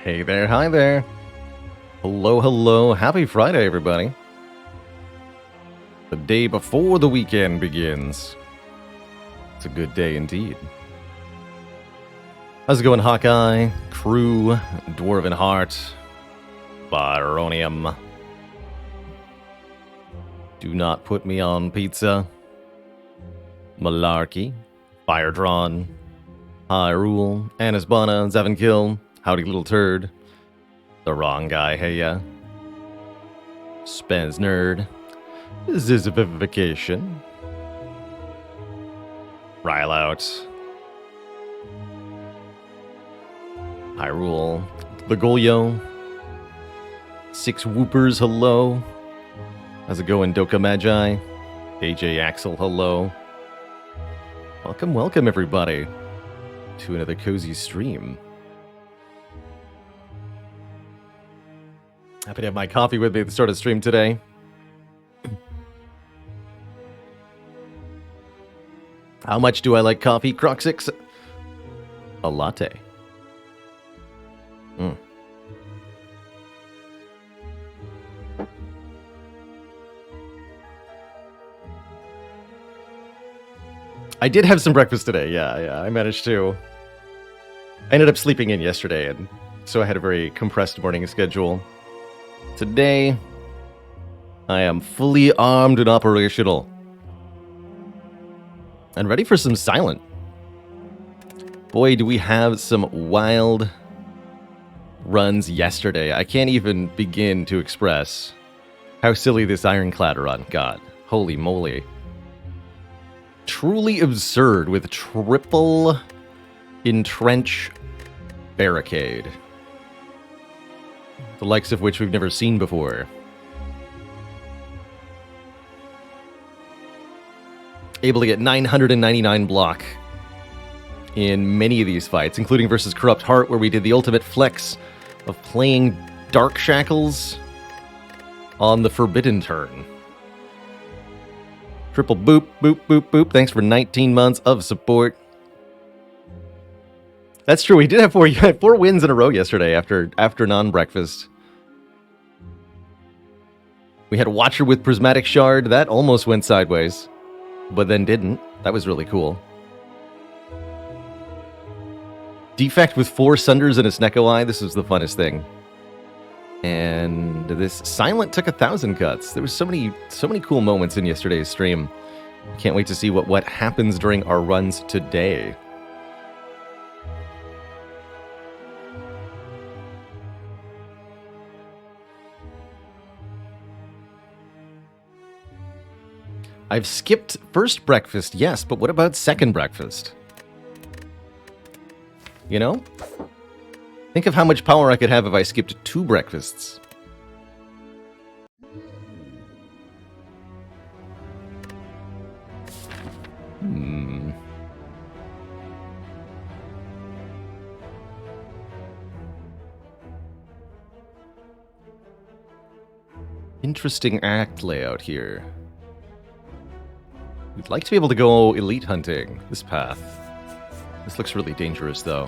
Hey there, hi there. Hello, hello. Happy Friday, everybody. The day before the weekend begins. It's a good day indeed. How's it going, Hawkeye, Crew, Dwarven Heart, Baronium? Do not put me on pizza. Malarkey, Fire Drawn, Hyrule, Anisbana, Zevenkill, Howdy Little Turd, The Wrong Guy, hey ya, Spence Nerd, Zizification, Rylout, Hyrule, The Golyo, Six Whoopers, hello. How's it going, Doka Magi? AJ Axel, hello. Welcome, welcome, everybody, to another cozy stream. Happy to have my coffee with me at the start of the stream today. How much do I like coffee, Croc6? A latte. I did have some breakfast today, yeah, I managed to. I ended up sleeping in yesterday, and so I had a very compressed morning schedule. Today, I am fully armed and operational. And ready for some Silent. Boy, do we have some wild runs yesterday. I can't even begin to express how silly this Ironclad run got. Holy moly. Truly absurd with triple entrench barricade. The likes of which we've never seen before. Able to get 999 block in many of these fights, including versus Corrupt Heart, where we did the ultimate flex of playing Dark Shackles on the Forbidden turn. Triple boop, boop, boop, boop. Thanks for 19 months of support. That's true. We did have four wins in a row yesterday after non-breakfast. We had Watcher with Prismatic Shard. That almost went sideways, but then didn't. That was really cool. Defect with 4 Sunders and a Snecko Eye. This was the funnest thing. And this Silent took 1,000 cuts. There was so many cool moments in yesterday's stream. Can't wait to see what happens during our runs today. I've skipped first breakfast, yes, but what about second breakfast? You know? Think of how much power I could have if I skipped 2 breakfasts. Interesting act layout here. We'd like to be able to go elite hunting this path. This looks really dangerous, though.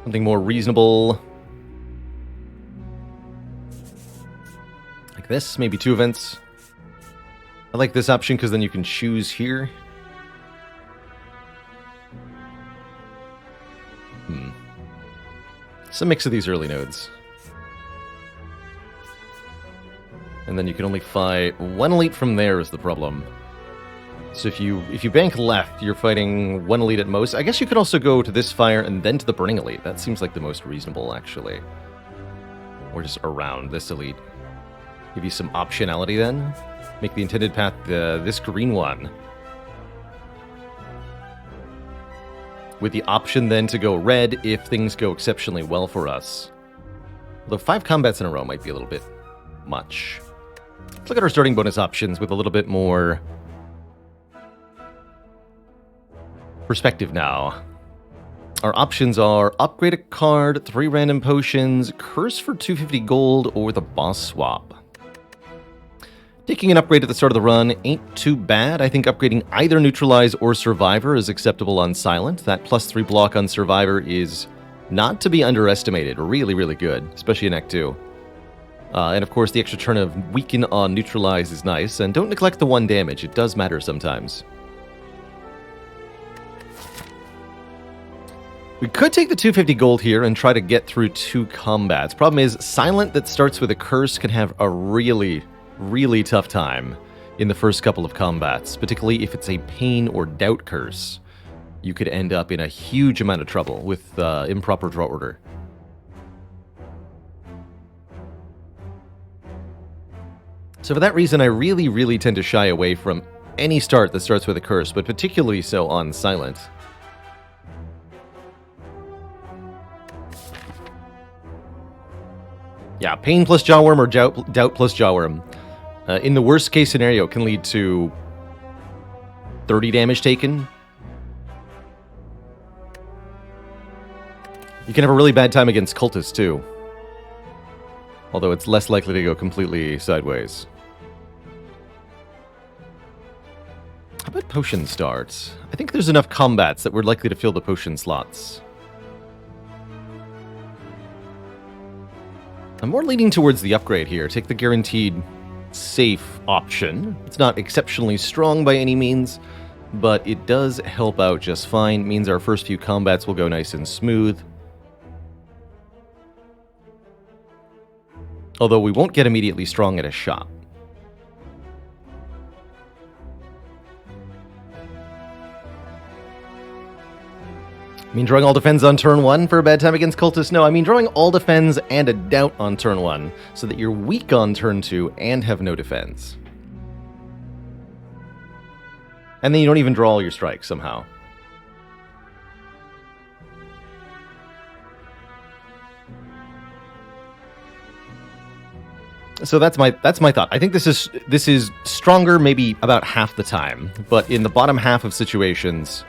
Something more reasonable. Like this, maybe 2 events. I like this option because then you can choose here. It's a mix of these early nodes. And then you can only fight 1 elite from there is the problem. So if you bank left, you're fighting 1 elite at most. I guess you could also go to this fire and then to the burning elite. That seems like the most reasonable, actually. Or just around this elite. Give you some optionality then. Make the intended path this green one. With the option then to go red if things go exceptionally well for us. Although 5 combats in a row might be a little bit much. Let's look at our starting bonus options with a little bit more perspective now. Our options are upgrade a card, 3 random potions, curse for 250 gold, or the boss swap. Taking an upgrade at the start of the run ain't too bad. I think upgrading either Neutralize or Survivor is acceptable on Silent. That +3 block on Survivor is not to be underestimated. Really, really good, especially in Act 2. And of course, the extra turn of Weaken on Neutralize is nice, and don't neglect the 1 damage. It does matter sometimes. We could take the 250 gold here and try to get through 2 combats. Problem is, Silent that starts with a curse can have a really tough time in the first couple of combats, particularly if it's a pain or doubt curse. You could end up in a huge amount of trouble with improper draw order. So for that reason, I really tend to shy away from any start that starts with a curse, but particularly so on Silent. Yeah, pain plus Jawworm or doubt plus Jawworm. In the worst case scenario, can lead to 30 damage taken. You can have a really bad time against Cultists, too. Although it's less likely to go completely sideways. How about potion starts? I think there's enough combats that we're likely to fill the potion slots. I'm more leaning towards the upgrade here. Take the guaranteed safe option. It's not exceptionally strong by any means, but it does help out just fine. It means our first few combats will go nice and smooth. Although we won't get immediately strong at a shot. I mean, drawing all defense on turn 1 for a bad time against Cultists? No, I mean drawing all defense and a doubt on turn 1, so that you're weak on turn 2 and have no defense. And then you don't even draw all your strikes somehow. So that's my thought. I think this is stronger maybe about half the time, but in the bottom half of situations,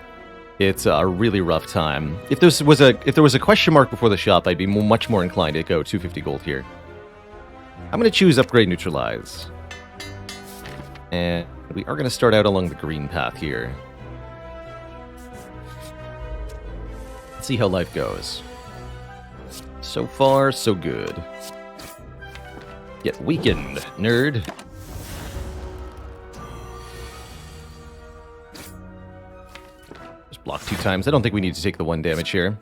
it's a really rough time. If there was a question mark before the shop, I'd be much more inclined to go 250 gold here. I'm going to choose Upgrade Neutralize. And we are going to start out along the green path here. Let's see how life goes. So far, so good. Get weakened, nerd. Block 2 times. I don't think we need to take the 1 damage here.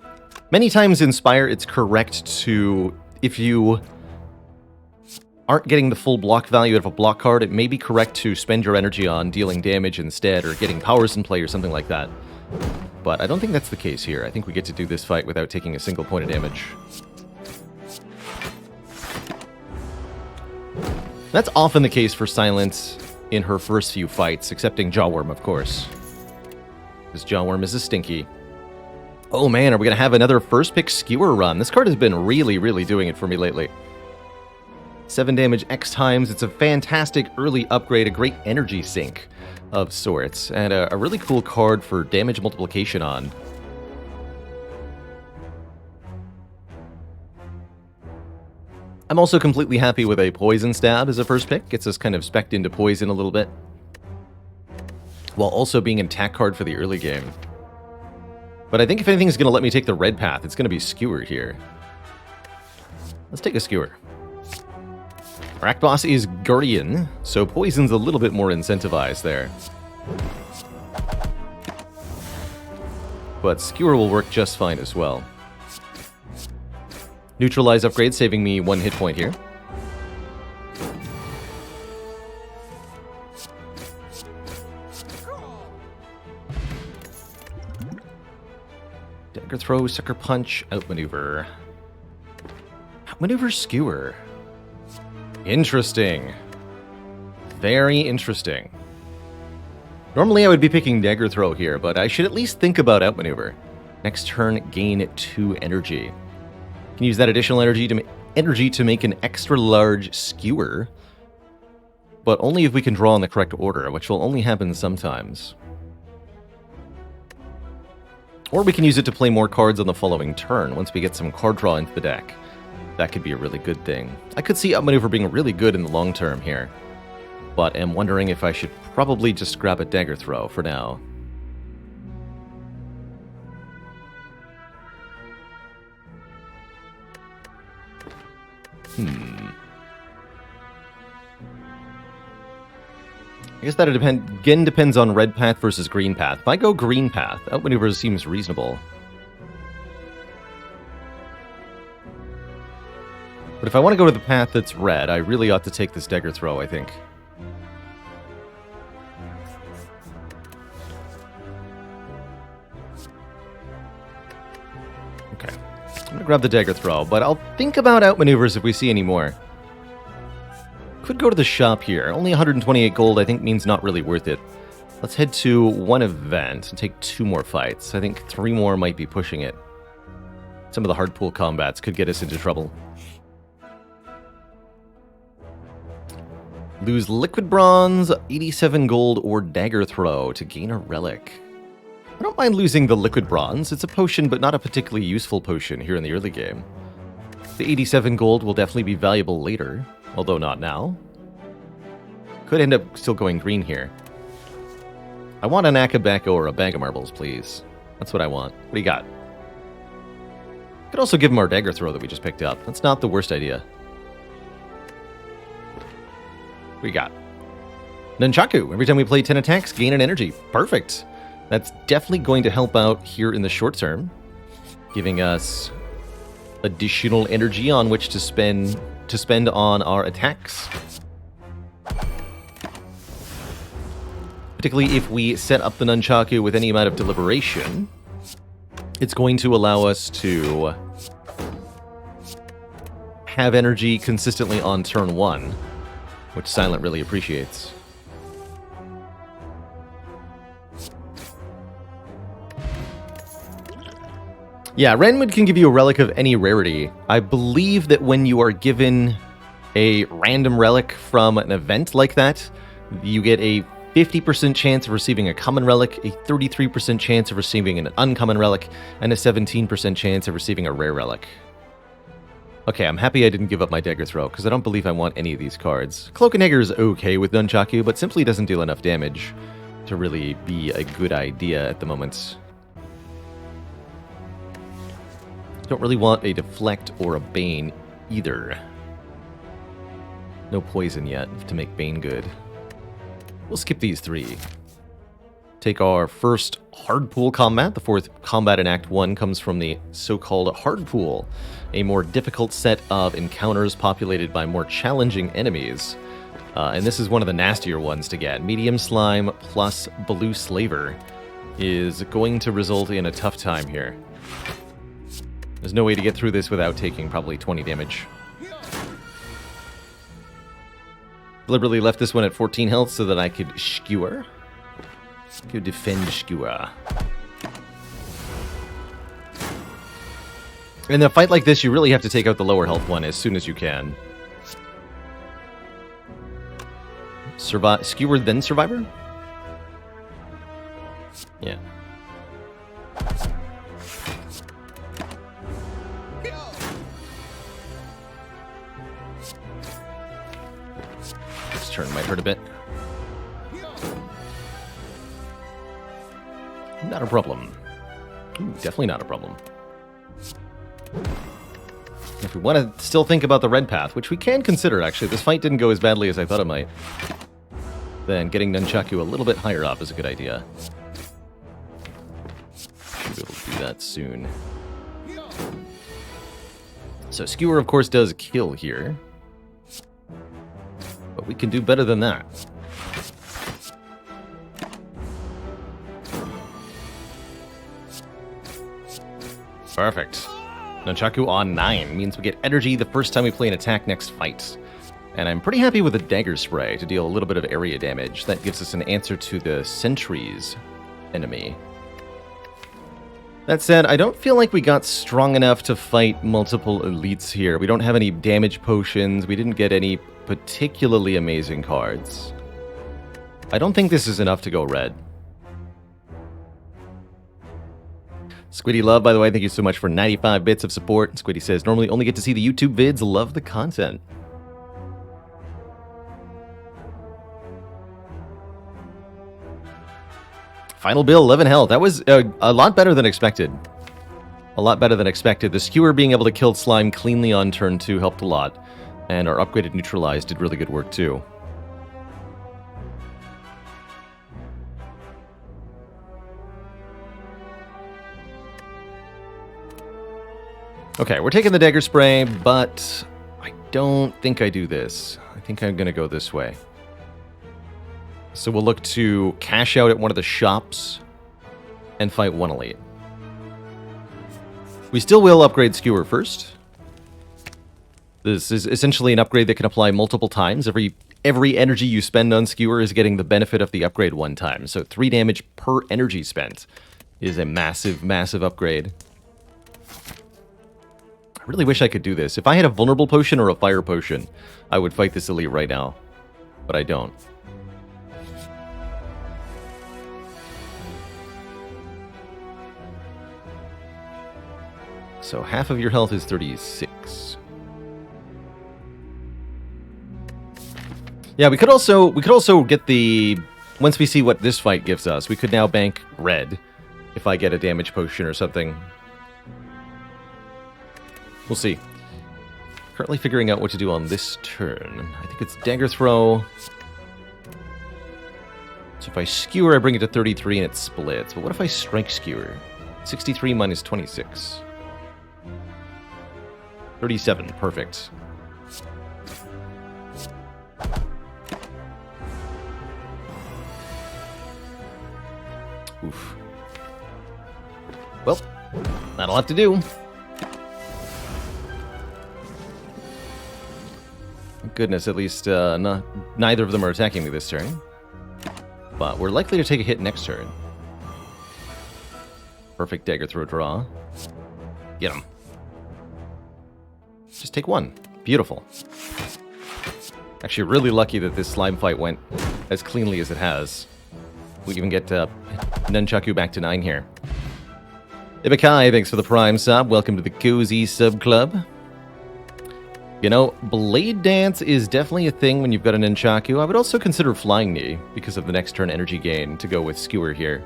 Many times in Spire, it's correct to, if you aren't getting the full block value out of a block card, it may be correct to spend your energy on dealing damage instead, or getting powers in play or something like that. But I don't think that's the case here. I think we get to do this fight without taking a single point of damage. That's often the case for Silent in her first few fights, excepting Jawworm, of course. This Jawworm is a stinky. Oh man, are we going to have another first pick skewer run? This card has been really doing it for me lately. 7 damage X times. It's a fantastic early upgrade, a great energy sink of sorts, and a really cool card for damage multiplication on. I'm also completely happy with a Poison Stab as a first pick. Gets us kind of specced into Poison a little bit, while also being an attack card for the early game. But I think if anything's going to let me take the red path, it's going to be Skewer here. Let's take a Skewer. Rakboss is Guardian, so Poison's a little bit more incentivized there. But Skewer will work just fine as well. Neutralize upgrade, saving me 1 hit point here. Dagger throw, sucker punch, outmaneuver. Outmaneuver Skewer. Interesting. Very interesting. Normally I would be picking dagger throw here, but I should at least think about outmaneuver. Next turn, gain 2 energy. Can use that additional energy to make an extra large Skewer, but only if we can draw in the correct order, which will only happen sometimes. Or we can use it to play more cards on the following turn, once we get some card draw into the deck. That could be a really good thing. I could see outmaneuver being really good in the long term here. but am wondering if I should probably just grab a dagger throw for now. I guess that again depends on red path versus green path. If I go green path, outmaneuver seems reasonable. But if I want to go to the path that's red, I really ought to take this dagger throw, I think. Okay. I'm going to grab the dagger throw, but I'll think about outmaneuvers if we see any more. Could go to the shop here. Only 128 gold, I think, means not really worth it. Let's head to one event and take 2 more fights. I think 3 more might be pushing it. Some of the hard pool combats could get us into trouble. Lose liquid bronze, 87 gold, or dagger throw to gain a relic. I don't mind losing the liquid bronze. It's a potion, but not a particularly useful potion here in the early game. The 87 gold will definitely be valuable later, although not now. Could end up still going green here. I want an Akabeko or a bag of marbles, please. That's what I want. What do you got? Could also give him our dagger throw that we just picked up. That's not the worst idea. What do you got? Nunchaku. Every time we play 10 attacks, gain an energy. Perfect. That's definitely going to help out here in the short term, giving us additional energy on which to spend on our attacks. Particularly if we set up the Nunchaku with any amount of deliberation, it's going to allow us to have energy consistently on turn 1, which Silent really appreciates. Yeah, Renwood can give you a relic of any rarity. I believe that when you are given a random relic from an event like that, you get a 50% chance of receiving a common relic, a 33% chance of receiving an uncommon relic, and a 17% chance of receiving a rare relic. Okay, I'm happy I didn't give up my dagger throw, because I don't believe I want any of these cards. Cloak and Dagger is okay with Nunchaku, but simply doesn't deal enough damage to really be a good idea at the moment. Don't really want a Deflect or a Bane either. No poison yet to make Bane good. We'll skip these 3. Take our first hard pool combat. The 4th combat in Act 1 comes from the so-called hard pool, a more difficult set of encounters populated by more challenging enemies. And this is one of the nastier ones to get. Medium Slime plus Blue Slaver is going to result in a tough time here. There's no way to get through this without taking probably 20 damage. Deliberately left this one at 14 health so that I could skewer. Could defend skewer. In a fight like this, you really have to take out the lower health one as soon as you can. Skewer, then Survivor? Yeah. This turn might hurt a bit. Not a problem. Ooh, definitely not a problem. If we want to still think about the red path, which we can consider, actually, this fight didn't go as badly as I thought it might, then getting Nunchaku a little bit higher up is a good idea. Should be able to do that soon. So Skewer, of course, does kill here. But we can do better than that. Perfect. Nunchaku on 9 means we get energy the first time we play an attack next fight. And I'm pretty happy with the Dagger Spray to deal a little bit of area damage. That gives us an answer to the Sentries enemy. That said, I don't feel like we got strong enough to fight multiple elites here. We don't have any damage potions. We didn't get any particularly amazing cards. I don't think this is enough to go red. Squiddy Love, by the way, thank you so much for 95 bits of support. Squiddy says, normally only get to see the YouTube vids, love the content. Final bill, 11 health. That was a lot better than expected. A lot better than expected. The skewer being able to kill slime cleanly on turn 2 helped a lot. And our upgraded neutralize did really good work too. Okay, we're taking the dagger spray, but I don't think I do this. I think I'm going to go this way. So we'll look to cash out at one of the shops and fight one elite. We still will upgrade Skewer first. This is essentially an upgrade that can apply multiple times. Every energy you spend on Skewer is getting the benefit of the upgrade one time. So 3 damage per energy spent is a massive, massive upgrade. I really wish I could do this. If I had a vulnerable potion or a fire potion, I would fight this elite right now. But I don't. So half of your health is 36. Yeah, we could also get the... Once we see what this fight gives us, we could now bank red if I get a damage potion or something. We'll see. Currently figuring out what to do on this turn. I think it's dagger throw. So if I skewer, I bring it to 33 and it splits. But what if I strike skewer? 63 minus 26. 37, perfect. Oof. Well, that'll have to do. Goodness, at least neither of them are attacking me this turn. But we're likely to take a hit next turn. Perfect dagger throw draw. Get him. Just take one. Beautiful. Actually, really lucky that this slime fight went as cleanly as it has. We even get Nunchaku back to 9 here. Ibakai, thanks for the Prime sub. Welcome to the Cozy Sub Club. You know, Blade Dance is definitely a thing when you've got a Nunchaku. I would also consider Flying Knee because of the next turn energy gain to go with Skewer here.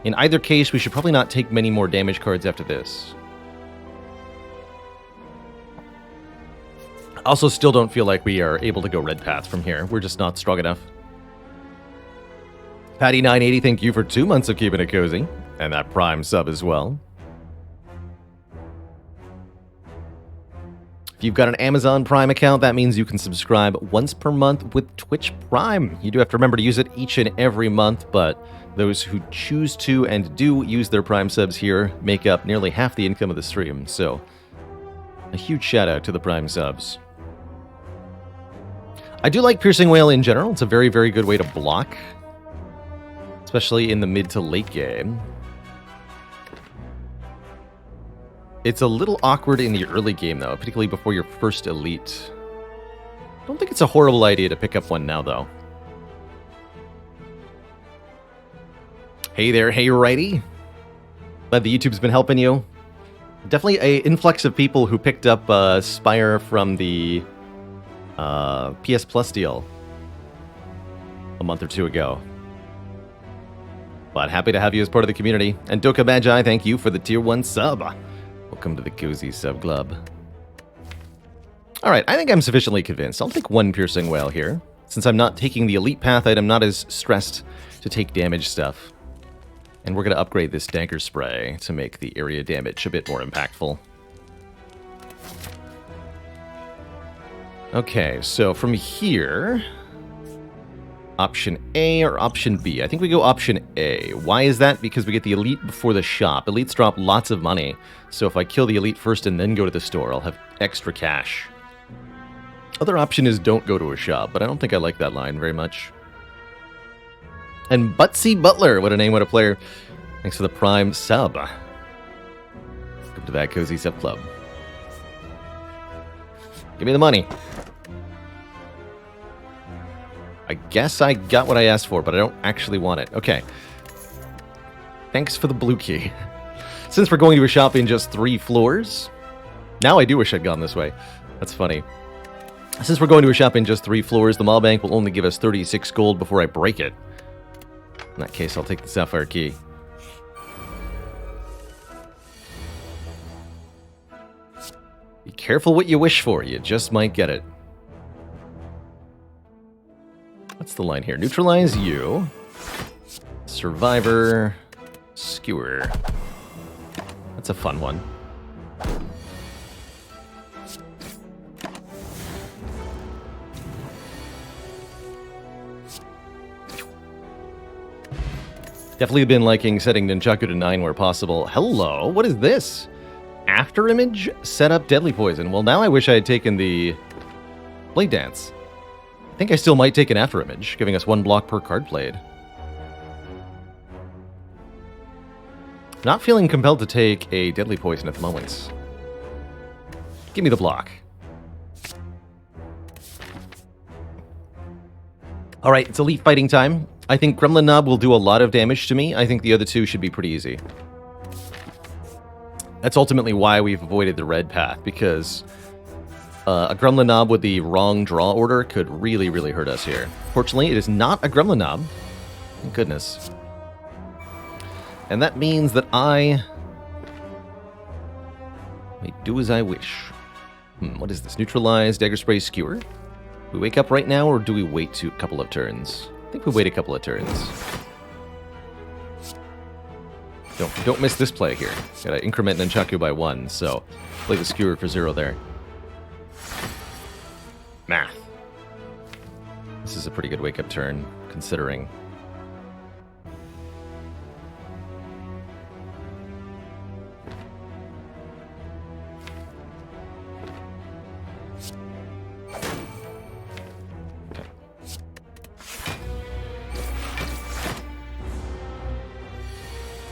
In either case, we should probably not take many more damage cards after this. Also, still don't feel like we are able to go red path from here. We're just not strong enough. Patty980, thank you for 2 months of keeping it cozy. And that Prime sub as well. If you've got an Amazon Prime account, that means you can subscribe once per month with Twitch Prime. You do have to remember to use it each and every month, but those who choose to and do use their Prime subs here make up nearly half the income of the stream. So, a huge shout out to the Prime subs. I do like Piercing Wail in general. It's a very, very good way to block, especially in the mid to late game. It's a little awkward in the early game, though, particularly before your first elite. I don't think it's a horrible idea to pick up one now, though. Hey there, hey righty. Glad the YouTube's been helping you. Definitely an influx of people who picked up Spire from the PS Plus deal a month or 2 ago. But happy to have you as part of the community. And Doka Magi, thank you for the tier 1 sub. Welcome to the Cozy Sub Club. Alright, I think I'm sufficiently convinced. I'll take 1 Piercing Wail here. Since I'm not taking the Elite Path item, not as stressed to take damage stuff. And we're going to upgrade this Dagger Spray to make the area damage a bit more impactful. Okay, so from here... Option A or option B? I think we go option A. Why is that? Because we get the elite before the shop. Elites drop lots of money. So if I kill the elite first and then go to the store, I'll have extra cash. Other option is don't go to a shop, but I don't think I like that line very much. And Butsy Butler, what a name, what a player. Thanks for the Prime sub. Welcome to that Cozy Sub Club. Give me the money. I guess I got what I asked for, but I don't actually want it. Okay. Thanks for the blue key. Since we're going to a shop in just 3 floors... Now I do wish I'd gone this way. That's funny. Since we're going to a shop in just 3 floors, the Mall Bank will only give us 36 gold before I break it. In that case, I'll take the Sapphire Key. Be careful what you wish for. You just might get it. What's the line here? Neutralize you. Survivor. Skewer. That's a fun one. Definitely been liking setting Nunchaku to 9 where possible. Hello, what is this? After image, set up deadly poison. Well, now I wish I had taken the Blade Dance. I think I still might take an after image, giving us 1 block per card played. Not feeling compelled to take a deadly poison at the moment. Give me the block. Alright, it's elite fighting time. I think Gremlin Knob will do a lot of damage to me. I think the other two should be pretty easy. That's ultimately why we've avoided the red path, because a Gremlin Knob with the wrong draw order could really, really hurt us here. Fortunately, it is not a Gremlin Knob. Thank goodness. And that means that I may do as I wish. What is this? Neutralize, Dagger Spray, Skewer? Do we wake up right now, or do we wait a couple of turns? I think we wait a couple of turns. Don't miss this play here. Gotta increment Nunchaku by 1, so play the Skewer for 0 there. Math. This is a pretty good wake-up turn, considering.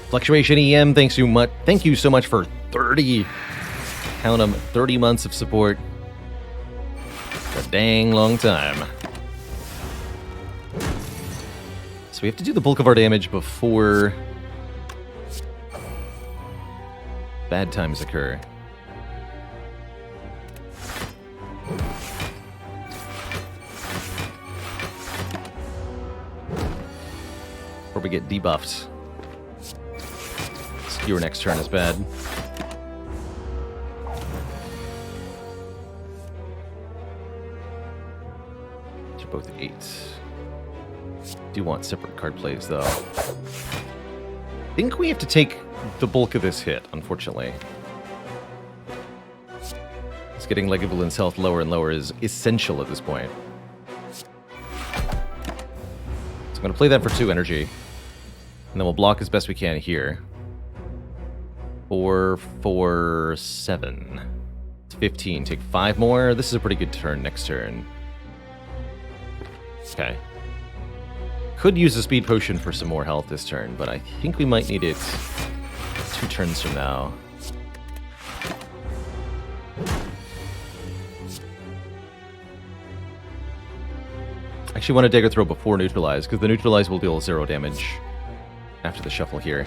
Fluctuation EM, thank you so much for 30, count 'em, 30 months of support. It's a dang long time. So we have to do the bulk of our damage before bad times occur. Or we get debuffed. Your next turn is bad. They're both 8. Do want separate card plays, though. I think we have to take the bulk of this hit, unfortunately. It's getting Legabulin's health lower and lower is essential at this point. So I'm going to play that for 2 energy. And then we'll block as best we can here. 4, 4, 7. It's 15. Take 5 more. This is a pretty good turn next turn. Okay. Could use a speed potion for some more health this turn, but I think we might need it 2 turns from now. Actually want to Dagger Throw before Neutralize, because the Neutralize will deal 0 damage after the shuffle here.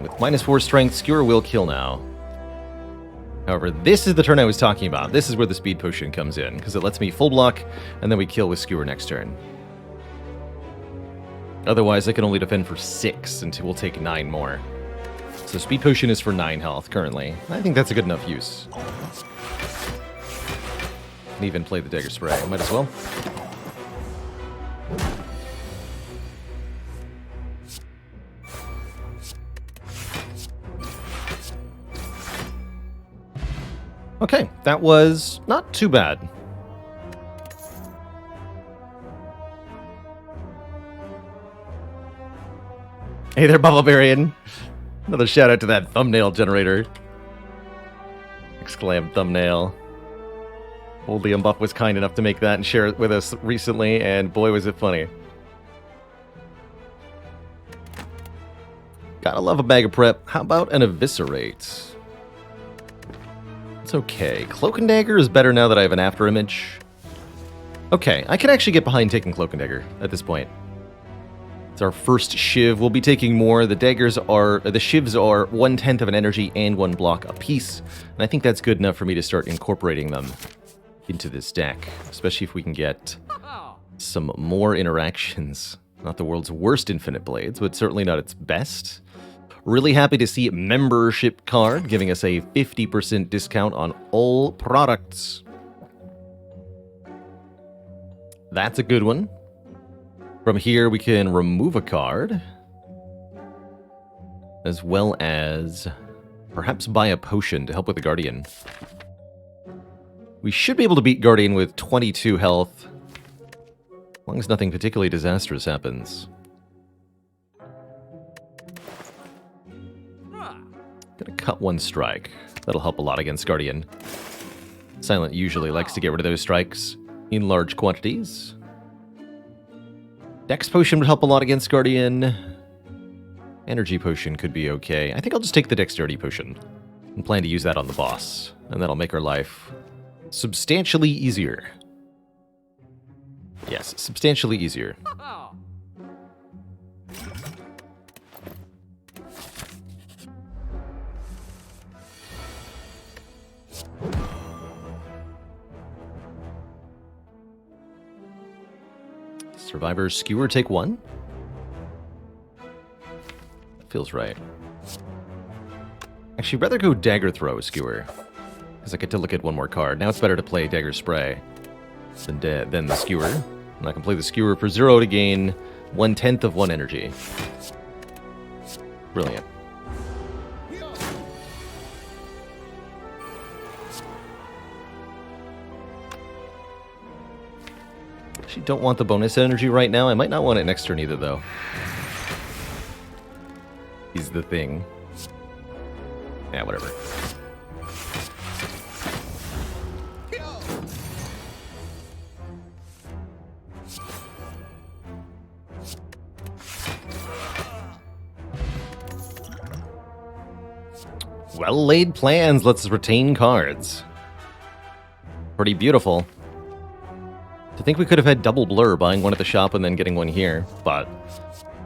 With -4 strength, Skewer will kill now. However, this is the turn I was talking about. This is where the speed potion comes in, because it lets me full block, and then we kill with Skewer next turn. Otherwise, I can only defend for 6 until we'll take 9 more. So speed potion is for 9 health currently. I think that's a good enough use. Can even play the Dagger Spray. Might as well. Okay, that was not too bad. Hey there, Bubblebarian. Another shout out to that thumbnail generator. Exclam thumbnail. Old Liam Buff was kind enough to make that and share it with us recently, and boy was it funny. Gotta love a bag of prep. How about an Eviscerate? It's okay. Cloak and Dagger is better now that I have an after image. Okay, I can actually get behind taking Cloak and Dagger at this point. It's our first shiv. We'll be taking more. The shivs are 1/10 of an energy and 1 block apiece. And I think that's good enough for me to start incorporating them into this deck, especially if we can get some more interactions. Not the world's worst Infinite Blades, but certainly not its best. Really happy to see membership card giving us a 50% discount on all products. That's a good one. From here, we can remove a card, as well as perhaps buy a potion to help with the Guardian. We should be able to beat Guardian with 22 health, as long as nothing particularly disastrous happens. Gonna cut 1 strike. That'll help a lot against Guardian. Silent usually likes to get rid of those strikes in large quantities. Dex Potion would help a lot against Guardian. Energy Potion could be okay. I think I'll just take the Dexterity Potion and plan to use that on the boss. And that'll make our life substantially easier. Yes, substantially easier. Survivor Skewer take 1? That feels right. Actually, rather go Dagger Throw Skewer, because I get to look at 1 more card. Now it's better to play Dagger Spray than the Skewer. And I can play the Skewer for 0 to gain 1/10 of 1 energy. Brilliant. Actually, don't want the bonus energy right now. I might not want it next turn either, though. Is the thing. Yeah, whatever. Well-laid plans. Let's retain cards. Pretty beautiful. To think we could have had double blur, buying 1 at the shop and then getting 1 here, but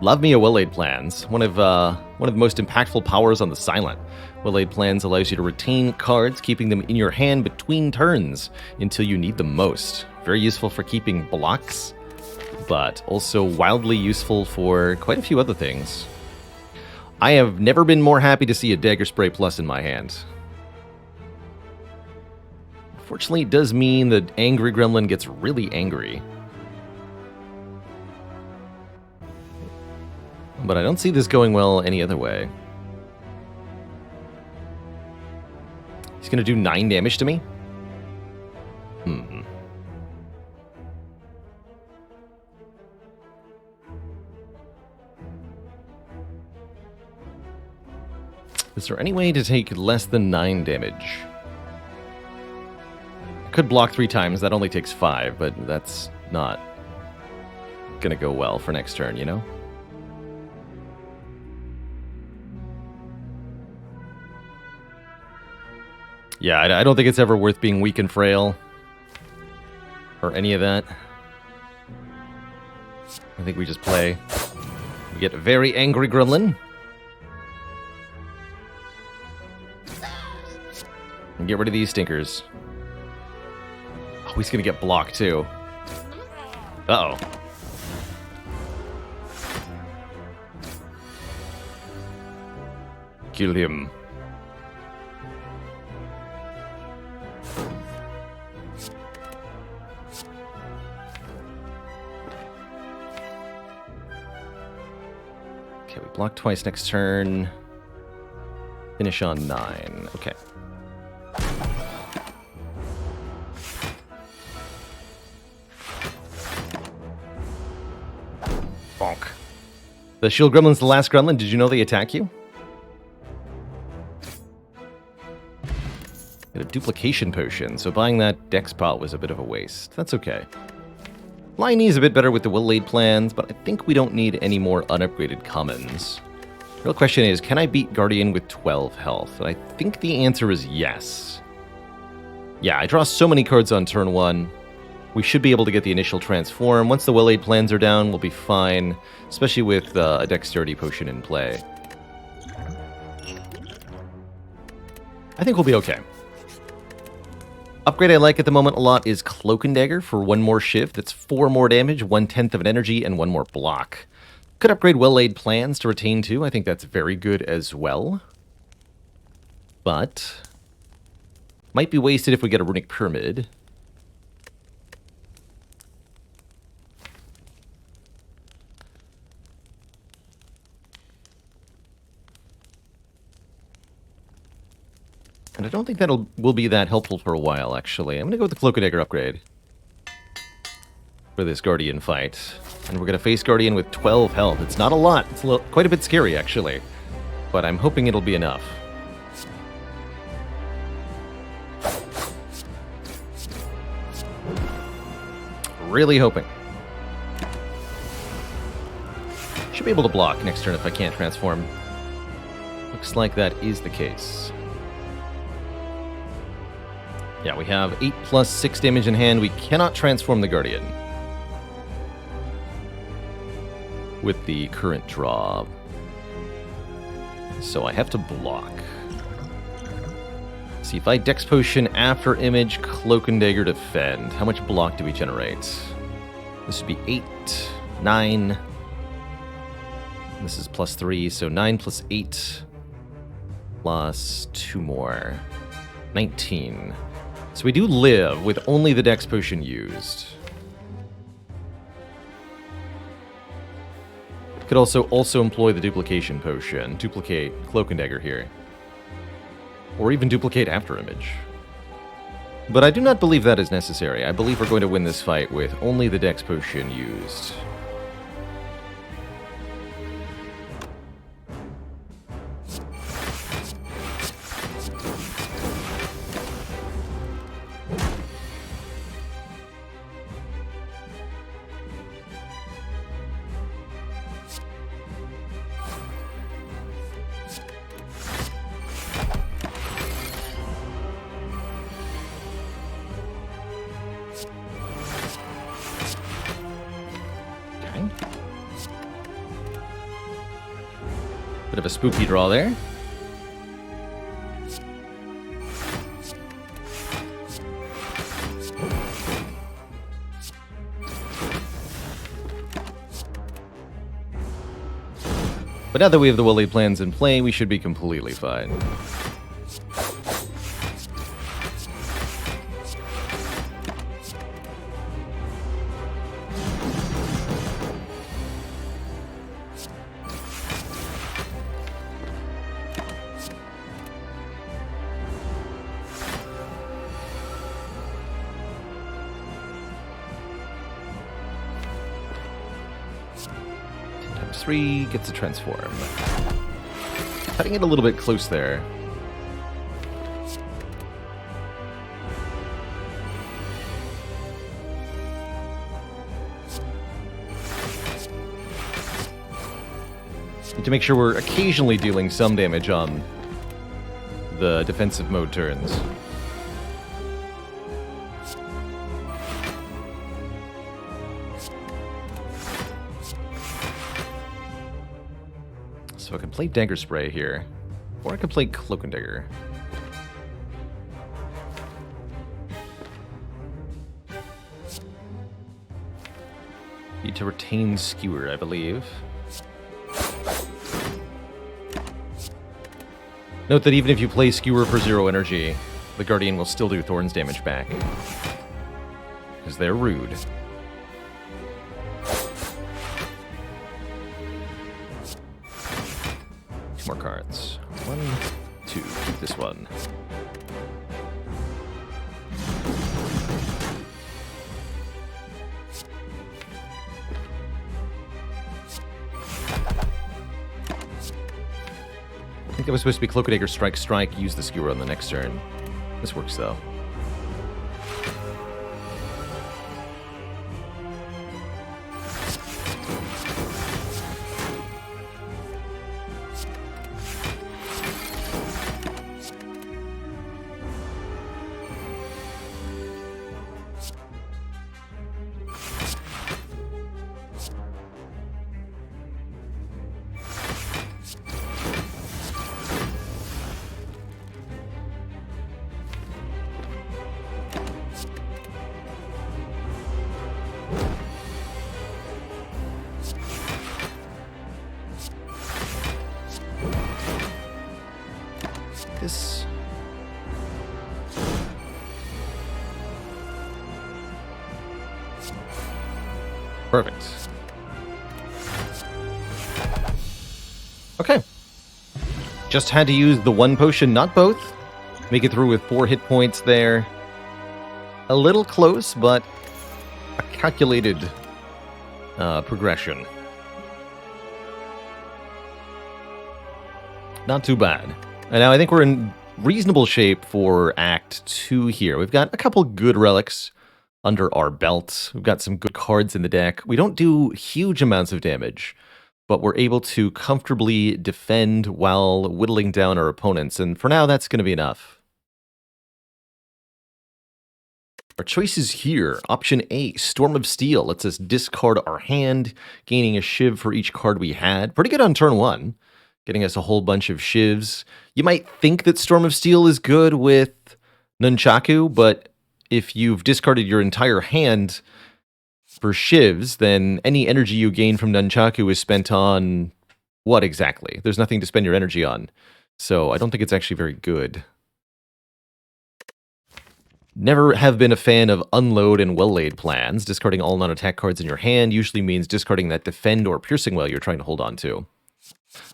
love me a well-laid plans. One of the most impactful powers on the Silent. Well-laid plans allows you to retain cards, keeping them in your hand between turns until you need them most. Very useful for keeping blocks, but also wildly useful for quite a few other things. I have never been more happy to see a Dagger Spray Plus in my hand. Fortunately, it does mean that Angry Gremlin gets really angry. But I don't see this going well any other way. He's going to do 9 damage to me? Is there any way to take less than 9 damage? Could block 3 times, that only takes 5, but that's not gonna go well for next turn, you know? Yeah, I don't think it's ever worth being weak and frail, or any of that. I think we just play. We get a very angry gremlin. And get rid of these stinkers. Oh, he's gonna get blocked too. Uh-oh. Kill him. Okay, we block twice next turn. Finish on 9. Okay. Bonk. The Shield Gremlin's the last gremlin. Did you know they attack you? Get a duplication potion, so buying that Dex pot was a bit of a waste. That's okay. Line E is a bit better with the well-laid plans, but I think we don't need any more unupgraded commons. The real question is, can I beat Guardian with 12 health? And I think the answer is yes. Yeah, I draw so many cards on turn 1. we should be able to get the initial transform. Once the well-laid plans are down, we'll be fine, especially with a dexterity potion in play. I think we'll be okay. Upgrade I like at the moment a lot is Cloak and Dagger for 1 more shift. That's 4 more damage, 1/10 of an energy, and 1 more block. Could upgrade well-laid plans to retain 2. I think that's very good as well. But might be wasted if we get a Runic Pyramid. And I don't think will be that helpful for a while, actually. I'm going to go with the Cloak and Dagger upgrade for this Guardian fight. And we're going to face Guardian with 12 health. It's not a lot. It's quite a bit scary, actually. But I'm hoping it'll be enough. Really hoping. Should be able to block next turn if I can't transform. Looks like that is the case. Yeah, we have 8 plus 6 damage in hand. We cannot transform the Guardian with the current draw. So I have to block. See, if I Dex Potion after Image, Cloak and Dagger defend, how much block do we generate? This would be 8, 9. This is plus 3, so 9 plus 8 plus 2 more. 19. So we do live with only the Dex Potion used. Could also employ the Duplication Potion. Duplicate Cloak and Dagger here. Or even duplicate After Image. But I do not believe that is necessary. I believe we're going to win this fight with only the Dex Potion used. Bit of a spooky draw there. But now that we have the well-laid plans in play, we should be completely fine. Gets a transform. Cutting it a little bit close there. Need to make sure we're occasionally dealing some damage on the defensive mode turns. So I can play Dagger Spray here, or I can play Cloak and Dagger. Need to retain Skewer, I believe. Note that even if you play Skewer for 0 energy, the Guardian will still do Thorns damage back. Because they're rude. More cards. 1, 2. Keep this one. I think that was supposed to be Cloak and Dagger, Strike, Strike, use the Skewer on the next turn. This works though. Okay. Just had to use the one potion, not both. Make it through with 4 hit points there. A little close, but a calculated progression. Not too bad. And now I think we're in reasonable shape for Act 2 here. We've got a couple good relics under our belt. We've got some good cards in the deck. We don't do huge amounts of damage, but we're able to comfortably defend while whittling down our opponents. And for now, that's going to be enough. Our choices here. Option A, Storm of Steel. Lets us discard our hand, gaining a shiv for each card we had. Pretty good on turn 1, getting us a whole bunch of shivs. You might think that Storm of Steel is good with Nunchaku, but if you've discarded your entire hand for shivs, then any energy you gain from Nunchaku is spent on what exactly? There's nothing to spend your energy on. So I don't think it's actually very good. Never have been a fan of unload and well-laid plans. Discarding all non-attack cards in your hand usually means discarding that defend or piercing well you're trying to hold on to.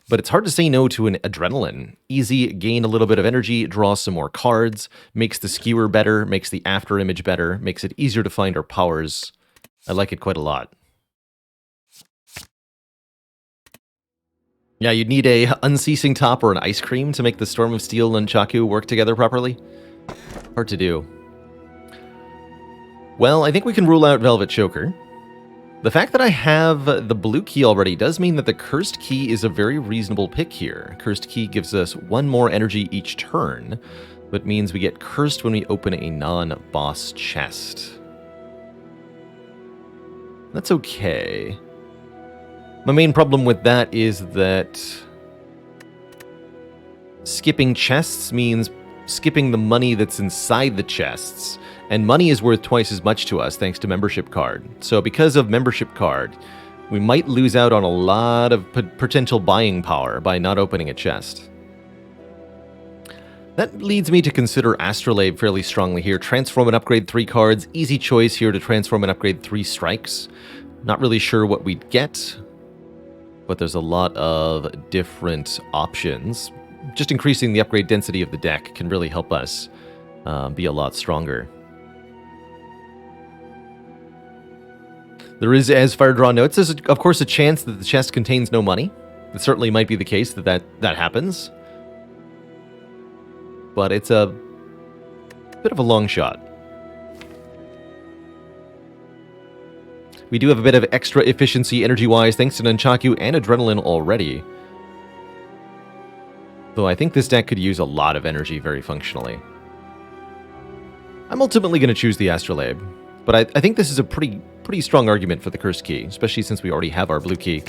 But it's hard to say no to an adrenaline. Easy, gain a little bit of energy, draw some more cards, makes the skewer better, makes the after image better, makes it easier to find our powers. I like it quite a lot. Yeah, you'd need a unceasing top or an ice cream to make the Storm of Steel and Nunchaku work together properly. Hard to do. Well, I think we can rule out Velvet Choker. The fact that I have the blue key already does mean that the Cursed Key is a very reasonable pick here. Cursed Key gives us 1 more energy each turn, but means we get cursed when we open a non-boss chest. That's okay. My main problem with that is that skipping chests means skipping the money that's inside the chests. And money is worth twice as much to us thanks to Membership Card. So because of Membership Card, we might lose out on a lot of potential buying power by not opening a chest. That leads me to consider Astrolabe fairly strongly here. Transform and upgrade 3 cards. Easy choice here to transform and upgrade 3 strikes. Not really sure what we'd get, but there's a lot of different options. Just increasing the upgrade density of the deck can really help us be a lot stronger. There is, as Firedraw notes, there's of course a chance that the chest contains no money. It certainly might be the case that happens. But it's a bit of a long shot. We do have a bit of extra efficiency energy-wise thanks to Nunchaku and Adrenaline already. Though I think this deck could use a lot of energy very functionally. I'm ultimately going to choose the Astrolabe, but I think this is a pretty strong argument for the Cursed Key, especially since we already have our blue key.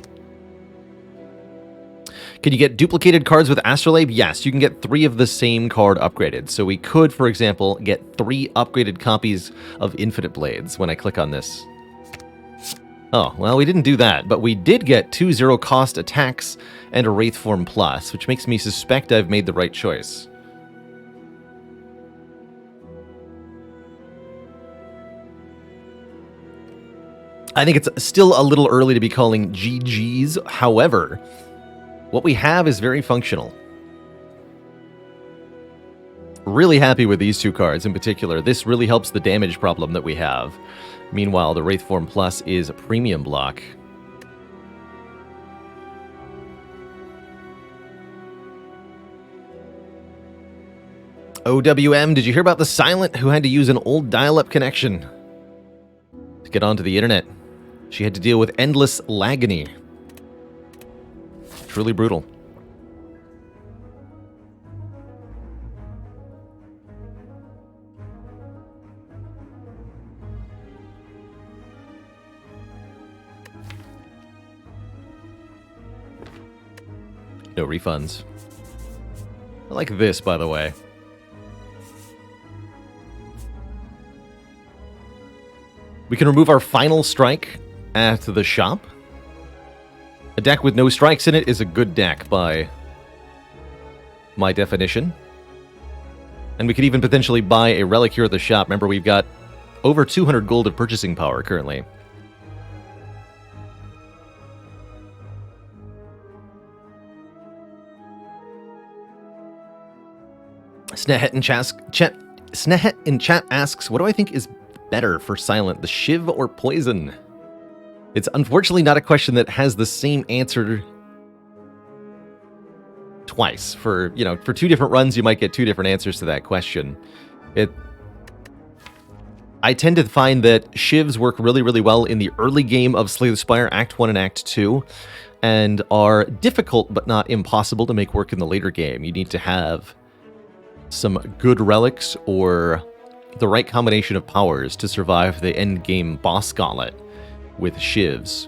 Can you get duplicated cards with Astrolabe? Yes, you can get 3 of the same card upgraded. So we could, for example, get 3 upgraded copies of Infinite Blades when I click on this. Oh, well, we didn't do that, but we did get 2 0-cost attacks and a Wraith Form Plus, which makes me suspect I've made the right choice. I think it's still a little early to be calling GGs. However, what we have is very functional. Really happy with these 2 cards in particular. This really helps the damage problem that we have. Meanwhile, the Wraith Form Plus is a premium block. OWM, did you hear about the Silent who had to use an old dial-up connection to get onto the internet? She had to deal with endless lagony. Truly brutal. No refunds. I like this, by the way. We can remove our final strike at the shop. A deck with no strikes in it is a good deck by my definition. And we could even potentially buy a relic here at the shop. Remember, we've got over 200 gold of purchasing power currently. Snehet in chat asks, what do I think is better for Silent, the Shiv or Poison? It's unfortunately not a question that has the same answer twice. For two different runs, you might get two different answers to that question. I tend to find that Shivs work really, really well in the early game of Slay the Spire, Act 1 and Act 2, and are difficult but not impossible to make work in the later game. You need to have some good relics or the right combination of powers to survive the end game boss gauntlet with Shivs.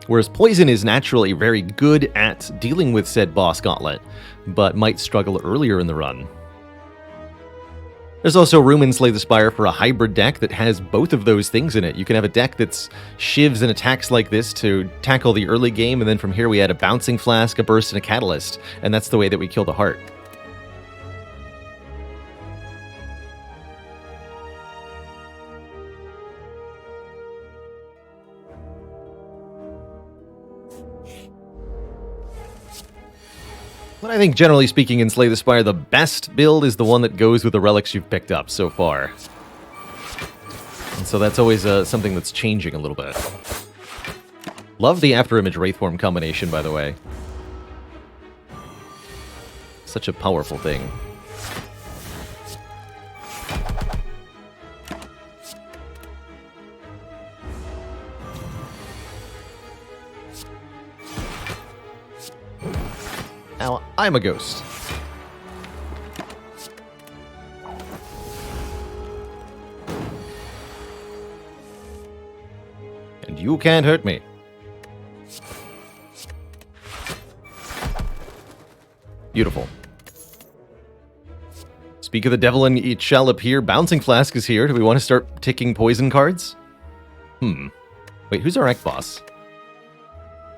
Whereas Poison is naturally very good at dealing with said boss gauntlet, but might struggle earlier in the run. There's also room in Slay the Spire for a hybrid deck that has both of those things in it. You can have a deck that's Shivs and attacks like this to tackle the early game, and then from here we add a Bouncing Flask, a Burst, and a Catalyst, and that's the way that we kill the heart. But I think, generally speaking, in Slay the Spire, the best build is the one that goes with the relics you've picked up so far. And so that's always something that's changing a little bit. Love the Afterimage Wraithform combination, by the way. Such a powerful thing. Now, I'm a ghost. And you can't hurt me. Beautiful. Speak of the devil and it shall appear. Bouncing Flask is here. Do we want to start ticking poison cards? Wait, who's our Ek boss?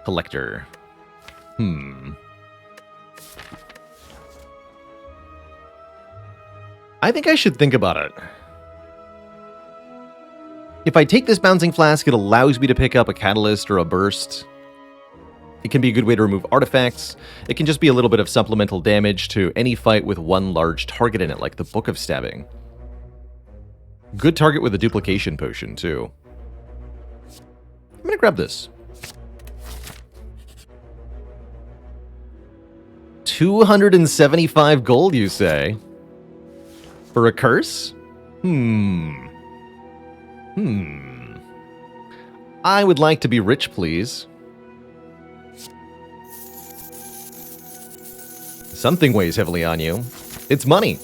Collector. I think I should think about it. If I take this Bouncing Flask, it allows me to pick up a Catalyst or a Burst. It can be a good way to remove artifacts. It can just be a little bit of supplemental damage to any fight with one large target in it, like the Book of Stabbing. Good target with a duplication potion, too. I'm gonna grab this. 275 gold, you say? For a curse? I would like to be rich, please. Something weighs heavily on you. It's money.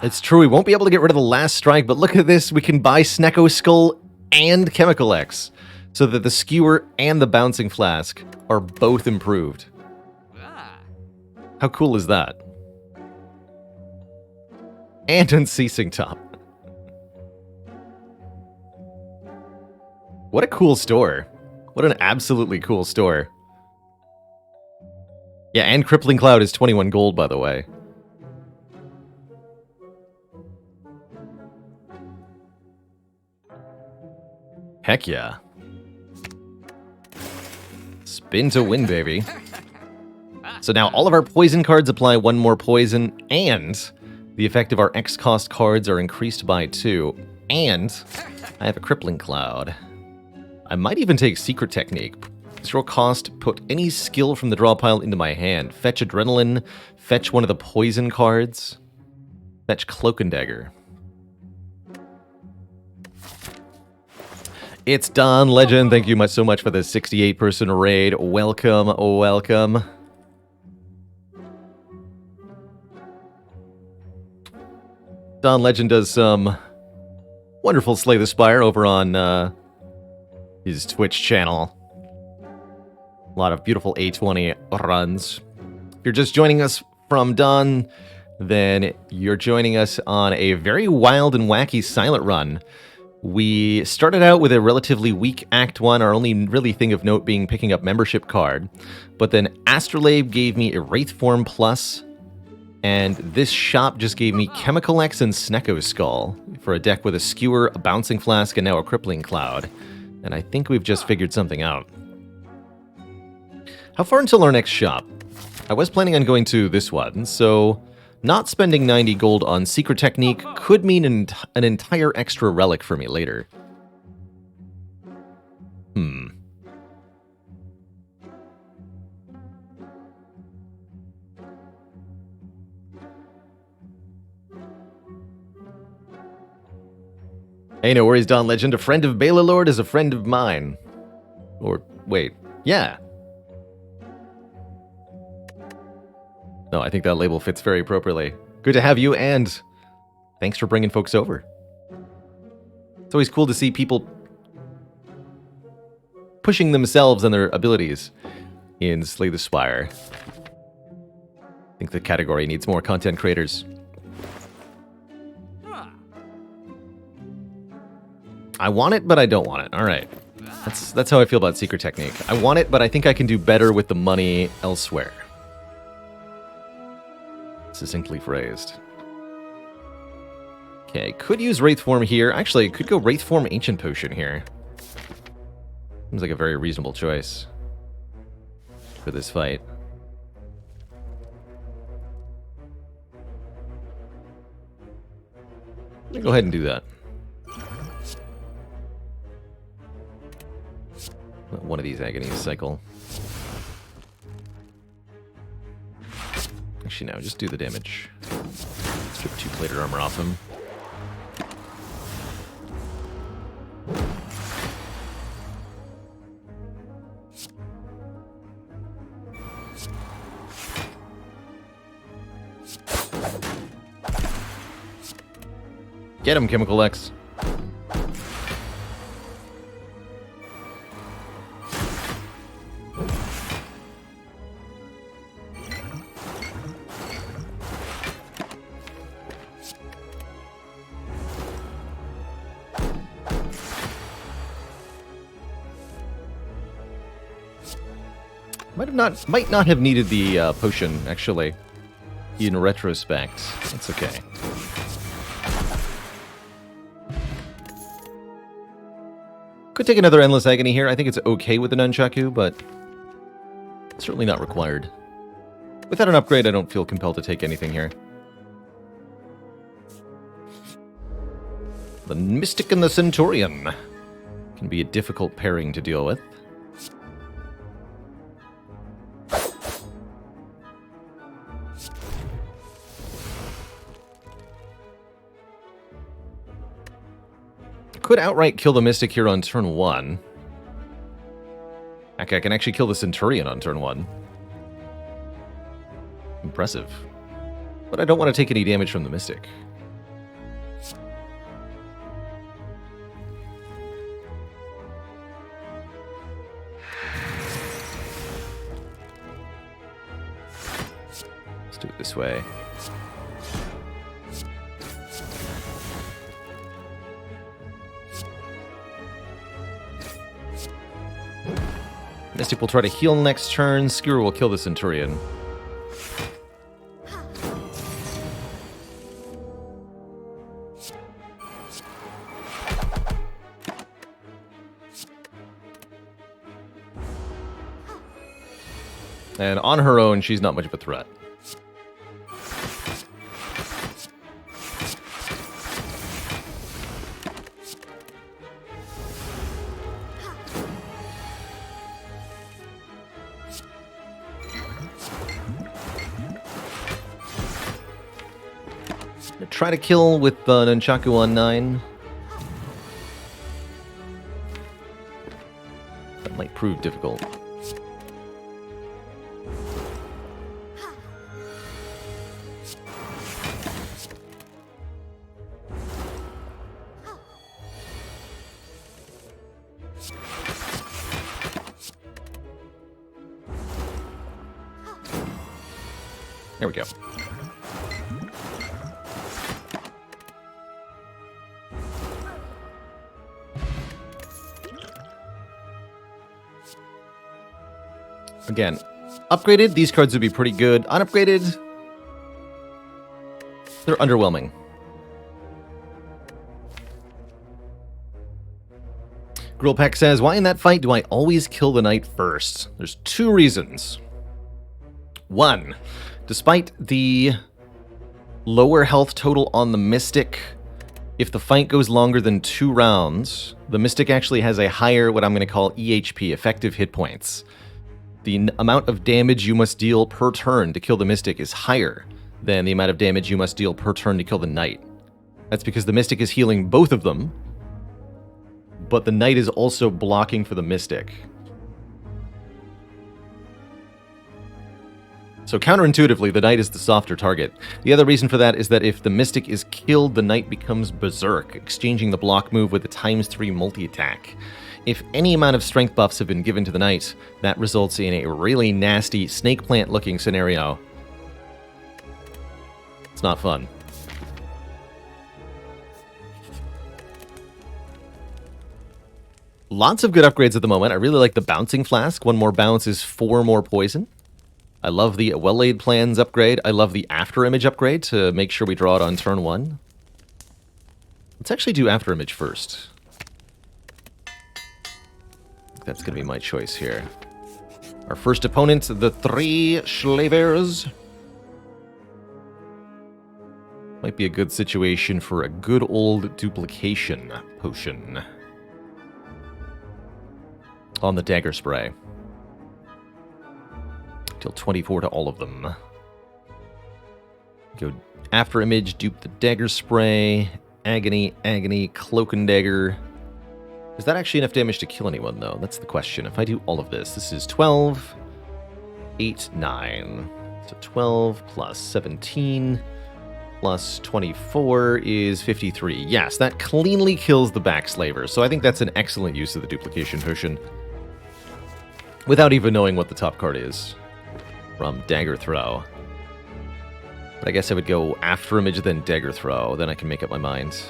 It's true, we won't be able to get rid of the last strike, but look at this. We can buy Snecko Skull and Chemical X, so that the Skewer and the Bouncing Flask are both improved. How cool is that? And Unceasing Top. What a cool store. What an absolutely cool store. Yeah, and Crippling Cloud is 21 gold, by the way. Heck yeah. Spin to win, baby. So now all of our poison cards apply one more poison, and the effect of our X cost cards are increased by 2. And I have a Crippling Cloud. I might even take Secret Technique. Zero cost, put any skill from the draw pile into my hand. Fetch Adrenaline, fetch one of the poison cards, fetch Cloak and Dagger. It's Don Legend. Thank you so much for the 68-person raid. Welcome, welcome. Don Legend does some wonderful Slay the Spire over on his Twitch channel. A lot of beautiful A20 runs. If you're just joining us from Don, then you're joining us on a very wild and wacky silent run. We started out with a relatively weak Act 1, our only really thing of note being picking up membership card. But then Astrolabe gave me a Wraithform Plus, and this shop just gave me Chemical X and Snecko Skull for a deck with a Skewer, a Bouncing Flask, and now a Crippling Cloud. And I think we've just figured something out. How far until our next shop? I was planning on going to this one, so not spending 90 gold on Secret Technique could mean an entire extra relic for me later. Hey, no worries, Dawn Legend. A friend of Bela Lord is a friend of mine. Or, wait, yeah. No, I think that label fits very appropriately. Good to have you, and thanks for bringing folks over. It's always cool to see people pushing themselves and their abilities in Slay the Spire. I think the category needs more content creators. I want it, but I don't want it. All right. That's how I feel about Secret Technique. I want it, but I think I can do better with the money elsewhere. Succinctly phrased. Okay, could use Wraith Form here. Actually, could go Wraith Form Ancient Potion here. Seems like a very reasonable choice for this fight. Let me go ahead and do that. Let one of these agonies cycle. Actually, no, just do the damage. Strip 2-plated armor off him. Get him, Chemical X. Might not have needed the potion, actually, in retrospect. That's okay. Could take another Endless Agony here. I think it's okay with the Nunchaku, but certainly not required. Without an upgrade, I don't feel compelled to take anything here. The Mystic and the Centurion can be a difficult pairing to deal with. Could outright kill the Mystic here on turn 1. Heck, I can actually kill the Centurion on turn 1. Impressive. But I don't want to take any damage from the Mystic. Let's do it this way. Mystic will try to heal next turn. Skewer will kill the Centurion. And on her own, she's not much of a threat. Try to kill with Nunchaku on 9. That might prove difficult. There we go. Again, upgraded, these cards would be pretty good. Unupgraded, they're underwhelming. Grillpack says, why in that fight do I always kill the knight first? There's 2 reasons. 1. Despite the lower health total on the Mystic, if the fight goes longer than 2 rounds, the Mystic actually has a higher, what I'm going to call EHP, effective hit points. The amount of damage you must deal per turn to kill the Mystic is higher than the amount of damage you must deal per turn to kill the Knight. That's because the Mystic is healing both of them, but the Knight is also blocking for the Mystic. So counterintuitively, the Knight is the softer target. The other reason for that is that if the Mystic is killed, the Knight becomes Berserk, exchanging the block move with a ×3 multi-attack. If any amount of strength buffs have been given to the Knight, that results in a really nasty snake plant-looking scenario. It's not fun. Lots of good upgrades at the moment. I really like the Bouncing Flask. 1 more bounce is 4 more poison. I love the Well-Laid Plans upgrade. I love the After Image upgrade to make sure we draw it on turn 1. Let's actually do After Image first. That's going to be my choice here. Our first opponent, the 3 Slavers. Might be a good situation for a good old duplication potion. On the Dagger Spray. Deal 24 to all of them. Go After Image, dupe the Dagger Spray, Agony, Agony, Cloak and Dagger. Is that actually enough damage to kill anyone, though? That's the question. If I do all of this, this is 12, 8, 9. So 12 plus 17 plus 24 is 53. Yes, that cleanly kills the Backslaver. So I think that's an excellent use of the duplication potion. Without even knowing what the top card is. From Dagger Throw. But I guess I would go After Image, then Dagger Throw. Then I can make up my mind.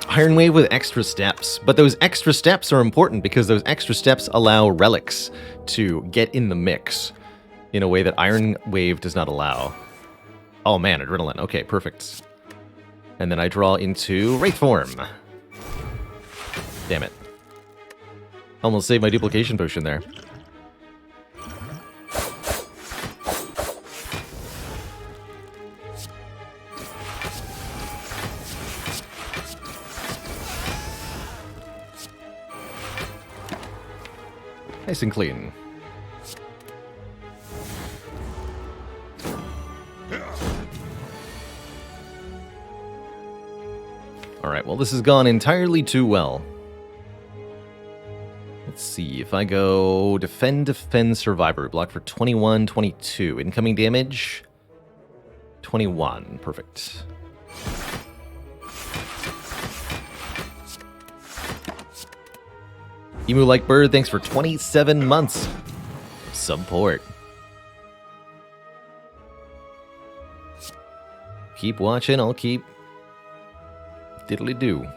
Iron Wave with extra steps. But those extra steps are important because those extra steps allow relics to get in the mix in a way that Iron Wave does not allow. Oh man, Adrenaline. Okay, perfect. And then I draw into Wraith Form. Damn it. Almost saved my duplication potion there. Nice and clean. Alright, well this has gone entirely too well. Let's see, if I go Defend, Survivor, block for 21, 22. Incoming damage, 21. Perfect. Emu Like Bird, thanks for 27 months of support. Keep watching, I'll keep diddly-do.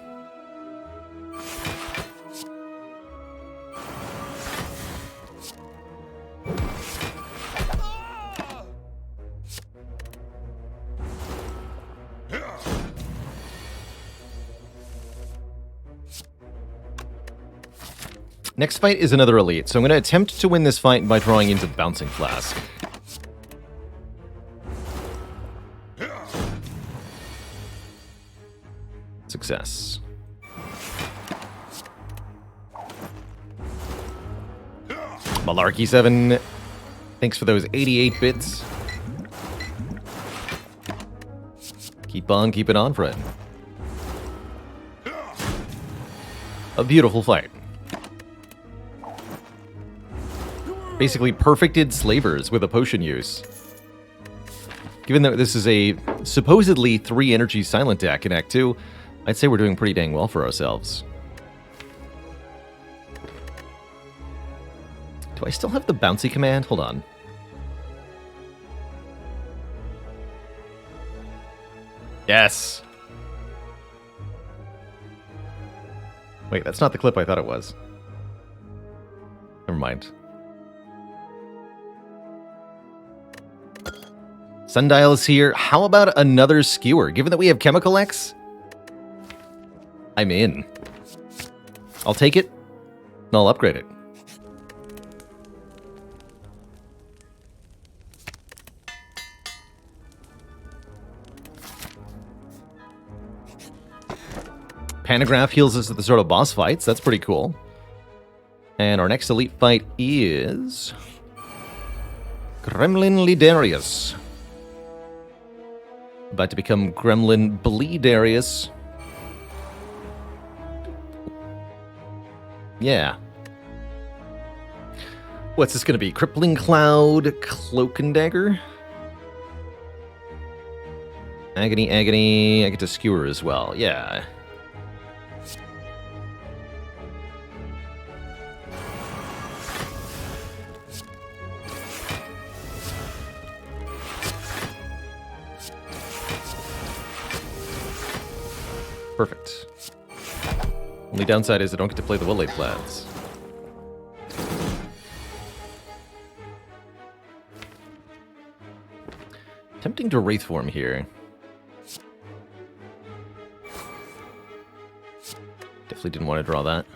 Next fight is another elite, so I'm going to attempt to win this fight by drawing into Bouncing Flask. Success. Malarkey 7, thanks for those 88 bits. Keep on keeping on, friend. A beautiful fight. Basically perfected slavers with a potion use. Given that this is a supposedly 3 energy silent deck in Act 2, I'd say we're doing pretty dang well for ourselves. Do I still have the bouncy command? Hold on. Yes! Wait, that's not the clip I thought it was. Never mind. Sundial is here. How about another skewer? Given that we have Chemical X, I'm in. I'll take it, and I'll upgrade it. Panagraph heals us at the start of boss fights. That's pretty cool. And our next elite fight is Gremlin Lidarius. About to become Gremlin Bleedarius. Yeah. What's this going to be? Crippling Cloud, Cloak and Dagger? Agony, Agony. I get to Skewer as well. Yeah. Perfect. Only downside is I don't get to play the Will-Aid plans. Tempting to Wraith Form here. Definitely didn't want to draw that.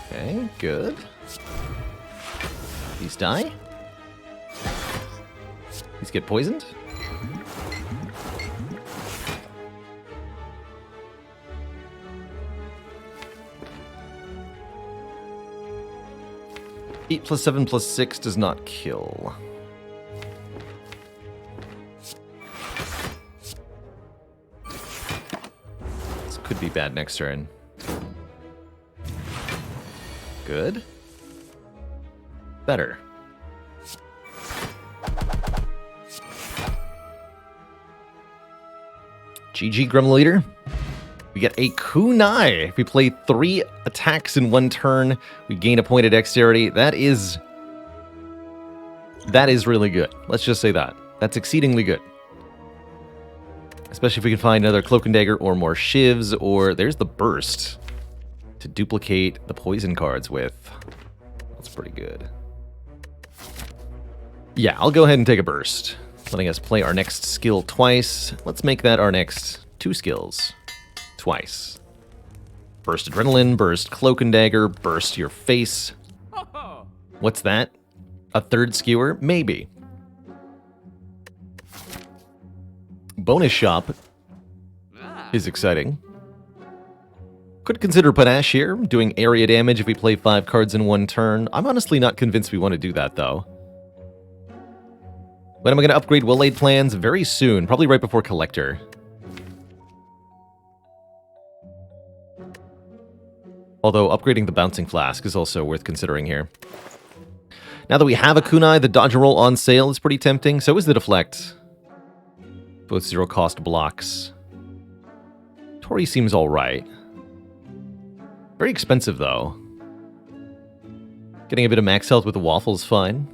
Okay, good. These die. These get poisoned. Eight plus 7 plus 6 does not kill. This could be bad next turn. Good. Better. GG Gremlin Leader. We get a kunai. If we play 3 attacks in 1 turn, we gain a point of dexterity. That is really good. Let's just say that. That's exceedingly good. Especially if we can find another Cloak and Dagger or more shivs, or there's the burst to duplicate the poison cards with. That's pretty good. Yeah, I'll go ahead and take a burst, letting us play our next skill twice. Let's make that our next 2 skills. Twice. Burst Adrenaline, burst Cloak and Dagger, burst your face. What's that? A 3rd skewer? Maybe. Bonus Shop is exciting. Could consider Panache here, doing area damage if we play 5 cards in 1 turn. I'm honestly not convinced we want to do that, though. When am I going to upgrade Will-Aid plans? Very soon, probably right before Collector. Although upgrading the Bouncing Flask is also worth considering here. Now that we have a kunai, the dodge and roll on sale is pretty tempting. So is the deflect. Both 0 cost blocks. Tori seems alright. Very expensive though. Getting a bit of max health with the waffle is fine.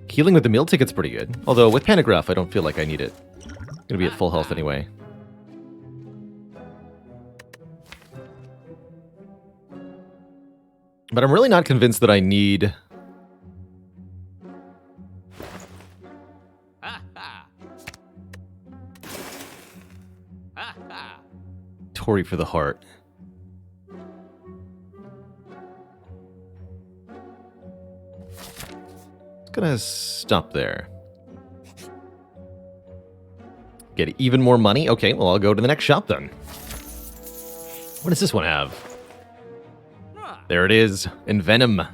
Healing with the meal ticket's pretty good. Although with Panagraph I don't feel like I need it. I'm gonna be at full health anyway. But I'm really not convinced that I need... Tori for the heart. It's gonna stop there. Get even more money? Okay, well I'll go to the next shop then. What does this one have? There it is, Envenom.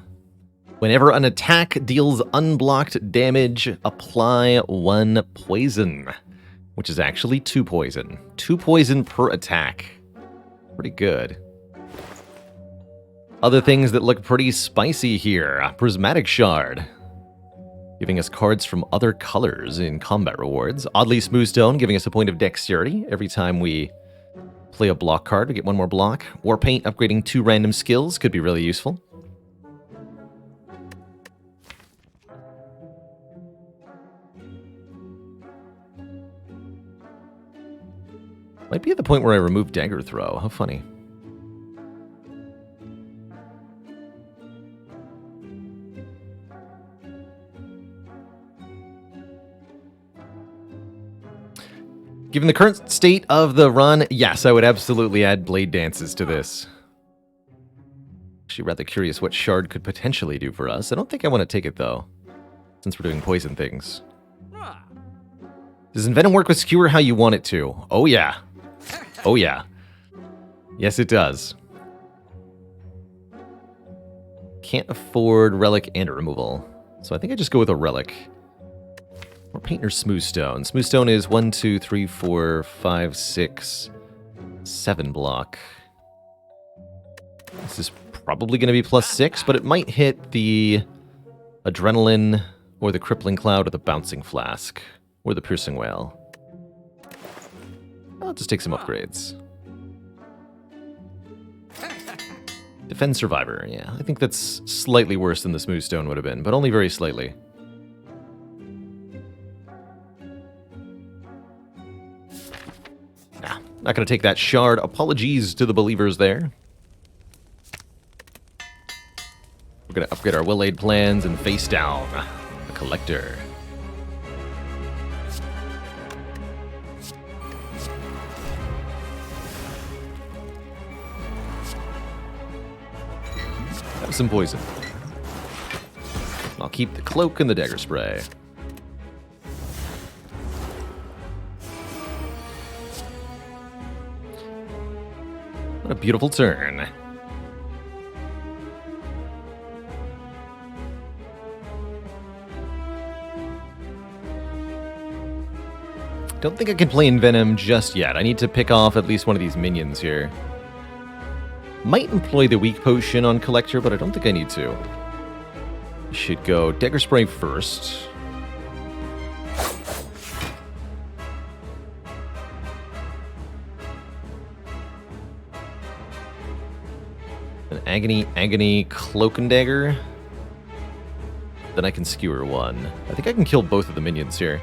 Whenever an attack deals unblocked damage, apply 1 poison. Which is actually 2 poison. 2 poison per attack. Pretty good. Other things that look pretty spicy here. Prismatic Shard. Giving us cards from other colors in combat rewards. Oddly Smooth Stone, giving us a point of dexterity every time we play a block card. We get 1 more block. War Paint, upgrading 2 random skills. Could be really useful. Might be at the point where I remove Dagger Throw. How funny. Given the current state of the run, yes, I would absolutely add Blade Dances to this. Actually, rather curious what Shard could potentially do for us. I don't think I want to take it, though. since we're doing poison things. Does Envenom work with Skewer how you want it to? Oh yeah. Oh yeah. Yes, it does. Can't afford Relic and a removal. So I think I just go with a Relic. Or Painter's Smoothstone. Smoothstone is 1, 2, 3, 4, 5, 6, 7 block. This is probably going to be +6, but it might hit the Adrenaline, or the Crippling Cloud, or the Bouncing Flask, or the Piercing Whale. I'll just take some upgrades. Defend Survivor, yeah. I think that's slightly worse than the Smoothstone would have been, but only very slightly. Not going to take that shard. Apologies to the believers there. We're going to upgrade our Will-Aid plans and face down the Collector. Have some poison. I'll keep the Cloak and the Dagger Spray. What a beautiful turn. Don't think I can play Envenom just yet. I need to pick off at least one of these minions here. Might employ the Weak Potion on Collector, but I don't think I need to. Should go Dagger Spray first. An Agony, Cloak and Dagger. Then I can Skewer one. I think I can kill both of the minions here.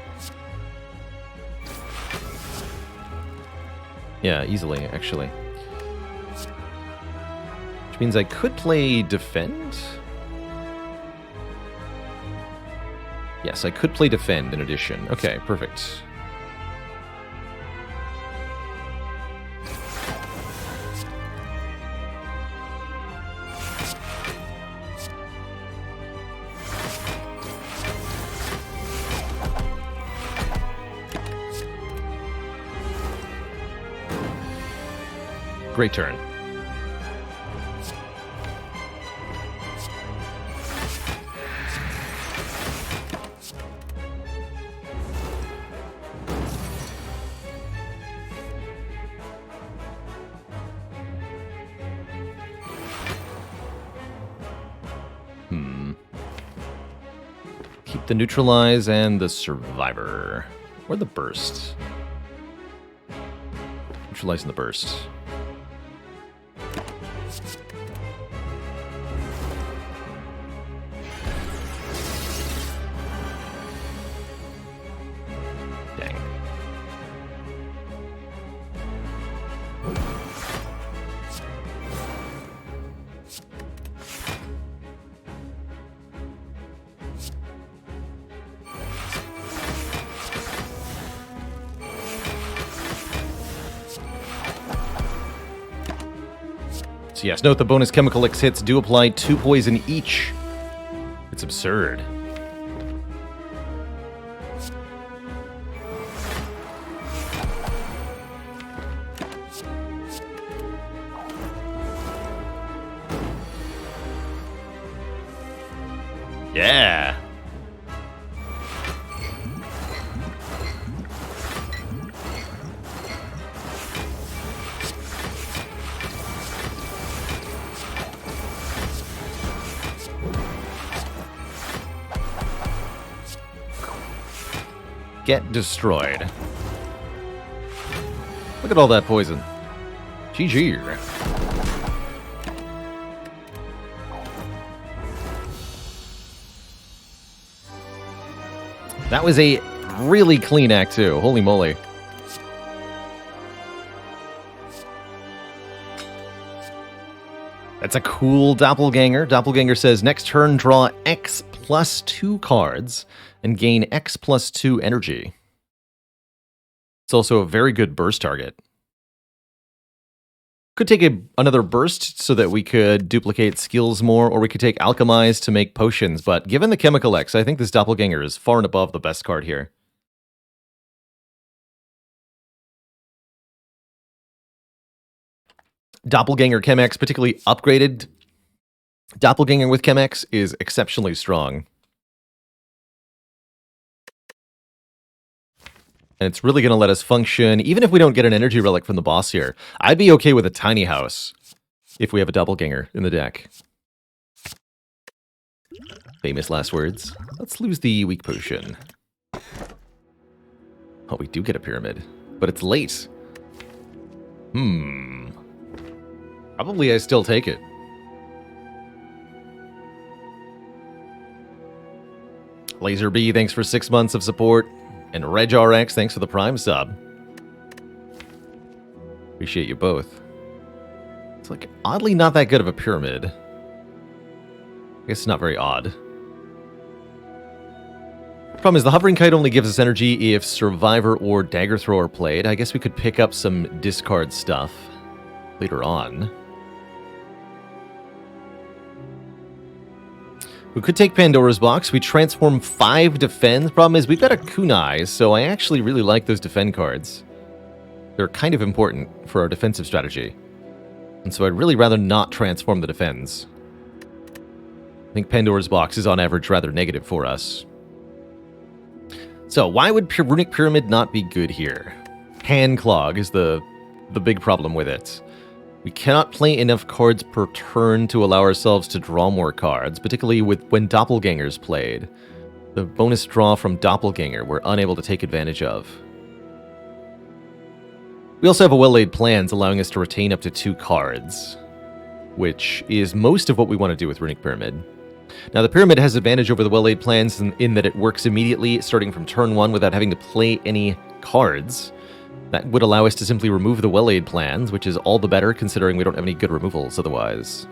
Yeah, easily, actually. Which means I could play Defend. Yes, I could play Defend in addition. Okay, perfect. Great turn. Keep the Neutralize and the Survivor. Or the Burst. Neutralize and the Burst. So yes, note the bonus Chemical X hits do apply 2 poison each. It's absurd. Yeah. Get destroyed. Look at all that poison. GG. That was a really clean act too. Holy moly. That's a cool Doppelganger. Doppelganger says, next turn, draw X plus 2 cards and gain X plus 2 energy. It's also a very good burst target. Could take another burst so that we could duplicate skills more, or we could take Alchemize to make potions, but given the Chemical X, I think this Doppelganger is far and above the best card here. Doppelganger Chemex, particularly upgraded Doppelganger with Chemex, is exceptionally strong. And it's really going to let us function, even if we don't get an energy relic from the boss here. I'd be okay with a tiny house if we have a doppelganger in the deck. Famous last words. Let's lose the weak potion. Oh, we do get a pyramid, but it's late. Probably I still take it. Laser B, thanks for 6 months of support. And RegRx, thanks for the Prime sub. Appreciate you both. It's like oddly not that good of a pyramid. I guess it's not very odd. Problem is the hovering kite only gives us energy if Survivor or Dagger Thrower played. I guess we could pick up some discard stuff later on. We could take Pandora's Box. We transform 5 defend. The problem is we've got a kunai, so I actually really like those defend cards. They're kind of important for our defensive strategy. And so I'd really rather not transform the defends. I think Pandora's Box is on average rather negative for us. So why would Runic Pyramid not be good here? Hand Clog is the big problem with it. We cannot play enough cards per turn to allow ourselves to draw more cards, particularly when Doppelganger's played. The bonus draw from Doppelganger we're unable to take advantage of. We also have a well-laid plans allowing us to retain up to 2 cards, which is most of what we want to do with Runic Pyramid. Now the Pyramid has advantage over the well-laid plans in that it works immediately starting from turn 1 without having to play any cards. That would allow us to simply remove the well-laid plans, which is all the better considering we don't have any good removals otherwise.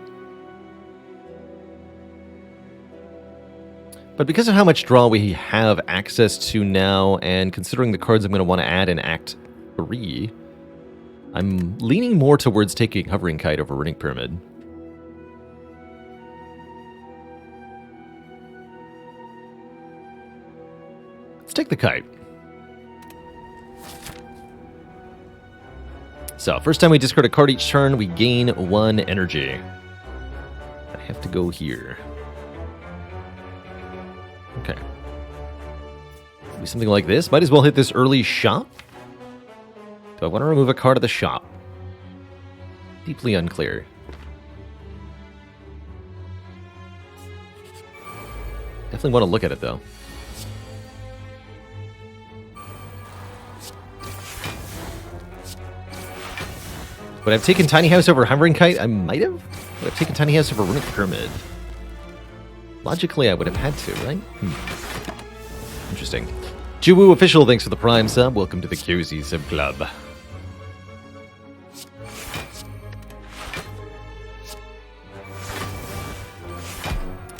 But because of how much draw we have access to now, and considering the cards I'm going to want to add in Act 3, I'm leaning more towards taking Hovering Kite over Runic Pyramid. Let's take the Kite. So, first time we discard a card each turn, we gain 1 energy. I have to go here. Okay. Maybe something like this. Might as well hit this early shop. Do I want to remove a card of the shop? Deeply unclear. Definitely want to look at it, though. Would I have taken Tiny House over Hovering Kite? I might have. Would I have taken Tiny House over Runic Pyramid? Logically, I would have had to, right? Interesting. Juwu Official, thanks for the Prime sub. Welcome to the QZ Sub Club.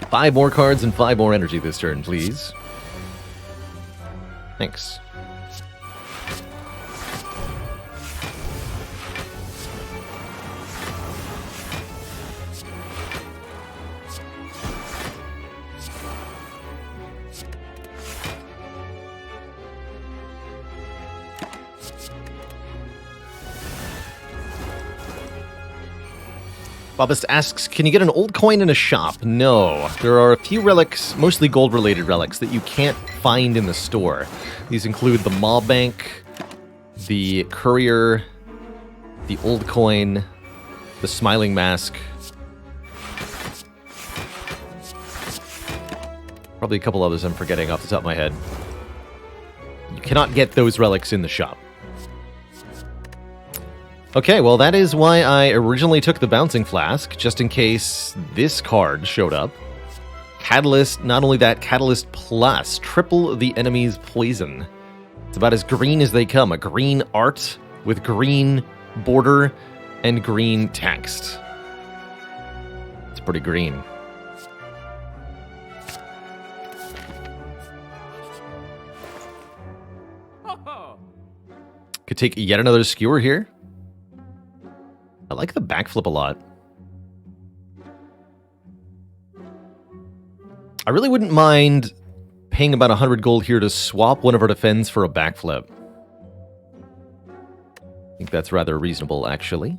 Five more cards and 5 more energy this turn, please. Thanks. Bobist asks, can you get an old coin in a shop? No. There are a few relics, mostly gold-related relics, that you can't find in the store. These include the Maw Bank, the Courier, the old coin, the Smiling Mask. Probably a couple others I'm forgetting off the top of my head. You cannot get those relics in the shop. Okay, well that is why I originally took the Bouncing Flask, just in case this card showed up. Catalyst, not only that, Catalyst Plus, triple the enemy's poison. It's about as green as they come, a green art with green border and green text. It's pretty green. Could take yet another Skewer here. I like the backflip a lot. I really wouldn't mind paying about 100 gold here to swap one of our defends for a backflip. I think that's rather reasonable, actually.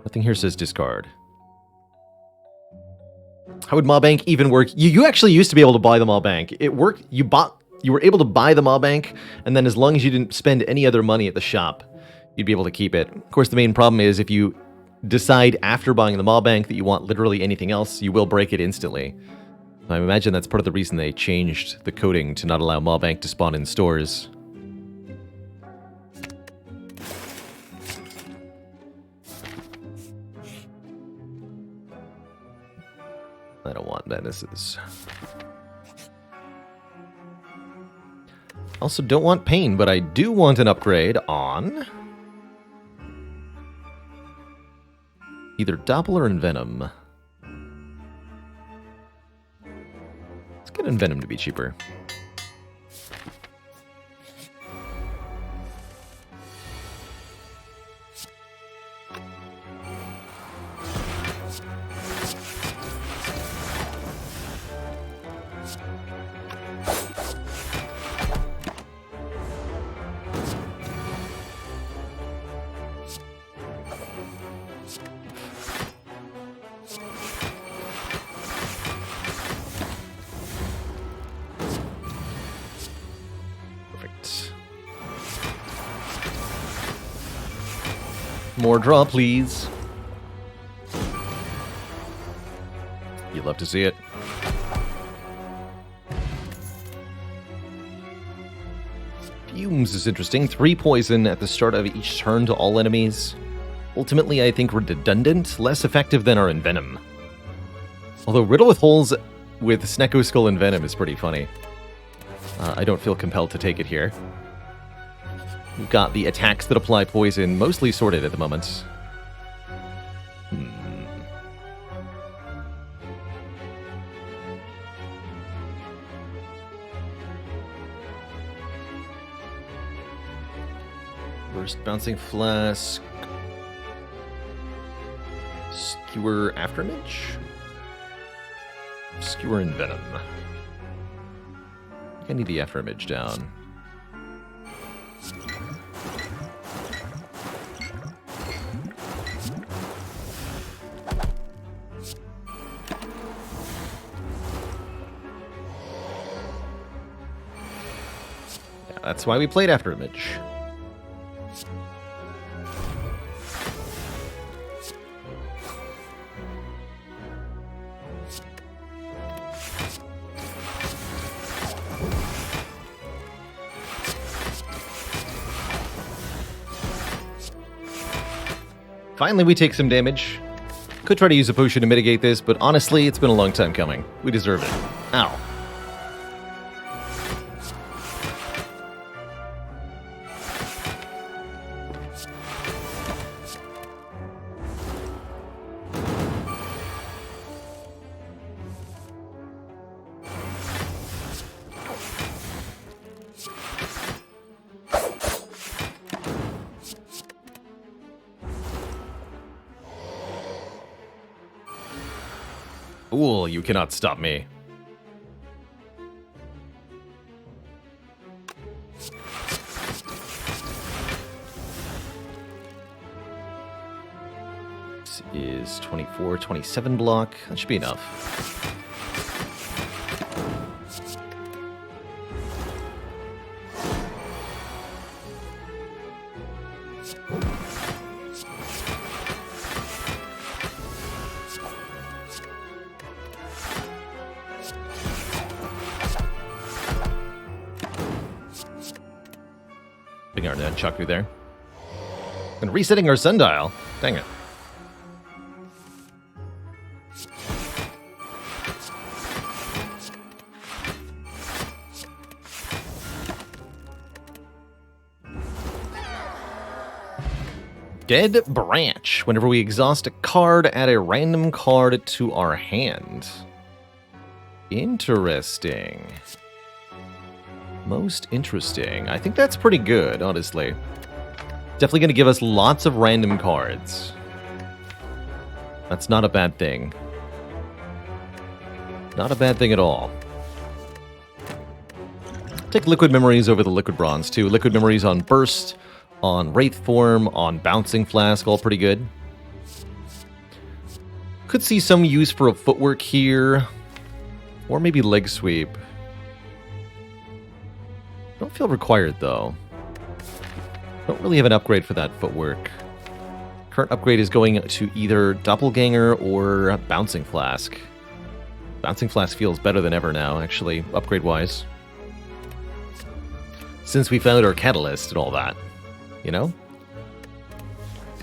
Nothing here says discard. How would Maw Bank even work? You actually used to be able to buy the Maw Bank. It worked. You were able to buy the Maw Bank, and then as long as you didn't spend any other money at the shop, you'd be able to keep it. Of course, the main problem is if you decide after buying the Maw Bank that you want literally anything else, you will break it instantly. I imagine that's part of the reason they changed the coding to not allow Maw Bank to spawn in stores. I don't want menaces. Also don't want pain, but I do want an upgrade on either Doppler or Envenom. Let's get Envenom to be cheaper. More draw, please. You'd love to see it. Fumes is interesting. 3 poison at the start of each turn to all enemies. Ultimately, I think redundant, less effective than our Envenom. Although Riddle with Holes with Snecko Skull and Venom is pretty funny. I don't feel compelled to take it here. We've got the attacks that apply poison mostly sorted at the moment. Burst Bouncing Flask. Skewer Afterimage? Skewer and Venom. I need the Afterimage down. That's why we played Afterimage. Finally, we take some damage. Could try to use a potion to mitigate this, but honestly, it's been a long time coming. We deserve it. Ow. Fool, you cannot stop me. This is 24, 27 block. That should be enough. Our Nunchaku there. And resetting our sundial. Dang it. Dead Branch. Whenever we exhaust a card, add a random card to our hand. Interesting. Most interesting. I think that's pretty good, honestly. Definitely going to give us lots of random cards. That's not a bad thing. Not a bad thing at all. Take Liquid Memories over the Liquid Bronze, too. Liquid Memories on Burst, on Wraith Form, on Bouncing Flask, all pretty good. Could see some use for a Footwork here. Or maybe Leg Sweep. Don't feel required, though. Don't really have an upgrade for that Footwork. Current upgrade is going to either Doppelganger or Bouncing Flask. Bouncing Flask feels better than ever now, actually, upgrade-wise. Since we found our Catalyst and all that. You know?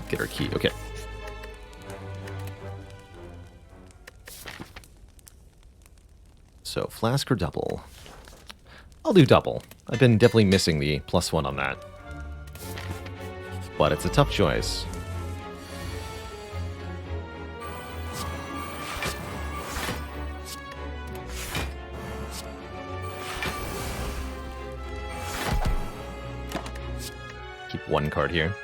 Get our key. Okay. So, Flask or Double? I'll do Double. I've been definitely missing the +1 on that. But it's a tough choice. Keep one card here.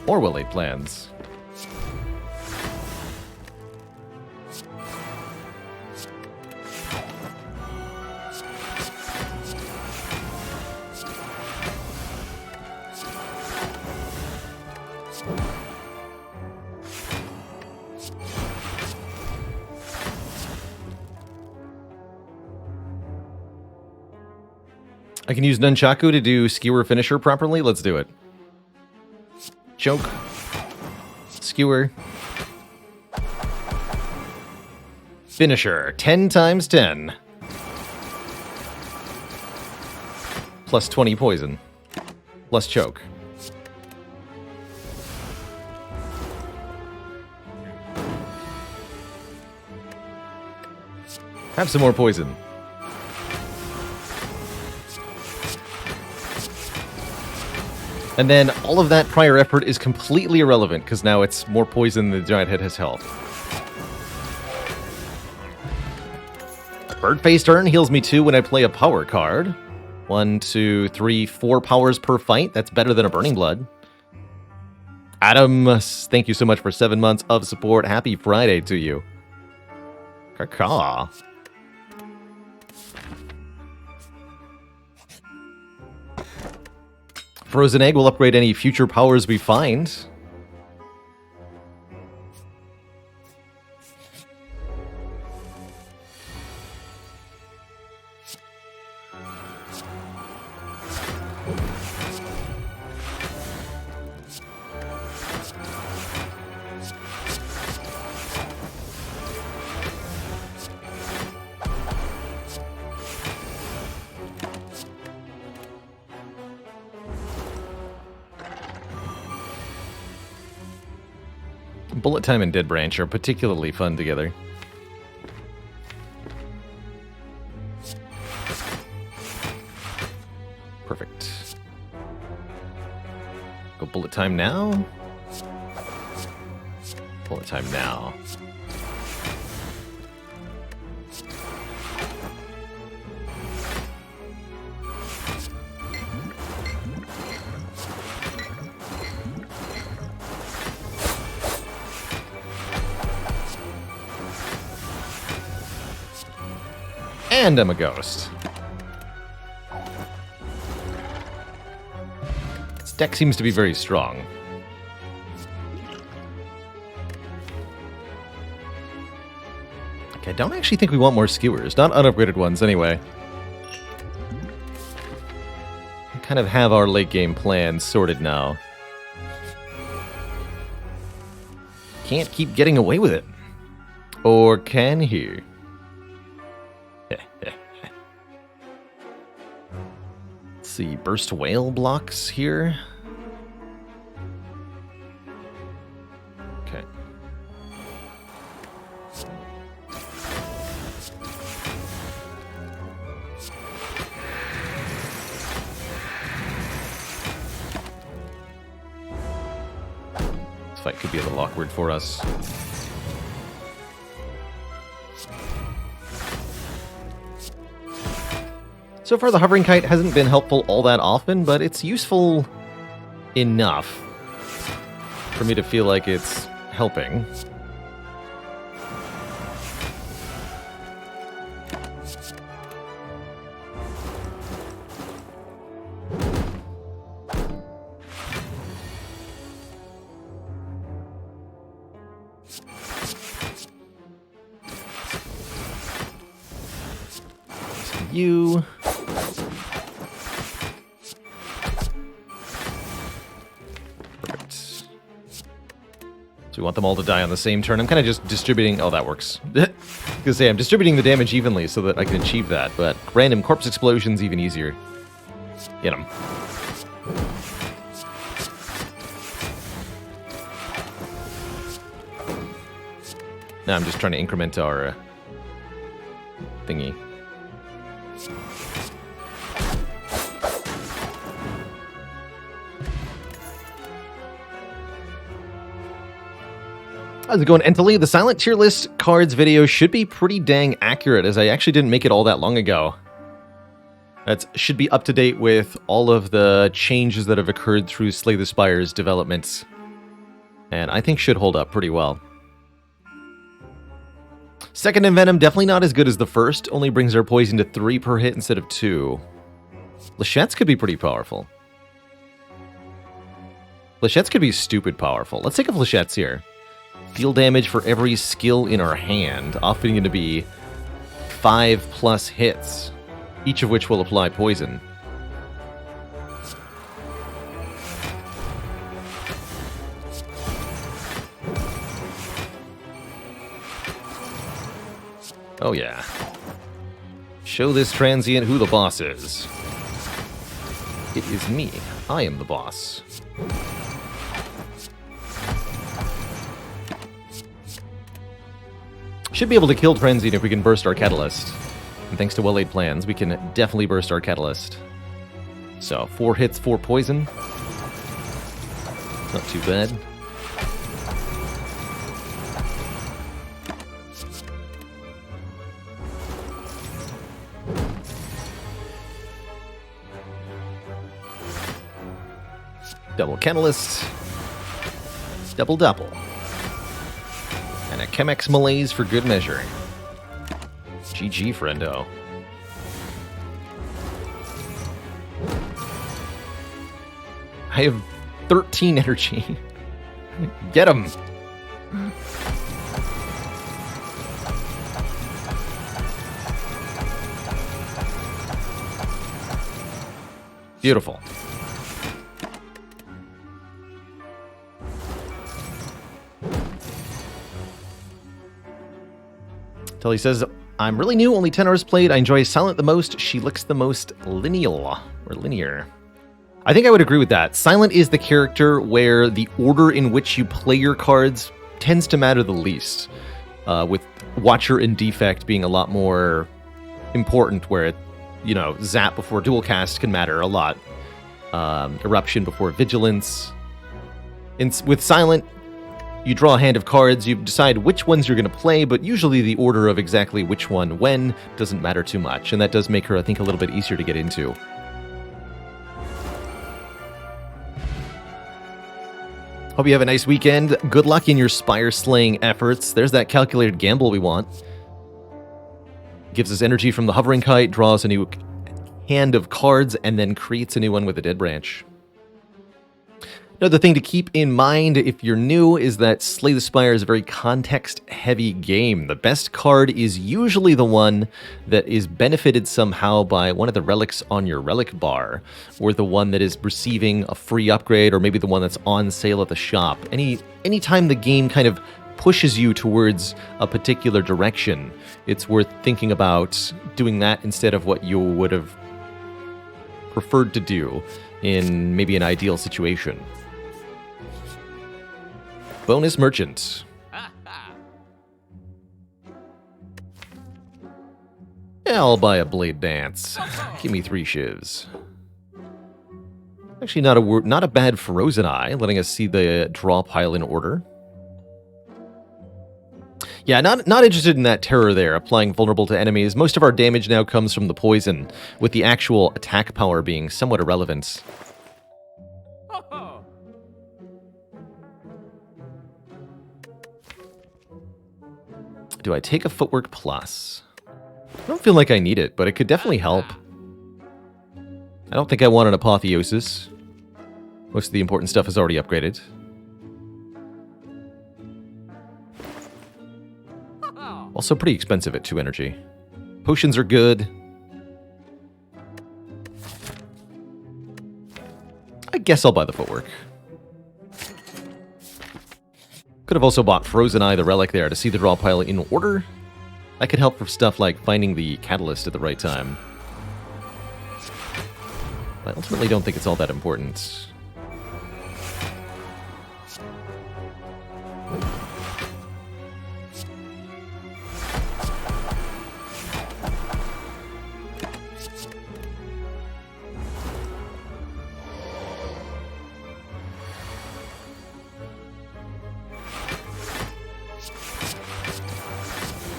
Or will they plans? I can use Nunchaku to do Skewer Finisher properly? Let's do it. Choke. Skewer. Finisher. 10 times 10. Plus 20 poison. Plus choke. Have some more poison. And then all of that prior effort is completely irrelevant, because now it's more poison than the giant head has health. Bird Face turn heals me 2 when I play a power card. 1, 2, 3, 4 powers per fight. That's better than a Burning Blood. Adam, thank you so much for 7 months of support. Happy Friday to you. Caw. Frozen Egg will upgrade any future powers we find. Bullet Time and Dead Branch are particularly fun together. Perfect. Go Bullet Time now. Bullet Time now. And I'm a ghost. This deck seems to be very strong. Okay, I don't actually think we want more skewers. Not unupgraded ones, anyway. We kind of have our late game plans sorted now. Can't keep getting away with it. Or can he? Let's see, burst whale blocks here. Okay. This fight could be a little awkward for us. So far, the hovering kite hasn't been helpful all that often, but it's useful enough for me to feel like it's helping. You. Perfect. So we want them all to die on the same turn. I'm kind of just distributing... Oh, that works. I was gonna say, I'm distributing the damage evenly so that I can achieve that, but random corpse explosion's even easier. Get them. Now I'm just trying to increment our thingy. How's it going, Entally? The Silent Tier List cards video should be pretty dang accurate, as I actually didn't make it all that long ago. That should be up to date with all of the changes that have occurred through Slay the Spire's developments. And I think should hold up pretty well. Second Envenom, definitely not as good as the first. Only brings our poison to 3 per hit instead of 2. Flechettes could be pretty powerful. Flechettes could be stupid powerful. Let's take a Flechettes here. Deal damage for every skill in our hand, often going to be 5+ hits, each of which will apply poison. Oh yeah. Show this transient who the boss is. It is me. I am the boss. Should be able to kill Transient if we can burst our Catalyst. And thanks to well-laid plans, we can definitely burst our Catalyst. So, 4 hits, 4 poison. Not too bad. Double Catalyst. Double. And a Chemex Malaise for good measure. GG, friendo. I have 13 energy. Get him! Beautiful. Tully says, I'm really new, only 10 hours played. I enjoy Silent the most. She looks the most linear. I think I would agree with that. Silent is the character where the order in which you play your cards tends to matter the least. With Watcher and Defect being a lot more important, where, Zap before Dual Cast can matter a lot. Eruption before Vigilance. With Silent, you draw a hand of cards, you decide which ones you're going to play, but usually the order of exactly which one when doesn't matter too much, and that does make her, I think, a little bit easier to get into. Hope you have a nice weekend. Good luck in your Spire slaying efforts. There's that calculated gamble we want. Gives us energy from the hovering kite, draws a new hand of cards, and then creates a new one with a dead branch. Another thing to keep in mind if you're new is that Slay the Spire is a very context-heavy game. The best card is usually the one that is benefited somehow by one of the relics on your relic bar, or the one that is receiving a free upgrade, or maybe the one that's on sale at the shop. Anytime the game kind of pushes you towards a particular direction, it's worth thinking about doing that instead of what you would have preferred to do in maybe an ideal situation. Bonus merchant. Yeah, I'll buy a blade dance. Give me 3 shivs. Actually, not a bad frozen eye, letting us see the draw pile in order. Yeah, not interested in that terror there, applying vulnerable to enemies. Most of our damage now comes from the poison, with the actual attack power being somewhat irrelevant. Do I take a footwork plus? I don't feel like I need it, but it could definitely help. I don't think I want an apotheosis. Most of the important stuff is already upgraded. Also pretty expensive at 2 energy. Potions are good. I guess I'll buy the footwork. Could have also bought Frozen Eye, the relic there, to see the draw pile in order. That could help for stuff like finding the catalyst at the right time. I ultimately don't think it's all that important.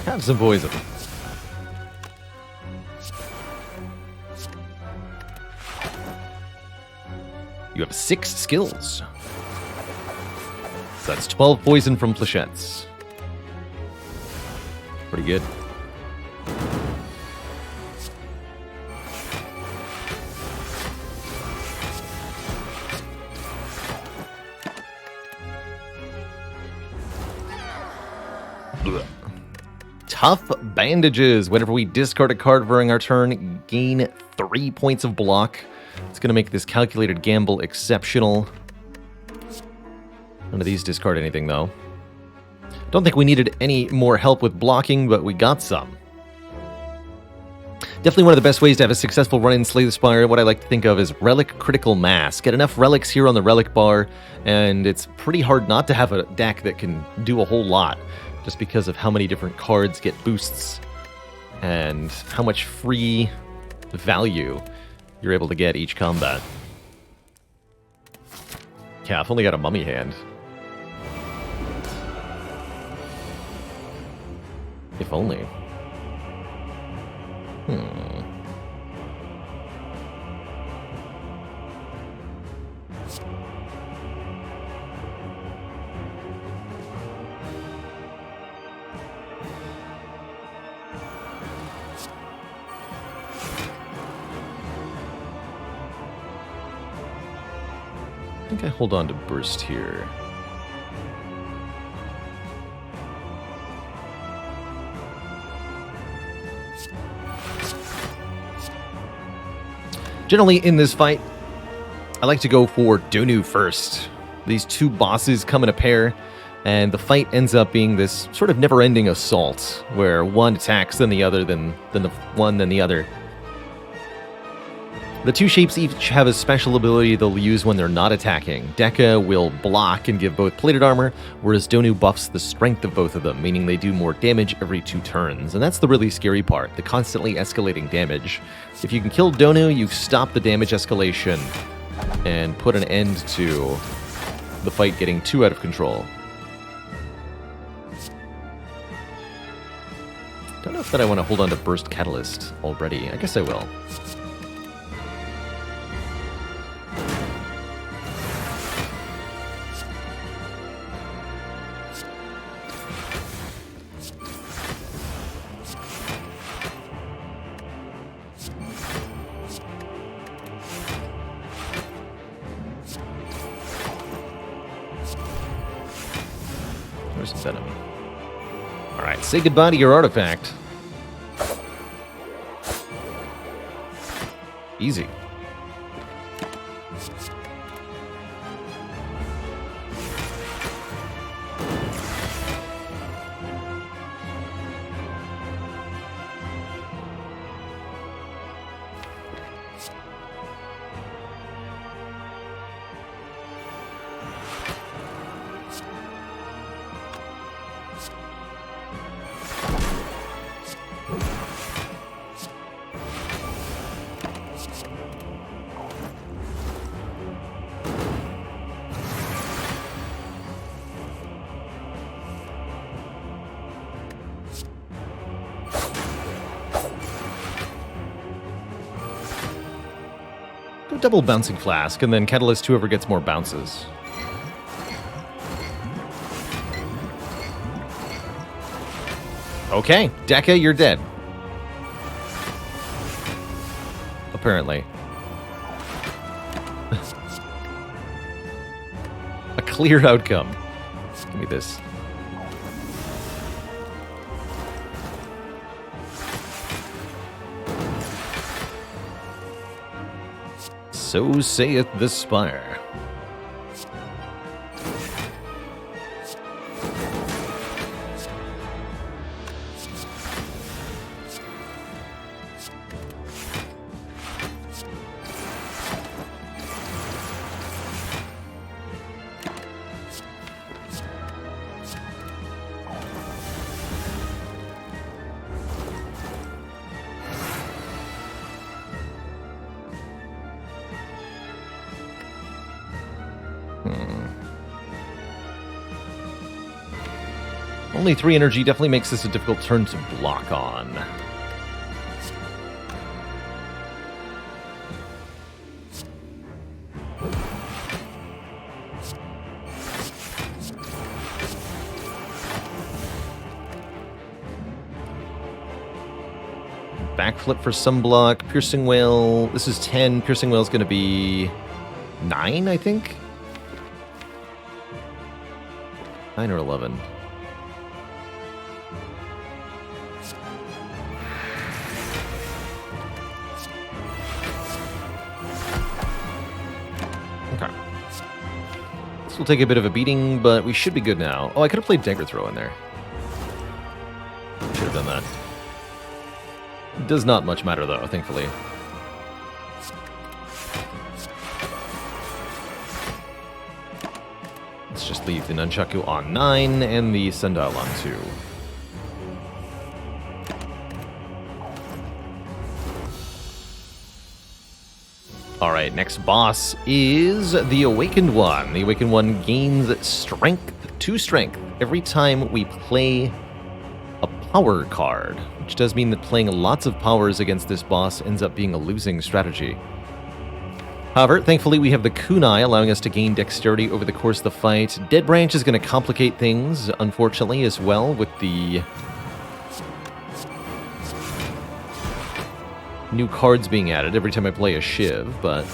Have some poison. You have 6 skills. So that's 12 poison from flechettes. Pretty good. Ugh. Tough bandages. Whenever we discard a card during our turn, gain 3 points of block. It's going to make this calculated gamble exceptional. None of these discard anything, though. Don't think we needed any more help with blocking, but we got some. Definitely one of the best ways to have a successful run in Slay the Spire. What I like to think of is Relic Critical Mass. Get enough relics here on the relic bar, and it's pretty hard not to have a deck that can do a whole lot, just because of how many different cards get boosts and how much free value you're able to get each combat. Yeah, I've only got a mummy hand. If only. I think I hold on to Burst here. Generally, in this fight, I like to go for Donu first. These 2 bosses come in a pair, and the fight ends up being this sort of never-ending assault, where one attacks, then the other, then the one, then the other. The 2 shapes each have a special ability they'll use when they're not attacking. Dekka will block and give both plated armor, whereas Donu buffs the strength of both of them, meaning they do more damage every 2 turns. And that's the really scary part, the constantly escalating damage. If you can kill Donu, you stop the damage escalation and put an end to the fight getting too out of control. Don't know if that I want to hold on to Burst Catalyst already. I guess I will. Where's the venom? Alright, say goodbye to your artifact. Easy. a double bouncing flask, and then catalyst whoever gets more bounces. Okay, Deca, you're dead. Apparently. A clear outcome. Give me this. So saith the Spire. Only 3 energy definitely makes this a difficult turn to block on. Backflip for some block. Piercing Whale. This is 10. Piercing Whale is going to be 9, I think? 9 or 11. Okay. This will take a bit of a beating, but we should be good now. Oh, I could have played Dagger Throw in there. Should have done that. Does not much matter, though, thankfully. Let's just leave the Nunchaku on 9 and the Sundial on 2. Alright, next boss is the Awakened One. The Awakened One gains strength, 2 strength, every time we play a power card, which does mean that playing lots of powers against this boss ends up being a losing strategy. However, thankfully we have the Kunai allowing us to gain dexterity over the course of the fight. Dead Branch is going to complicate things, unfortunately, as well, with the new cards being added every time I play a Shiv, but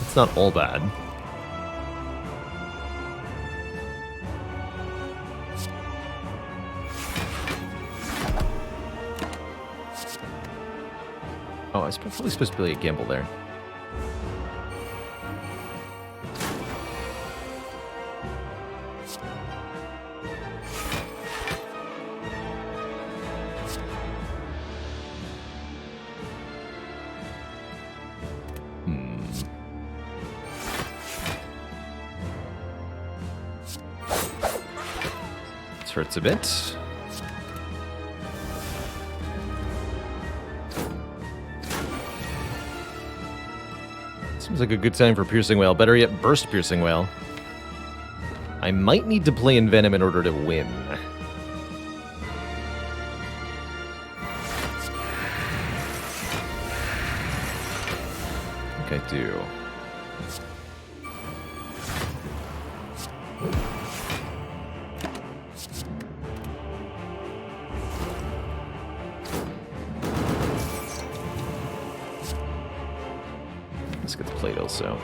it's not all bad. Oh, I was probably supposed to play a gamble there. This hurts a bit. Seems like a good time for Piercing Whale. Better yet, Burst Piercing Whale. I might need to play Envenom in order to win. I think I do. Let's get the plate also.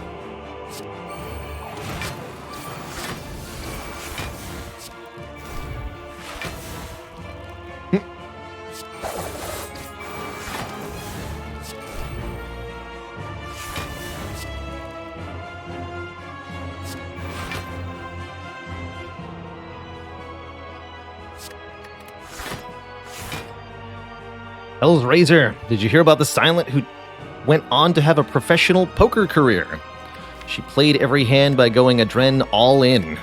Hell's Razor, did you hear about the Silent who went on to have a professional poker career? She played every hand by going Adren all in.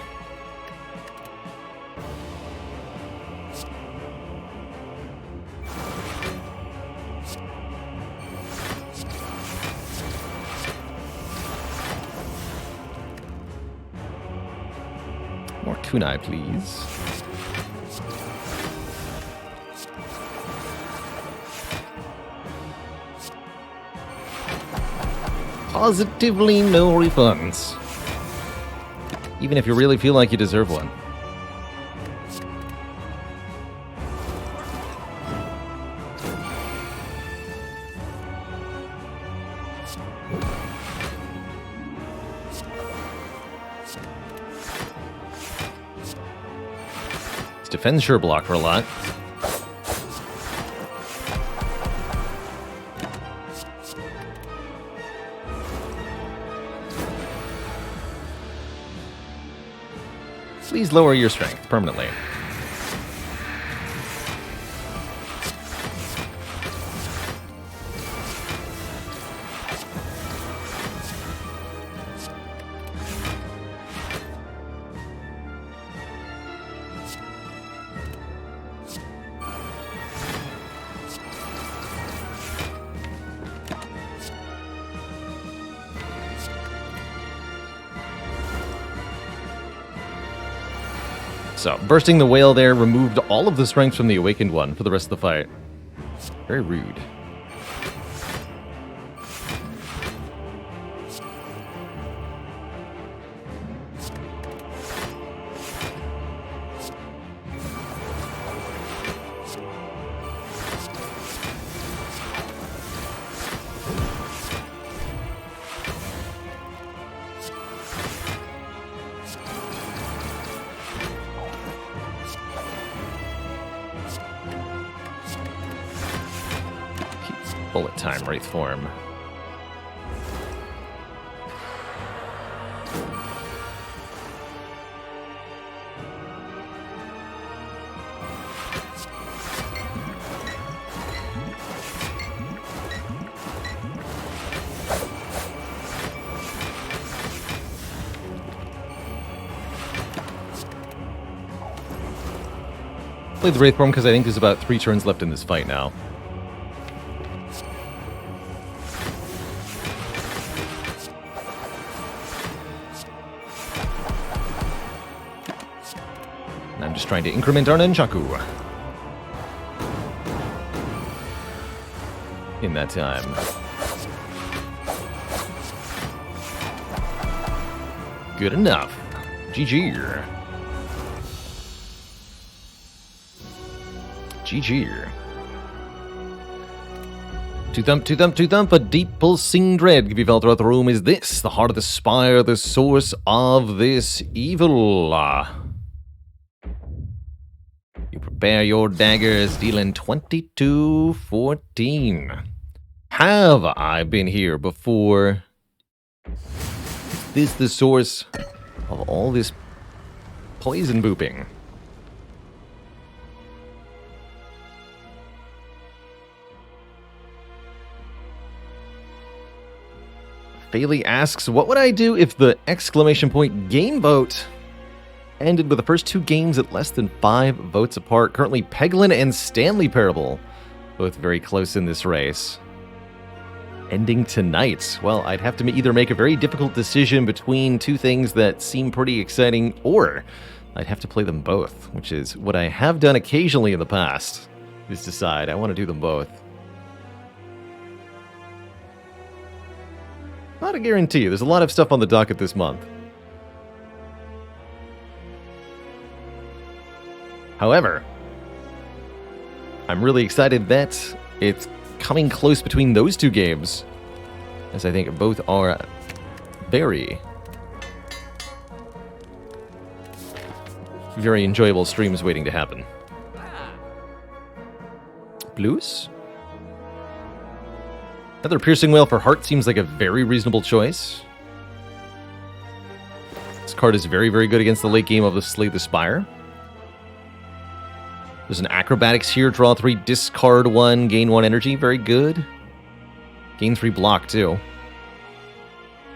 More kunai, please. Positively no refunds. Even if you really feel like you deserve one. This defense sure block for a lot. Please lower your strength permanently. So, bursting the whale there removed all of the strength from the awakened one for the rest of the fight. Very rude. Bullet time, Wraith form. Play the Wraith form because I think there's about 3 turns left in this fight now. I'm just trying to increment our Nunchaku in that time. Good enough. GG. GG. To thump, a deep pulsing dread can be felt throughout the room. Is this the heart of the Spire, the source of this evil? You prepare your daggers, dealing 22-14. Have I been here before? Is this the source of all this poison booping? Bailey asks, what would I do if the exclamation point game vote ended with the first 2 games at less than 5 votes apart? Currently, Peglin and Stanley Parable, both very close in this race. Ending tonight. Well, I'd have to either make a very difficult decision between 2 things that seem pretty exciting, or I'd have to play them both, which is what I have done occasionally in the past, is decide I want to do them both. Not a guarantee. There's a lot of stuff on the docket this month. However, I'm really excited that it's coming close between those 2 games, as I think both are very, very enjoyable streams waiting to happen. Blues? Another Piercing Wail for Heart seems like a very reasonable choice. This card is very, very good against the late game of the Slay the Spire. There's an Acrobatics here, draw 3, discard 1, gain 1 energy, very good. Gain 3 block too.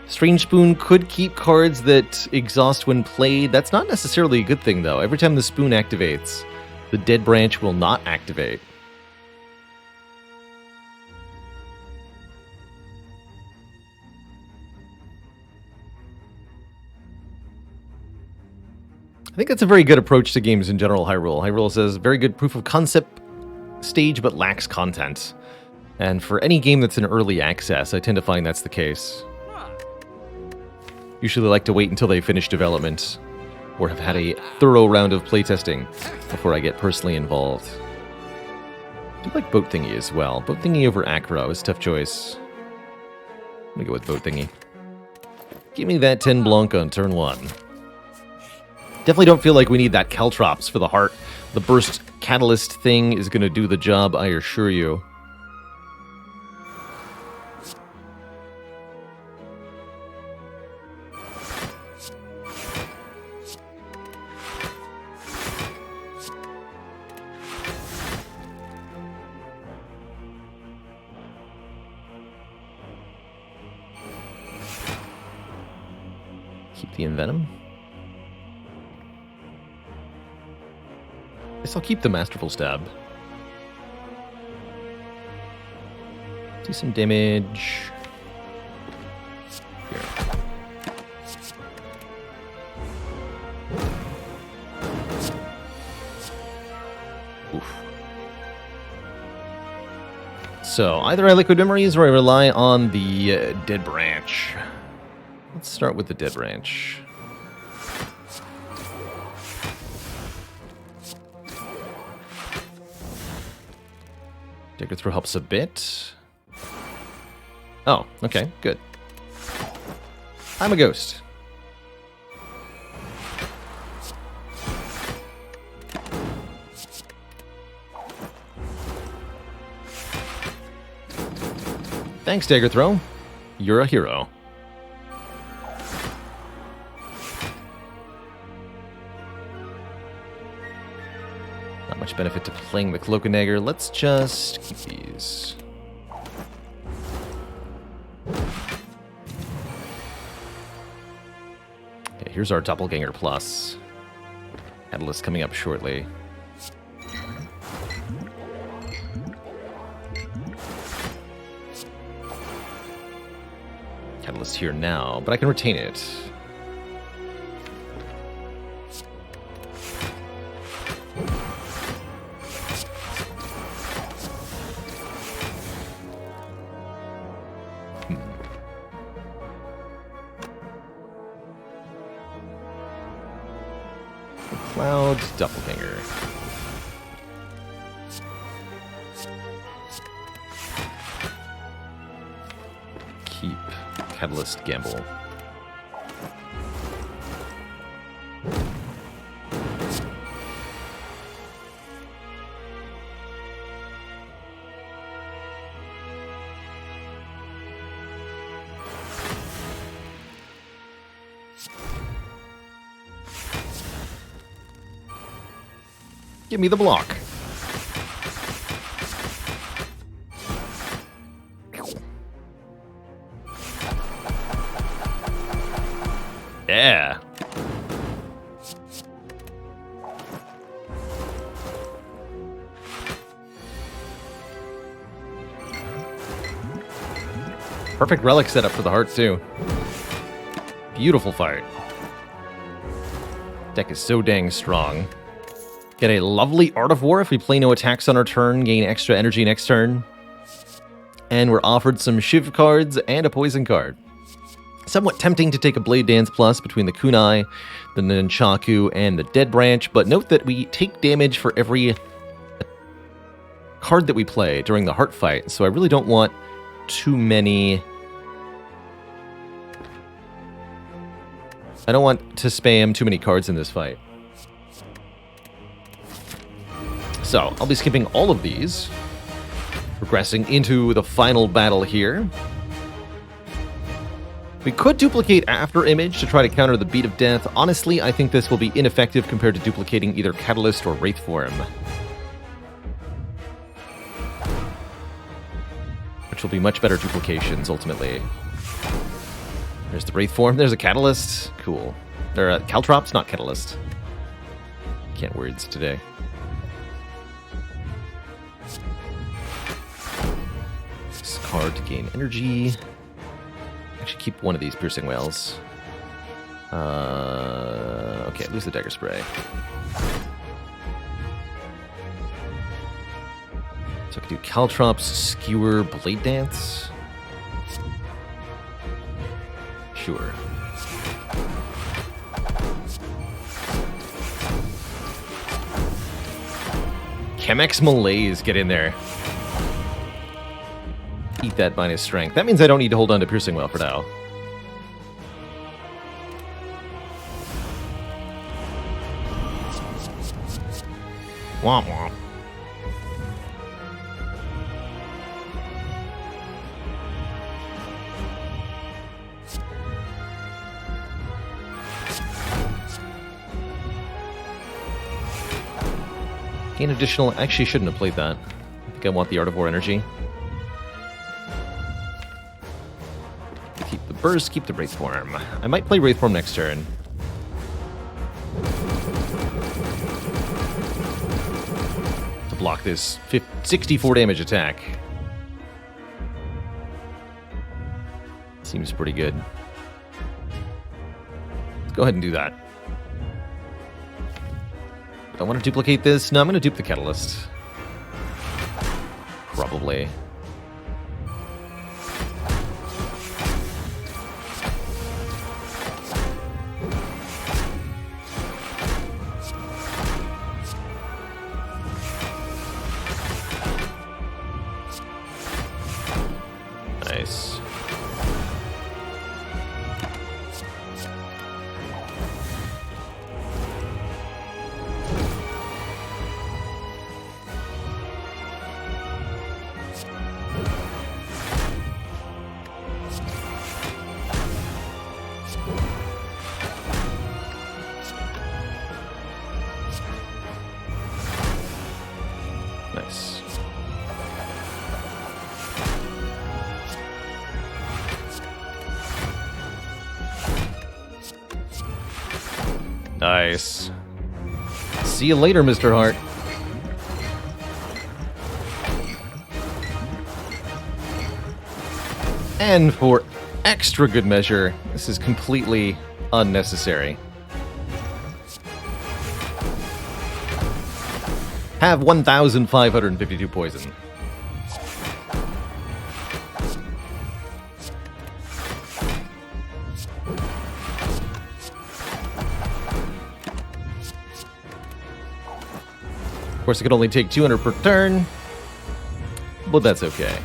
Strange Spoon could keep cards that exhaust when played. That's not necessarily a good thing though. Every time the spoon activates, the Dead Branch will not activate. I think that's a very good approach to games in general, Hyrule. Hyrule says, very good proof of concept stage, but lacks content. And for any game that's in early access, I tend to find that's the case. Usually like to wait until they finish development or have had a thorough round of playtesting before I get personally involved. I do like Boat Thingy as well. Boat Thingy over Acro is a tough choice. I'm gonna go with Boat Thingy. Give me that 10 Blanc on turn 1. Definitely don't feel like we need that Caltrops for the heart. The burst catalyst thing is gonna do the job, I assure you. Keep the Envenom. Guess I'll keep the Masterful Stab. Do some damage. Here. Oof. So, either I Liquid Memories or I rely on the Dead Branch. Let's start with the Dead Branch. Dagger Throw helps a bit. Oh, okay, good. I'm a ghost. Thanks, Dagger Throw. You're a hero. Not much benefit to playing the Cloak and Dagger. Let's just keep these. Okay, here's our Doppelganger Plus. Catalyst coming up shortly. Catalyst here now, but I can retain it. Cloud, Doppelganger. Keep Catalyst, Gamble. Give me the block. Yeah. Perfect relic setup for the heart, too. Beautiful fight. Deck is so dang strong. Get a lovely Art of War if we play no attacks on our turn, gain extra energy next turn. And we're offered some Shiv cards and a Poison card. Somewhat tempting to take a Blade Dance Plus between the Kunai, the Nunchaku, and the Dead Branch, but note that we take damage for every card that we play during the heart fight, so I really don't want too many... I don't want to spam too many cards in this fight. So, I'll be skipping all of these, progressing into the final battle here. We could duplicate After Image to try to counter the Beat of Death. Honestly, I think this will be ineffective compared to duplicating either Catalyst or Wraith Form, which will be much better duplications, ultimately. There's the Wraith Form, there's a Catalyst. Cool. There are Caltrops, not Catalyst. Can't words today. Card to gain energy. Actually, keep one of these Piercing Whales. Okay, lose the Dagger Spray. So I can do Caltrops, Skewer, Blade Dance. Sure. Chemex Malaise, get in there. Eat that minus strength. That means I don't need to hold on to Piercing Well for now. Womp womp. Gain additional... Actually, shouldn't have played that. I think I want the Art of War energy. Keep the burst, keep the Wraith Form. I might play Wraith Form next turn. To block this 64 damage attack. Seems pretty good. Let's go ahead and do that. I want to duplicate this. No, I'm going to dupe the Catalyst. Probably. Nice. Nice. Nice. See you later, Mr. Hart. And for extra good measure, this is completely unnecessary. Have 1,552 poison. Of course, it could only take 200 per turn, but that's okay.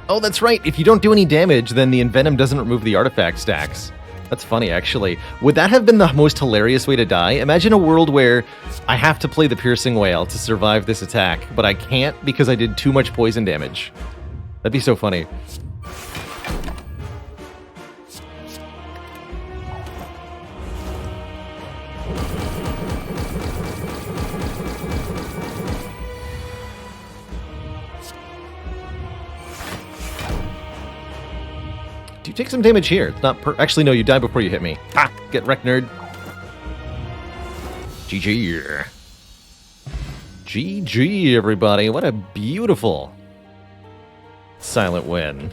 Oh, that's right. If you don't do any damage, then the Envenom doesn't remove the artifact stacks. That's funny, actually. Would that have been the most hilarious way to die? Imagine a world where I have to play the Piercing Wail to survive this attack, but I can't because I did too much poison damage. That'd be so funny. You take some damage here. It's not actually, no, you die before you hit me. Ah, get wrecked, nerd. GG. GG, everybody. What a beautiful silent win.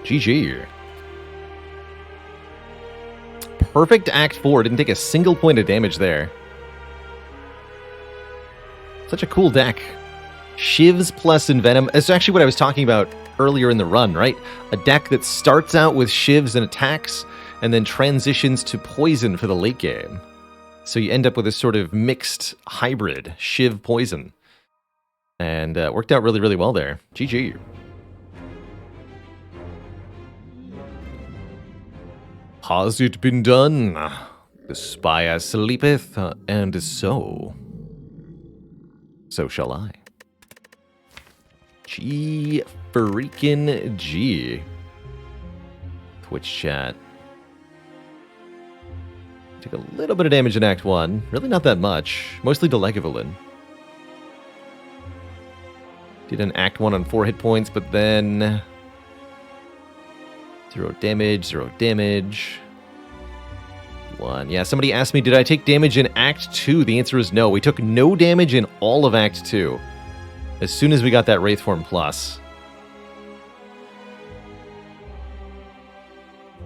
GG. Perfect Act 4. Didn't take a single point of damage there. Such a cool deck. Shivs plus Envenom. That's actually what I was talking about earlier in the run, right? A deck that starts out with Shivs and attacks, and then transitions to Poison for the late game. So you end up with a sort of mixed hybrid Shiv Poison. And it worked out really, really well there. GG. Has it been done? The Spire sleepeth, and so shall I. G freaking G. Twitch chat. Took a little bit of damage in Act 1. Really not that much. Mostly to Lagavulin. Did an Act 1 on 4 hit points, but then 0 damage, 0 damage. 1. Yeah, somebody asked me, did I take damage in Act 2? The answer is no. We took no damage in all of Act 2. As soon as we got that Wraith Form Plus.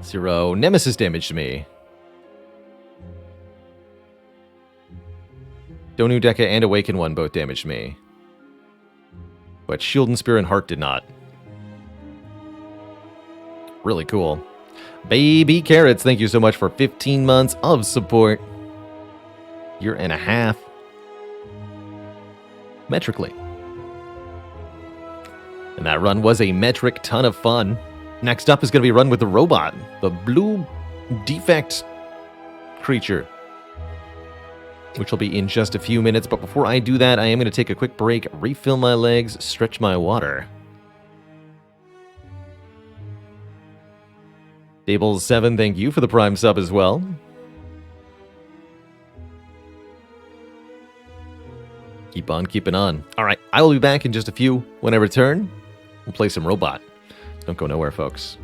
0 Nemesis damage to me. Donu Deka and Awaken 1 both damaged me. But Shield and Spear and Heart did not. Really cool. Baby Carrots, thank you so much for 15 months of support. Year and a half. Metrically. And that run was a metric ton of fun. Next up is going to be a run with the robot, the blue defect creature, which will be in just a few minutes. But before I do that, I am going to take a quick break, refill my legs, stretch my water. Dables7, thank you for the Prime sub as well. Keep on keeping on. All right, I will be back in just a few. When I return, we'll play some robot. Don't go nowhere, folks.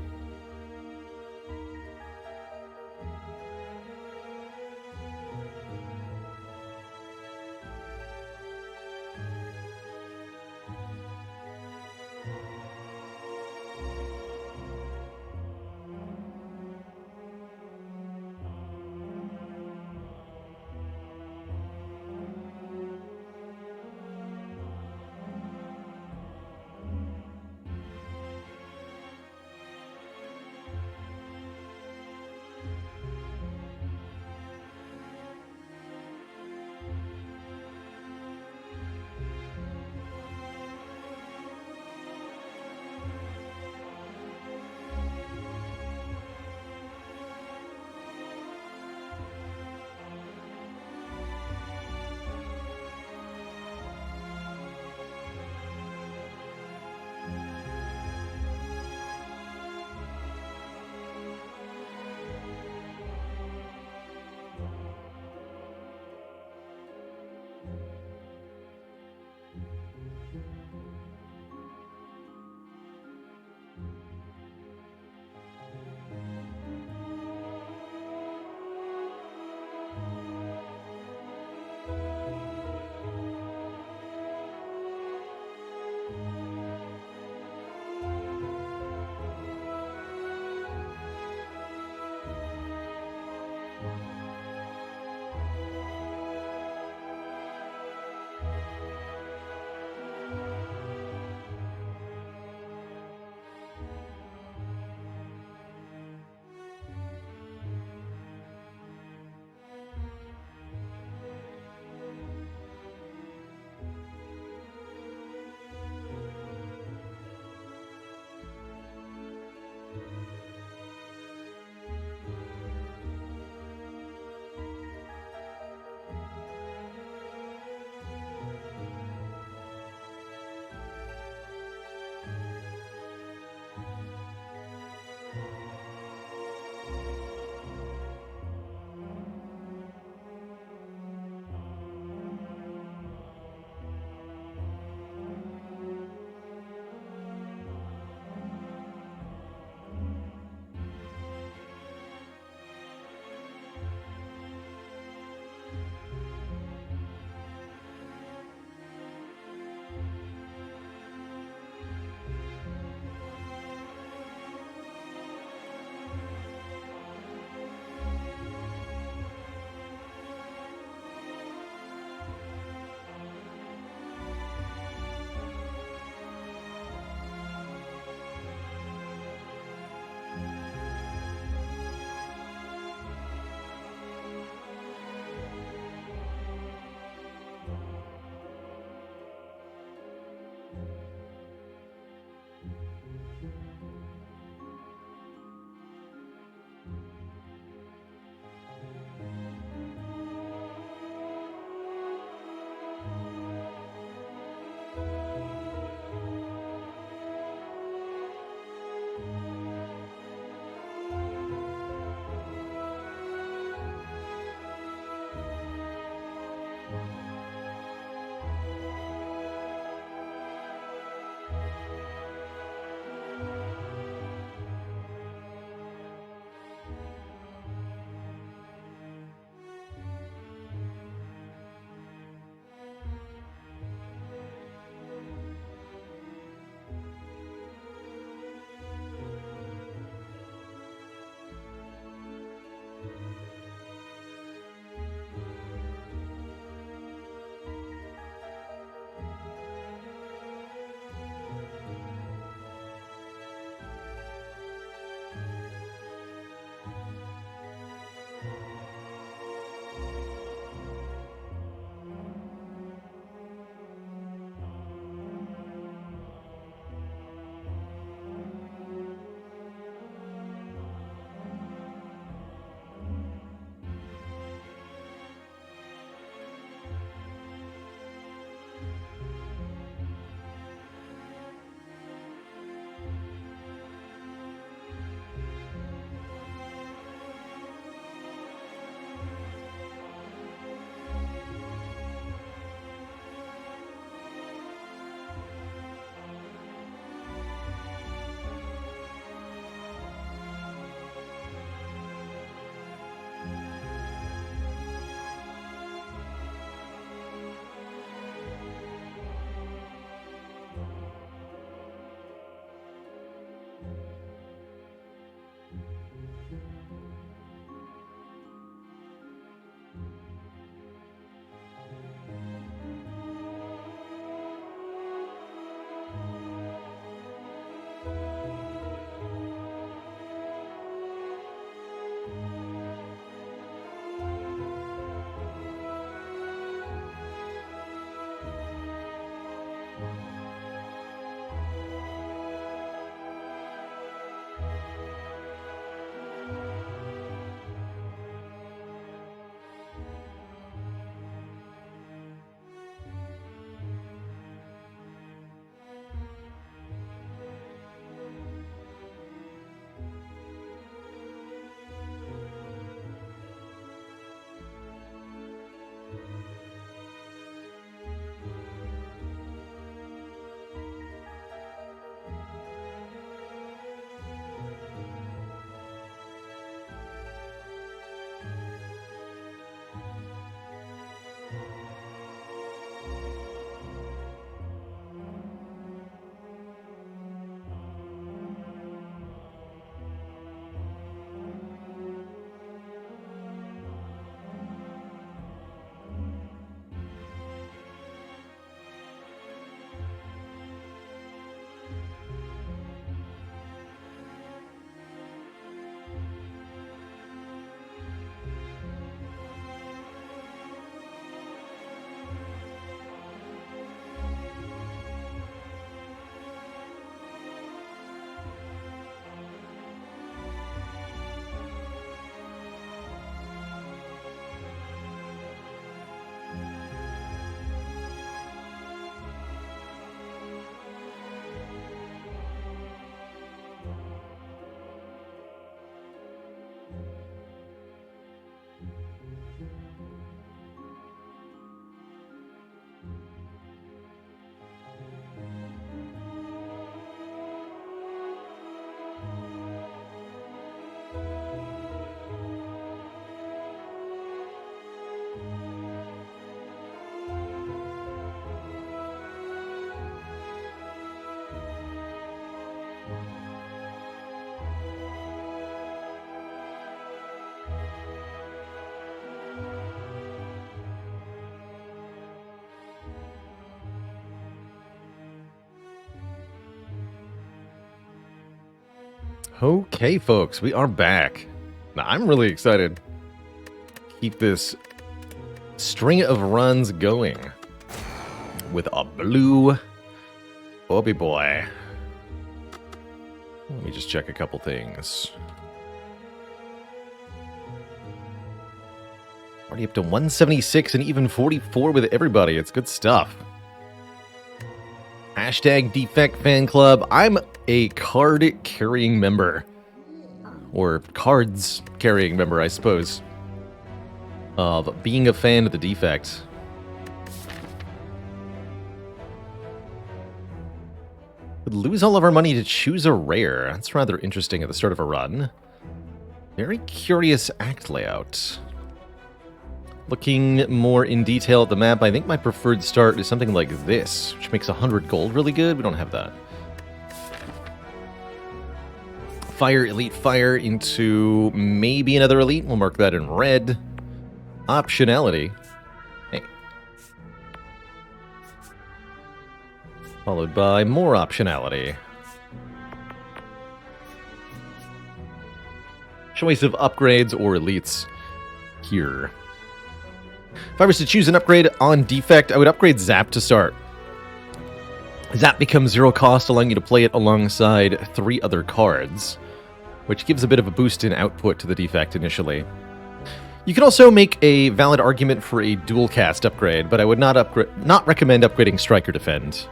Okay, folks, we are back. Now, I'm really excited. Keep this string of runs going with a blue Bobby boy. Let me just check a couple things. Already up to 176 and even 44 with everybody. It's good stuff. Hashtag Defect Fan Club. I'm a card-carrying member. Or cards-carrying member, I suppose. Of being a fan of the Defect. Would lose all of our money to choose a rare. That's rather interesting at the start of a run. Very curious act layout. Looking more in detail at the map, I think my preferred start is something like this, which makes 100 gold really good. We don't have that. Fire, Elite Fire into maybe another Elite. We'll mark that in red. Optionality. Hey. Followed by more optionality. Choice of upgrades or elites here. If I was to choose an upgrade on Defect, I would upgrade Zap to start. Zap becomes 0 cost, allowing you to play it alongside 3 other cards, which gives a bit of a boost in output to the Defect initially. You can also make a valid argument for a dual cast upgrade, but I would not recommend upgrading Strike or Defend.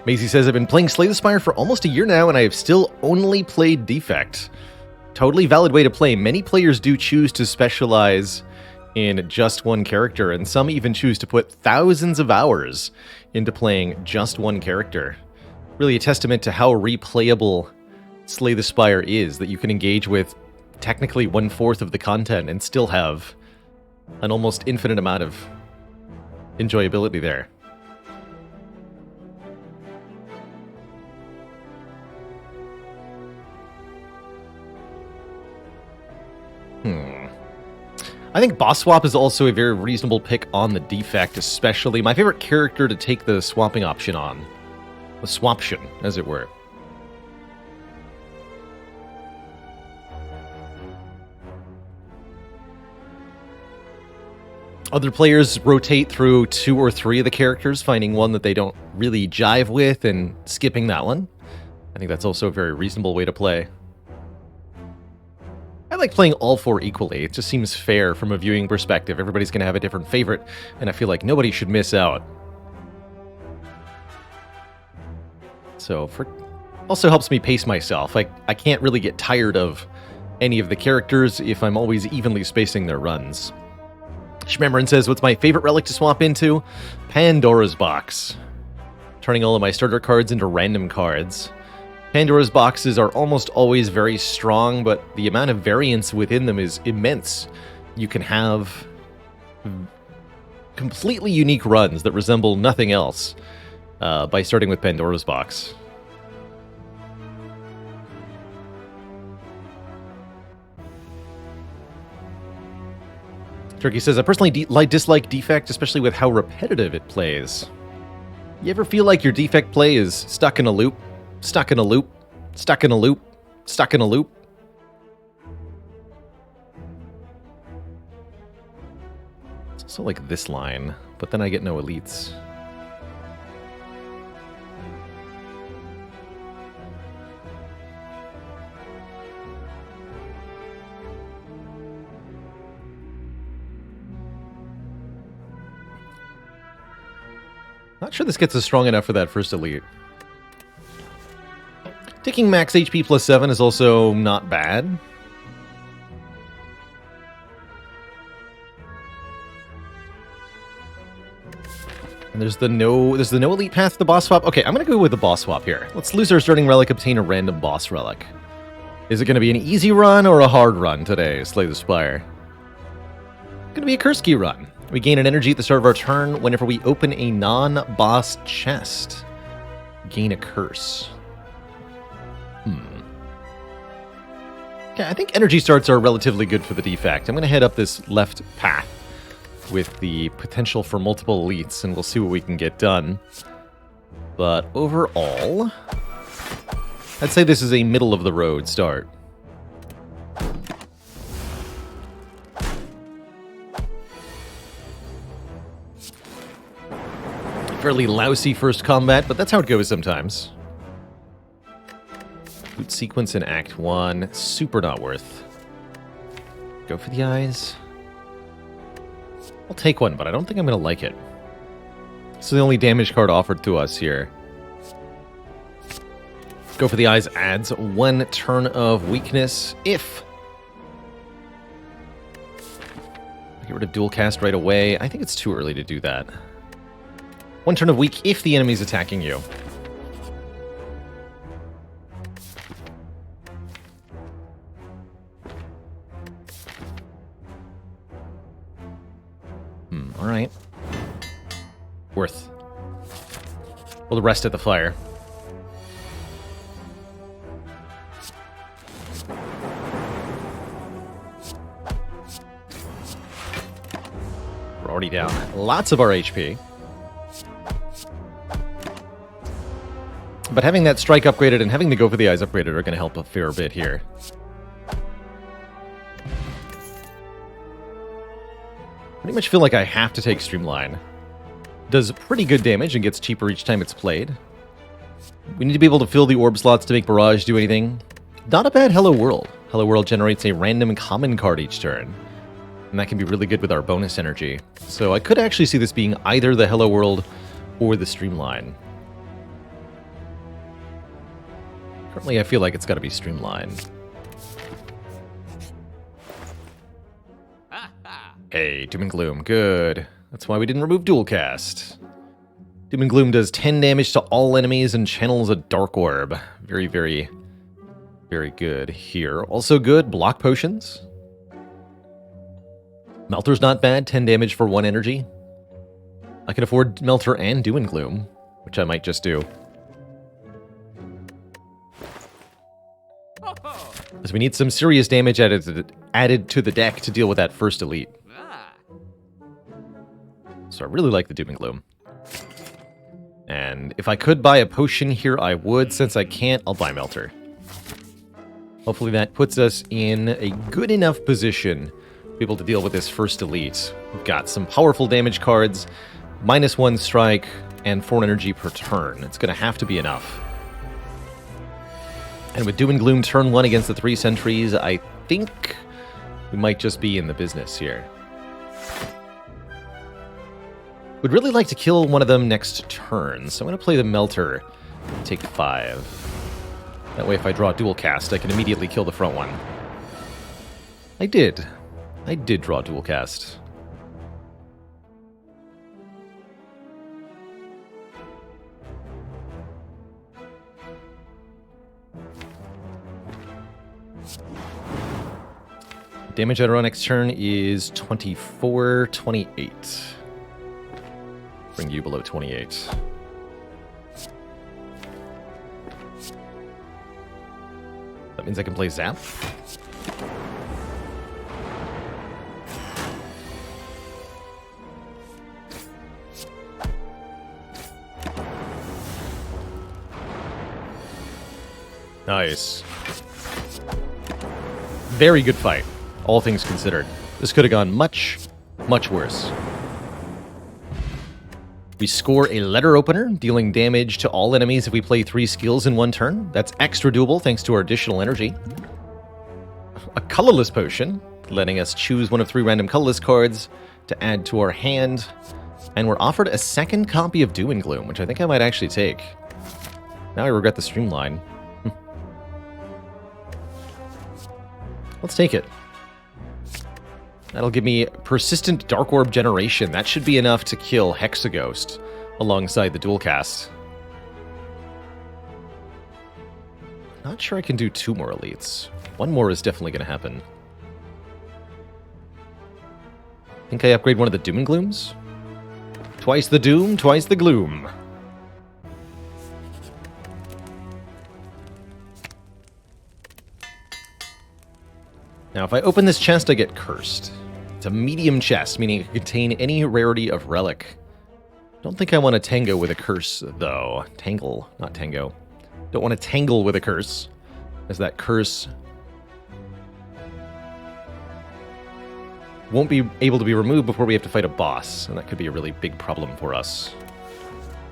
Maisie says, I've been playing Slay the Spire for almost a year now, and I have still only played Defect. Totally valid way to play. Many players do choose to specialize in just one character, and some even choose to put thousands of hours into playing just one character. Really a testament to how replayable Slay the Spire is, that you can engage with technically 1/4 of the content and still have an almost infinite amount of enjoyability there. I think Boss Swap is also a very reasonable pick on the Defect, especially my favorite character to take the swapping option on. The swaption, as it were. Other players rotate through 2 or 3 of the characters, finding one that they don't really jive with and skipping that one. I think that's also a very reasonable way to play. I like playing all 4 equally. It just seems fair from a viewing perspective. Everybody's going to have a different favorite, and I feel like nobody should miss out. So, also helps me pace myself. I can't really get tired of any of the characters if I'm always evenly spacing their runs. Schmemmerin says, what's my favorite relic to swap into? Pandora's Box. Turning all of my starter cards into random cards. Pandora's boxes are almost always very strong, but the amount of variance within them is immense. You can have completely unique runs that resemble nothing else by starting with Pandora's box. Turkey says, I personally dislike Defect, especially with how repetitive it plays. You ever feel like your Defect play is stuck in a loop? Stuck in a loop, stuck in a loop, stuck in a loop. It's also like this line, but then I get no elites. Not sure this gets us strong enough for that first elite. Taking max HP plus 7 is also not bad. And there's the no elite path to the boss swap. Okay, I'm gonna go with the boss swap here. Let's lose our starting relic, obtain a random boss relic. Is it gonna be an easy run or a hard run today, Slay the Spire? It's gonna be a curse key run. We gain an energy at the start of our turn whenever we open a non-boss chest. Gain a curse. Okay, I think energy starts are relatively good for the Defect. I'm going to head up this left path with the potential for multiple elites, and we'll see what we can get done. But overall, I'd say this is a middle-of-the-road start. Fairly lousy first combat, but that's how it goes sometimes. Boot sequence in Act 1. Super not worth. Go for the eyes. I'll take one, but I don't think I'm going to like it. This is the only damage card offered to us here. Go for the eyes adds 1 turn of weakness if... Get rid of dual cast right away. I think it's too early to do that. 1 turn of weak if the enemy's attacking you. Alright. Worth. We'll rest at the fire. We're already down lots of our HP. But having that strike upgraded and having the go for the eyes upgraded are going to help a fair bit here. Pretty much feel like I have to take Streamline. Does pretty good damage and gets cheaper each time it's played. We need to be able to fill the orb slots to make Barrage do anything. Not a bad Hello World. Hello World generates a random common card each turn. And that can be really good with our bonus energy. So I could actually see this being either the Hello World or the Streamline. Currently I feel like it's got to be Streamline. Hey, Doom and Gloom, good. That's why we didn't remove Dual Cast. Doom and Gloom does 10 damage to all enemies and channels a Dark Orb. Very, very, very good here. Also good, Block Potions. Melter's not bad, 10 damage for 1 energy. I can afford Melter and Doom and Gloom, which I might just do. Because we need some serious damage added to the deck to deal with that first elite. So I really like the Doom and Gloom. And if I could buy a potion here, I would. Since I can't, I'll buy Melter. Hopefully that puts us in a good enough position to be able to deal with this first elite. We've got some powerful damage cards, -1 strike, and 4 energy per turn. It's going to have to be enough. And with Doom and Gloom turn 1 against the 3 sentries, I think we might just be in the business here. Would really like to kill one of them next turn, so I'm going to play the Melter, take 5. That way if I draw Dual Cast, I can immediately kill the front one. I did draw Dual Cast. Damage I draw next turn is 24, 28. Bring you below 28. That means I can play Zap. Nice. Very good fight, all things considered. This could have gone much, much worse. We score a letter opener, dealing damage to all enemies if we play 3 skills in 1 turn. That's extra doable thanks to our additional energy. A colorless potion, letting us choose one of 3 random colorless cards to add to our hand. And we're offered a second copy of Doom and Gloom, which I think I might actually take. Now I regret the Streamline. Let's take it. That'll give me persistent Dark Orb generation. That should be enough to kill Hexaghost alongside the Dual Cast. Not sure I can do 2 more elites. 1 more is definitely going to happen. Think I upgrade one of the Doom and Glooms? Twice the Doom, twice the Gloom. Now, if I open this chest, I get cursed. It's a medium chest, meaning it can contain any rarity of relic. Don't think I want to tango with a curse, though. Tangle, not tango. Don't want to tangle with a curse, as that curse won't be able to be removed before we have to fight a boss, and that could be a really big problem for us.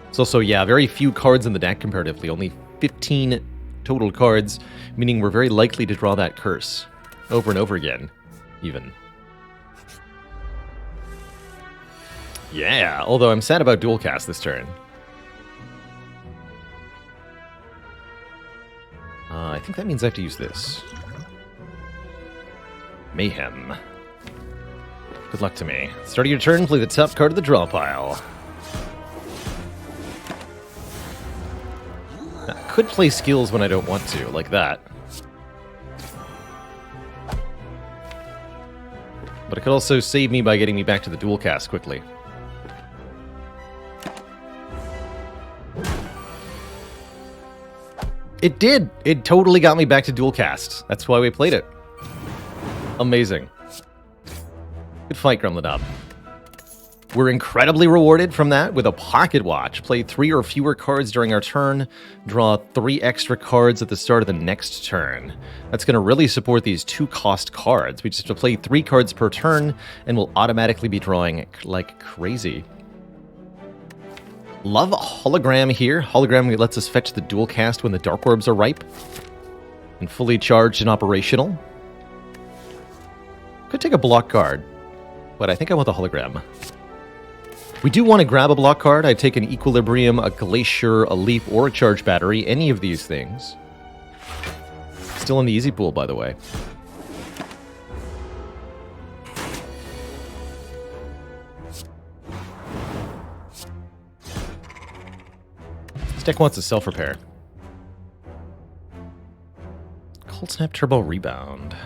It's also, yeah, very few cards in the deck comparatively, only 15 total cards, meaning we're very likely to draw that curse over and over again, even. Yeah, although I'm sad about dual cast this turn. I think that means I have to use this. Mayhem. Good luck to me. Start of your turn, play the top card of the draw pile. I could play skills when I don't want to, like that. But it could also save me by getting me back to the dual cast quickly. It did! It totally got me back to dual cast. That's why we played it. Amazing. Good fight, Gremlin. We're incredibly rewarded from that with a pocket watch. Play 3 or fewer cards during our turn. Draw 3 extra cards at the start of the next turn. That's going to really support these 2-cost cards. We just have to play 3 cards per turn, and we'll automatically be drawing like crazy. Love Hologram here. Hologram lets us fetch the dual cast when the Dark Orbs are ripe and fully charged and operational. Could take a block card, but I think I want the Hologram. We do want to grab a block card. I'd take an Equilibrium, a Glacier, a Leap, or a Charge Battery. Any of these things. Still in the easy pool, by the way. This deck wants a self-repair. Cold Snap Turbo Rebound.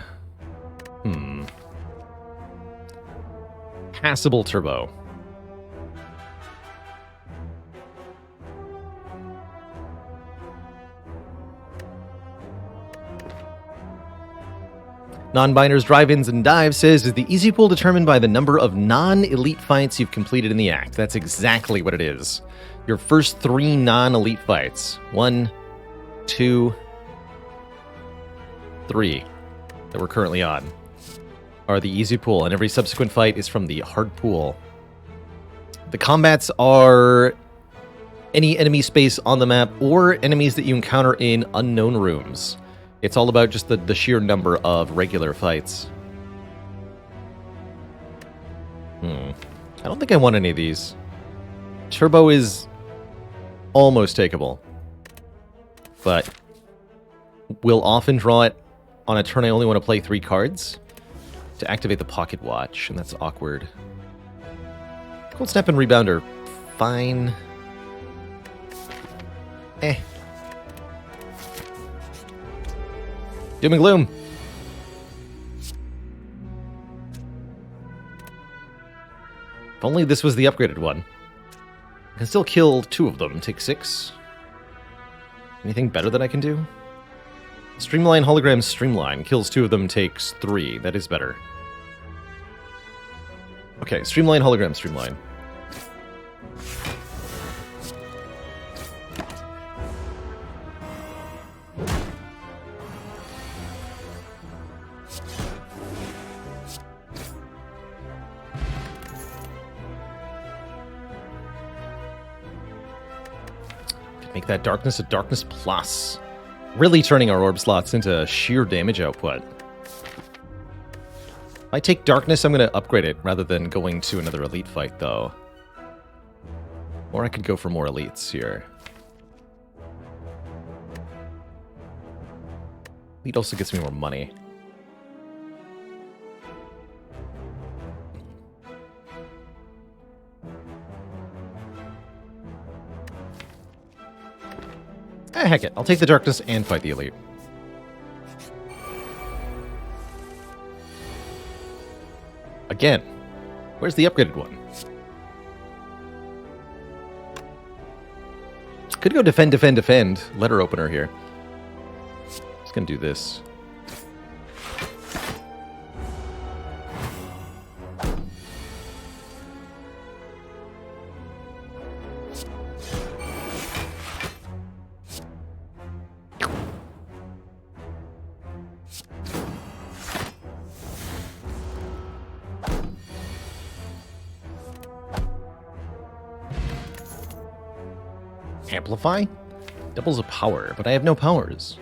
Passable Turbo. Non-Binders, Drive-Ins, and Dives says, is the easy pool determined by the number of non-elite fights you've completed in the act? That's exactly what it is. Your first 3 non-elite fights. 1, 2, 3 that we're currently on are the easy pool, and every subsequent fight is from the hard pool. The combats are any enemy space on the map or enemies that you encounter in unknown rooms. It's all about just the sheer number of regular fights. I don't think I want any of these. Turbo is almost takeable, but we'll often draw it on a turn I only want to play 3 cards to activate the Pocket Watch, and that's awkward. Cold Snap and Rebound are fine. Doom and Gloom. If only this was the upgraded one. I can still kill 2 of them, take 6. Anything better that I can do? Streamline Hologram Streamline. Kills 2 of them, takes 3. That is better. Okay, Streamline Hologram Streamline. Make that Darkness a Darkness Plus. Really turning our orb slots into sheer damage output. If I take Darkness, I'm going to upgrade it rather than going to another elite fight, though. Or I could go for more elites here. Elite also gets me more money. Heck it, I'll take the Darkness and fight the elite. Again, where's the upgraded one? Could go defend, defend, defend. Letter opener here. Just gonna do this. Amplify? Doubles the power, but I have no powers.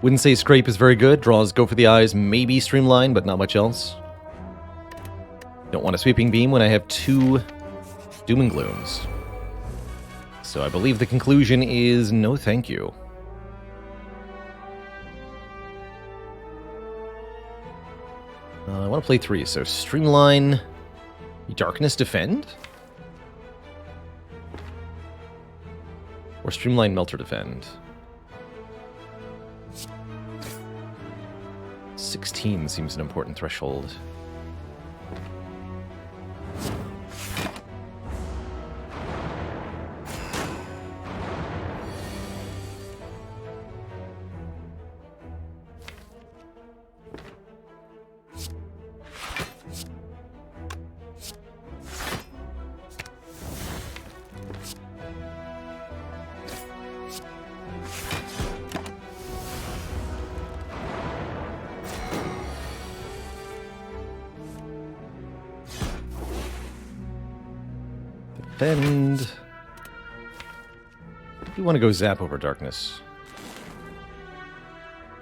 Wouldn't say Scrape is very good. Draws go for the eyes, maybe Streamline, but not much else. Don't want a Sweeping Beam when I have 2 Doom and Glooms. So I believe the conclusion is no thank you. I want to play 3, so Streamline, Darkness Defend? Or Streamline Melter Defend? 16 seems an important threshold. Defend. You want to go Zap over Darkness.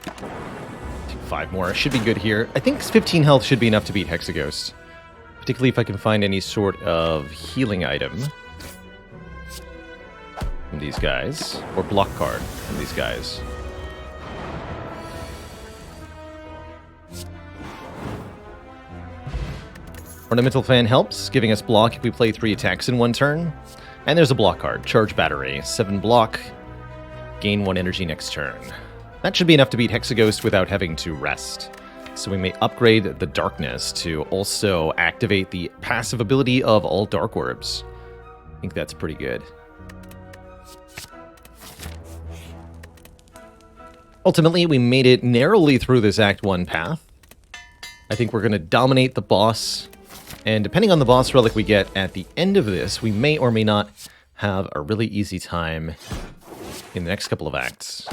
Take 5 more. Should be good here. I think 15 health should be enough to beat Hexaghost. Particularly if I can find any sort of healing item from these guys. Or block card from these guys. Ornamental Fan helps, giving us block if we play 3 attacks in 1 turn. And there's a block card, Charge Battery. 7 block, gain 1 energy next turn. That should be enough to beat Hexaghost without having to rest. So we may upgrade the Darkness to also activate the passive ability of all Dark Orbs. I think that's pretty good. Ultimately, we made it narrowly through this Act 1 path. I think we're going to dominate the boss. And depending on the boss relic we get at the end of this, we may or may not have a really easy time in the next couple of acts.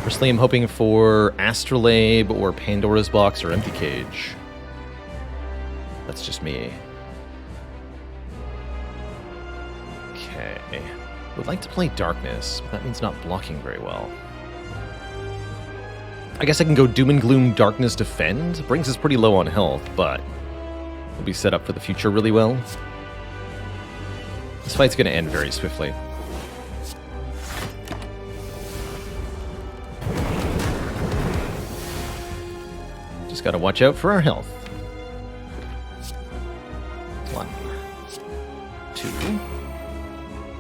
Personally, I'm hoping for Astrolabe or Pandora's Box or Empty Cage. That's just me. Okay. Would like to play Darkness, but that means not blocking very well. I guess I can go Doom and Gloom Darkness Defend. Brings us pretty low on health, but we'll be set up for the future really well. This fight's going to end very swiftly. Just got to watch out for our health. 1, 2.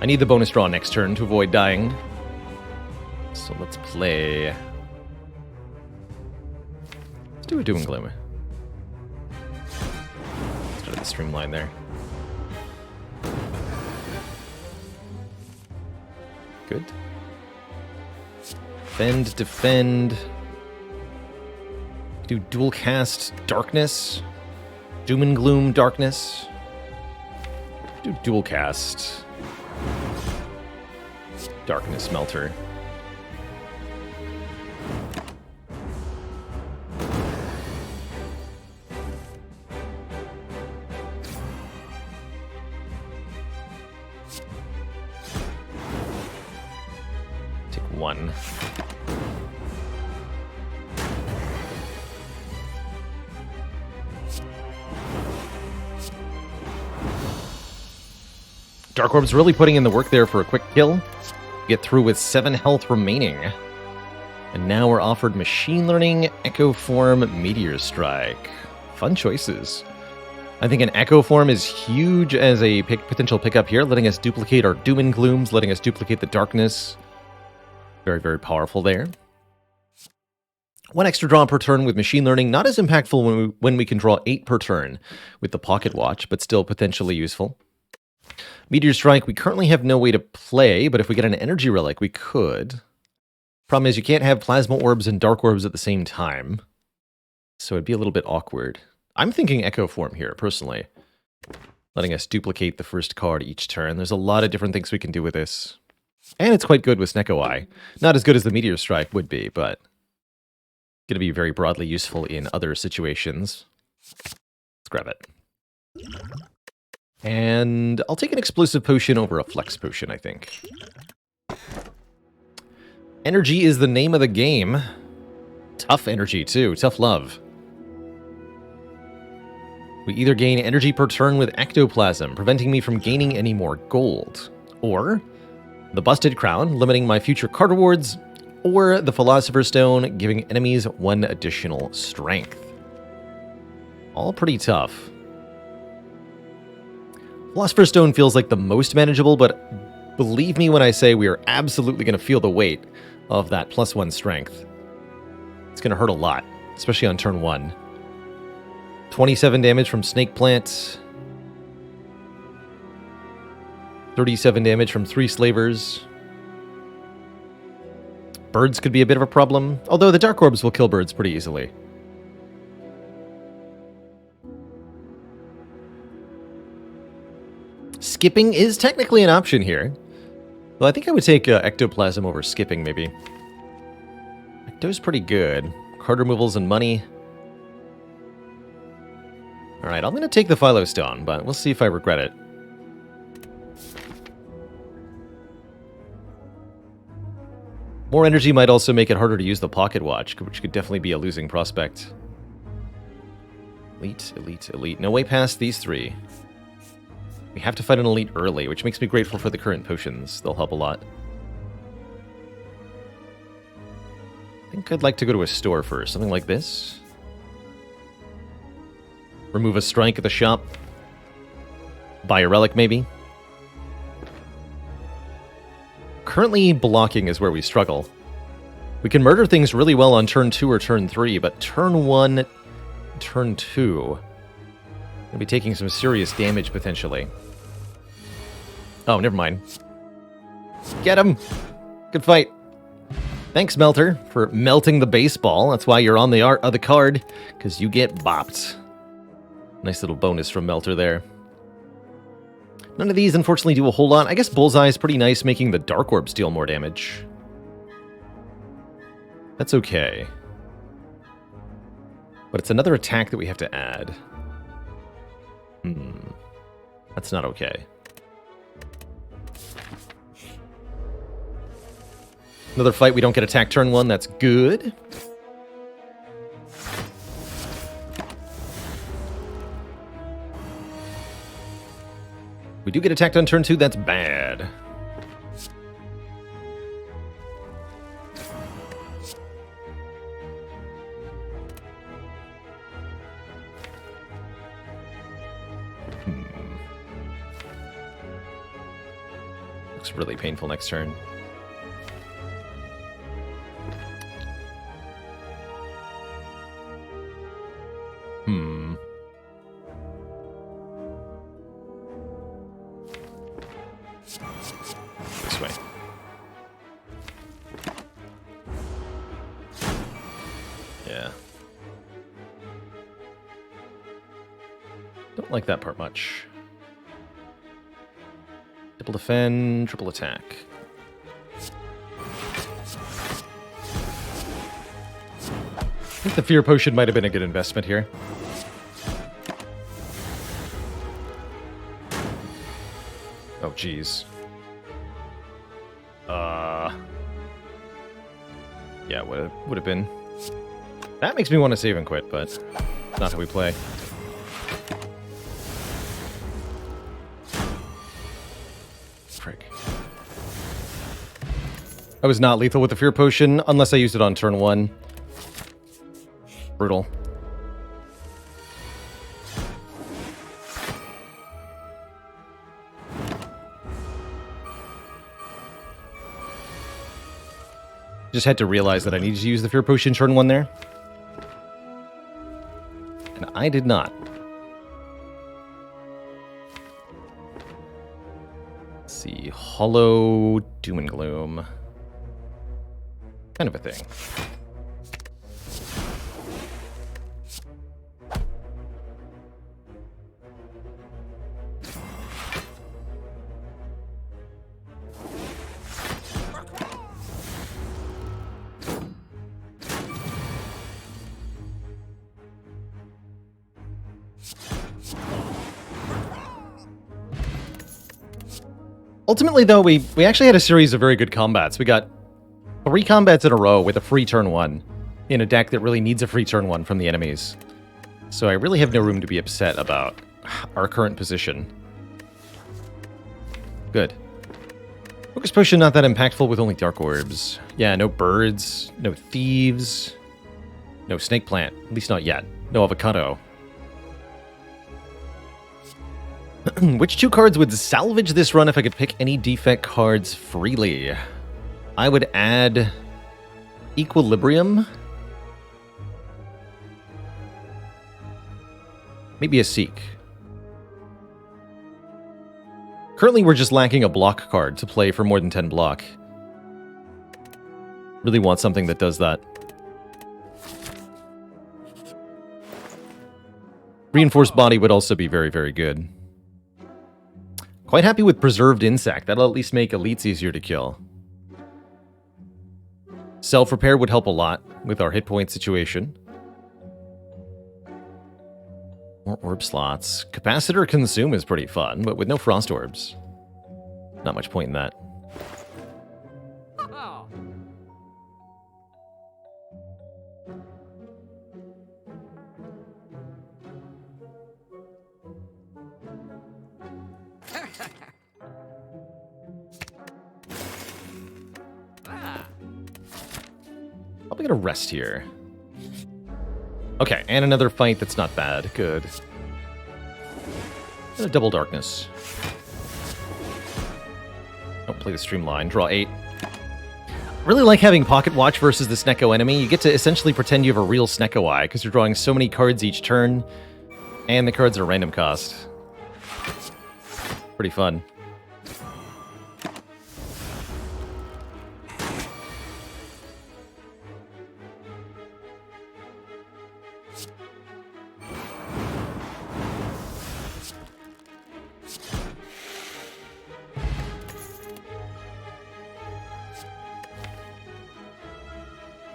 I need the bonus draw next turn to avoid dying. So let's play... do a Doom and Gloom. Start the Streamline there. Good. Defend. Do dual cast Darkness. Doom and Gloom Darkness. Do dual cast Darkness Melter. Take 1. Dark Orb's really putting in the work there for a quick kill. Get through with 7 health remaining. And now we're offered Machine Learning, Echo Form, Meteor Strike. Fun choices. I think an Echo Form is huge as a potential pickup here, letting us duplicate our Doom and Glooms, letting us duplicate the Darkness. Very, very powerful there. 1 extra draw per turn with Machine Learning, not as impactful when we can draw 8 per turn with the Pocket Watch, but still potentially useful. Meteor Strike, we currently have no way to play, but if we get an Energy Relic, we could. Problem is, you can't have Plasma Orbs and Dark Orbs at the same time, so it'd be a little bit awkward. I'm thinking Echo Form here, personally. Letting us duplicate the first card each turn. There's a lot of different things we can do with this. And it's quite good with Snecko Eye. Not as good as the Meteor Strike would be, but going to be very broadly useful in other situations. Let's grab it. And I'll take an explosive potion over a flex potion, I think. Energy is the name of the game. Tough energy, too. Tough love. We either gain energy per turn with ectoplasm, preventing me from gaining any more gold. Or the Busted Crown, limiting my future card rewards. Or the Philosopher's Stone, giving enemies 1 additional strength. All pretty tough. Philosopher's Stone feels like the most manageable, but believe me when I say we are absolutely going to feel the weight of that +1 strength. It's going to hurt a lot, especially on turn 1. 27 damage from Snake Plant. 37 damage from 3 Slavers. Birds could be a bit of a problem, although the Dark Orbs will kill birds pretty easily. Skipping is technically an option here. Well, I think I would take Ectoplasm over skipping, maybe. Ecto's pretty good. Card removals and money. Alright, I'm going to take the Philo Stone, but we'll see if I regret it. More energy might also make it harder to use the Pocket Watch, which could definitely be a losing prospect. Elite, elite, elite. No way past these 3. We have to fight an elite early, which makes me grateful for the current potions. They'll help a lot. I think I'd like to go to a store first. Something like this. Remove a strike at the shop. Buy a relic, maybe. Currently, blocking is where we struggle. We can murder things really well on turn 2 or turn 3, but turn 1, turn 2... Gonna be taking some serious damage, potentially. Oh, never mind. Get him! Good fight. Thanks, Melter, for melting the baseball. That's why you're on the art of the card, because you get bopped. Nice little bonus from Melter there. None of these, unfortunately, do a whole lot. I guess Bullseye is pretty nice, making the Dark Orbs deal more damage. That's okay. But it's another attack that we have to add. That's not okay. Another fight, we don't get attacked turn 1, that's good. We do get attacked on turn 2, that's bad. Looks really painful next turn. This way. Yeah. Don't like that part much. Triple defend, triple attack. I think the Fear Potion might have been a good investment here. Oh, jeez. Yeah, would have been. That makes me want to save and quit, but not how we play. Frick. I was not lethal with the Fear Potion, unless I used it on turn 1. Brutal. Just had to realize that I needed to use the Fear Potion turn 1 there. And I did not. Let's see. Hollow Doom and Gloom. Kind of a thing. Ultimately, though, we actually had a series of very good combats. We got 3 combats in a row with a free turn 1 in a deck that really needs a free turn 1 from the enemies. So I really have no room to be upset about our current position. Good. Focus Potion not that impactful with only Dark Orbs. Yeah, no birds, no thieves, no Snake Plant, at least not yet. No Avocado. Which 2 cards would salvage this run if I could pick any defect cards freely? I would add Equilibrium. Maybe a Seek. Currently, we're just lacking a block card to play for more than 10 block. Really want something that does that. Reinforced Body would also be very, very good. Quite happy with Preserved Insect. That'll at least make elites easier to kill. Self-Repair would help a lot with our hit point situation. More orb slots. Capacitor Consume is pretty fun, but with no Frost Orbs. Not much point in that. Probably gonna rest here. Okay, and another fight that's not bad. Good. And a double darkness. Don't play the streamline. Draw 8. Really like having Pocket Watch versus the Snecko enemy. You get to essentially pretend you have a real Snecko Eye, because you're drawing so many cards each turn, and the cards are random cost. Pretty fun.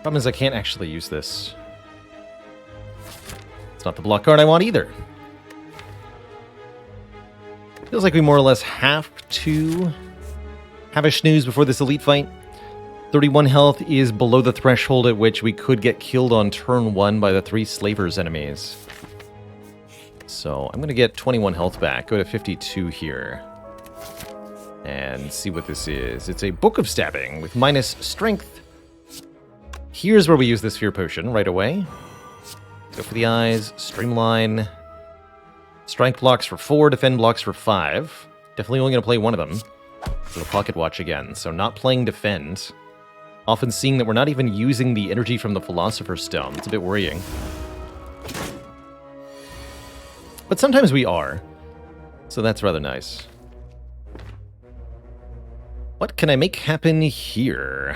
Problem is I can't actually use this. It's not the block card I want either. Feels like we more or less have to have a snooze before this elite fight. 31 health is below the threshold at which we could get killed on turn 1 by the 3 Slavers enemies. So I'm going to get 21 health back. Go to 52 here. And see what this is. It's a Book of Stabbing with minus strength. Here's where we use this Fear Potion right away. Go for the eyes, streamline. Strength blocks for 4, defend blocks for 5. Definitely only going to play one of them. For the Pocket Watch again, so not playing defend. Often seeing that we're not even using the energy from the Philosopher's Stone. It's a bit worrying. But sometimes we are. So that's rather nice. What can I make happen here?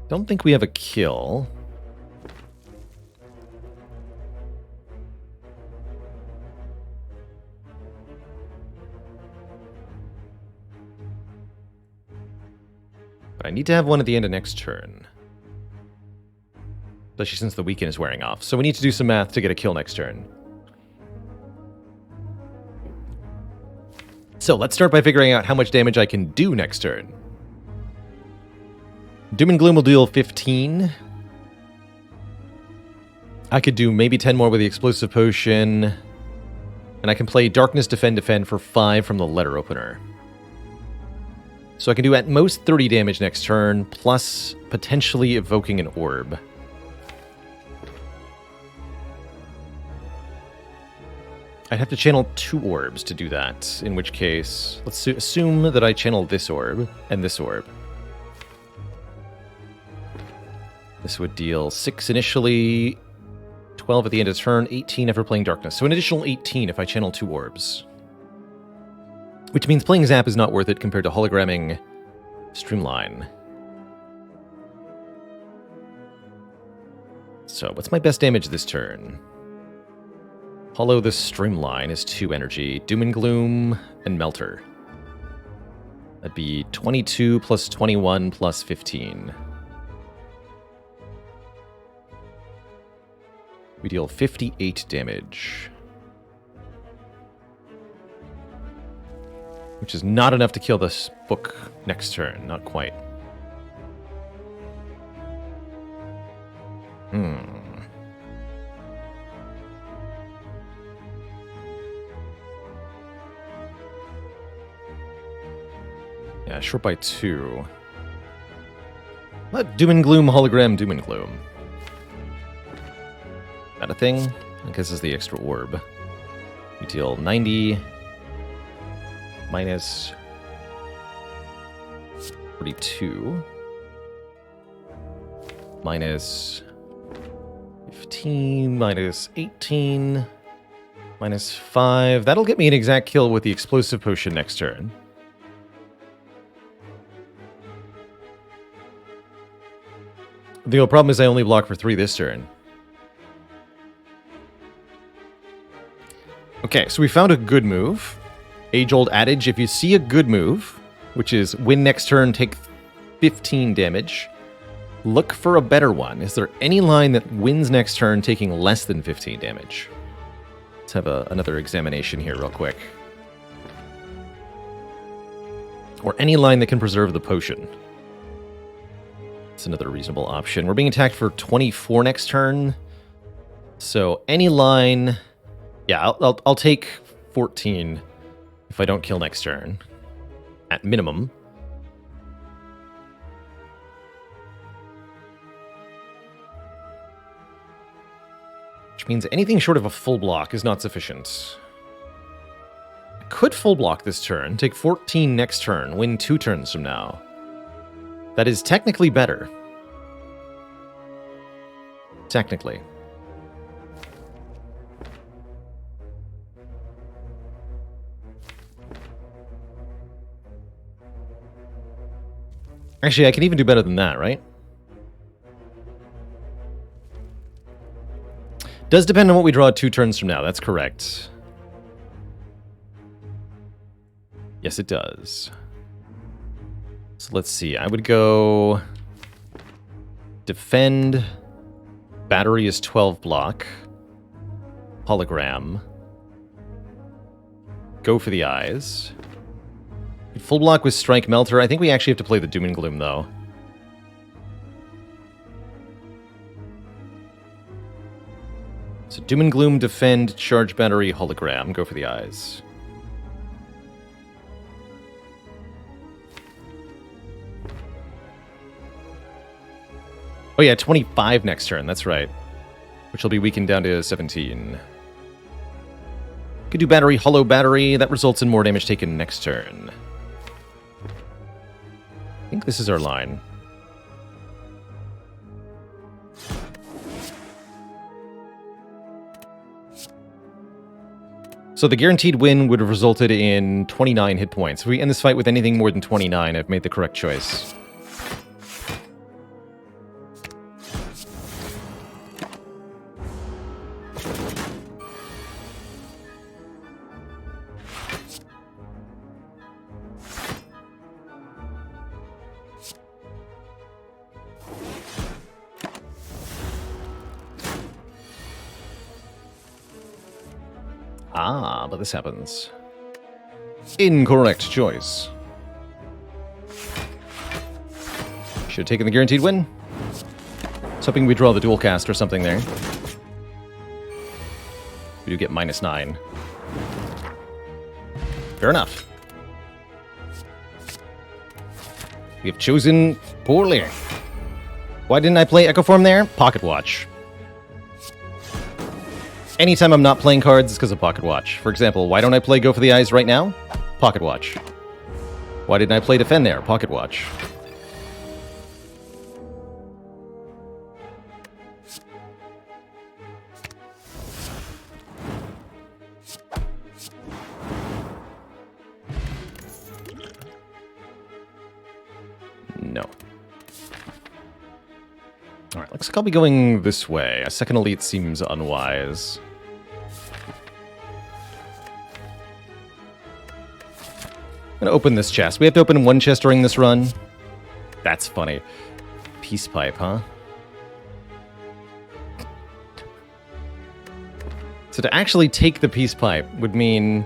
Don't think we have a kill. But I need to have one at the end of next turn. Especially since the weekend is wearing off. So we need to do some math to get a kill next turn. So let's start by figuring out how much damage I can do next turn. Doom and Gloom will deal 15. I could do maybe 10 more with the Explosive Potion. And I can play Darkness Defend Defend for 5 from the Letter Opener. So I can do at most 30 damage next turn, plus potentially evoking an orb. I'd have to channel 2 orbs to do that, in which case, let's assume that I channel this orb and this orb. This would deal 6 initially, 12 at the end of turn, 18 after playing Darkness. So an additional 18 if I channel 2 orbs. Which means playing Zap is not worth it compared to hologramming Streamline. So what's my best damage this turn? Hollow the Streamline is 2 energy. Doom and Gloom and Melter. That'd be 22 plus 21 plus 15. We deal 58 damage. which is not enough to kill this book next turn. Not quite. Yeah, short by 2. Let Doom and Gloom hologram Doom and Gloom. That a thing? I guess it's the extra orb. You deal 90 minus 42 minus 15 minus 18 minus 5. That'll get me an exact kill with the explosive potion next turn. The only problem is I only block for 3 this turn. Okay, so we found a good move. Age-old adage, if you see a good move, which is win next turn, take 15 damage, look for a better one. Is there any line that wins next turn taking less than 15 damage? Let's have another examination here real quick. Or any line that can preserve the potion. It's another reasonable option. We're being attacked for 24 next turn. So any line... Yeah, I'll take 14 if I don't kill next turn. At minimum. Which means anything short of a full block is not sufficient. I could full block this turn, take 14 next turn, win 2 turns from now. That is technically better. Technically. Actually, I can even do better than that, right? Does depend on what we draw 2 turns from now, that's correct. Yes, it does. So let's see, I would go... Defend. Battery is 12 block. Hologram. Go for the eyes. Full block with Strike Melter. I think we actually have to play the Doom and Gloom, though. So Doom and Gloom, Defend, Charge Battery, Hologram. Go for the eyes. Oh yeah, 25 next turn, that's right. Which will be weakened down to 17. Could do Battery, Hollow Battery. That results in more damage taken next turn. I think this is our line. So the guaranteed win would have resulted in 29 hit points. If we end this fight with anything more than 29, I've made the correct choice. Ah, but this happens. Incorrect choice. Should have taken the guaranteed win. I was hoping we draw the dual cast or something there. We do get -9. Fair enough. We have chosen poorly. Why didn't I play Echo Form there? Pocket Watch. Anytime I'm not playing cards, it's because of Pocket Watch. For example, why don't I play Go for the Eyes right now? Pocket Watch. Why didn't I play Defend there? Pocket Watch. No. Alright, looks like I'll be going this way. A second elite seems unwise. I'm gonna open this chest. We have to open one chest during this run. That's funny. Peace pipe, huh? So to actually take the peace pipe would mean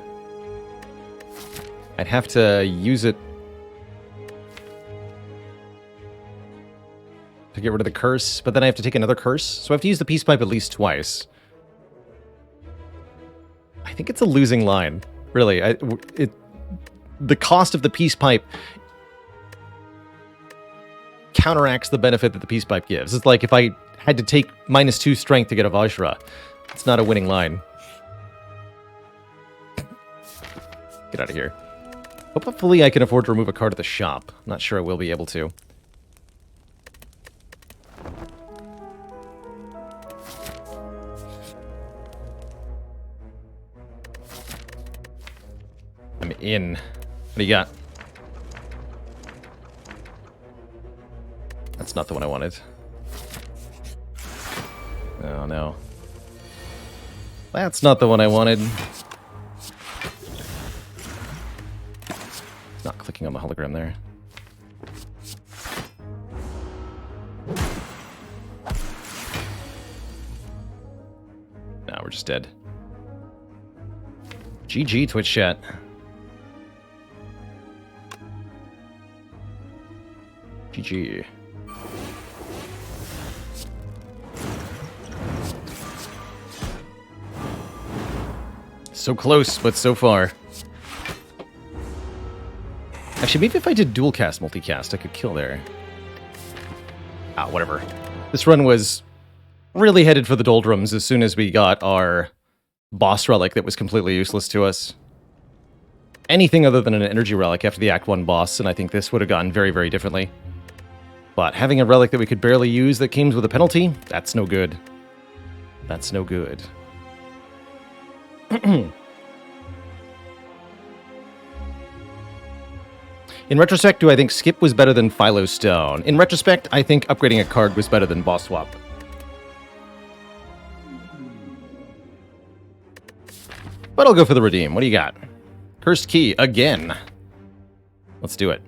I'd have to use it to get rid of the curse, but then I have to take another curse, so I have to use the peace pipe at least twice. I think it's a losing line, really. The cost of the peace pipe counteracts the benefit that the peace pipe gives. It's like if I had to take -2 strength to get a Vajra. It's not a winning line. Get out of here. Hopefully I can afford to remove a card at the shop. I'm not sure I will be able to. I'm in. What do you got? That's not the one I wanted. Oh, no. That's not the one I wanted. Not clicking on the hologram there. Now we're just dead. GG, Twitch chat. GG. So close, but so far. Actually, maybe if I did dual cast, multicast, I could kill there. Ah, whatever. This run was really headed for the doldrums as soon as we got our boss relic that was completely useless to us. Anything other than an energy relic after the Act 1 boss, and I think this would have gone very, very differently. But having a relic that we could barely use that came with a penalty, that's no good. That's no good. In retrospect, do I think Skip was better than Philo Stone? In retrospect, I think upgrading a card was better than Boss Swap. But I'll go for the redeem. What do you got? Cursed Key, again. Let's do it.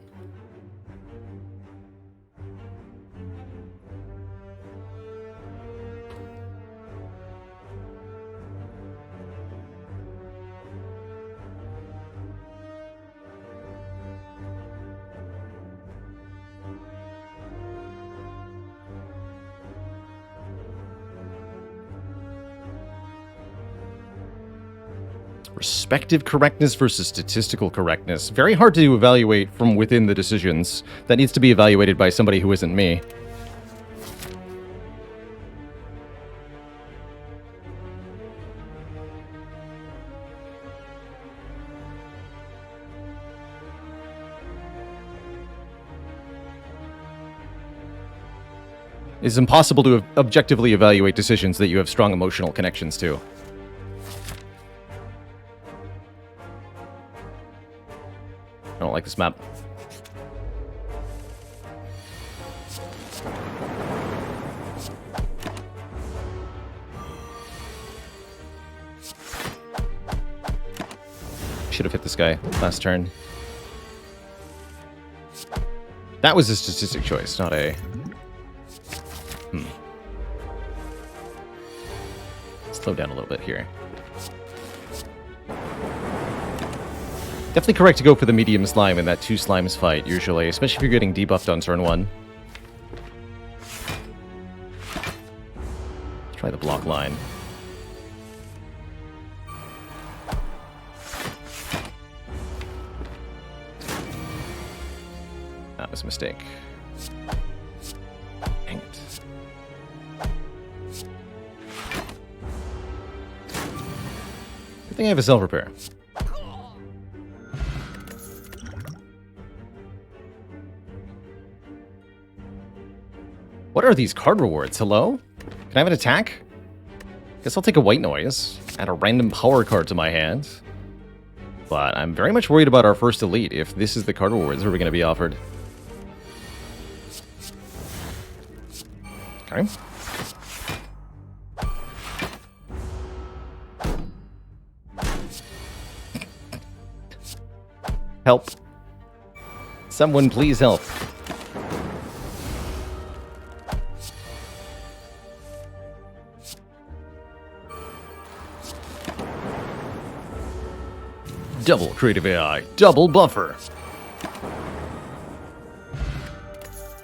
Respective correctness versus statistical correctness. Very hard to evaluate from within the decisions. That needs to be evaluated by somebody who isn't me. It's impossible to objectively evaluate decisions that you have strong emotional connections to. I don't like this map. Should have hit this guy last turn. That was a statistic choice, not a... Slow down a little bit here. Definitely correct to go for the medium slime in that 2 slimes fight, usually, especially if you're getting debuffed on turn 1. Let's try the block line. That was a mistake. Dang it. Good thing I have a self-repair. What are these card rewards? Hello? Can I have an attack? Guess I'll take a white noise. Add a random power card to my hand. But I'm very much worried about our first elite if this is the card rewards that are going to be offered. Okay. Help. Someone please help. Double creative AI, double buffer.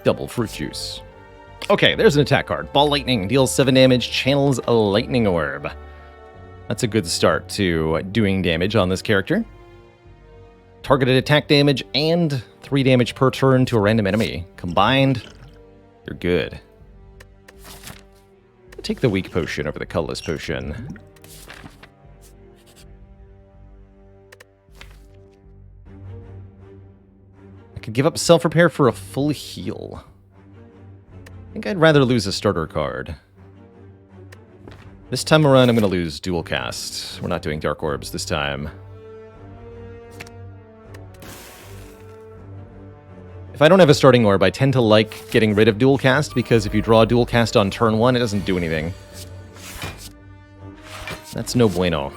Double fruit juice. Okay, there's an attack card. Ball Lightning, deals 7 damage, channels a lightning orb. That's a good start to doing damage on this character. Targeted attack damage and 3 damage per turn to a random enemy. Combined, you're good. Take the weak potion over the colorless potion. I could give up self-repair for a full heal. I think I'd rather lose a starter card. This time around, I'm going to lose dual cast. We're not doing dark orbs this time. If I don't have a starting orb, I tend to like getting rid of dual cast, because if you draw dual cast on turn 1, it doesn't do anything. That's no bueno.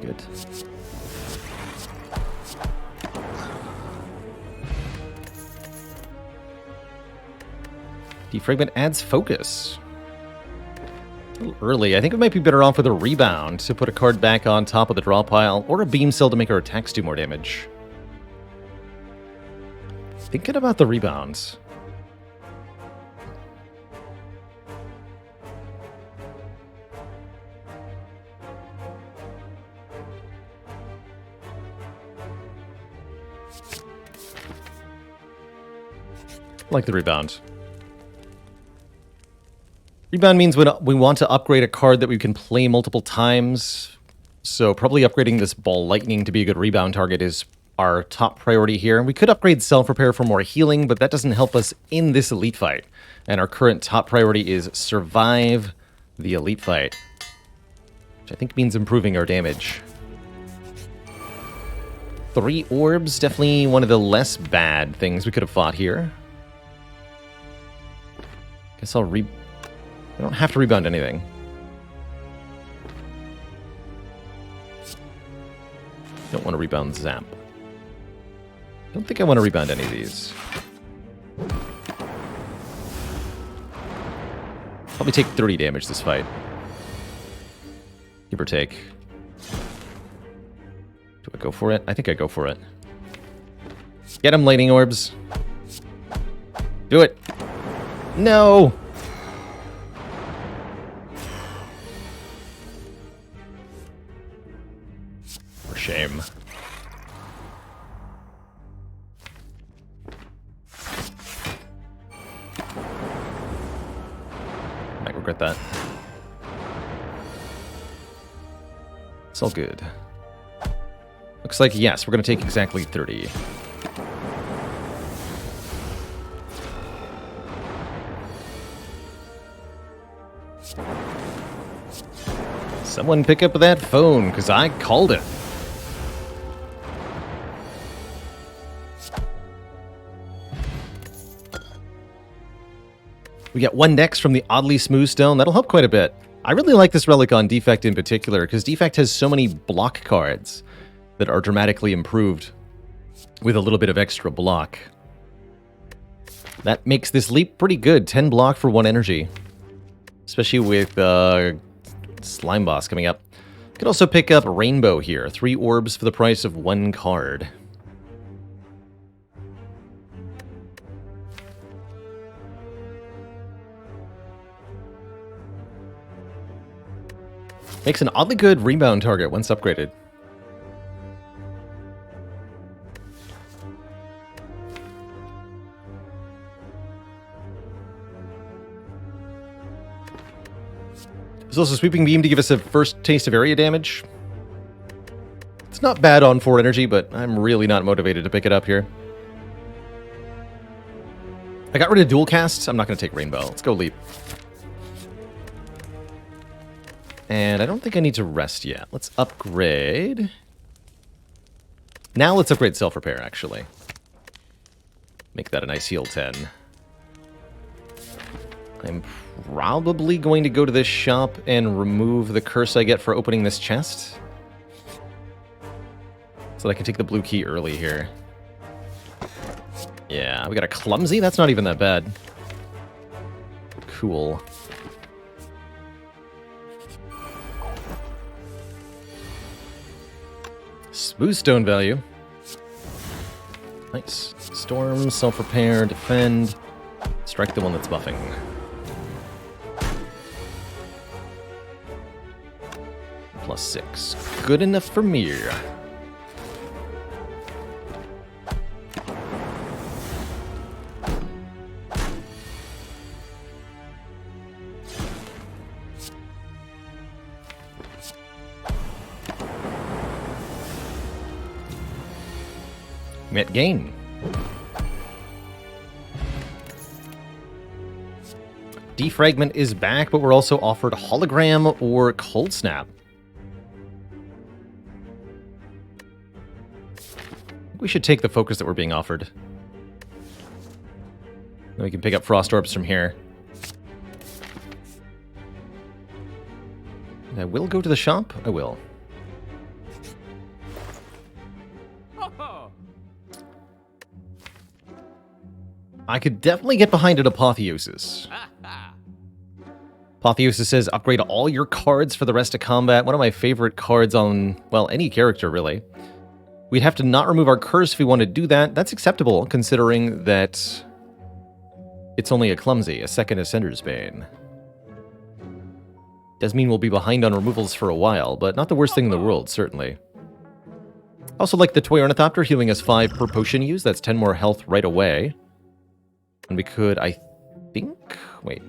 Good. Defragment adds focus. A little early. I think it might be better off with a rebound to put a card back on top of the draw pile, or a beam cell to make our attacks do more damage. Thinking about the rebounds. Like the rebound. Rebound means when we want to upgrade a card that we can play multiple times. So probably upgrading this Ball Lightning to be a good rebound target is our top priority here. We could upgrade self-repair for more healing, but that doesn't help us in this elite fight. And our current top priority is survive the elite fight, which I think means improving our damage. 3 orbs, definitely one of the less bad things we could have fought here. Guess I don't have to rebound anything. Don't want to rebound Zap. Don't think I want to rebound any of these. Probably take 30 damage this fight. Give or take. Do I go for it? I think I go for it. Get him, lightning orbs. Do it. No! For shame. Might regret that. It's all good. Looks like, yes, we're going to take exactly 30. Someone pick up that phone, because I called it. We get 1 dex from the Oddly Smooth Stone. That'll help quite a bit. I really like this relic on Defect in particular, because Defect has so many block cards that are dramatically improved with a little bit of extra block. That makes this leap pretty good. 10 block for 1 energy. Especially with Slime Boss coming up. Could also pick up Rainbow here. 3 orbs for the price of 1 card. Makes an oddly good rebound target once upgraded. There's also Sweeping Beam to give us a first taste of area damage. It's not bad on 4 energy, but I'm really not motivated to pick it up here. I got rid of dual casts. I'm not going to take Rainbow. Let's go Leap. And I don't think I need to rest yet. Let's upgrade. Now let's upgrade Self-Repair, actually. Make that a nice heal 10. I'm probably going to go to this shop and remove the curse I get for opening this chest. So that I can take the blue key early here. Yeah, we got a clumsy? That's not even that bad. Cool. Smooth stone value. Nice. Storm, self-repair, defend. Strike the one that's buffing. +6. Good enough for me. Met gain. Defragment is back, but we're also offered Hologram or Cold Snap. We should take the focus that we're being offered. Then we can pick up Frost Orbs from here. And I will go to the shop. I will. I could definitely get behind an Apotheosis. Apotheosis says, upgrade all your cards for the rest of combat. One of my favorite cards on, well, any character, really. We'd have to not remove our curse if we want to do that. That's acceptable, considering that it's only a clumsy, a second Ascender's Bane. Does mean we'll be behind on removals for a while, but not the worst thing in the world, certainly. Also like the Toy Ornithopter, healing us 5 per potion use. That's 10 more health right away. And we could, I think... Wait.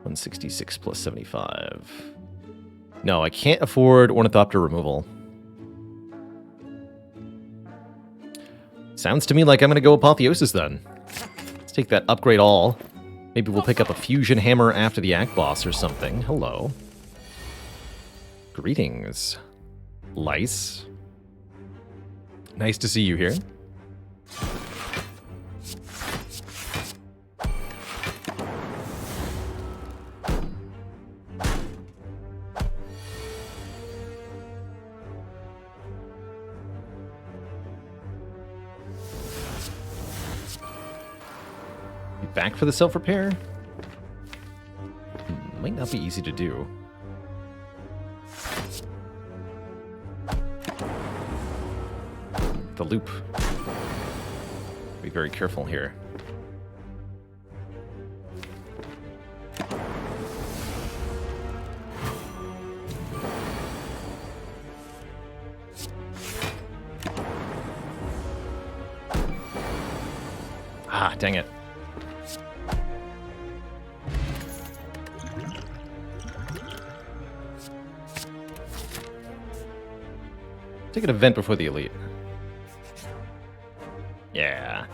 166 plus 75. No, I can't afford Ornithopter removal. Sounds to me like I'm going to go Apotheosis then. Let's take that upgrade all. Maybe we'll pick up a Fusion Hammer after the Act Boss or something. Hello. Greetings, Lice. Nice to see you here. Back for the self-repair? Might not be easy to do. The loop. Be very careful here. Ah, dang it. Take an event before the elite. Yeah,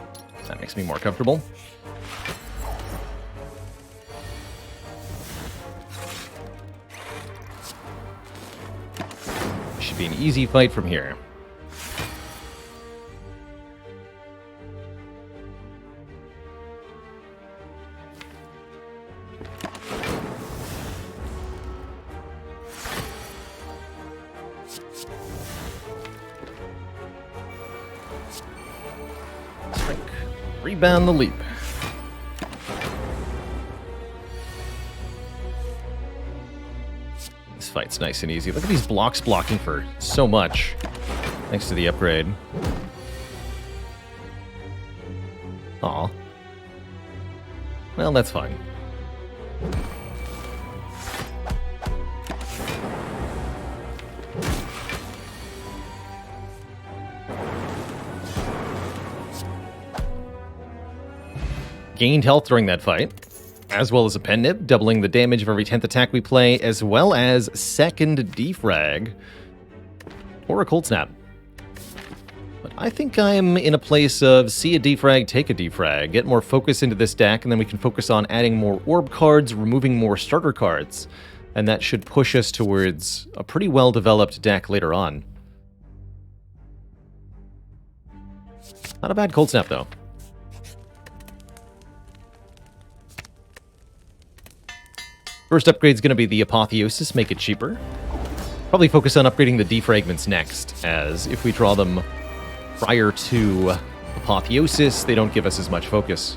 that makes me more comfortable. Should be an easy fight from here. Rebound the leap. This fight's nice and easy. Look at these blocks blocking for so much. Thanks to the upgrade. Aw. Well, that's fine. Gained health during that fight, as well as a pen nib, doubling the damage of every 10th attack we play, as well as second defrag, or a cold snap. But I think I'm in a place of see a defrag, take a defrag, get more focus into this deck, and then we can focus on adding more orb cards, removing more starter cards, and that should push us towards a pretty well-developed deck later on. Not a bad cold snap, though. First upgrade is going to be the Apotheosis, make it cheaper. Probably focus on upgrading the defragments next, as if we draw them prior to Apotheosis, they don't give us as much focus.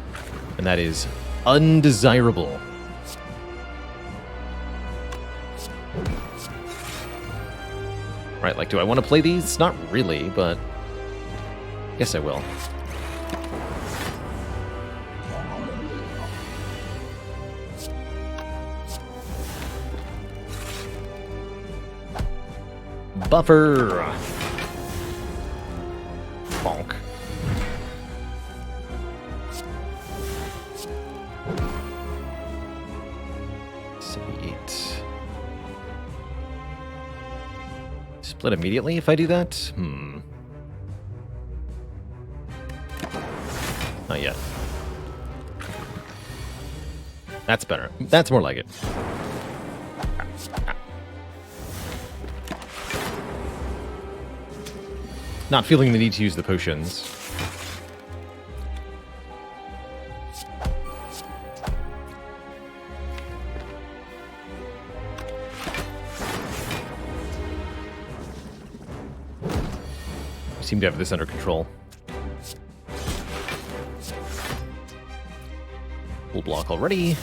And that is undesirable. Right, like, do I want to play these? Not really, but I guess I will. Buffer. Bonk. Split immediately if I do that? Not yet. That's better. That's more like it. Not feeling the need to use the potions. Seem to have this under control. Full block already.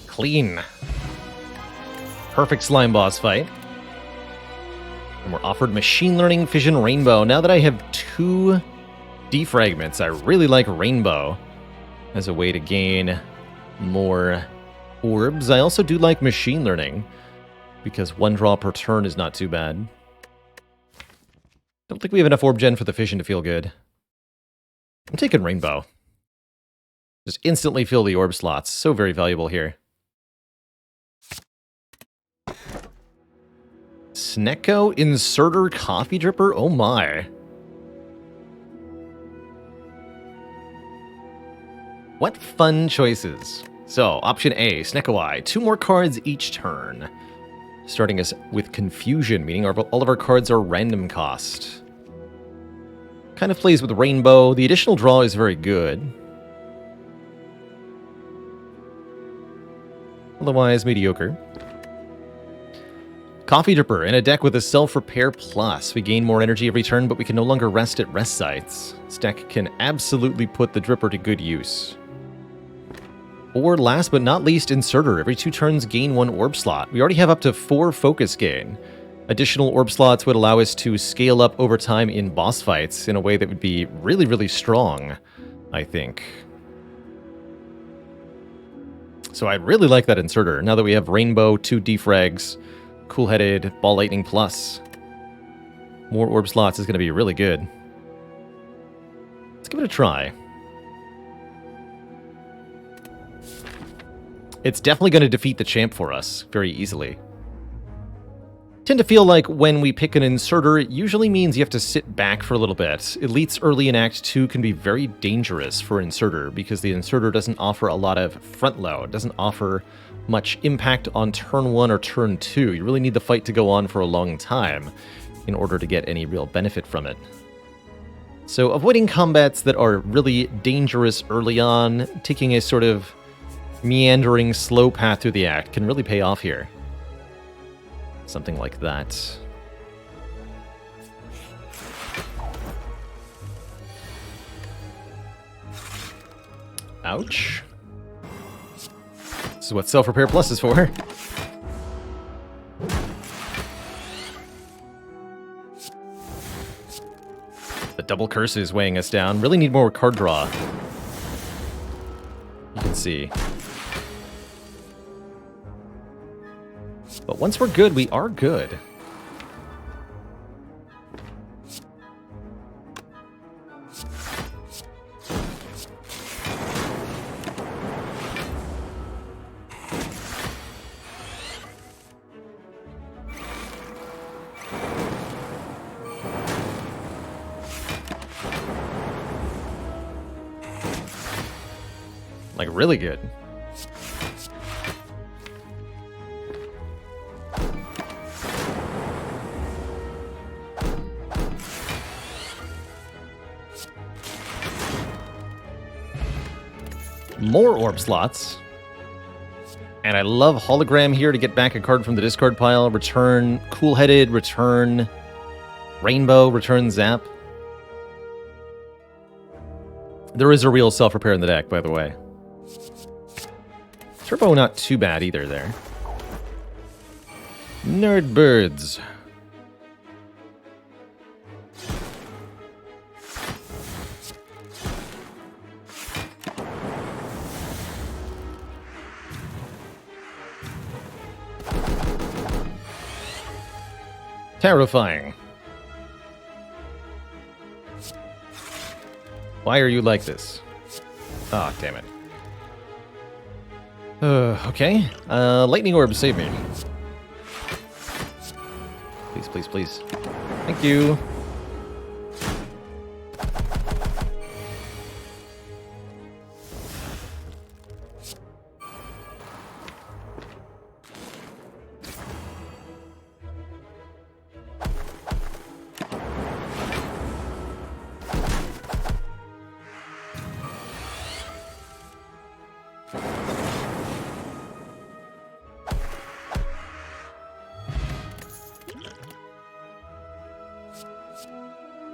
Clean. Perfect slime boss fight. And we're offered Machine Learning Fission Rainbow. Now that I have 2 defragments, I really like Rainbow as a way to gain more orbs. I also do like Machine Learning, because 1 draw per turn is not too bad. Don't think we have enough orb gen for the fission to feel good. I'm taking Rainbow. Just instantly fill the orb slots. So very valuable here. Snecko Inserter Coffee Dripper? Oh my. What fun choices. So, option A, Snecko-Eye. 2 more cards each turn. Starting us with Confusion, meaning all of our cards are random cost. Kind of plays with Rainbow. The additional draw is very good. Otherwise, mediocre. Coffee Dripper. In a deck with a Self-Repair Plus, we gain more energy every turn, but we can no longer rest at rest sites. This deck can absolutely put the Dripper to good use. Or last but not least, Inserter. Every 2 turns, gain 1 orb slot. We already have up to 4 focus gain. Additional orb slots would allow us to scale up over time in boss fights in a way that would be really, really strong, I think. So I really like that Inserter. Now that we have Rainbow, 2 defrags, Cool-Headed, Ball Lightning Plus. More orb slots is going to be really good. Let's give it a try. It's definitely going to defeat the champ for us very easily. Tend to feel like when we pick an Inserter, it usually means you have to sit back for a little bit. Elites early in Act 2 can be very dangerous for Inserter because the Inserter doesn't offer a lot of front load, doesn't offer much impact on turn 1 or turn 2. You really need the fight to go on for a long time in order to get any real benefit from it. So avoiding combats that are really dangerous early on, taking a sort of meandering, slow path through the act can really pay off here. Something like that. Ouch. This is what Self-Repair Plus is for. The double curse is weighing us down. Really need more card draw. You can see. But once we're good, we are good. Like, really good. More orb slots. And I love Hologram here to get back a card from the discard pile. Return Cool-Headed, return Rainbow, return Zap. There is a real self-repair in the deck, by the way. Turbo not too bad either there. Nerd Birds. Terrifying. Why are you like this? Ah, damn it. Okay. Lightning Orb, save me. Please, please, please. Thank you.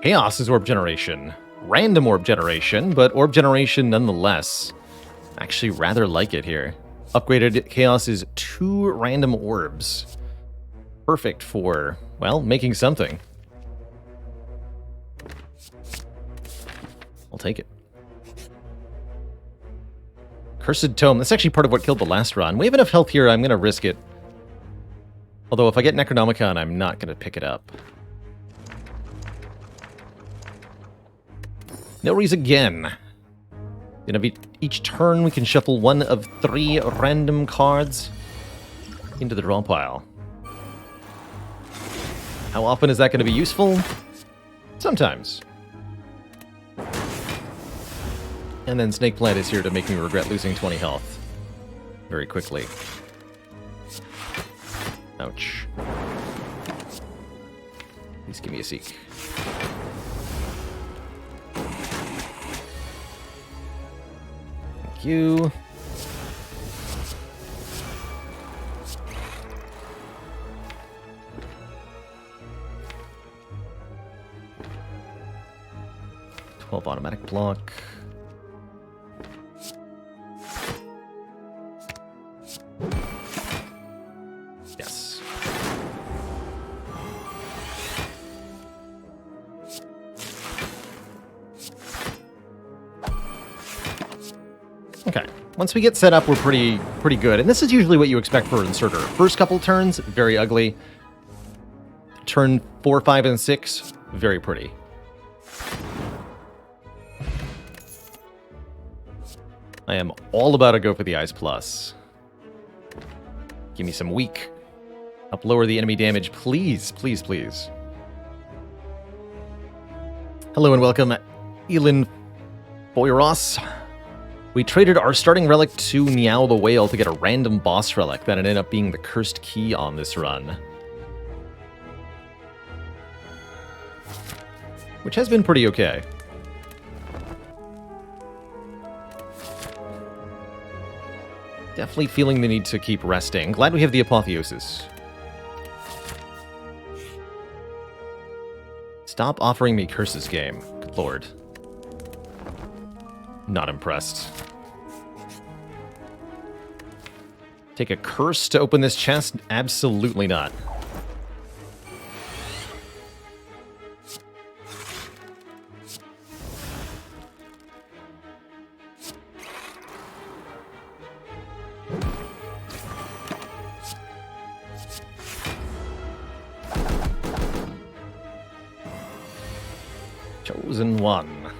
Chaos is Orb Generation. Random Orb Generation, but Orb Generation nonetheless. Actually rather like it here. Upgraded Chaos is 2 random orbs. Perfect for, well, making something. I'll take it. Cursed Tome. That's actually part of what killed the last run. We have enough health here, I'm going to risk it. Although if I get Necronomicon, I'm not going to pick it up. Nories again. Each turn we can shuffle one of 3 random cards into the draw pile. How often is that going to be useful? Sometimes. And then Snake Plant is here to make me regret losing 20 health very quickly. Ouch. Please give me a seek. Thank you. Automatic block. Yes. Okay. Once we get set up, we're pretty good. And this is usually what you expect for Inserter. First couple turns, very ugly. Turn 4, 5, and 6, very pretty. I am all about to go for the Eyes Plus. Give me some weak. Help lower the enemy damage, please, please, please. Hello and welcome, Elin Boyros. We traded our starting relic to Meow the Whale to get a random boss relic that ended up being the cursed key on this run. Which has been pretty okay. Definitely feeling the need to keep resting. Glad we have the Apotheosis. Stop offering me curses, game. Good lord. Not impressed. Take a curse to open this chest? Absolutely not. Chosen one.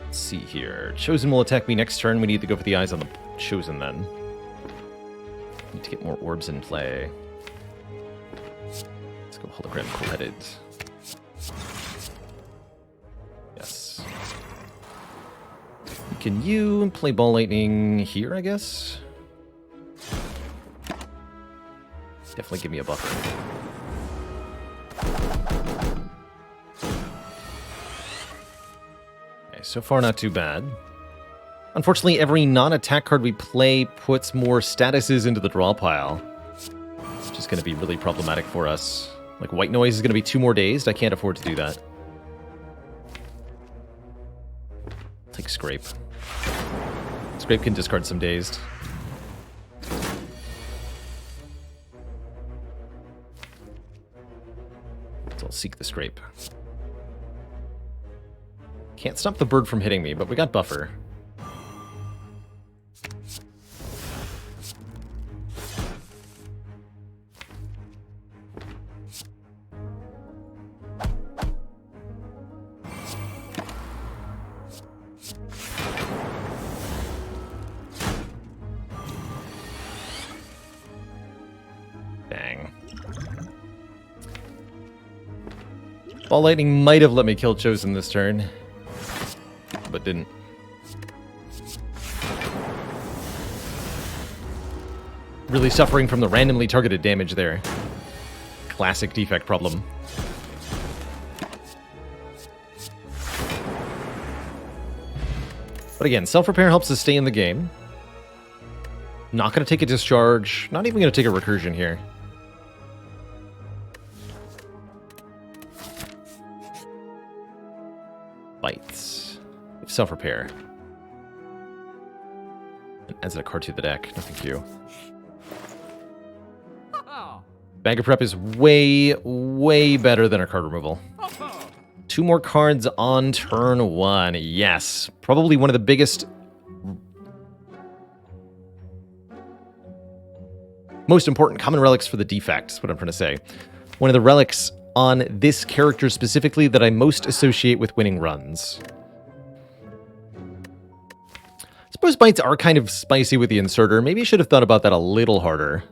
Let's see here. Chosen will attack me next turn. We need to go for the eyes on the Chosen then. Need to get more orbs in play. Let's go hologram cool-headed. Yes. Can you play Ball Lightning here, I guess? Definitely give me a buffer. so far not too bad. Unfortunately, every non-attack card we play puts more statuses into the draw pile, which is going to be really problematic for us. Like, White Noise is going to be 2 more dazed. I can't afford to do that. Take Scrape. Scrape can discard some dazed. So I'll seek the Scrape. Can't stop the bird from hitting me, but we got buffer. Bang. Ball Lightning might have let me kill Chosen this turn, but didn't. Really suffering from the randomly targeted damage there. Classic defect problem. But again, self-repair helps us stay in the game. Not going to take a discharge. Not even going to take a recursion here. Bites. Self-repair. And adds a card to the deck. No thank you. Bag of Prep is way, way better than our card removal. 2 more cards on turn 1. Yes. Probably one of the biggest... most important common relics for the defect, is what I'm trying to say. One of the relics on this character specifically that I most associate with winning runs. I suppose bites are kind of spicy with the inserter. Maybe I should have thought about that a little harder.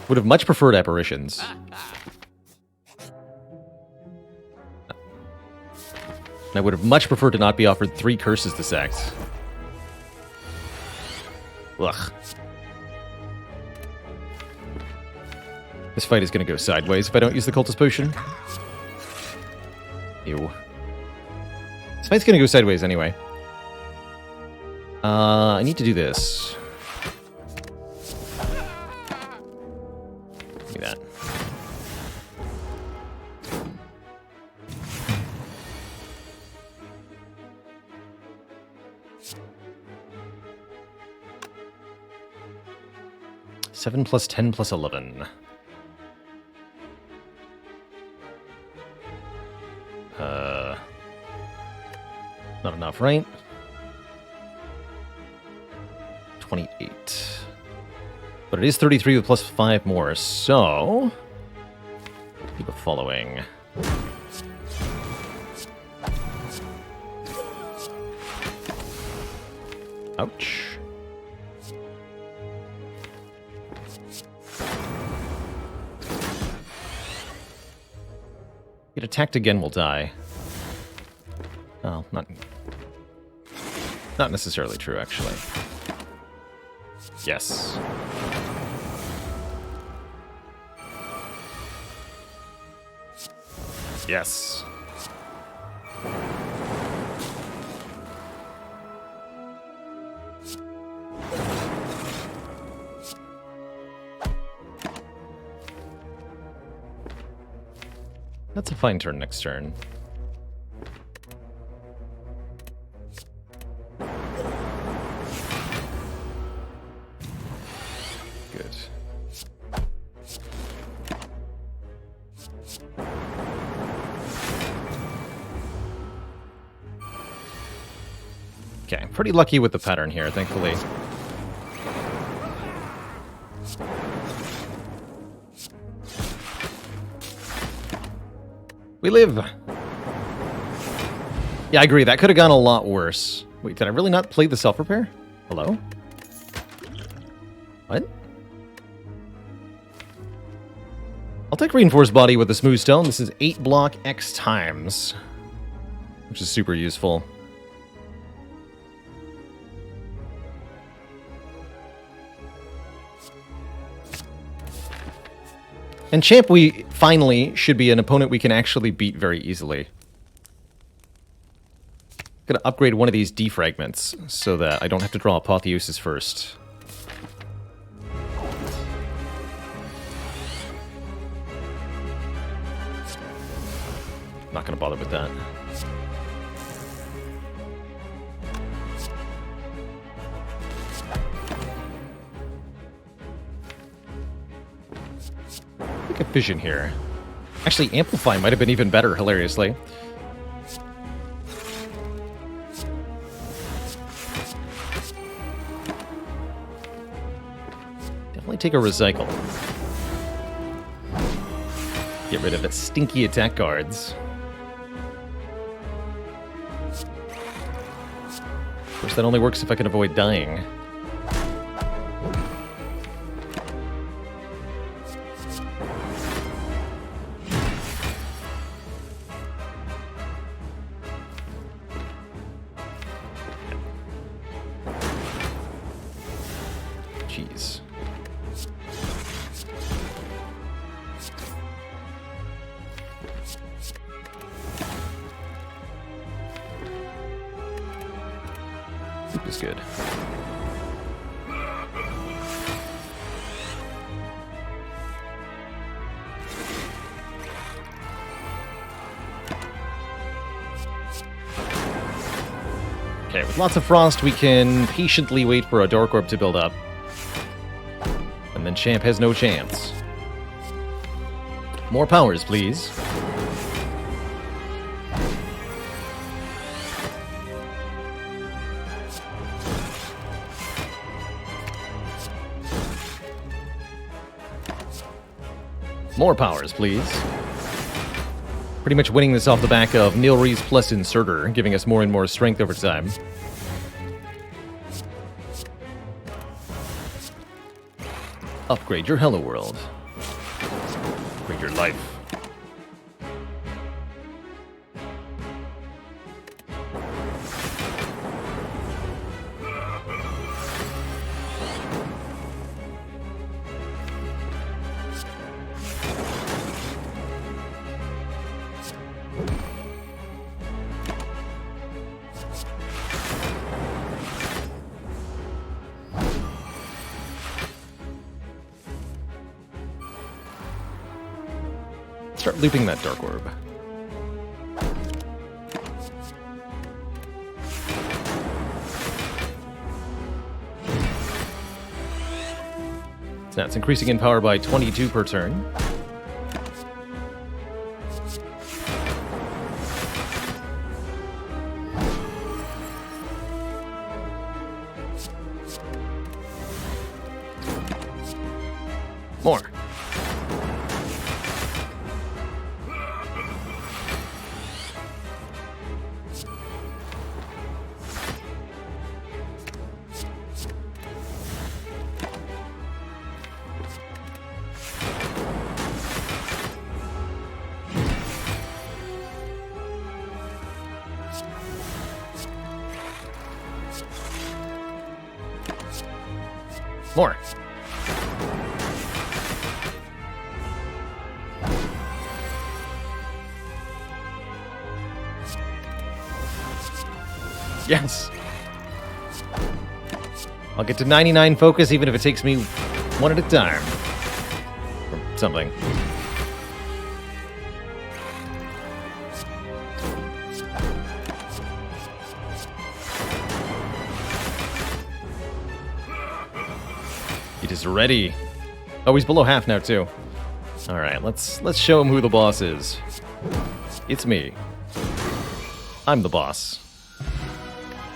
Would have much preferred apparitions. I would have much preferred to not be offered 3 curses to sax. Ugh. This fight is going to go sideways if I don't use the Cultist Potion. Ew. This fight's going to go sideways anyway. I need to do this. Give me that. Seven plus 10 plus 11. Not enough, right? 28. But it is 33 with plus 5 more, so... do the following. Ouch. Get attacked again, we'll die. Well, not necessarily true, actually. Yes. Yes. That's a fine turn next turn. Good. Okay, pretty lucky with the pattern here, thankfully. We live! Yeah, I agree. That could have gone a lot worse. Wait, did I really not play the self-repair? Hello? What? I'll take Reinforced Body with the Smooth Stone. This is 8 block X times, which is super useful. And Champ, we finally should be an opponent we can actually beat very easily. Gonna upgrade one of these defragments so that I don't have to draw Apotheosis first. Not gonna bother with that. Look at vision here. Actually, Amplify might have been even better, hilariously. Definitely take a recycle. Get rid of its stinky attack cards. Of course, that only works if I can avoid dying. Jeez. Soup is good. Okay, with lots of frost, we can patiently wait for a Dark Orb to build up. And then Champ has no chance. More powers, please. More powers, please. Pretty much winning this off the back of Nilrees plus Inserter, giving us more and more strength over time. Upgrade your Hello World. Upgrade your life. Start looping that Dark Orb. So now it's increasing in power by 22 per turn. More. More. Yes. I'll get to 99 focus even if it takes me one at a time. Or something. It is ready. Oh, he's below half now too. All right, let's show him who the boss is. It's me. I'm the boss.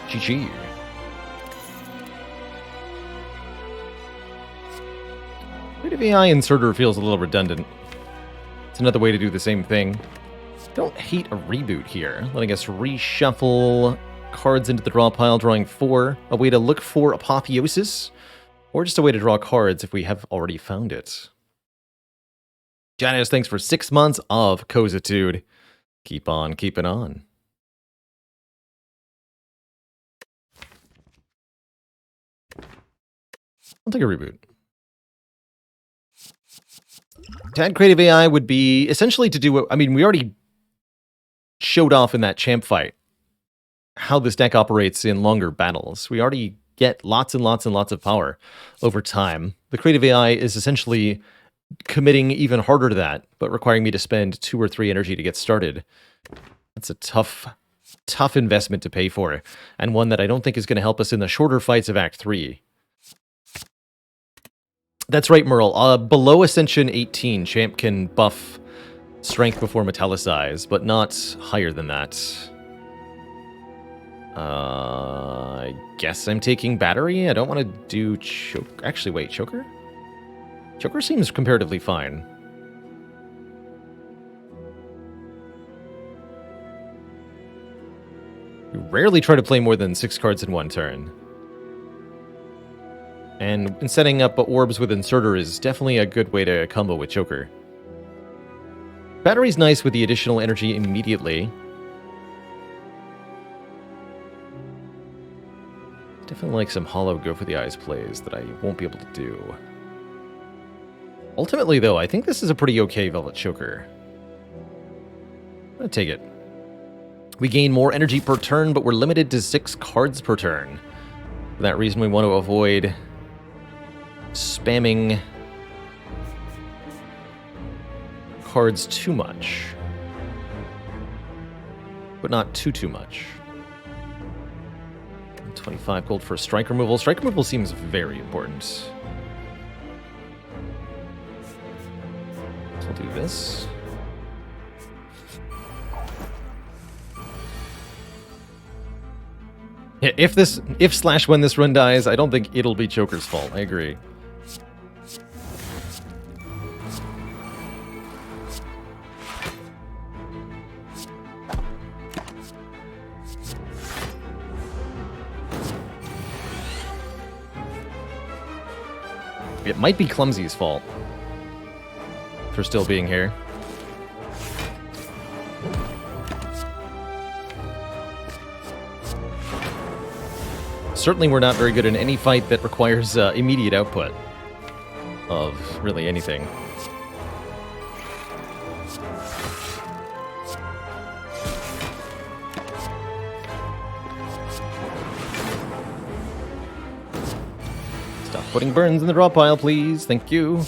GG. Creative AI Inserter feels a little redundant. It's another way to do the same thing. Don't hate a reboot here, letting us reshuffle cards into the draw pile, drawing 4. A way to look for Apotheosis. Or just a way to draw cards if we have already found it. Janice, thanks for 6 months of Cositude. Keep on keeping on. I'll take a reboot. To add creative AI would be essentially to do what, I mean, we already showed off in that champ fight how this deck operates in longer battles. We already get lots and lots and lots of power over time. The creative AI is essentially committing even harder to that, but requiring me to spend 2 or 3 energy to get started. That's a tough investment to pay for, and one that I don't think is going to help us in the shorter fights of Act 3. That's right, Merle. Below Ascension 18, Champ can buff Strength before Metallicize, but not higher than that. I guess I'm taking Battery. I don't want to do Choke. Actually, wait, Choker? Choker seems comparatively fine. You rarely try to play more than 6 cards in one turn. And setting up orbs with Inserter is definitely a good way to combo with Choker. Battery's nice with the additional energy immediately. Definitely like some hollow Go for the Eyes plays that I won't be able to do. Ultimately, though, I think this is a pretty okay Velvet Choker. I'm gonna take it. We gain more energy per turn, but we're limited to 6 cards per turn. For that reason, we want to avoid spamming cards too much. But not too much. 25 gold for strike removal. Strike removal seems very important. So we'll do this. Yeah, if/when this run dies, I don't think it'll be Choker's fault. I agree. It might be Clumsy's fault for still being here. Certainly we're not very good in any fight that requires immediate output of really anything. Stop putting burns in the draw pile, please. Thank you.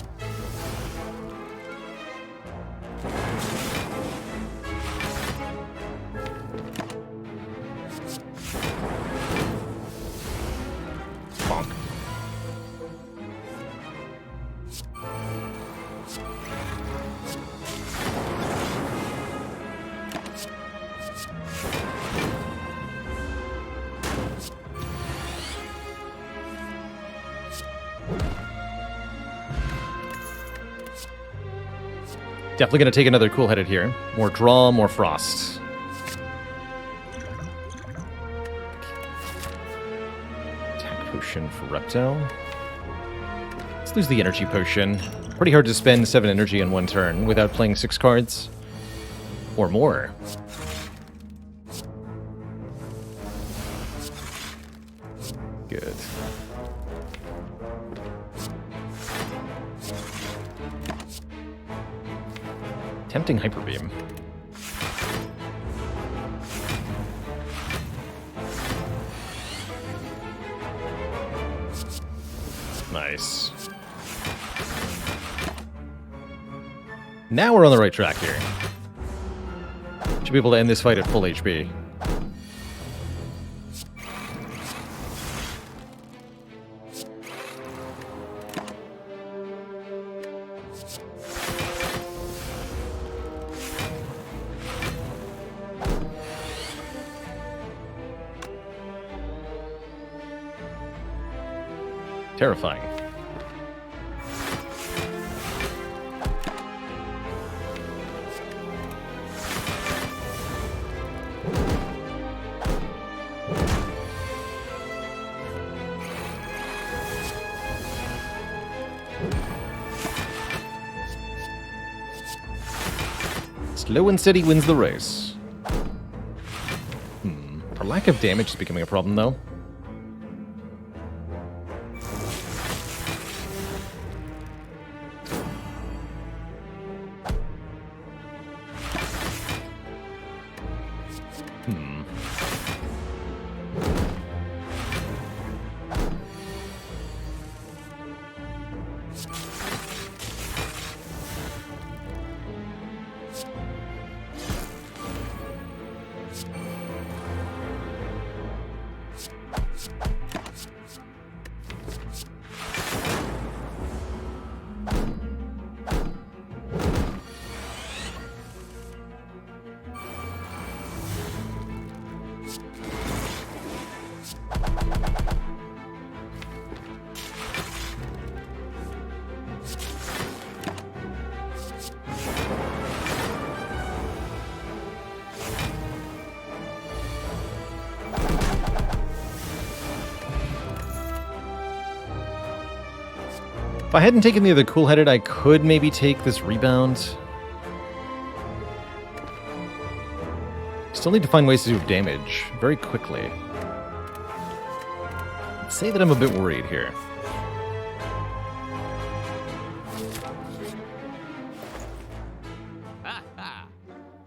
Definitely going to take another cool-headed here. More draw, more frost. Attack potion for Reptile. Let's lose the energy potion. Pretty hard to spend 7 energy in one turn without playing 6 cards. Or more. Good. Tempting Hyper Beam. Nice. Now we're on the right track here. Should be able to end this fight at full HP. Terrifying. Slow and steady wins the race. Our lack of damage is becoming a problem, though. If I hadn't taken the other cool-headed, I could maybe take this rebound. Still need to find ways to do damage very quickly. I'd say that I'm a bit worried here.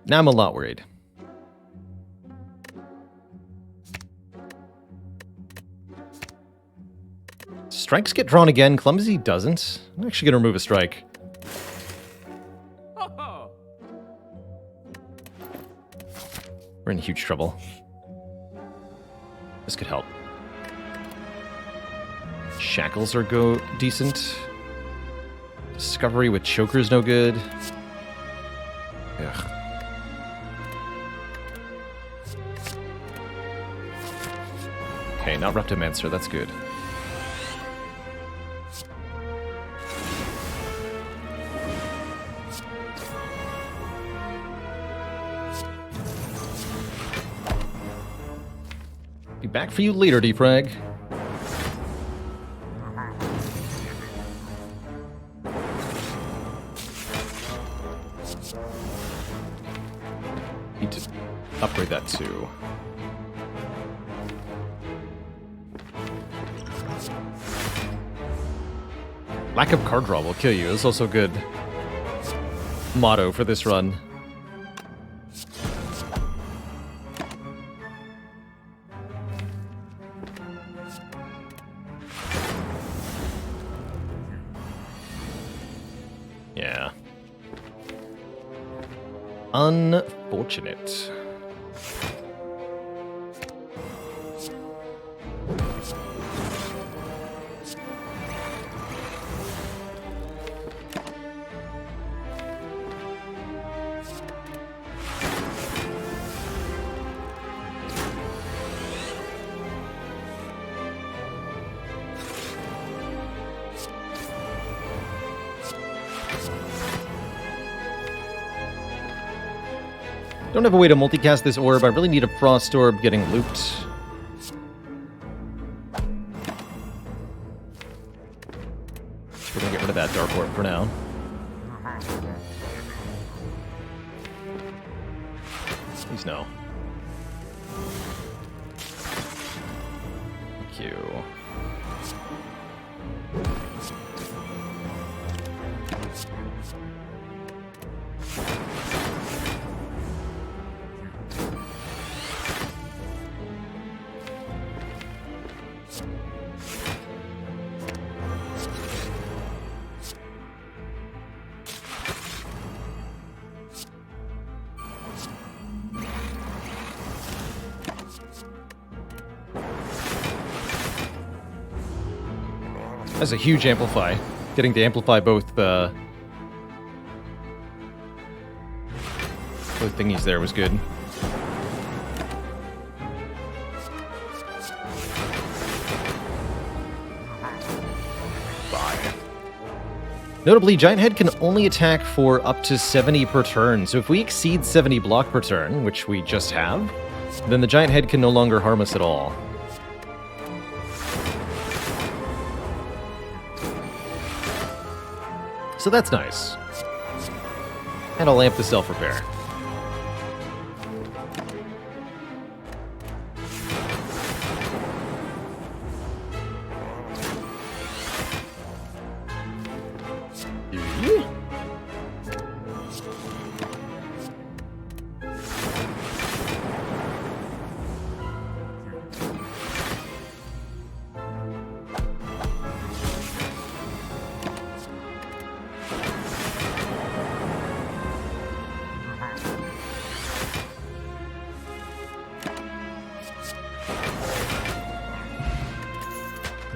Now I'm a lot worried. Strikes get drawn again. Clumsy doesn't. I'm actually going to remove a strike. We're in huge trouble. This could help. Shackles are decent. Discovery with Choker's no good. Ugh. Okay, not Reptomancer, that's good. Be back for you later, Defrag. Need to upgrade that too. Lack of card draw will kill you. It's also a good motto for this run. Yeah. Unfortunate. Don't have a way to multicast this orb. I really need a Frost Orb getting looped. We're gonna get rid of that Dark Orb for now. Please no. Thank you. That's a huge amplify. Getting to amplify both thingies there was good. Bye. Notably, Giant Head can only attack for up to 70 per turn, so if we exceed 70 block per turn, which we just have, then the Giant Head can no longer harm us at all. So that's nice. And I'll amp the self-repair.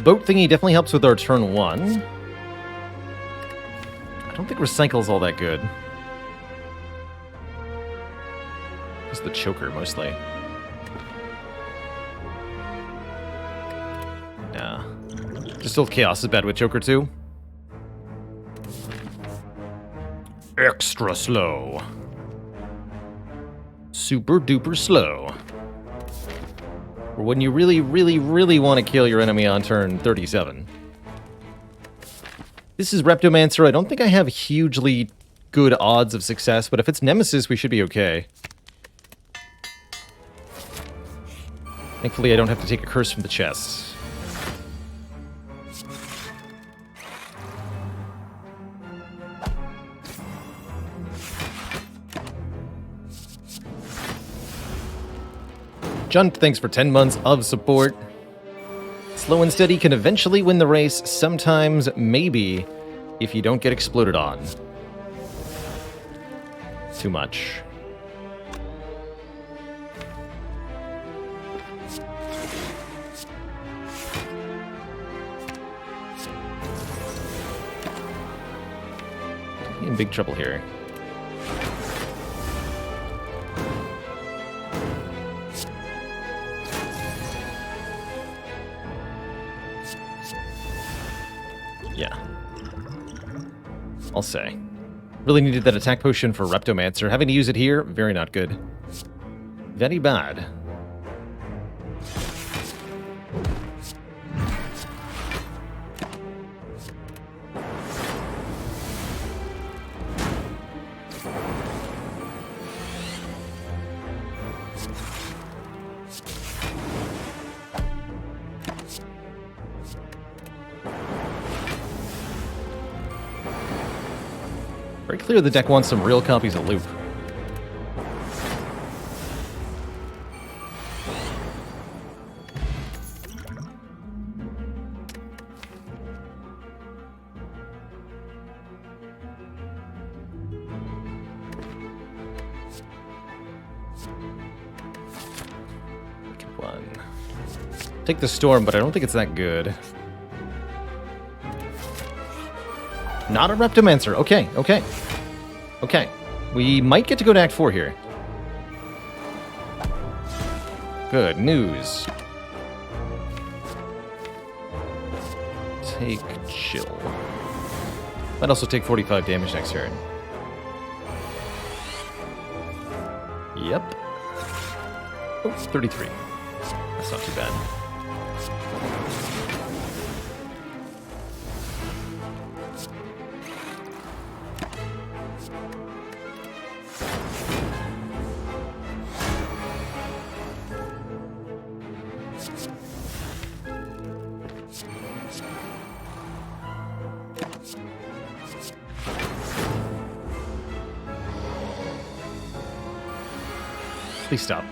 Boat thingy definitely helps with our turn 1. I don't think Recycle's all that good. It's the Choker, mostly. Yeah. Just still Chaos is bad with Choker, too. Extra slow. Super duper slow. Or when you really, really, really want to kill your enemy on turn 37. This is Reptomancer. I don't think I have hugely good odds of success, but if it's Nemesis, we should be okay. Thankfully, I don't have to take a curse from the chest. Junt, thanks for 10 months of support. Slow and steady can eventually win the race, sometimes, maybe, if you don't get exploded on. Too much. In big trouble here. Yeah. I'll say. Really needed that attack potion for Reptomancer. Having to use it here, very not good. Very bad. Very clear the deck wants some real copies of Loop. Come on. Take the Storm, but I don't think it's that good. Not a Reptomancer. Okay, okay. Okay. We might get to go to Act 4 here. Good news. Take chill. Might also take 45 damage next turn. Yep. Oh, 33. That's not too bad. Please stop.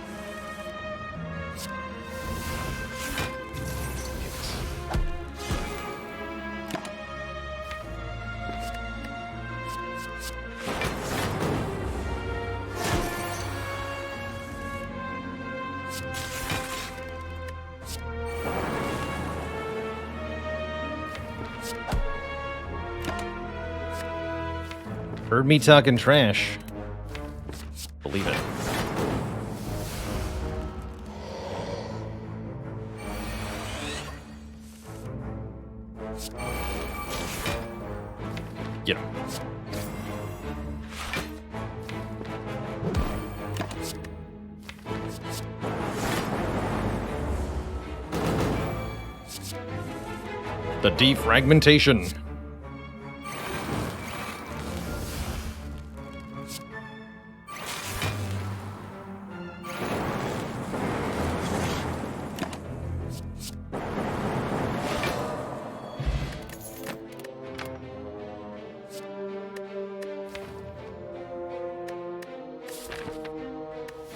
Heard me talking trash. Believe it. Get him. The defragmentation.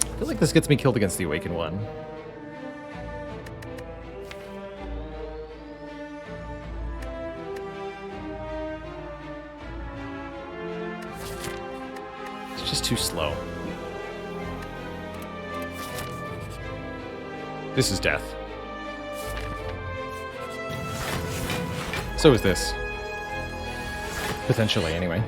I feel like this gets me killed against the Awakened one. It's just too slow. This is death. So is this. Potentially, anyway.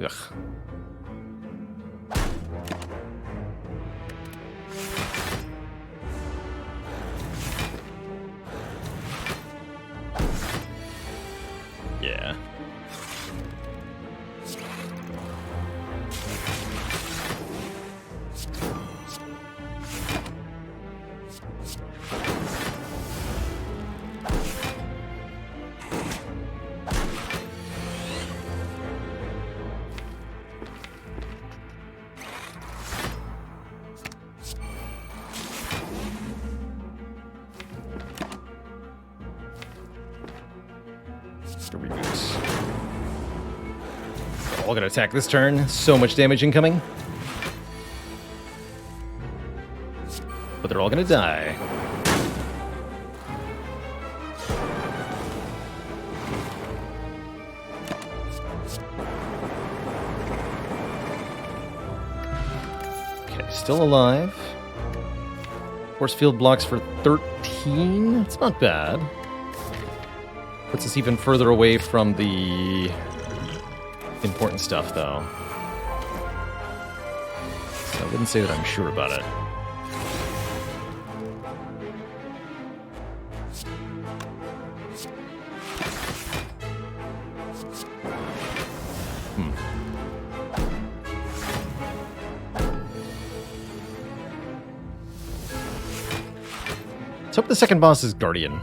Ugh. Yeah. the reboot. They're all gonna attack this turn. So much damage incoming. But they're all gonna die. Okay, still alive. Force field blocks for 13. It's not bad. Puts us even further away from the important stuff, though. So I wouldn't say that I'm sure about it. Let's hope the second boss is Guardian.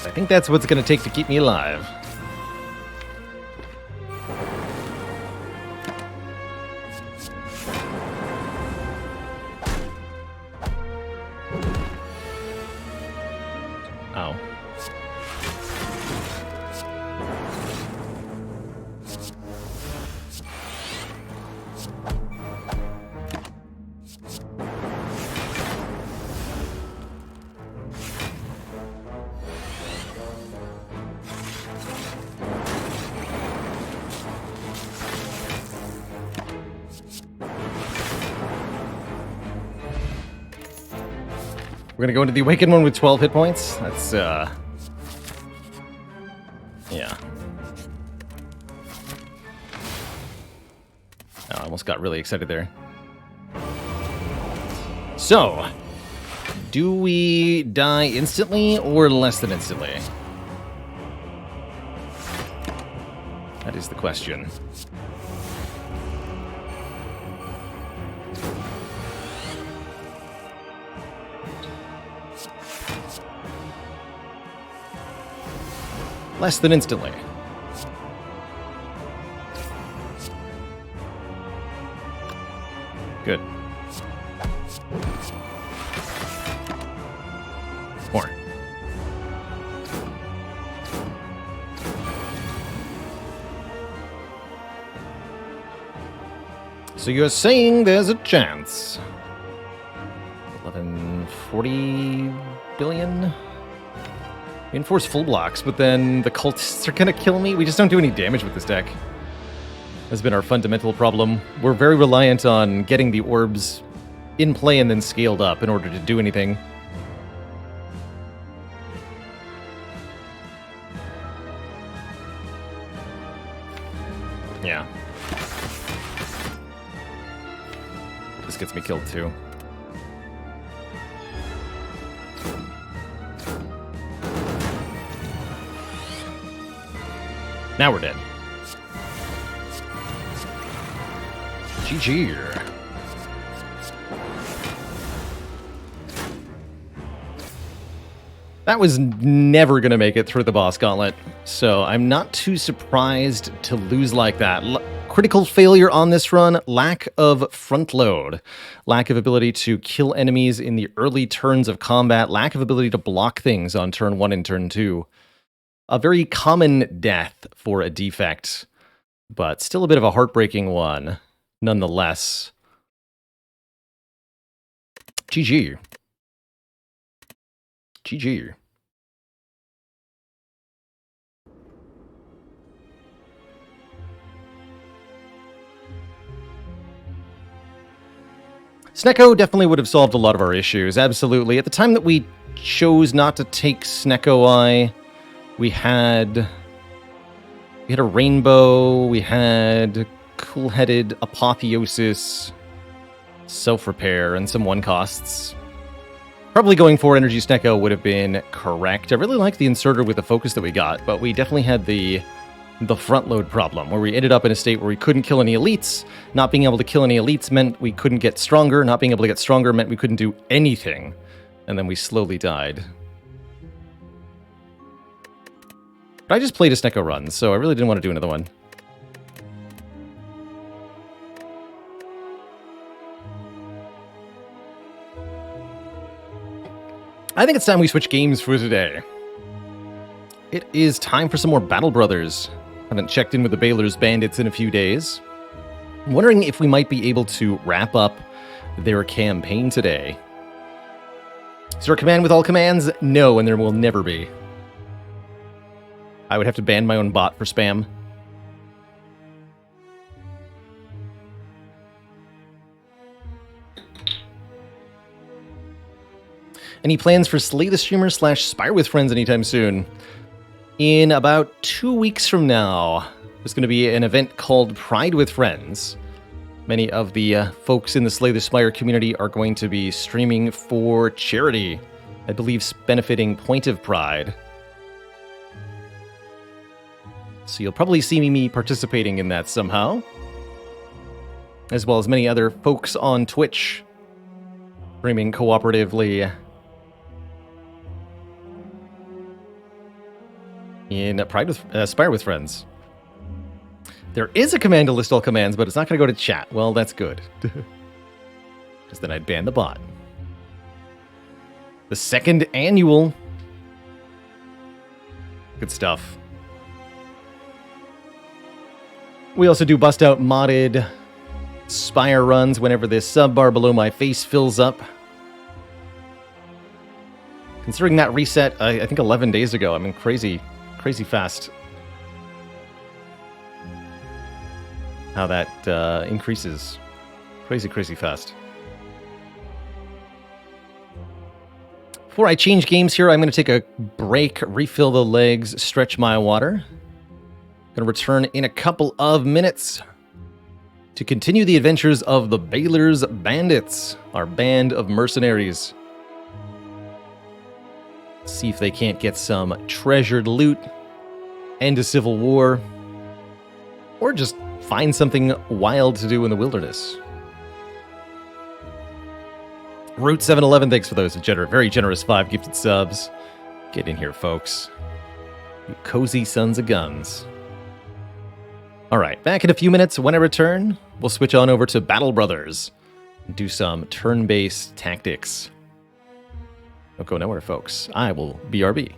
I think that's what's going to take to keep me alive. Oh. We're gonna go into the Awakened one with 12 hit points? That's, yeah. Oh, I almost got really excited there. So, do we die instantly or less than instantly? That is the question. Less than instantly. Good. More. So you're saying there's a chance. 1140 billion? We enforce full blocks, but then the cultists are gonna kill me? We just don't do any damage with this deck. That's been our fundamental problem. We're very reliant on getting the orbs in play and then scaled up in order to do anything. Yeah. This gets me killed too. Now we're dead. GG. That was never going to make it through the boss gauntlet, so I'm not too surprised to lose like that. Critical failure on this run, lack of front load, lack of ability to kill enemies in the early turns of combat, lack of ability to block things on turn 1 and turn 2. A very common death for a defect, but still a bit of a heartbreaking one, nonetheless. GG. GG. Snecko definitely would have solved a lot of our issues, absolutely. At the time that we chose not to take Snecko Eye, we had a Rainbow, we had Cool-Headed Apotheosis, Self-Repair, and some one-costs. Probably going for Energy Snecko would have been correct. I really like the inserter with the focus that we got, but we definitely had the front load problem, where we ended up in a state where we couldn't kill any elites. Not being able to kill any elites meant we couldn't get stronger. Not being able to get stronger meant we couldn't do anything. And then we slowly died. But I just played a Snecko run, so I really didn't want to do another one. I think it's time we switch games for today. It is time for some more Battle Brothers. I haven't checked in with the Baylor's Bandits in a few days. I'm wondering if we might be able to wrap up their campaign today. Is there a command with all commands? No, and there will never be. I would have to ban my own bot for spam. Any plans for Slay the Streamer / Spire with Friends anytime soon? In about 2 weeks from now, there's going to be an event called Pride with Friends. Many of the folks in the Slay the Spire community are going to be streaming for charity. I believe benefiting Point of Pride. So you'll probably see me participating in that somehow. As well as many other folks on Twitch streaming cooperatively in Spire with Friends. There is a command to list all commands, but it's not going to go to chat. Well, that's good. Because then I'd ban the bot. The second annual. Good stuff. We also do bust out modded Spire runs whenever this sub bar below my face fills up. Considering that reset, I think 11 days ago, I mean, crazy fast. How that increases. Crazy fast. Before I change games here, I'm going to take a break, refill the legs, stretch my water. Going to return in a couple of minutes to continue the adventures of the Baylor's Bandits, our band of mercenaries. See if they can't get some treasured loot, end a civil war, or just find something wild to do in the wilderness. Route 711, thanks for those very generous 5 gifted subs. Get in here, folks. You cozy sons of guns. All right, back in a few minutes. When I return, we'll switch on over to Battle Brothers and do some turn-based tactics. Don't go nowhere, folks. I will BRB.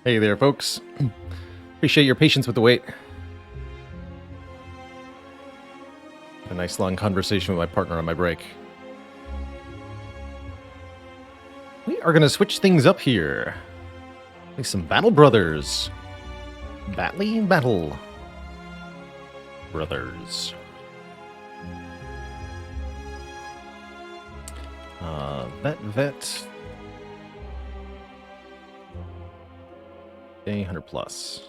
Hey there, folks. Appreciate your patience with the wait. A nice long conversation with my partner on my break. We are going to switch things up here. Like some Battle Brothers. Battle Brothers. Vet. A 100 plus.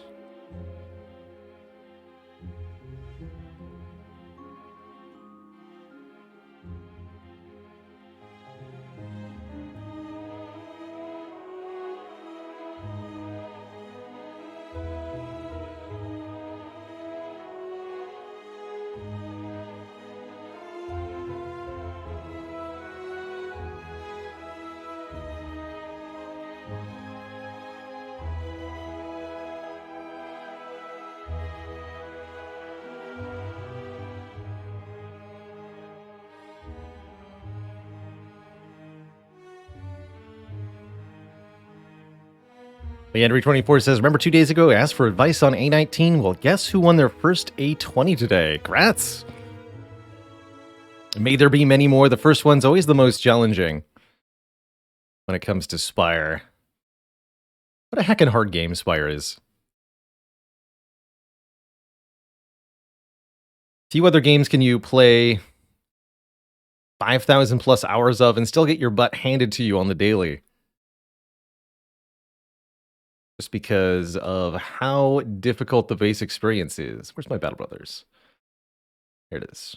Leandry24 says, remember 2 days ago I asked for advice on A19? Well, guess who won their first A20 today? Congrats! May there be many more. The first one's always the most challenging when it comes to Spire. What a heckin' hard game Spire is. Few other games can you play 5,000 plus hours of and still get your butt handed to you on the daily. Just because of how difficult the base experience is. Where's my Battle Brothers? Here it is.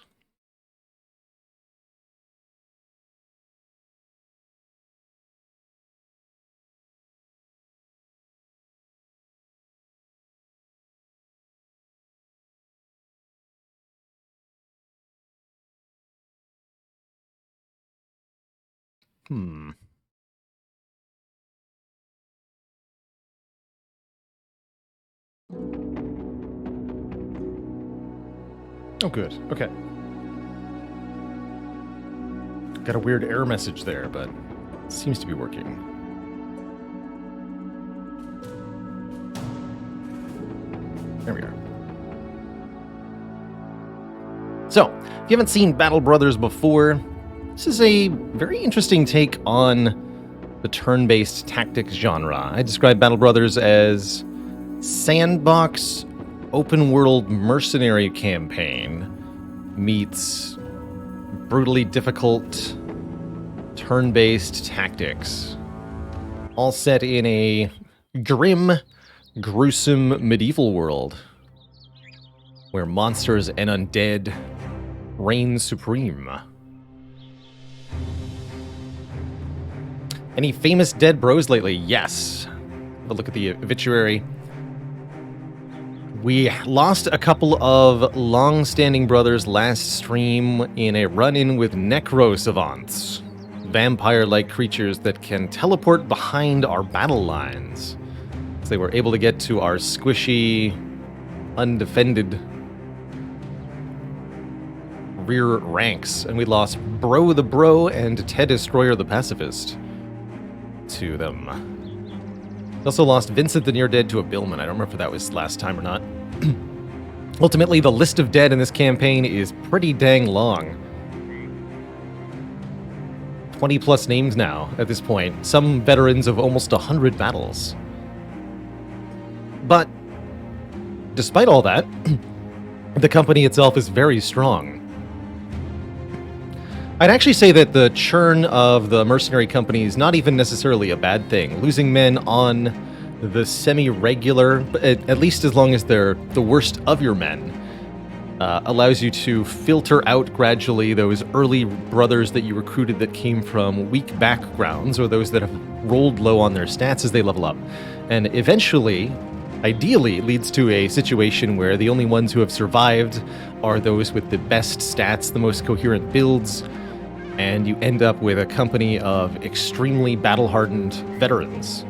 Oh, good. Okay. Got a weird error message there, but it seems to be working. There we are. So, if you haven't seen Battle Brothers before, this is a very interesting take on the turn-based tactics genre. I describe Battle Brothers as sandbox open-world mercenary campaign meets brutally difficult turn-based tactics, all set in a grim, gruesome medieval world where monsters and undead reign supreme. Any famous dead bros lately? Yes. Have a look at the obituary. We lost a couple of long-standing brothers last stream in a run-in with necro savants, vampire-like creatures that can teleport behind our battle lines. So they were able to get to our squishy, undefended rear ranks, and we lost Bro the Bro and Ted Destroyer the Pacifist to them. Also lost Vincent the Near Dead to a Billman. I don't remember if that was last time or not. Ultimately, the list of dead in this campaign is pretty dang long. 20 plus names now at this point. Some veterans of almost 100 battles. But despite all that, the company itself is very strong. I'd actually say that the churn of the mercenary company is not even necessarily a bad thing. Losing men on the semi-regular, at least as long as they're the worst of your men, allows you to filter out gradually those early brothers that you recruited that came from weak backgrounds or those that have rolled low on their stats as they level up. And eventually, ideally, leads to a situation where the only ones who have survived are those with the best stats, the most coherent builds, and you end up with a company of extremely battle-hardened veterans.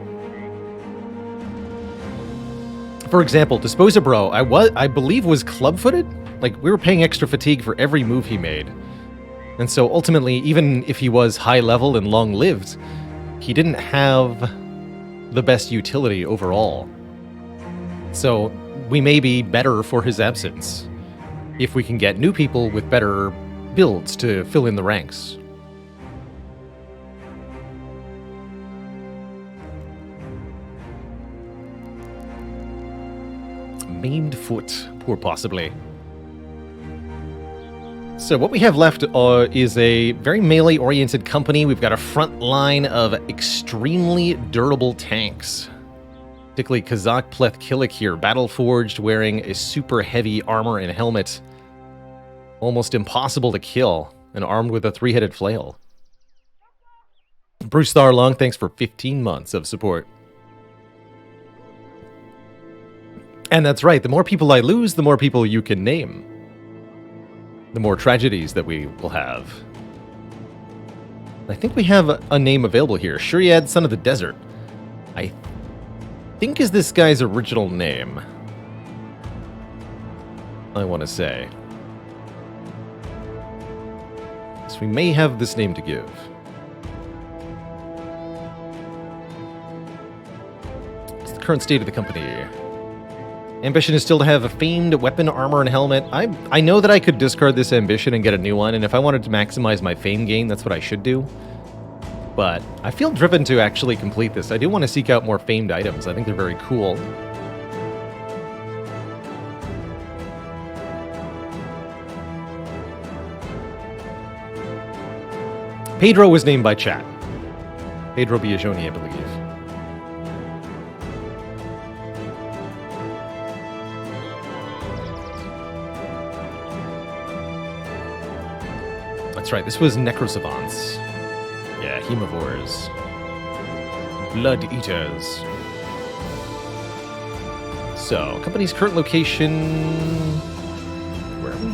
For example, Disposa Bro, I believe was club-footed? Like, we were paying extra fatigue for every move he made. And so ultimately, even if he was high-level and long-lived, he didn't have the best utility overall. So we may be better for his absence if we can get new people with better builds to fill in the ranks. Maimed foot, poor possibly. So what we have left is a very melee-oriented company. We've got a front line of extremely durable tanks. Particularly Kazakh Pleth Kilik here, battle-forged, wearing a super heavy armor and helmet. Almost impossible to kill, and armed with a 3-headed flail. Bruce Tharlong, thanks for 15 months of support. And that's right, the more people I lose, the more people you can name. The more tragedies that we will have. I think we have a name available here. Shuriad, Son of the Desert. I think is this guy's original name. I want to say. So we may have this name to give. What's the current state of the company? Ambition is still to have a famed weapon, armor, and helmet. I know that I could discard this ambition and get a new one, and if I wanted to maximize my fame gain, that's what I should do. But I feel driven to actually complete this. I do want to seek out more famed items. I think they're very cool. Pedro was named by chat. Pedro Biagioni, I believe. That's right, this was Necrosavants. Yeah, Hemivores. Blood Eaters. So, company's current location... Where are we?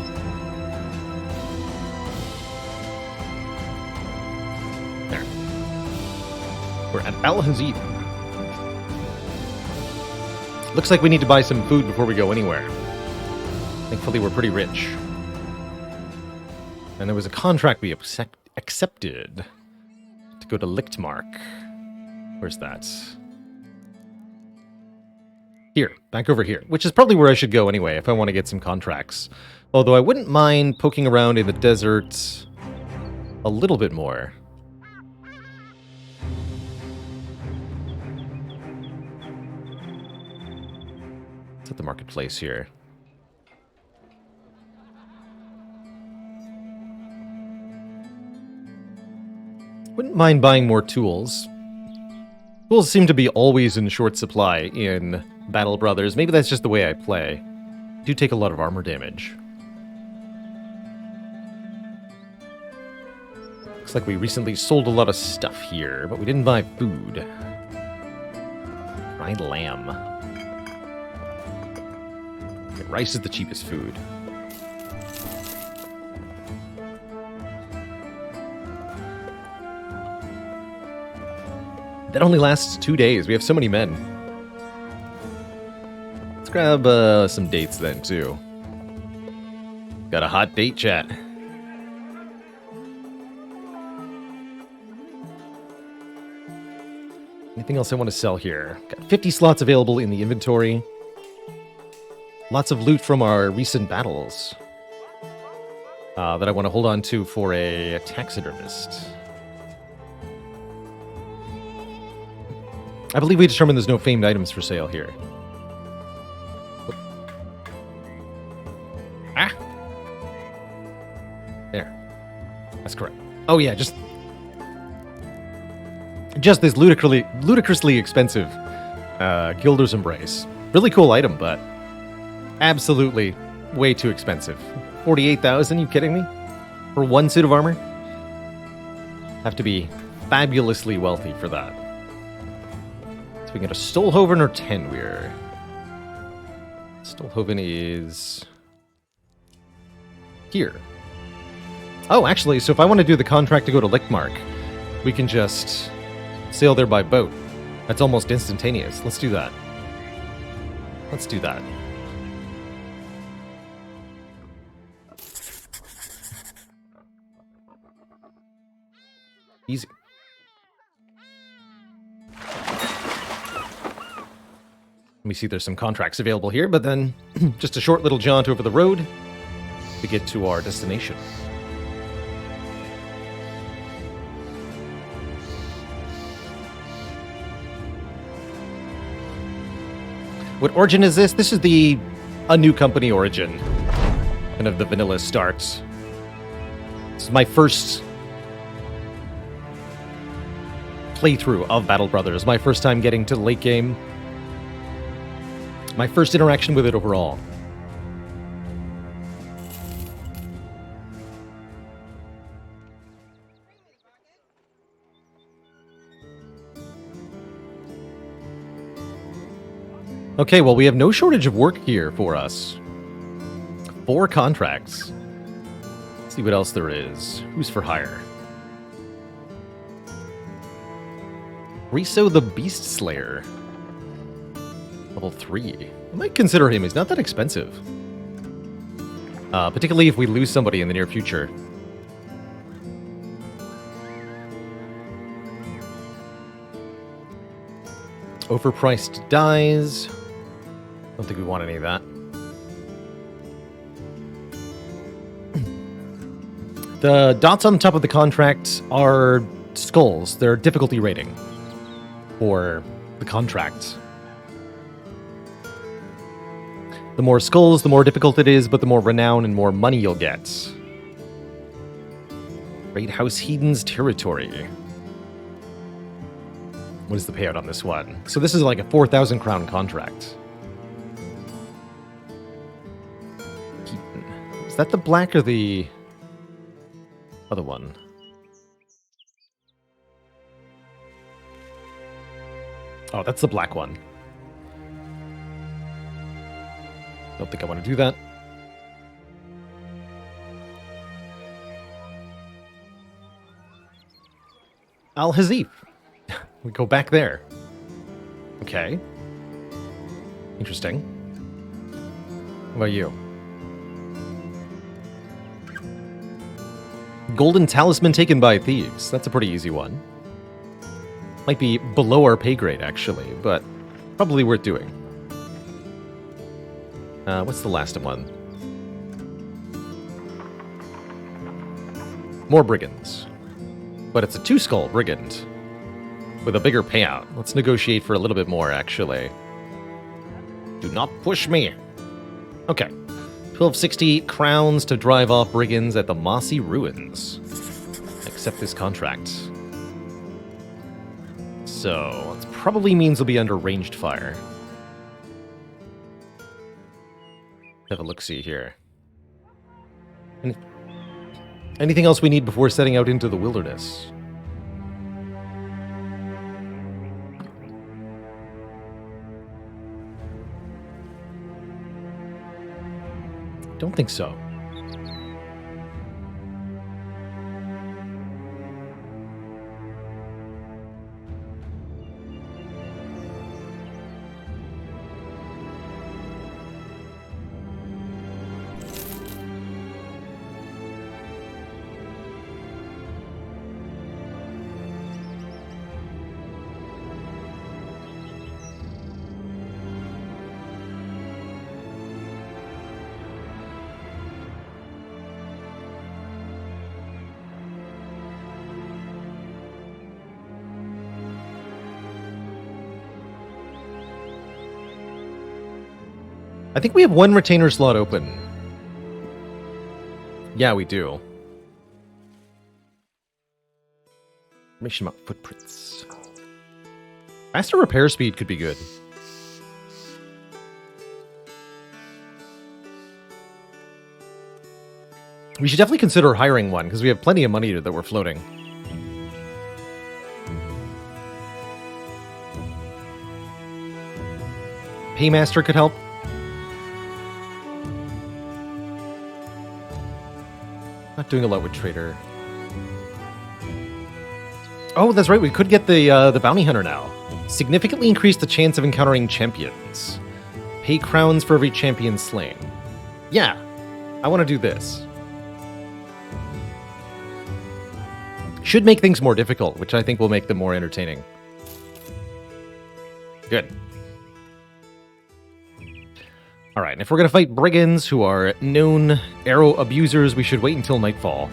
There. We're at Al Hazid. Looks like we need to buy some food before we go anywhere. Thankfully, we're pretty rich. And there was a contract we accepted to go to Lichtmark. Where's that? Here, back over here, which is probably where I should go anyway if I want to get some contracts. Although I wouldn't mind poking around in the desert a little bit more. It's at the marketplace here. Wouldn't mind buying more tools. Tools seem to be always in short supply in Battle Brothers. Maybe that's just the way I play. I do take a lot of armor damage. Looks like we recently sold a lot of stuff here, but we didn't buy food. Fried lamb. Okay, rice is the cheapest food. That only lasts 2 days. We have so many men. Let's grab some dates then, too. Got a hot date, chat. Anything else I want to sell here? Got 50 slots available in the inventory. Lots of loot from our recent battles. That I want to hold on to for a taxidermist. I believe we determined there's no famed items for sale here. Ah! There. That's correct. Oh yeah, just this ludicrously expensive Gilder's Embrace. Really cool item, but absolutely way too expensive. 48,000, you kidding me? For one suit of armor? Have to be fabulously wealthy for that. We get a Stolhoven or Tenweir. Stolhoven is here. Oh, actually, so if I want to do the contract to go to Lichtmark, we can just sail there by boat. That's almost instantaneous. Let's do that. Let's do that. Easy. Let me see, there's some contracts available here, but then just a short little jaunt over the road to get to our destination. What origin is this? This is a new company origin. Kind of the vanilla starts. This is my first playthrough of Battle Brothers. My first time getting to the late game. My first interaction with it overall. Okay, well, we have no shortage of work here for us. 4 contracts. Let's see what else there is. Who's for hire? Riso the Beast Slayer. Level 3. I might consider him. He's not that expensive. Particularly if we lose somebody in the near future. Overpriced dies. Don't think we want any of that. The dots on the top of the contract are skulls. They're difficulty rating for the contract. The more skulls, the more difficult it is, but the more renown and more money you'll get. Great House Heden's Territory. What is the payout on this one? So this is like a 4,000 crown contract. Is that the black or the other one? Oh, that's the black one. Don't think I want to do that. Al-Hazif. We go back there. Okay. Interesting. What about you? Golden Talisman taken by thieves. That's a pretty easy one. Might be below our pay grade, actually, but probably worth doing. What's the last one? More brigands. But it's a 2-skull brigand. With a bigger payout. Let's negotiate for a little bit more, actually. Do not push me. Okay. 1260 crowns to drive off brigands at the Mossy Ruins. Accept this contract. So, it probably means we'll be under ranged fire. Have a look-see here. Anything else we need before setting out into the wilderness? Don't think so. I think we have one retainer slot open. Yeah, we do. Information about footprints. Faster repair speed could be good. We should definitely consider hiring one, because we have plenty of money that we're floating. Paymaster could help. Not doing a lot with Trader. Oh, that's right. We could get the Bounty Hunter now. Significantly increase the chance of encountering champions. Pay crowns for every champion slain. Yeah, I want to do this. Should make things more difficult, which I think will make them more entertaining. Good. Alright, and if we're going to fight brigands who are known arrow abusers, we should wait until nightfall.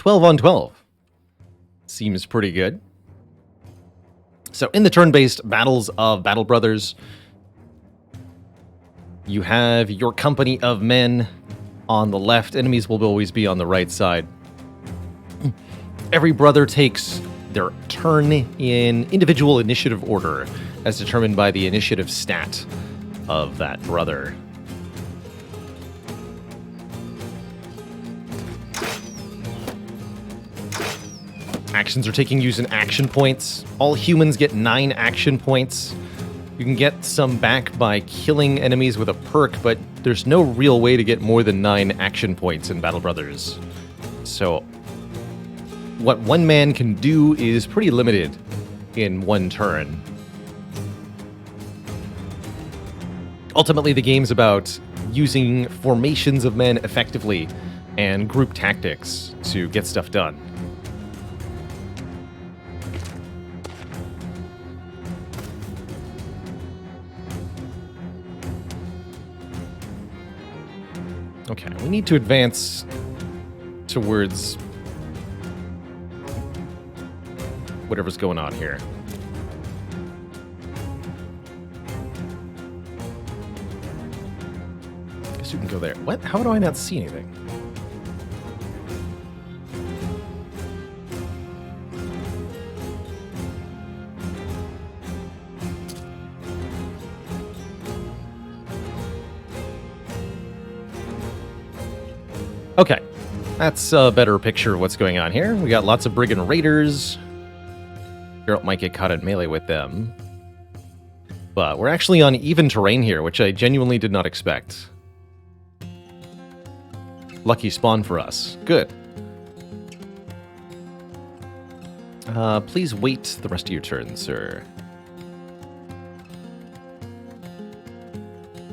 On 12. Seems pretty good. So in the turn-based battles of Battle Brothers, you have your company of men on the left. Enemies will always be on the right side. Every brother takes their turn in individual initiative order, as determined by the initiative stat of that brother. Actions are taking use in action points. All humans get 9 action points. You can get some back by killing enemies with a perk, but there's no real way to get more than 9 action points in Battle Brothers. So what one man can do is pretty limited in one turn. Ultimately, the game's about using formations of men effectively and group tactics to get stuff done. Okay, we need to advance towards whatever's going on here. Guess you can go there. What? How do I not see anything? Okay, that's a better picture of what's going on here. We got lots of brigand raiders. Geralt might get caught in melee with them. But we're actually on even terrain here, which I genuinely did not expect. Lucky spawn for us. Good. Please wait the rest of your turn, sir.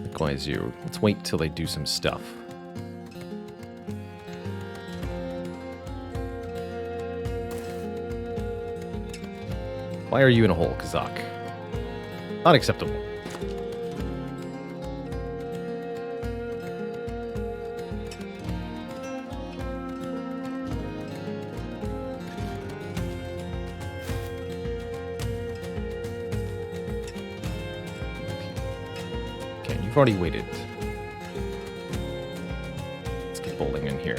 Likewise you. Let's wait till they do some stuff. Why are you in a hole, Kazak? Not acceptable. Okay, you've already waited. Let's get bowling in here.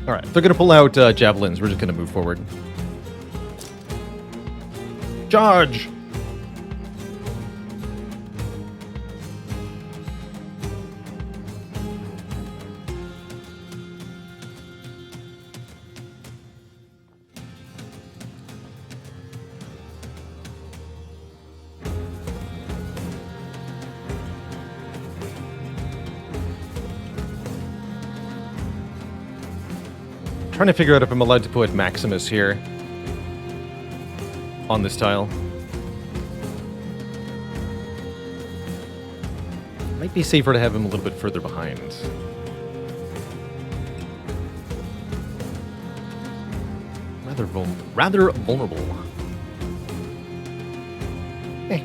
Alright, if they're going to pull out javelins, we're just going to move forward. Charge! Trying to figure out if I'm allowed to put Maximus here on this tile. Might be safer to have him a little bit further behind. Rather vulnerable. Hey.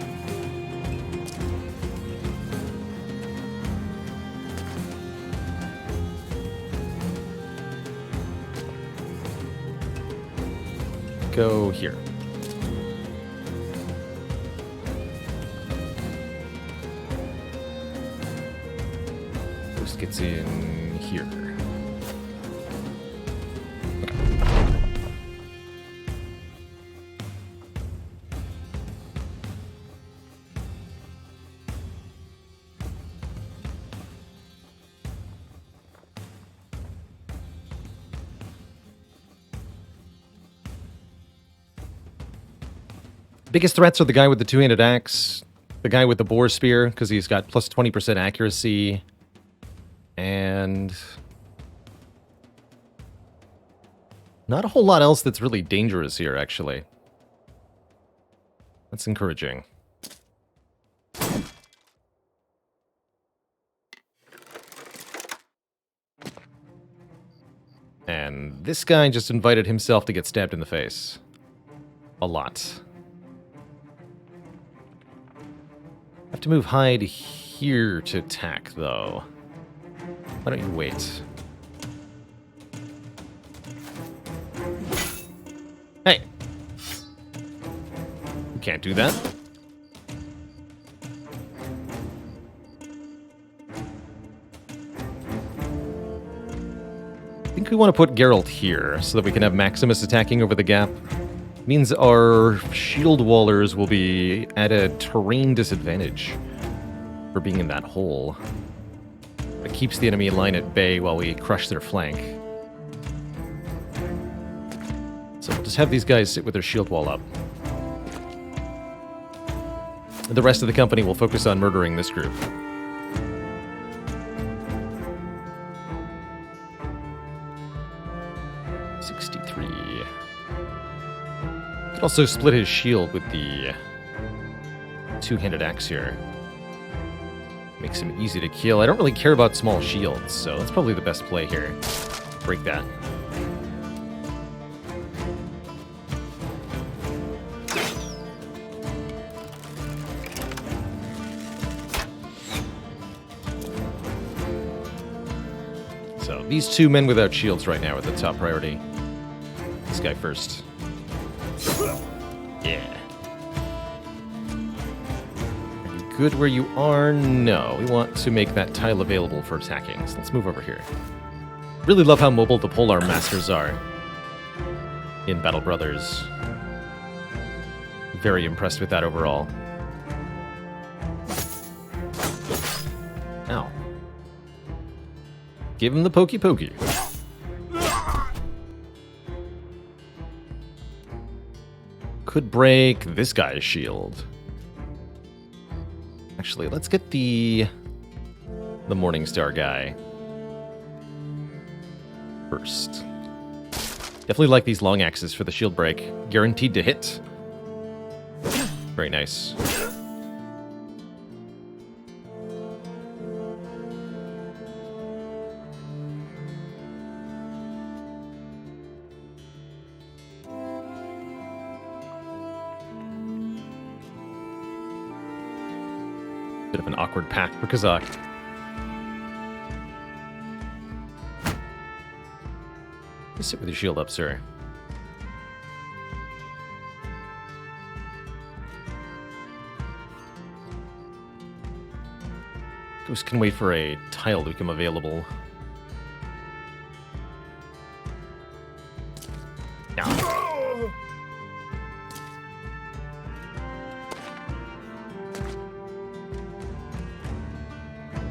Go here. This gets in here. Biggest threats are the guy with the two-handed axe, the guy with the boar spear, because he's got plus 20% accuracy, and not a whole lot else that's really dangerous here, actually. That's encouraging. And this guy just invited himself to get stabbed in the face. A lot. Have to move hide here to attack, though. Why don't you wait? Hey! You can't do that. I think we want to put Geralt here, so that we can have Maximus attacking over the gap. Means our shield wallers will be at a terrain disadvantage for being in that hole. It keeps the enemy line at bay while we crush their flank. So we'll just have these guys sit with their shield wall up. The rest of the company will focus on murdering this group. Also split his shield with the two-handed axe here. Makes him easy to kill. I don't really care about small shields, so that's probably the best play here. Break that. So these two men without shields right now are the top priority. This guy first. Yeah. Are you good where you are? No. We want to make that tile available for attacking. So let's move over here. Really love how mobile the Polar Masters are in Battle Brothers. Very impressed with that overall. Ow. Give him the pokey pokey. Could break this guy's shield. Actually, let's get the Morningstar guy first. Definitely like these long axes for the shield break. Guaranteed to hit. Very nice. Bit of an awkward path for Kazak. Just sit with your shield up, sir. Ghost can wait for a tile to become available. Now.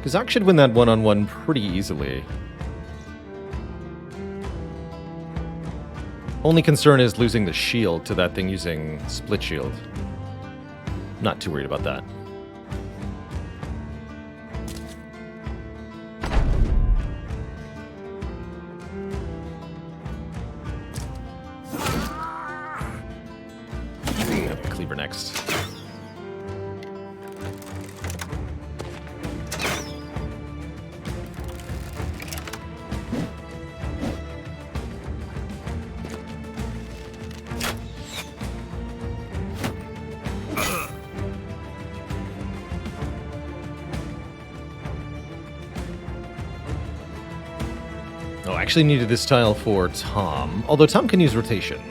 Kazak should win that one-on-one pretty easily. Only concern is losing the shield to that thing using split shield. Not too worried about that. Have the cleaver next. actually needed this tile for Tom. Although Tom can use rotation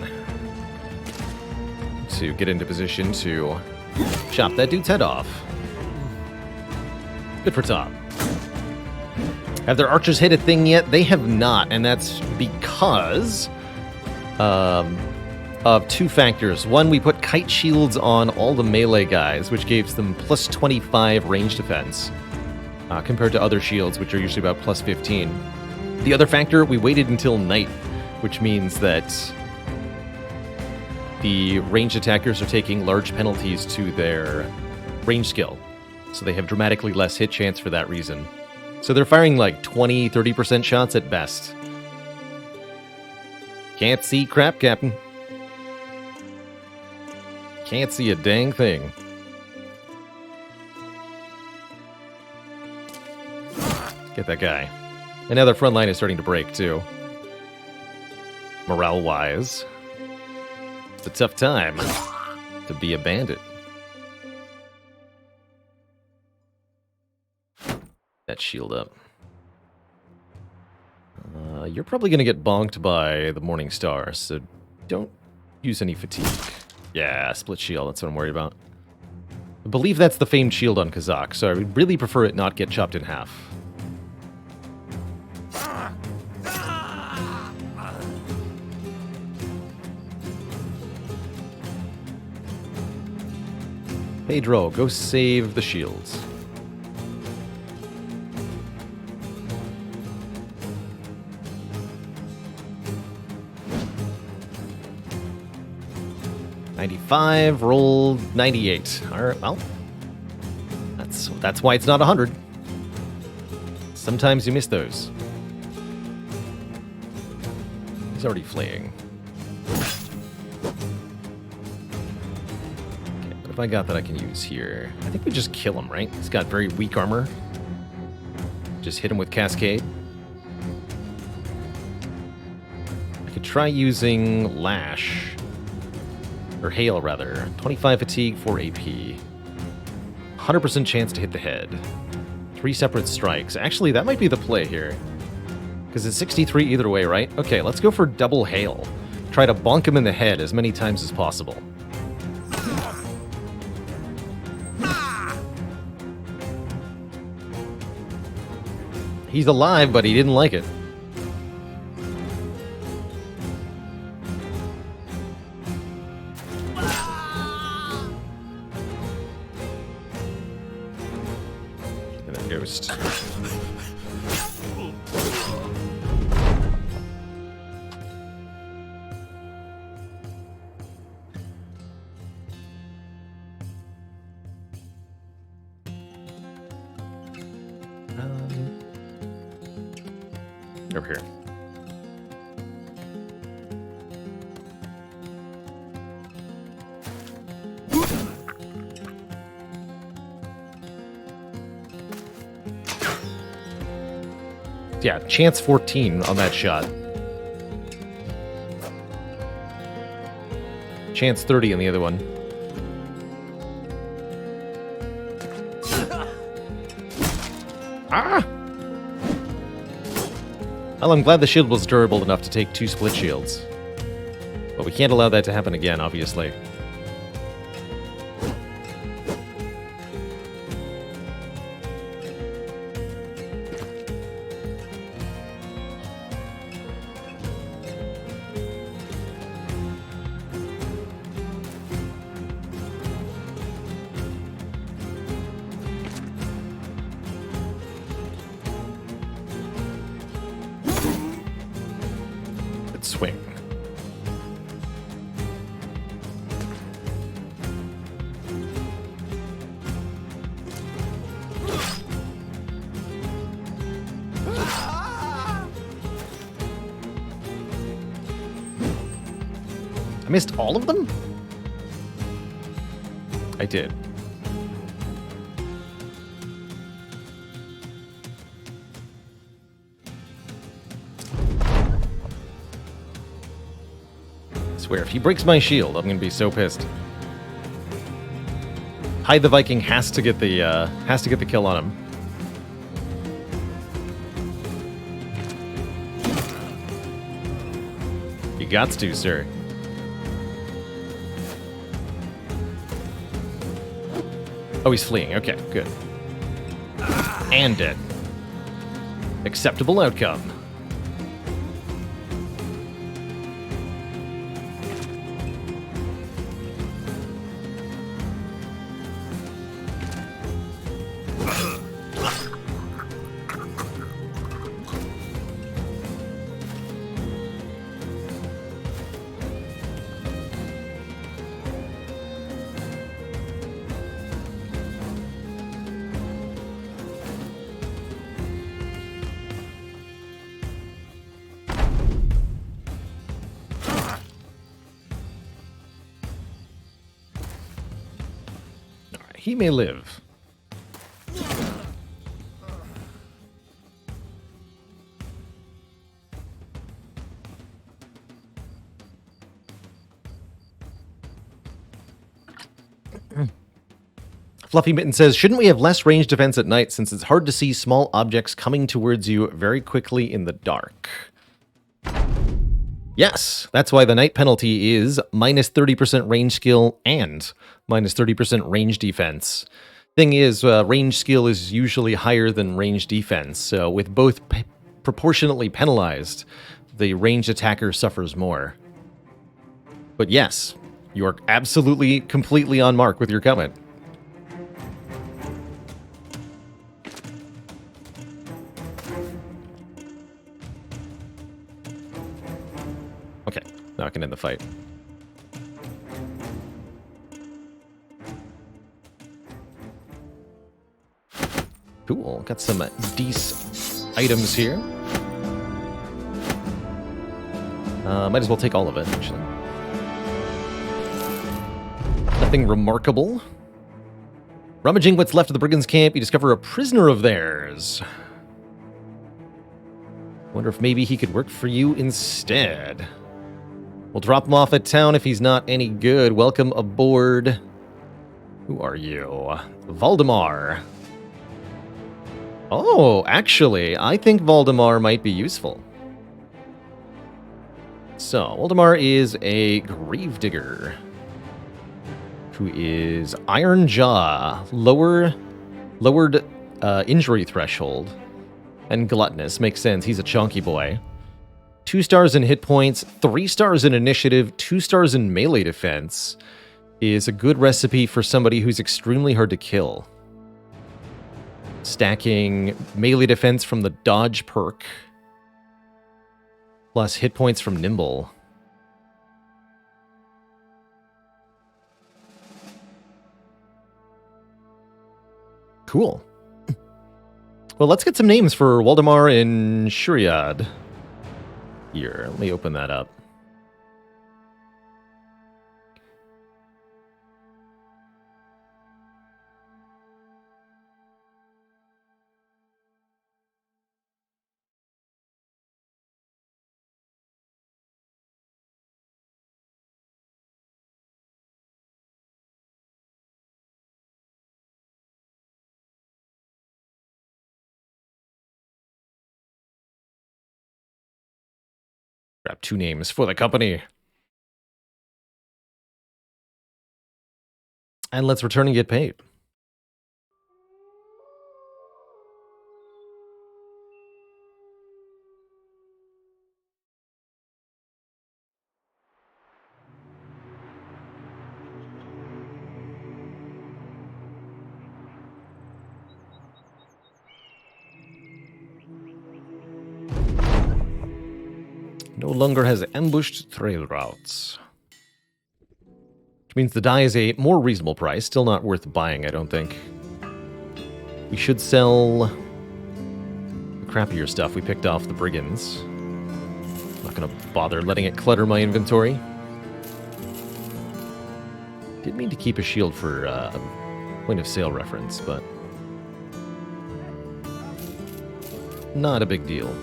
to get into position to chop that dude's head off. Good for Tom. Have their archers hit a thing yet? They have not, and that's because of two factors. One, we put kite shields on all the melee guys, which gives them plus 25 range defense, compared to other shields, which are usually about plus 15. The other factor, we waited until night, which means that the ranged attackers are taking large penalties to their range skill, so they have dramatically less hit chance for that reason. So they're firing like 20-30% shots at best. Can't see crap, Captain. Can't see a dang thing. Get that guy. And now their front line is starting to break, too. Morale-wise, it's a tough time to be a bandit. That shield up. You're probably going to get bonked by the Morning Star, so don't use any fatigue. Yeah, split shield, that's what I'm worried about. I believe that's the famed shield on Kazakh, so I would really prefer it not get chopped in half. Pedro, go save the shields. $95, rolled 98. All right, well, that's why it's not 100. Sometimes you miss those. He's already fleeing. Okay, what have I got that I can use here? I think we just kill him, right? He's got very weak armor. Just hit him with Cascade. I could try using Lash. Or Hail, rather. 25 fatigue, 4 AP. 100% chance to hit the head. 3 separate strikes. Actually, that might be the play here. Because it's 63 either way, right? Okay, let's go for double Hail. Try to bonk him in the head as many times as possible. He's alive, but he didn't like it. Ghost. Over here. Yeah, chance 14 on that shot. Chance 30 on the other one. Ah! Well, I'm glad the shield was durable enough to take 2 split shields. But we can't allow that to happen again, obviously. Swing. I missed all of them? I did. Swear, if he breaks my shield, I'm gonna be so pissed. Hide the Viking has to get the kill on him. gots to, sir. Oh, he's fleeing. Okay, good. And dead. Acceptable outcome. He may live. Fluffy Mitten says, shouldn't we have less range defense at night since it's hard to see small objects coming towards you very quickly in the dark? Yes, that's why the night penalty is minus 30% range skill and minus 30% range defense. Thing is, range skill is usually higher than range defense, so with both proportionately penalized, the ranged attacker suffers more. But yes, you're absolutely, completely on mark with your comment. Okay, now I can end the fight. Cool, got some decent items here. Might as well take all of it, actually. Nothing remarkable. Rummaging what's left of the brigands' camp, you discover a prisoner of theirs. Wonder if maybe he could work for you instead. We'll drop him off at town if he's not any good. Welcome aboard. Who are you? Valdemar. Oh, actually, I think Valdemar might be useful. So, Valdemar is a gravedigger who is Iron Jaw, lowered injury threshold, and gluttonous. Makes sense, he's a chunky boy. 2 stars in hit points, 3 stars in initiative, 2 stars in melee defense is a good recipe for somebody who's extremely hard to kill. Stacking melee defense from the dodge perk, plus hit points from nimble. Cool. Well, let's get some names for Waldemar and Shuriad. Here, let me open that up. Grab 2 names for the company. And let's return and get paid. No longer has ambushed trail routes. Which means the die is a more reasonable price. Still not worth buying, I don't think. We should sell the crappier stuff we picked off the brigands. Not gonna bother letting it clutter my inventory. Did mean to keep a shield for point of sale reference, but not a big deal.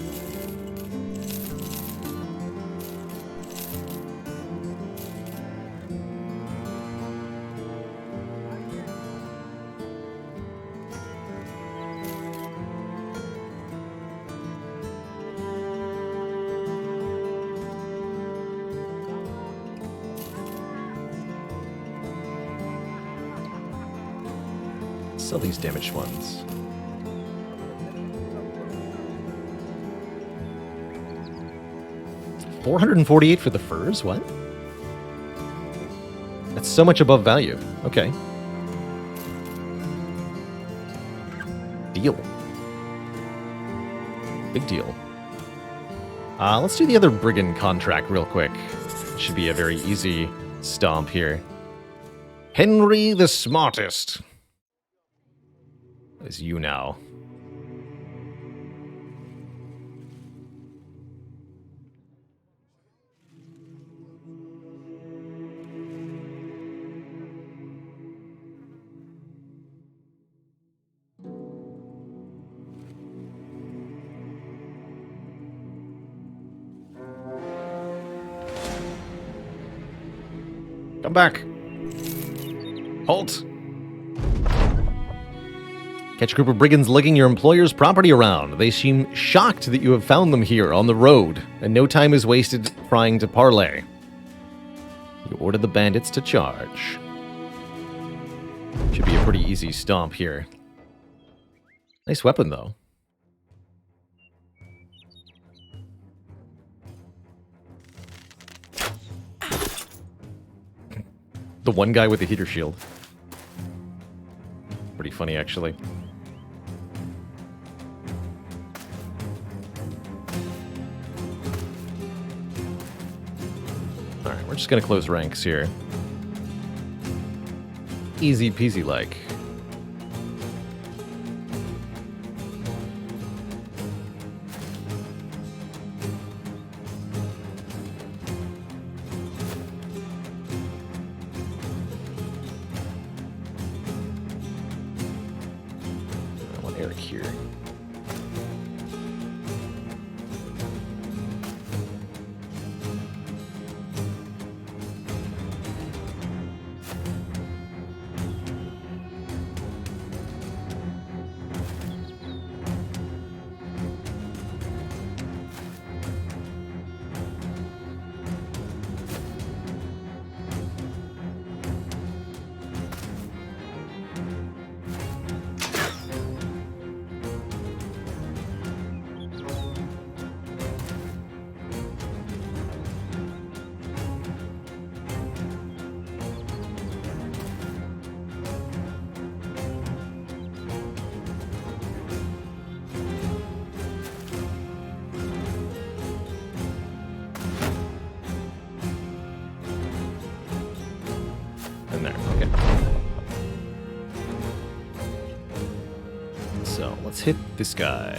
Sell these damaged ones. $448 for the furs? What? That's so much above value. Okay. Deal. Big deal. Let's do the other brigand contract real quick. Should be a very easy stomp here. Henry the Smartest. Is you now. Come back. Halt. Catch a group of brigands lugging your employer's property around. They seem shocked that you have found them here on the road, and no time is wasted trying to parley. You order the bandits to charge. Should be a pretty easy stomp here. Nice weapon, though. The one guy with the heater shield. Pretty funny, actually. Alright, we're just gonna close ranks here. Easy peasy like. Here. So let's hit this guy.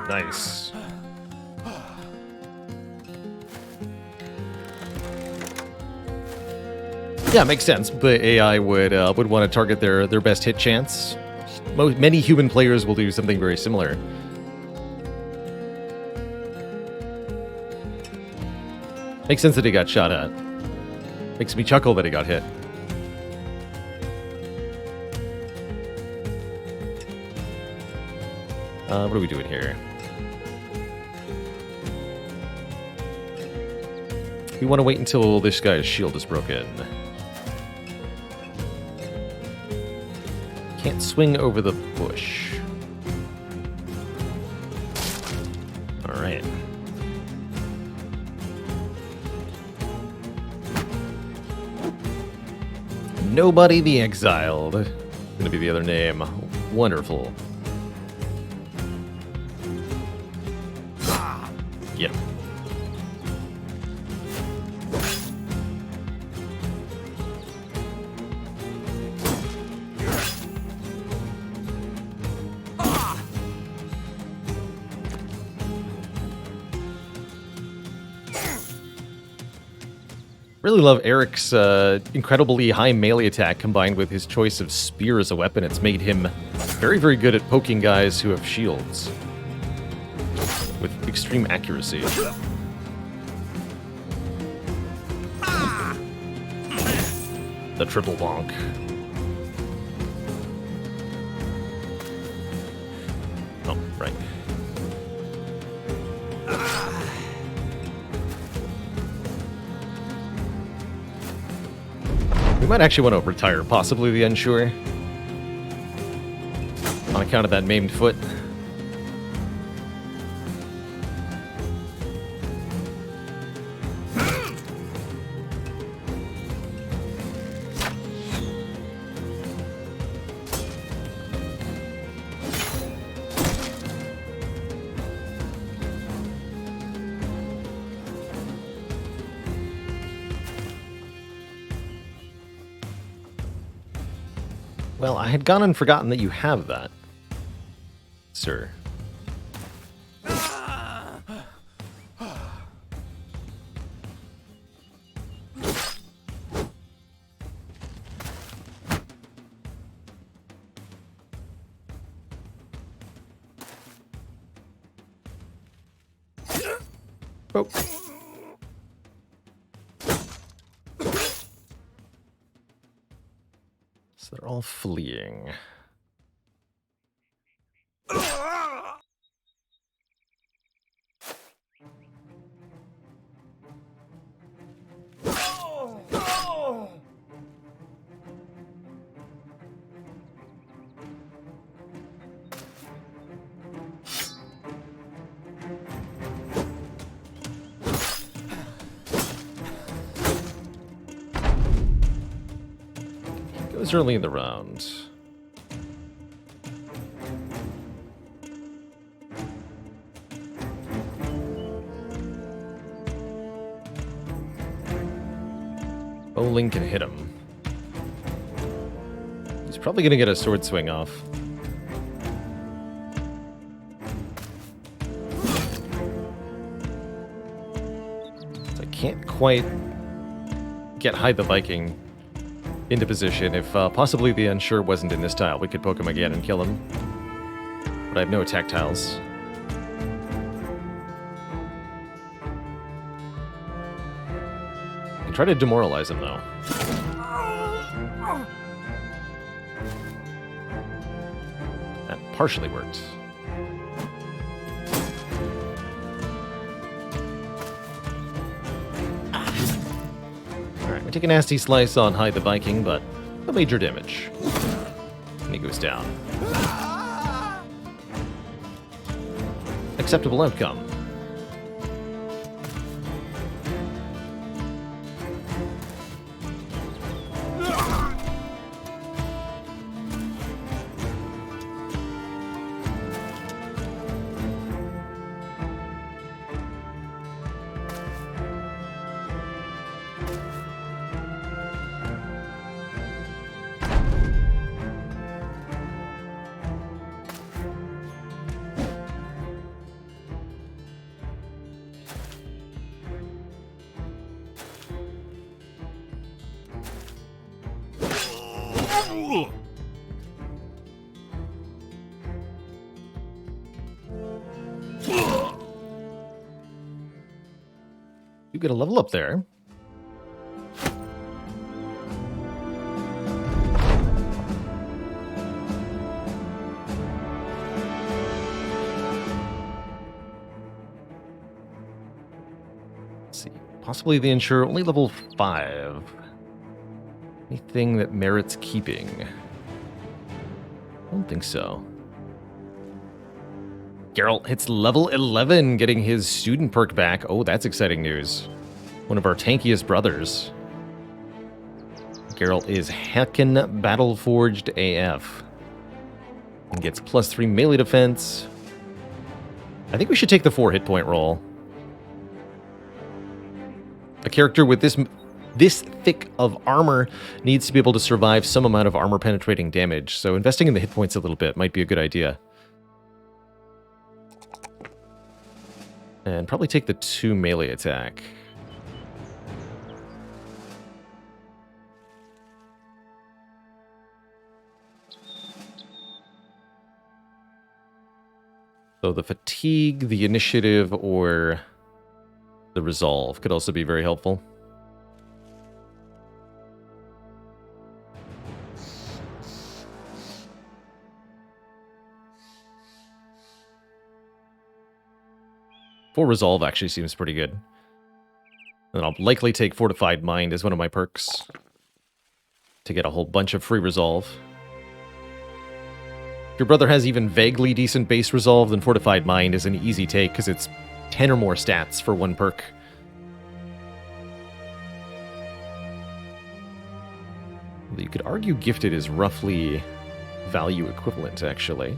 Nice. Yeah, makes sense. But AI would want to target their best hit chance. Many human players will do something very similar. Makes sense that he got shot at. Makes me chuckle that he got hit. What are we doing here? We want to wait until this guy's shield is broken. Can't swing over the bush. Alright. Nobody the Exiled. Gonna be the other name. Wonderful. Get him. Really love Eric's incredibly high melee attack combined with his choice of spear as a weapon. It's made him very, very good at poking guys who have shields with extreme accuracy. The triple bonk. Oh, right. We might actually want to retire possibly the Unsure. On account of that maimed foot. Well, I had gone and forgotten that you have that, sir. Oh. So they're all fleeing. Goes early in the round. Bowling can hit him. He's probably going to get a sword swing off. So I can't quite get Hide the Viking into position. If possibly the Unsure wasn't in this tile, we could poke him again and kill him. But I have no attack tiles. I try to demoralize him, though. That partially worked. Alright, we take a nasty slice on Hide the Viking, but no major damage. And he goes down. Acceptable outcome. You get a level up there. Let's see. Possibly the Unsure, only level 5. Anything that merits keeping? I don't think so. Geralt hits level 11, getting his student perk back. Oh, that's exciting news. One of our tankiest brothers. Geralt is heckin' battle-forged AF. And gets +3 melee defense. I think we should take the 4 hit point roll. A character with this thick of armor needs to be able to survive some amount of armor-penetrating damage, so investing in the hit points a little bit might be a good idea. And probably take the 2 melee attack. So the fatigue, the initiative, or the resolve could also be very helpful. 4 Resolve actually seems pretty good. And I'll likely take Fortified Mind as one of my perks to get a whole bunch of free Resolve. If your brother has even vaguely decent base Resolve, then Fortified Mind is an easy take because it's 10 or more stats for 1 perk. You could argue Gifted is roughly value equivalent, actually.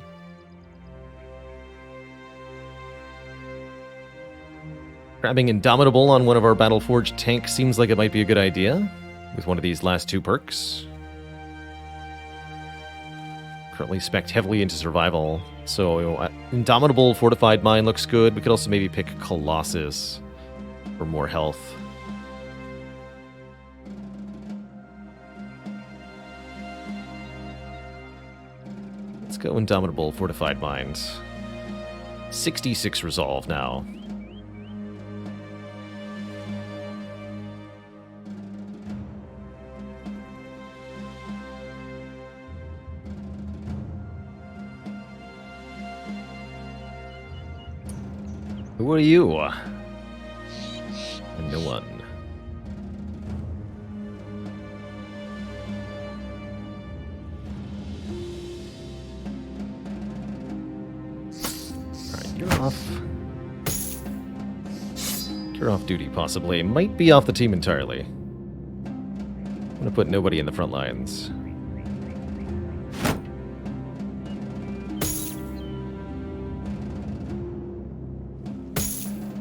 Grabbing Indomitable on one of our Battleforged tanks seems like it might be a good idea with one of these last 2 perks. Currently spec'd heavily into Survival, so Indomitable, Fortified Mind looks good. We could also maybe pick Colossus for more health. Let's go Indomitable, Fortified Mind. 66 Resolve now. Who are you? No one. Alright, you're off. You're off duty, possibly. Might be off the team entirely. I'm gonna put nobody in the front lines.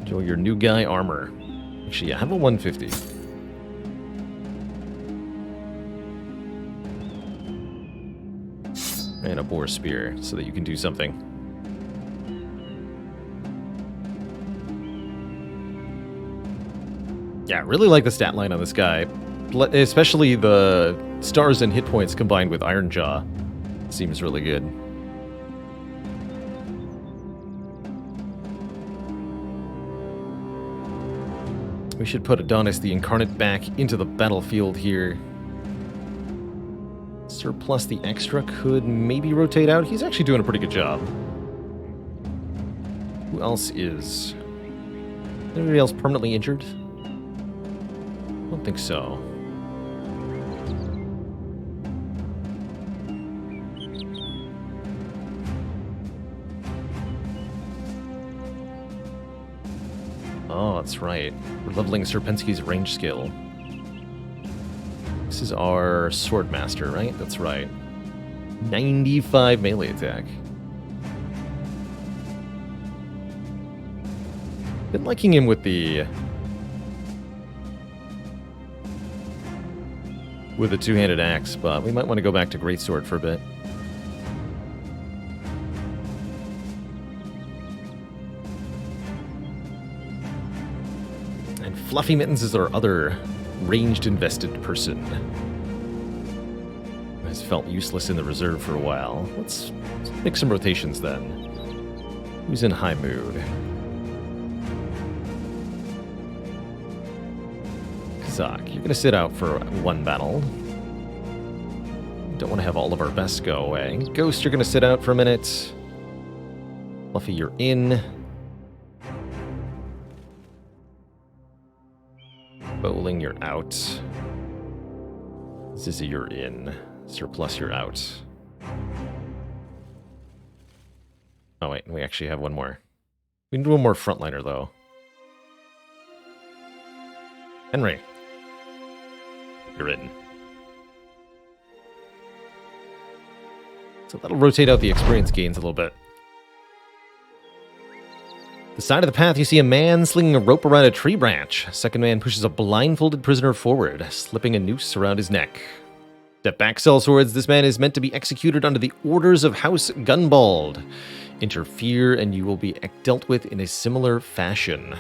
Enjoy your new guy armor. Actually, I have a 150. And a boar spear so that you can do something. Yeah, I really like the stat line on this guy. Especially the stars and hit points combined with Iron Jaw. Seems really good. We should put Adonis the Incarnate back into the battlefield here. Surplus the extra could maybe rotate out. He's actually doing a pretty good job. Who else is? Anybody else permanently injured? I don't think so. Oh, that's right. We're leveling Serpensky's range skill. This is our Swordmaster, right? That's right. 95 melee attack. Been liking him with the two-handed axe, but we might want to go back to Greatsword for a bit. And Fluffy Mittens is our other ranged invested person. Has felt useless in the reserve for a while. Let's make some rotations then. Who's in high mood? Kazak, you're gonna sit out for 1 battle. Don't want to have all of our best go away. Ghost, you're gonna sit out for a minute. Fluffy, you're in. Bowling, you're out. Zizzy, you're in. Surplus, you're out. Oh wait, we actually have one more. We can do one more frontliner though. Henry, you're in. So that'll rotate out the experience gains a little bit. The side of the path, you see a man slinging a rope around a tree branch. Second man pushes a blindfolded prisoner forward, slipping a noose around his neck. Step back, sellswords. This man is meant to be executed under the orders of House Gunbald. Interfere and you will be dealt with in a similar fashion.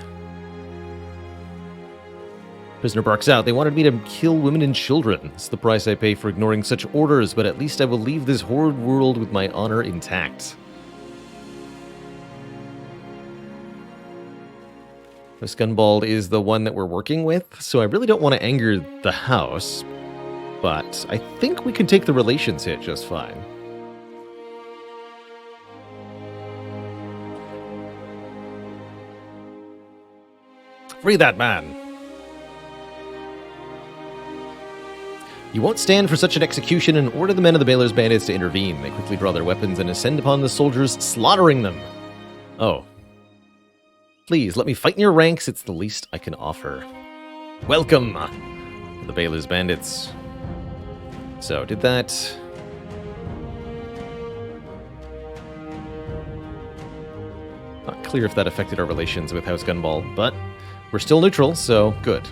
Prisoner barks out. They wanted me to kill women and children. It's the price I pay for ignoring such orders, but at least I will leave this horrid world with my honor intact. House Gunbald is the one that we're working with, so I really don't want to anger the house, but I think we can take the relations hit just fine. Free that man! You won't stand for such an execution and order the men of the Baylor's bandits to intervene. They quickly draw their weapons and ascend upon the soldiers, slaughtering them. Oh. Please, let me fight in your ranks. It's the least I can offer. Welcome to the Baylor's bandits. So, did that... Not clear if that affected our relations with House Gunball, but we're still neutral, so good.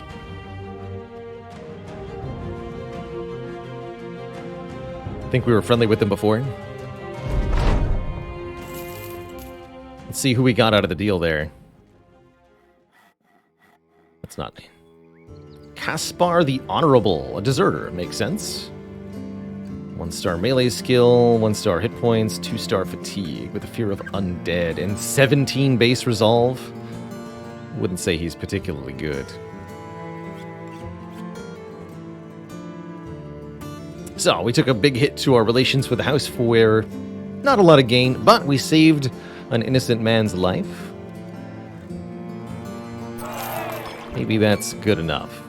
I think we were friendly with them before. Let's see who we got out of the deal there. That's not... Caspar the Honorable, a deserter, makes sense. 1-star melee skill, 1-star hit points, 2-star fatigue, with a fear of undead, and 17 base resolve. Wouldn't say he's particularly good. So, we took a big hit to our relations with the house for not a lot of gain, but we saved an innocent man's life. Maybe that's good enough.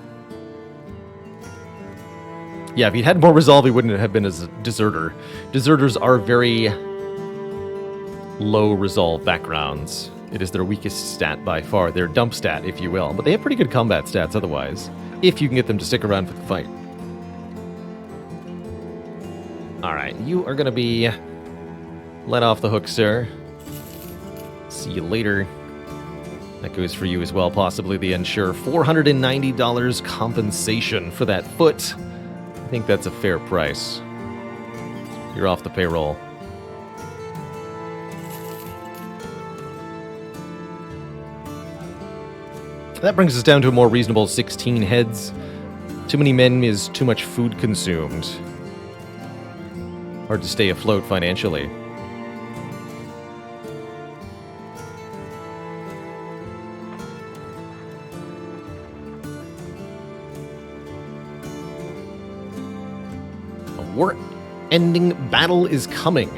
Yeah, if he'd had more resolve, he wouldn't have been as a deserter. Deserters are very low resolve backgrounds. It is their weakest stat by far, their dump stat, if you will. But they have pretty good combat stats otherwise, if you can get them to stick around for the fight. Alright, you are going to be let off the hook, sir. See you later. That goes for you as well, possibly the Ensure. $490 compensation for that foot. I think that's a fair price. You're off the payroll. That brings us down to a more reasonable 16 heads. Too many men is too much food consumed. Hard to stay afloat financially. A war-ending battle is coming,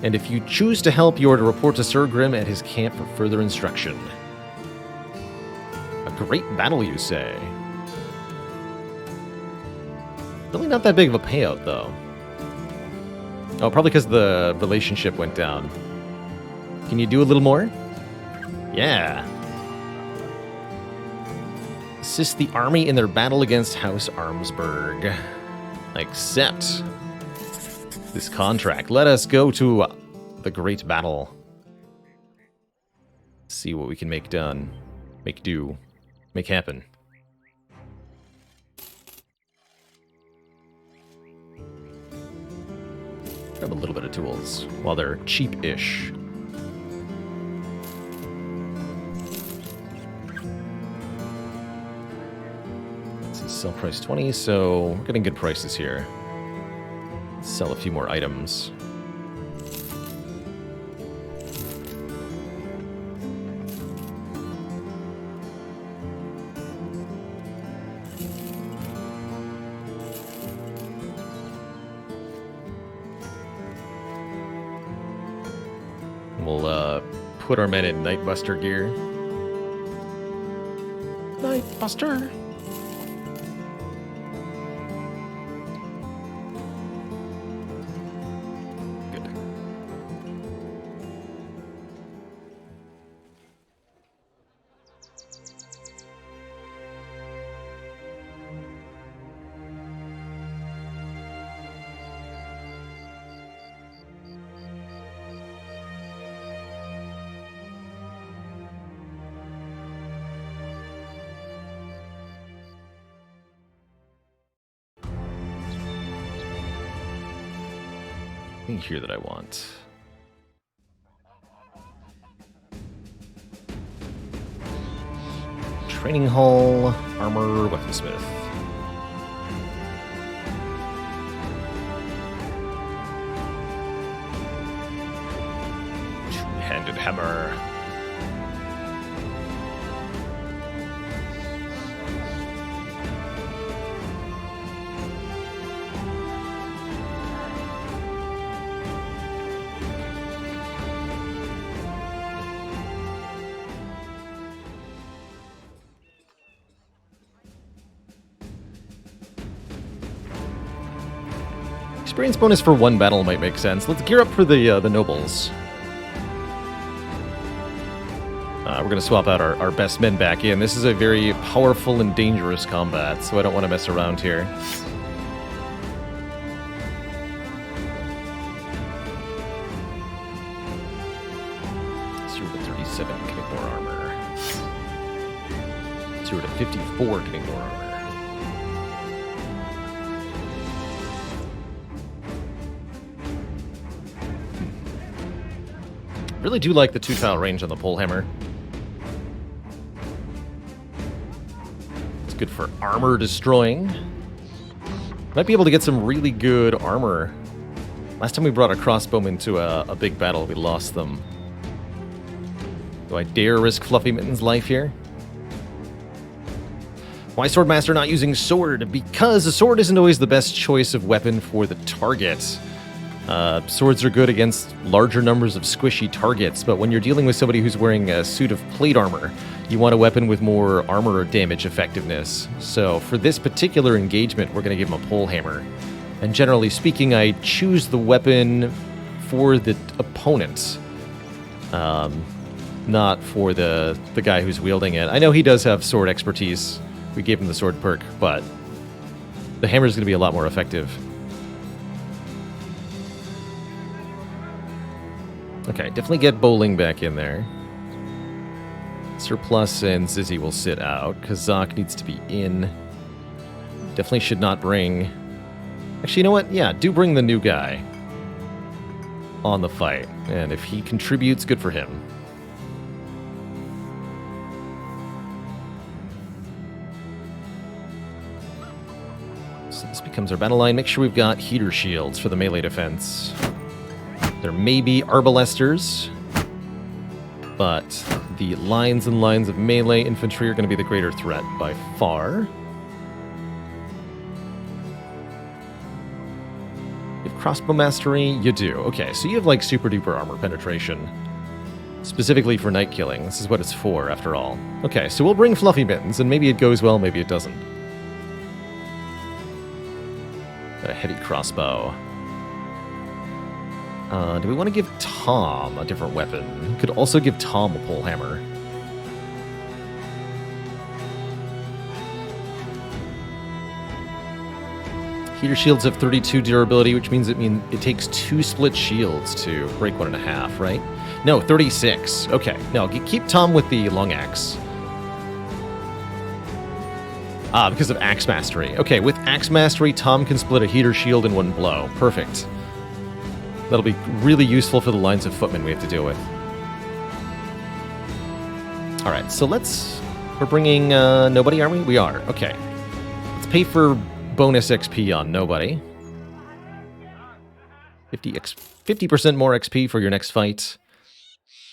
and if you choose to help, you are to report to Sir Grim at his camp for further instruction. A great battle, you say? Really not that big of a payout, though. Oh, probably because the relationship went down. Can you do a little more? Yeah. Assist the army in their battle against House Armsburg. Accept this contract. Let us go to the great battle. See what we can make done. Make do. Make happen. Grab a little bit of tools while they're cheap-ish. This is sell price 20, so we're getting good prices here. Let's sell a few more items. We'll put our men in Nightbuster gear. Nightbuster! Good. Anything here that I want? Training hall, armor, weaponsmith. Two-handed hammer. Experience bonus for one battle might make sense. Let's gear up for the nobles. We're going to swap out our best men back in. This is a very powerful and dangerous combat, so I don't want to mess around here. 0 to 37 getting more armor. 0 to 54 getting more armor. Really do like the 2-tile range on the pole hammer. It's good for armor destroying. Might be able to get some really good armor. Last time we brought a crossbowman to a big battle, we lost them. Do I dare risk Fluffy Mitten's life here? Why Swordmaster not using sword? Because a sword isn't always the best choice of weapon for the target. Swords are good against larger numbers of squishy targets, but when you're dealing with somebody who's wearing a suit of plate armor, you want a weapon with more armor or damage effectiveness. So for this particular engagement, we're going to give him a pole hammer. And generally speaking, I choose the weapon for the opponent, not for the guy who's wielding it. I know he does have sword expertise. We gave him the sword perk, but the hammer is going to be a lot more effective. Okay, definitely get Bowling back in there. Surplus and Zizzy will sit out. Kazak needs to be in. Definitely should not bring... Actually, you know what? Yeah, do bring the new guy on the fight. And if he contributes, good for him. So this becomes our battle line. Make sure we've got heater shields for the melee defense. There may be arbalesters, but the lines and lines of melee infantry are going to be the greater threat by far. You have crossbow mastery? You do. Okay, so you have like super duper armor penetration. Specifically for night killing. This is what it's for, after all. Okay, so we'll bring Fluffy Mittens, and maybe it goes well, maybe it doesn't. Got a heavy crossbow. Do we want to give Tom a different weapon? Could also give Tom a pole hammer. Heater shields have 32 durability, which means it takes 2 split shields to break 1.5, right? No, 36. Okay, no, keep Tom with the long axe. Ah, because of axe mastery. Okay, with axe mastery, Tom can split a heater shield in one blow. Perfect. That'll be really useful for the lines of footmen we have to deal with. Alright, so we're bringing nobody, are we? We are. Okay. Let's pay for bonus XP on nobody. 50% more XP for your next fight.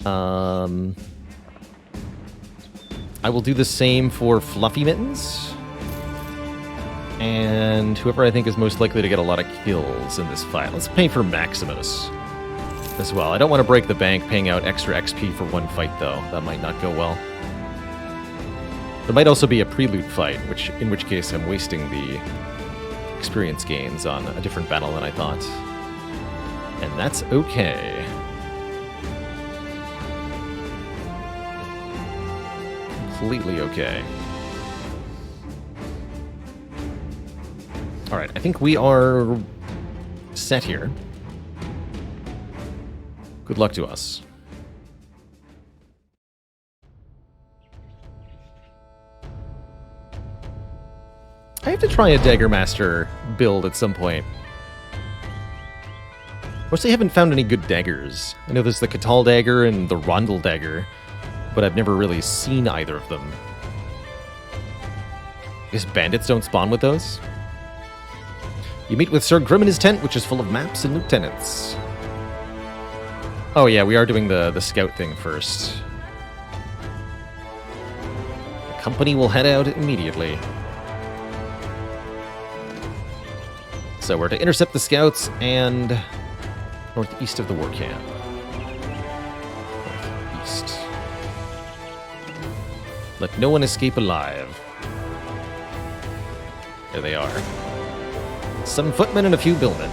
I will do the same for Fluffy Mittens. And whoever I think is most likely to get a lot of kills in this fight. Let's pay for Maximus as well. I don't want to break the bank paying out extra XP for one fight, though. That might not go well. There might also be a prelude fight, in which case I'm wasting the experience gains on a different battle than I thought. And that's okay. Completely okay. Alright, I think we are set here. Good luck to us. I have to try a Dagger Master build at some point. Of course, I haven't found any good daggers. I know there's the Catal Dagger and the Rondel Dagger, but I've never really seen either of them. I guess bandits don't spawn with those? You meet with Sir Grim in his tent, which is full of maps and lieutenants. Oh yeah, we are doing the scout thing first. The company will head out immediately. So we're to intercept the scouts and northeast of the war camp. Northeast. Let no one escape alive. There they are. Some footmen and a few billmen.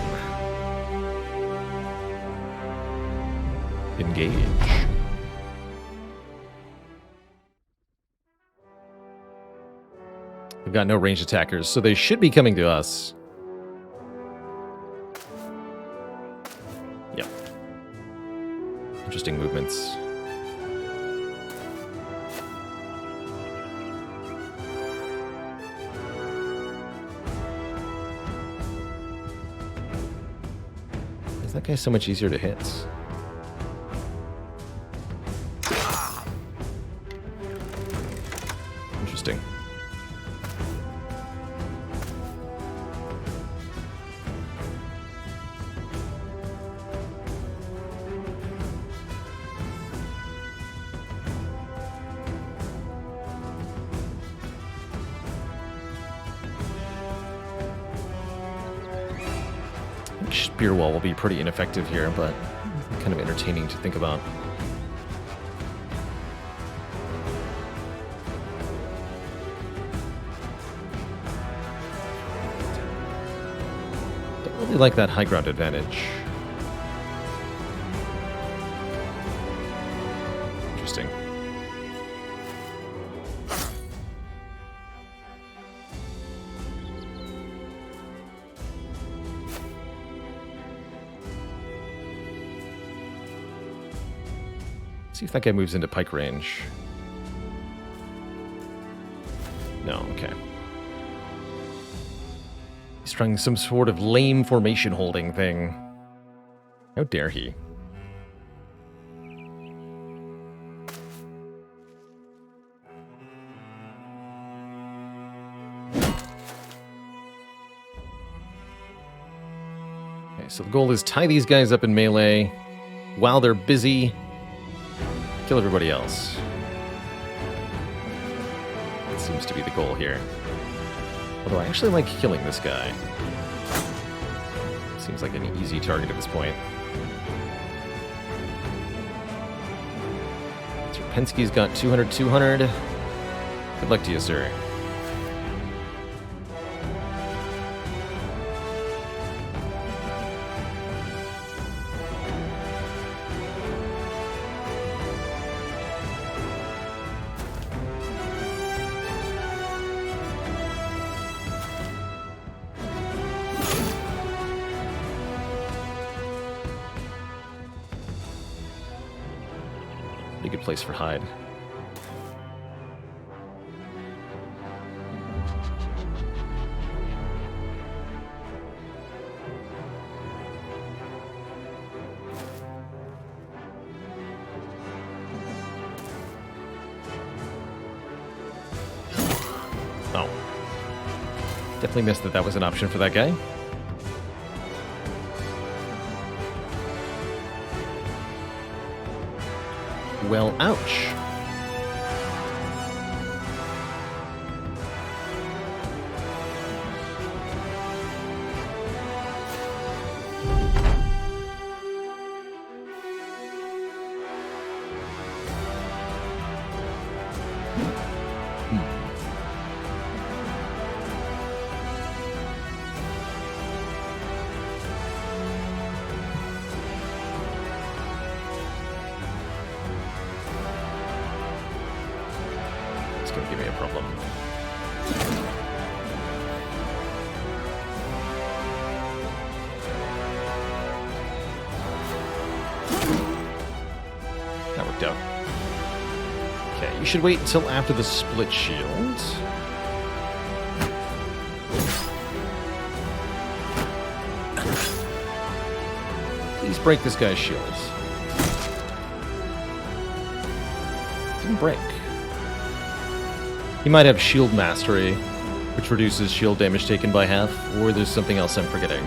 Engage. We've got no ranged attackers, so they should be coming to us. Yep. Interesting movements. Is that guy so much easier to hit? Interesting. Spear wall will be pretty ineffective here, but kind of entertaining to think about. Don't really like that high ground advantage. Interesting. See if that guy moves into pike range. No, okay. He's trying some sort of lame formation holding thing. How dare he? Okay, so the goal is tie these guys up in melee while they're busy. Kill everybody else. That seems to be the goal here. Although I actually like killing this guy. Seems like an easy target at this point. Serpensky's got 200, 200. Good luck to you, sir. Pretty good place for hide. Oh. Definitely missed that was an option for that guy. Well, ouch. It's going to give me a problem. That worked out. Okay, you should wait until after the split shield. Please break this guy's shields. Didn't break. He might have shield mastery, which reduces shield damage taken by half, or there's something else I'm forgetting.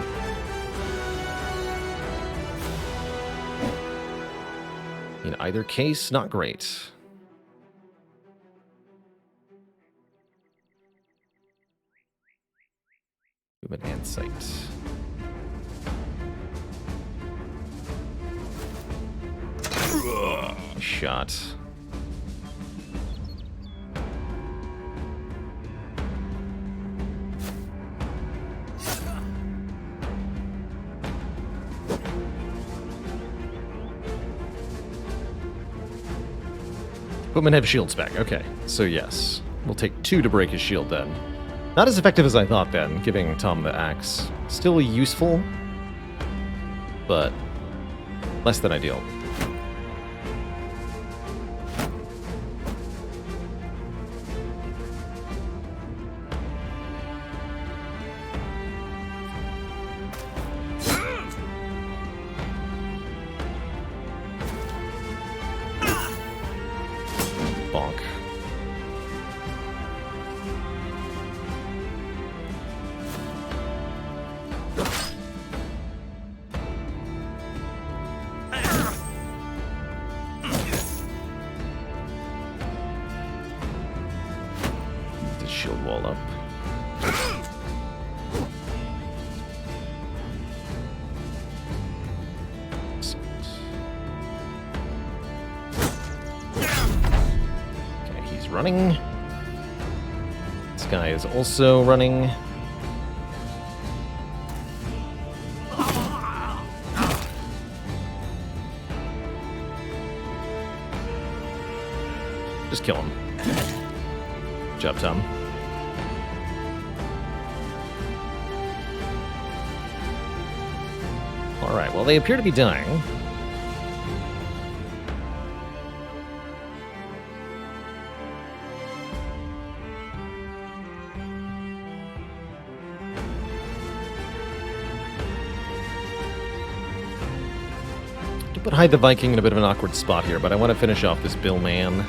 In either case, not great. Movement and sight. Shot. Footmen have shield spec. Okay, so yes. We'll take 2 to break his shield then. Not as effective as I thought then, giving Tom the axe. Still useful, but less than ideal. Bonk. The shield wall up. Okay, he's running. This guy is also running. Just kill him. Good job, Tom. Alright, well, they appear to be dying. To put Hide the Viking in a bit of an awkward spot here, but I want to finish off this Bill Man.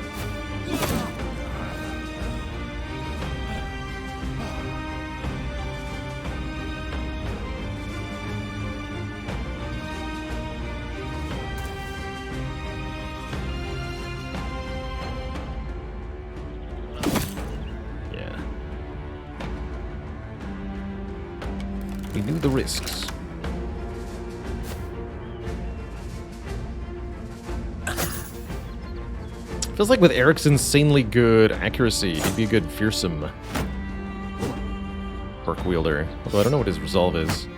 We knew the risks. Feels like with Eric's insanely good accuracy, he'd be a good fearsome perk wielder. Although I don't know what his resolve is.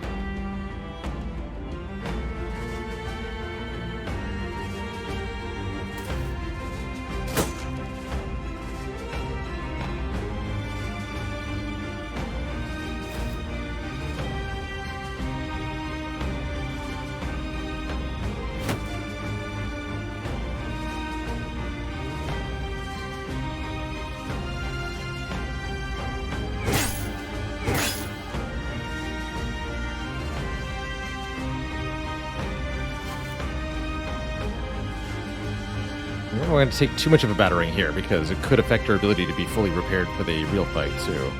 I don't want to take too much of a battering here, because it could affect our ability to be fully repaired for the real fight, too.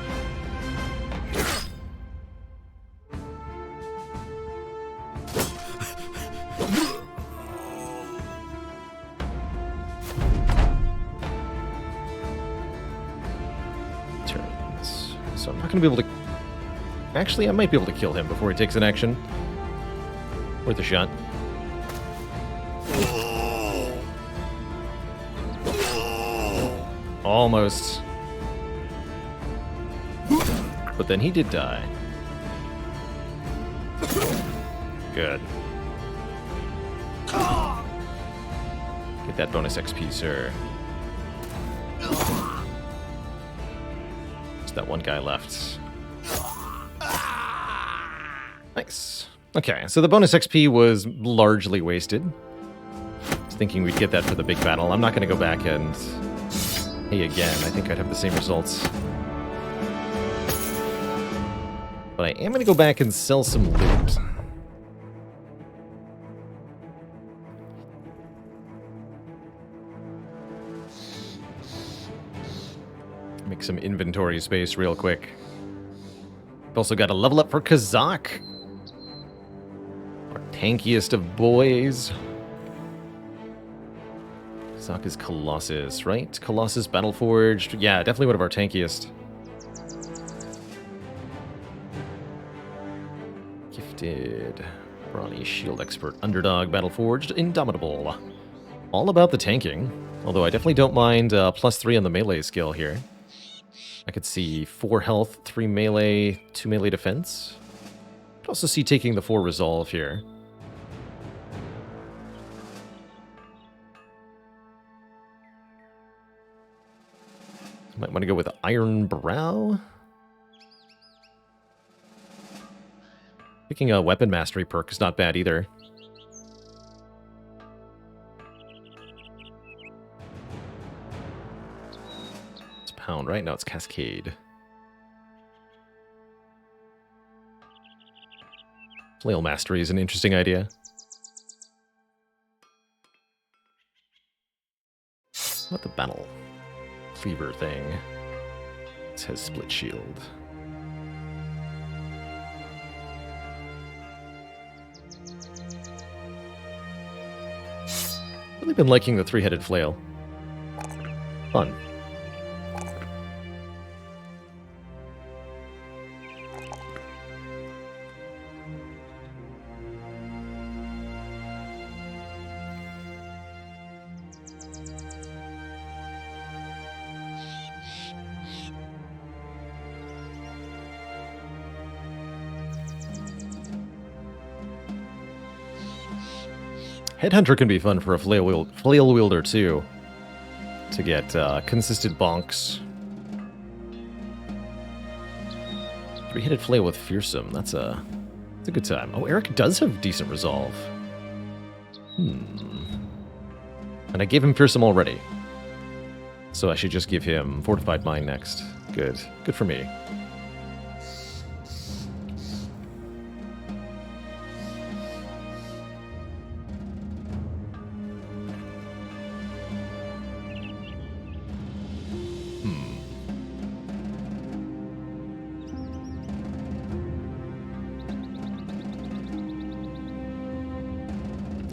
Turns. So I'm not going to be able to... Actually, I might be able to kill him before he takes an action. Worth a shot. Almost. But then he did die. Good. Get that bonus XP, sir. Just that one guy left. Nice. Okay, so the bonus XP was largely wasted. I was thinking we'd get that for the big battle. I'm not going to go back and... Hey, again, I think I'd have the same results. But I am going to go back and sell some loot. Make some inventory space real quick. We've also got a level up for Kazakh. Our tankiest of boys. Kazakh is Colossus, right? Colossus Battleforged. Yeah, definitely one of our tankiest. Gifted. Brawny Shield Expert. Underdog Battleforged. Indomitable. All about the tanking. Although I definitely don't mind +3 on the melee skill here. I could see 4 health, 3 melee, 2 melee defense. Could also see taking the 4 resolve here. Might want to go with Iron Brow. Picking a Weapon Mastery perk is not bad either. It's Pound, right? No, it's Cascade. Flail Mastery is an interesting idea. What the battle? Cleaver thing. It has Split Shield. Really been liking the three-headed flail. Fun. Headhunter can be fun for a flail wielder too, to get consistent bonks. Three-headed flail with fearsome. That's a good time. Oh, Eric does have decent resolve. And I gave him fearsome already, so I should just give him fortified mind next. Good for me.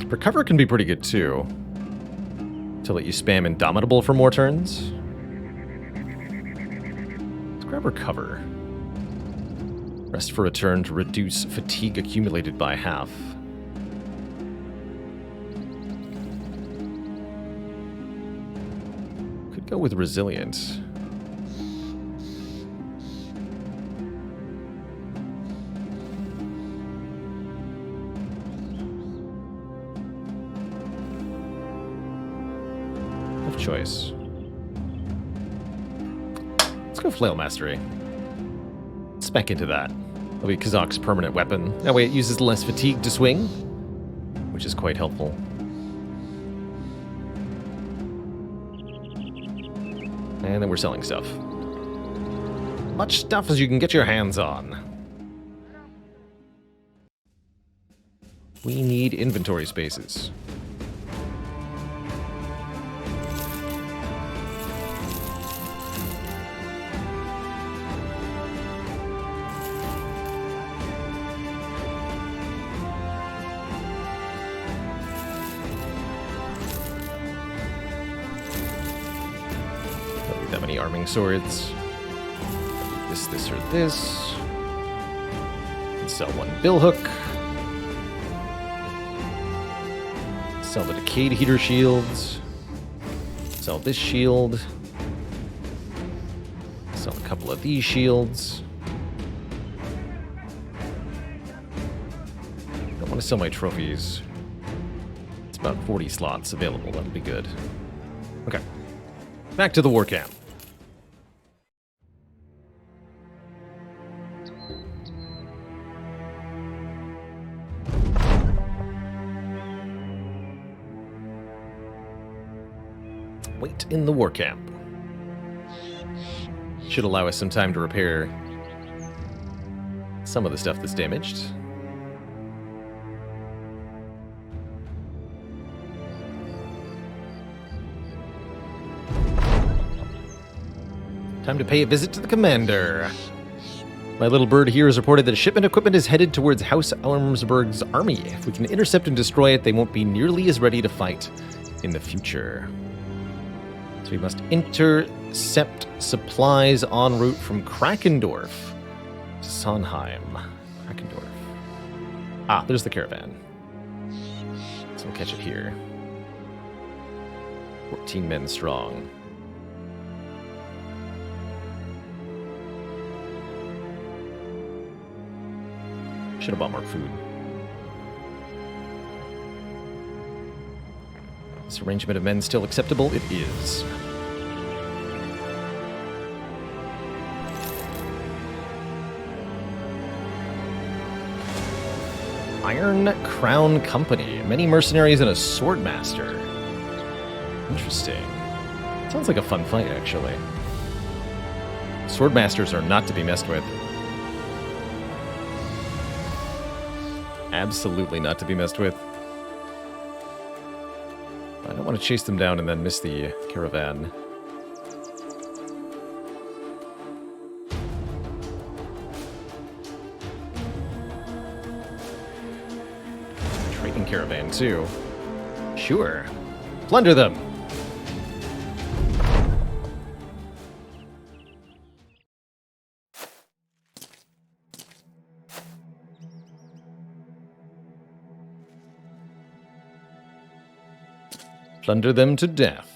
Recover can be pretty good too, to let you spam Indomitable for more turns. Let's grab Recover. Rest for a turn to reduce fatigue accumulated by half. Could go with Resilient. Choice. Let's go Flail Mastery. Spec into that. That'll be Kazak's permanent weapon. That way it uses less fatigue to swing, which is quite helpful. And then we're selling stuff. Much stuff as you can get your hands on. We need inventory spaces. Arming swords. This, or this. And sell one billhook. Sell the Decayed Heater shields. Sell this shield. Sell a couple of these shields. Don't want to sell my trophies. It's about 40 slots available. That'll be good. Okay. Back to the war camp. Wait in the war camp. Should allow us some time to repair some of the stuff that's damaged. Time to pay a visit to the commander. My little bird here has reported that shipment equipment is headed towards House Armsburg's army. If we can intercept and destroy it, they won't be nearly as ready to fight in the future. So we must intercept supplies en route from Krakendorf to Sonheim. Krakendorf. Ah, there's the caravan. So we'll catch it here. 14 men strong. Should have bought more food. This arrangement of men still acceptable? It is. Iron Crown Company. Many mercenaries and a swordmaster. Interesting. Sounds like a fun fight, actually. Swordmasters are not to be messed with. Absolutely not to be messed with. I don't want to chase them down and then miss the caravan. Trading caravan, too. Sure. Plunder them! Plunder them to death.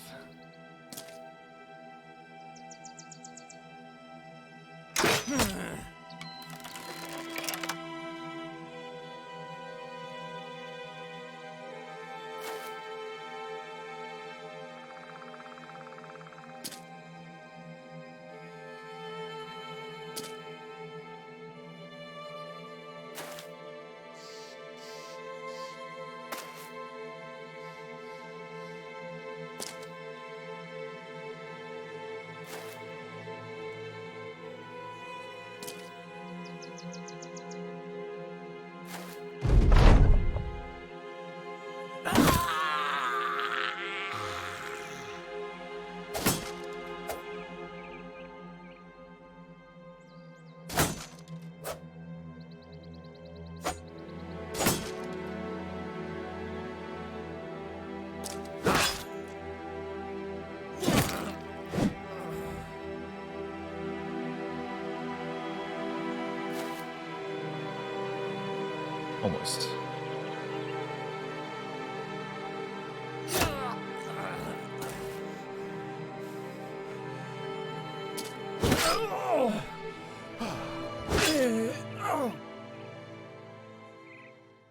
Almost.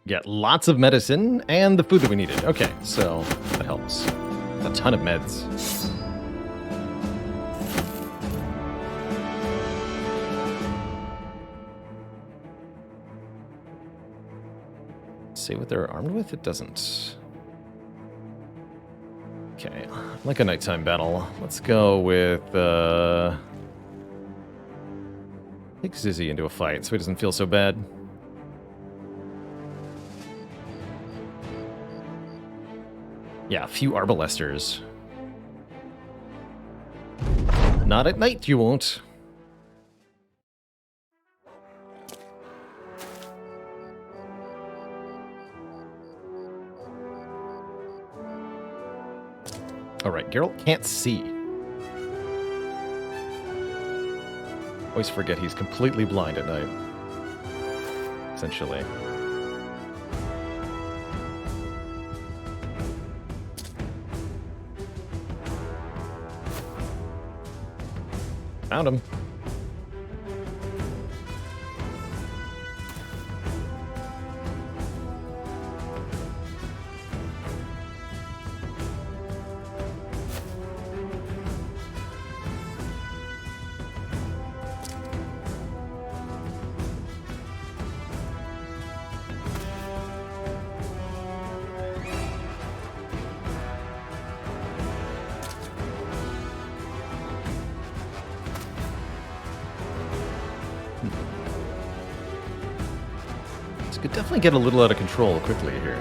Get lots of medicine and the food that we needed. Okay, so that helps. A ton of meds. Say what they're armed with? It doesn't. Okay, like a nighttime battle. Let's go with, take Zizzy into a fight so he doesn't feel so bad. Yeah, a few Arbalesters. Not at night, you won't. Alright, Geralt can't see. Always forget he's completely blind at night. Essentially. Found him. Could definitely get a little out of control quickly here.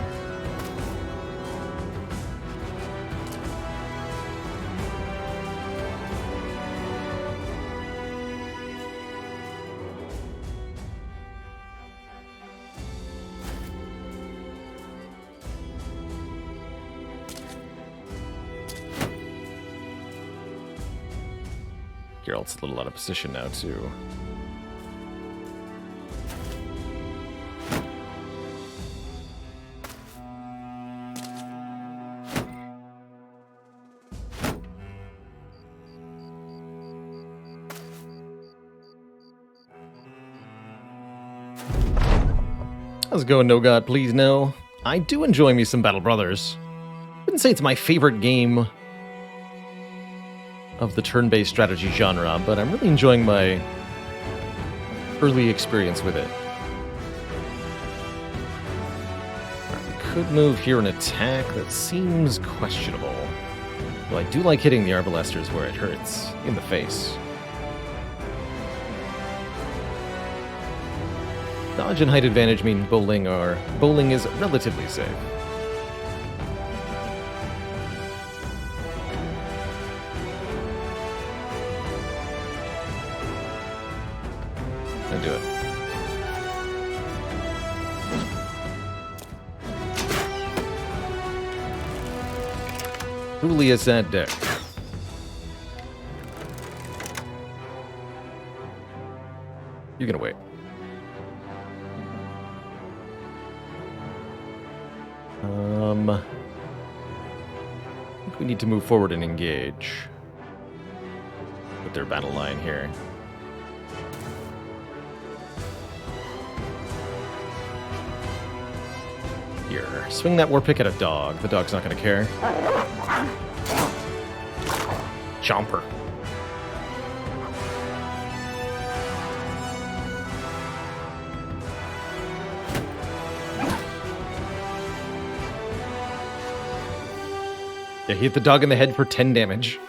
Geralt's a little out of position now, too. How's it going, No God? Please no. I do enjoy me some Battle Brothers. I wouldn't say it's my favorite game of the turn-based strategy genre, but I'm really enjoying my early experience with it. could move here and attack. That seems questionable. Well, I do like hitting the Arbalesters where it hurts, in the face. Dodge and height advantage mean bowling is relatively safe. And do it. Truly a sad deck. You're gonna wait. I think we need to move forward and engage with their battle line here. Here, swing that war pick at a dog. The dog's not gonna care. Chomper. Yeah, he hit the dog in the head for 10 damage.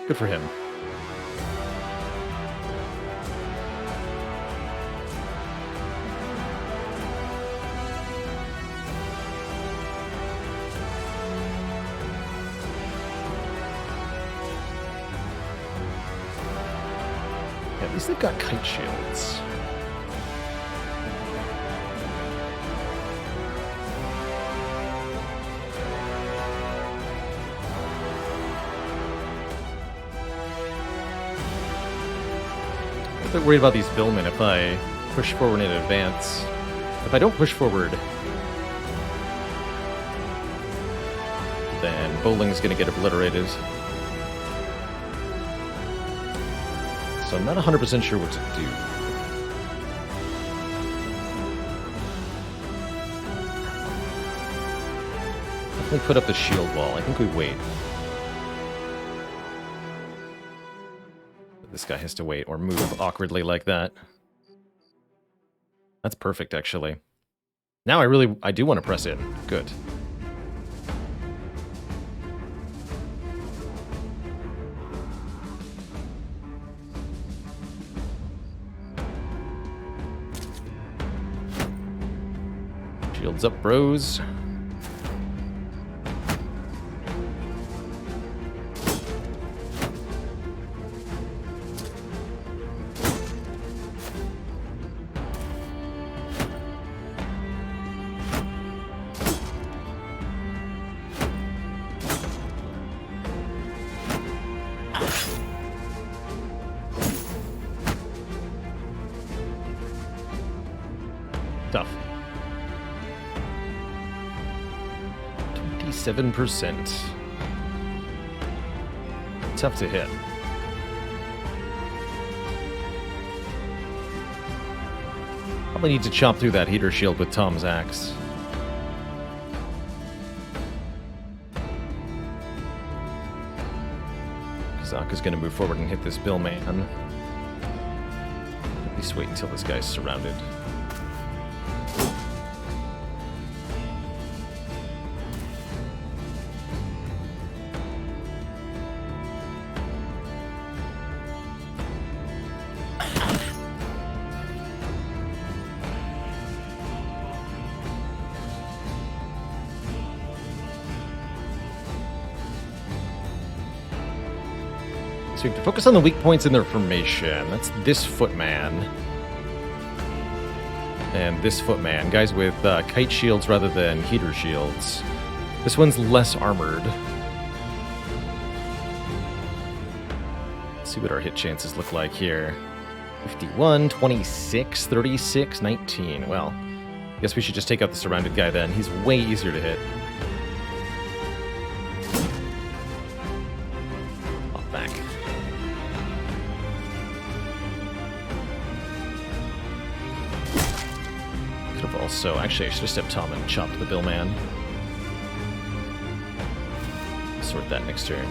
Good for him. Yeah, at least they've got kite shields. I'm a bit worried about these billmen if I push forward in advance. If I don't push forward, then bowling's going to get obliterated. So I'm not 100% sure what to do. Definitely put up the shield wall. I think we wait. This guy has to wait or move awkwardly like that. That's perfect, actually. Now I do want to press in. Good. Shields up, bros. Tough. 27%. Tough to hit. Probably need to chop through that heater shield with Tom's axe. Kazaka's gonna move forward and hit this bill man. At least wait until this guy's surrounded. So we have to focus on the weak points in their formation. That's this footman. And this footman. Guys with kite shields rather than heater shields. This one's less armored. Let's see what our hit chances look like here. 51, 26, 36, 19. Well, I guess we should just take out the surrounded guy then. He's way easier to hit. Off back. Could have also... Actually, I should have stepped Tom and chopped the bill man. Sort that next turn.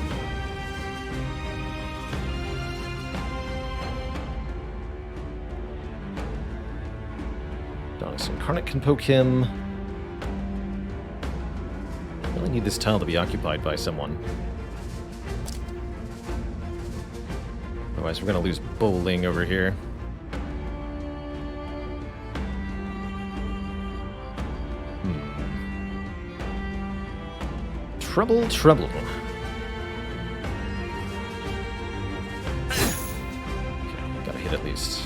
Donis Incarnate can poke him. need this tile to be occupied by someone. Otherwise, we're going to lose bowling over here. Trouble, trouble. Okay, gotta hit at least.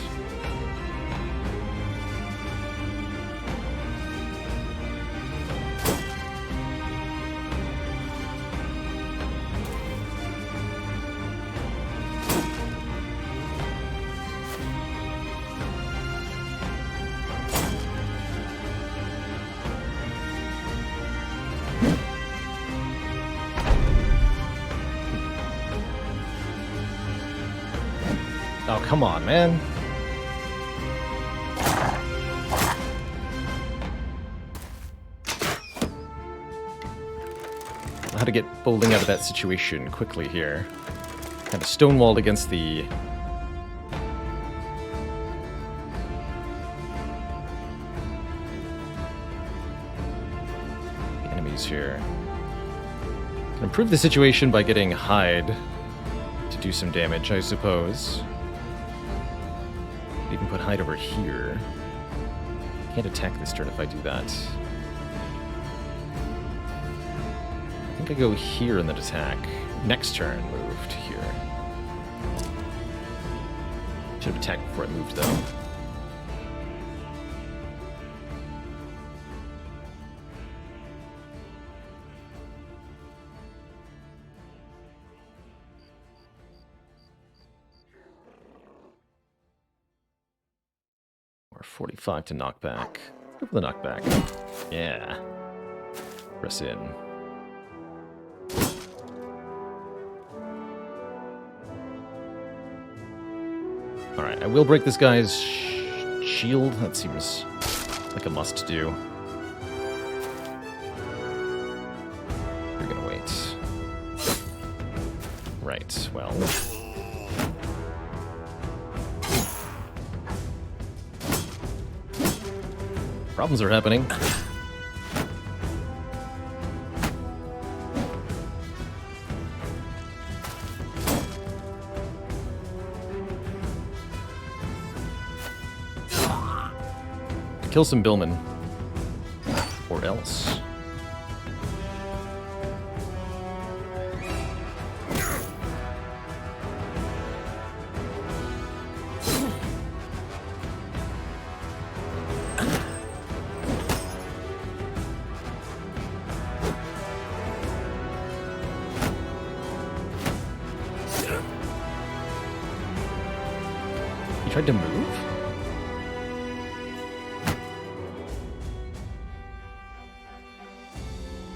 Oh, come on, man. How to get bowling out of that situation quickly here. Kind of stonewalled against the... enemies here. Can improve the situation by getting Hyde to do some damage, I suppose. Even put Hyde over here. Can't attack this turn if I do that. I think I go here and then attack. Next turn, moved here. Should have attacked before I moved, though. Or 45 to knockback. Go for the knockback. Yeah. Press in. Alright, I will break this guy's shield. That seems like a must-do. You're gonna wait. Right, well... Problems are happening. Kill some Billmen. Or else. You tried to move?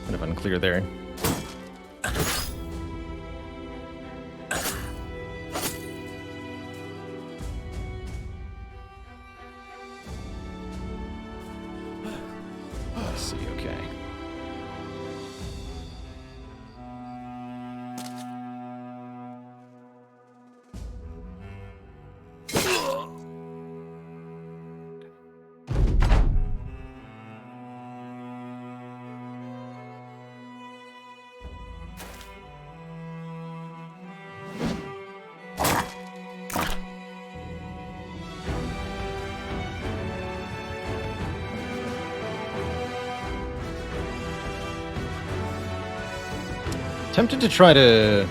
Kind of unclear there. Let's see, okay. Tempted to try to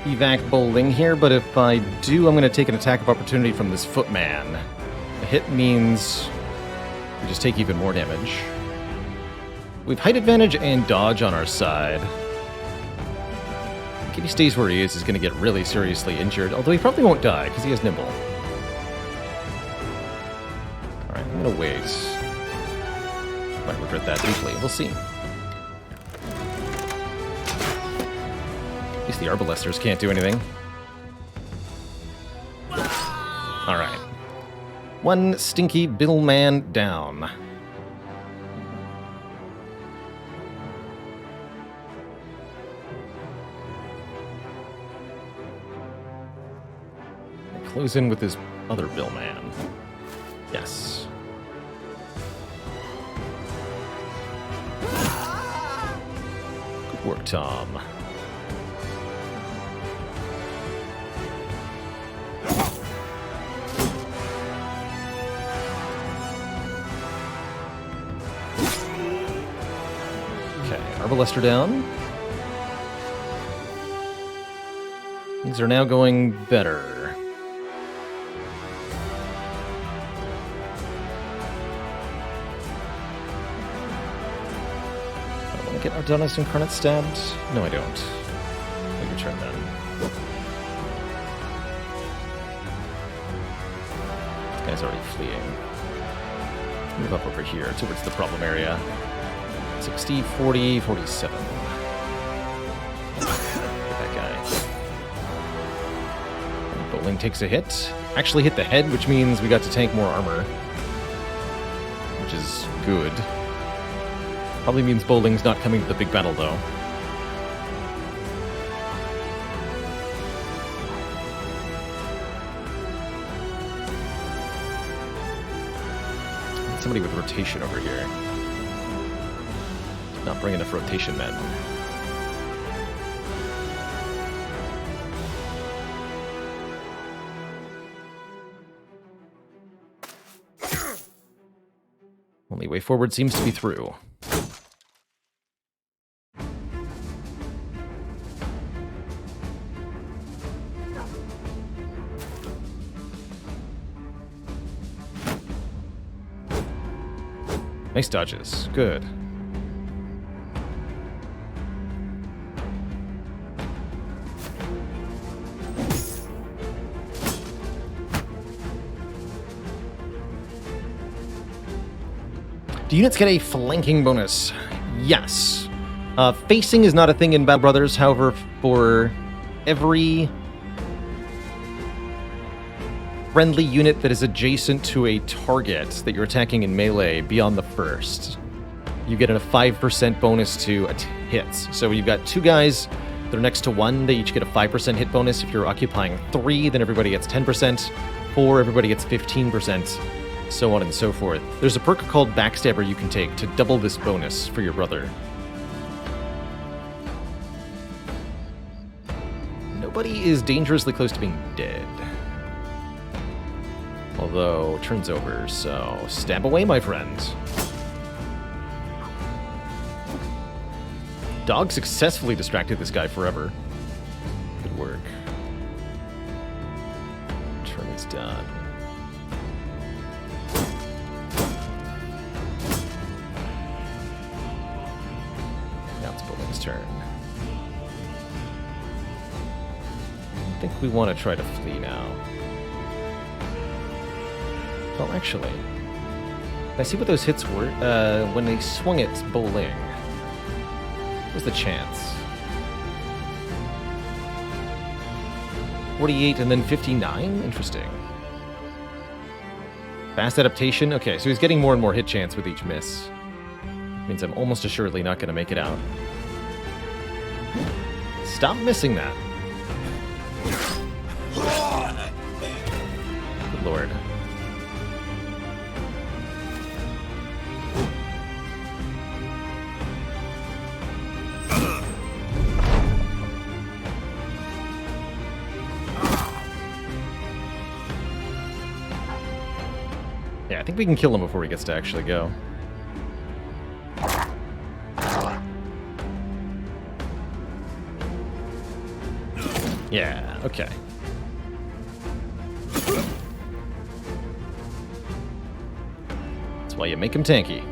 evac bowling here, but if I do, I'm going to take an attack of opportunity from this footman. A hit means we just take even more damage. We've height advantage and dodge on our side. If he stays where he is, he's going to get really seriously injured, although he probably won't die because he has nimble. Alright, I'm going to wait. Might regret that deeply. We'll see. At least the Arbalesters can't do anything. Alright. One stinky Billman down. Close in with his other Billman. Yes. work, Tom. Okay, Arbalester down. Things are now going better. I want to get Ardonis Incarnate stabbed? No, I don't. Take your turn then. This guy's already fleeing. Move up over here towards the problem area. 60, 40, 47. That guy. And Bowling takes a hit. Actually hit the head, which means we got to tank more armor. Which is good. Probably means Bowling's not coming to the big battle, though. Somebody with rotation over here. Not bring enough rotation men. Only way forward seems to be through. Nice dodges. Good. Do units get a flanking bonus? Yes. Facing is not a thing in Battle Brothers, however, for every friendly unit that is adjacent to a target that you're attacking in melee beyond the first, you get a 5% bonus to hits. So you've got two guys that are next to one, they each get a 5% hit bonus. If you're occupying 3, then everybody gets 10%. 4, everybody gets 15%. So on and so forth. There's a perk called Backstabber you can take to double this bonus for your brother. Nobody is dangerously close to being dead. Although, turn's over, so stab away, my friend. Dog successfully distracted this guy forever. Good work. Turn is done. Turn. I think we want to try to flee now. Well, actually, I see what those hits were when they swung at Bowling. What was the chance? 48 and then 59? Interesting. Fast adaptation? Okay, so he's getting more and more hit chance with each miss. Means I'm almost assuredly not going to make it out. Stop missing that. Good lord. Yeah, I think we can kill him before he gets to actually go. Yeah, okay. That's why you make him tanky.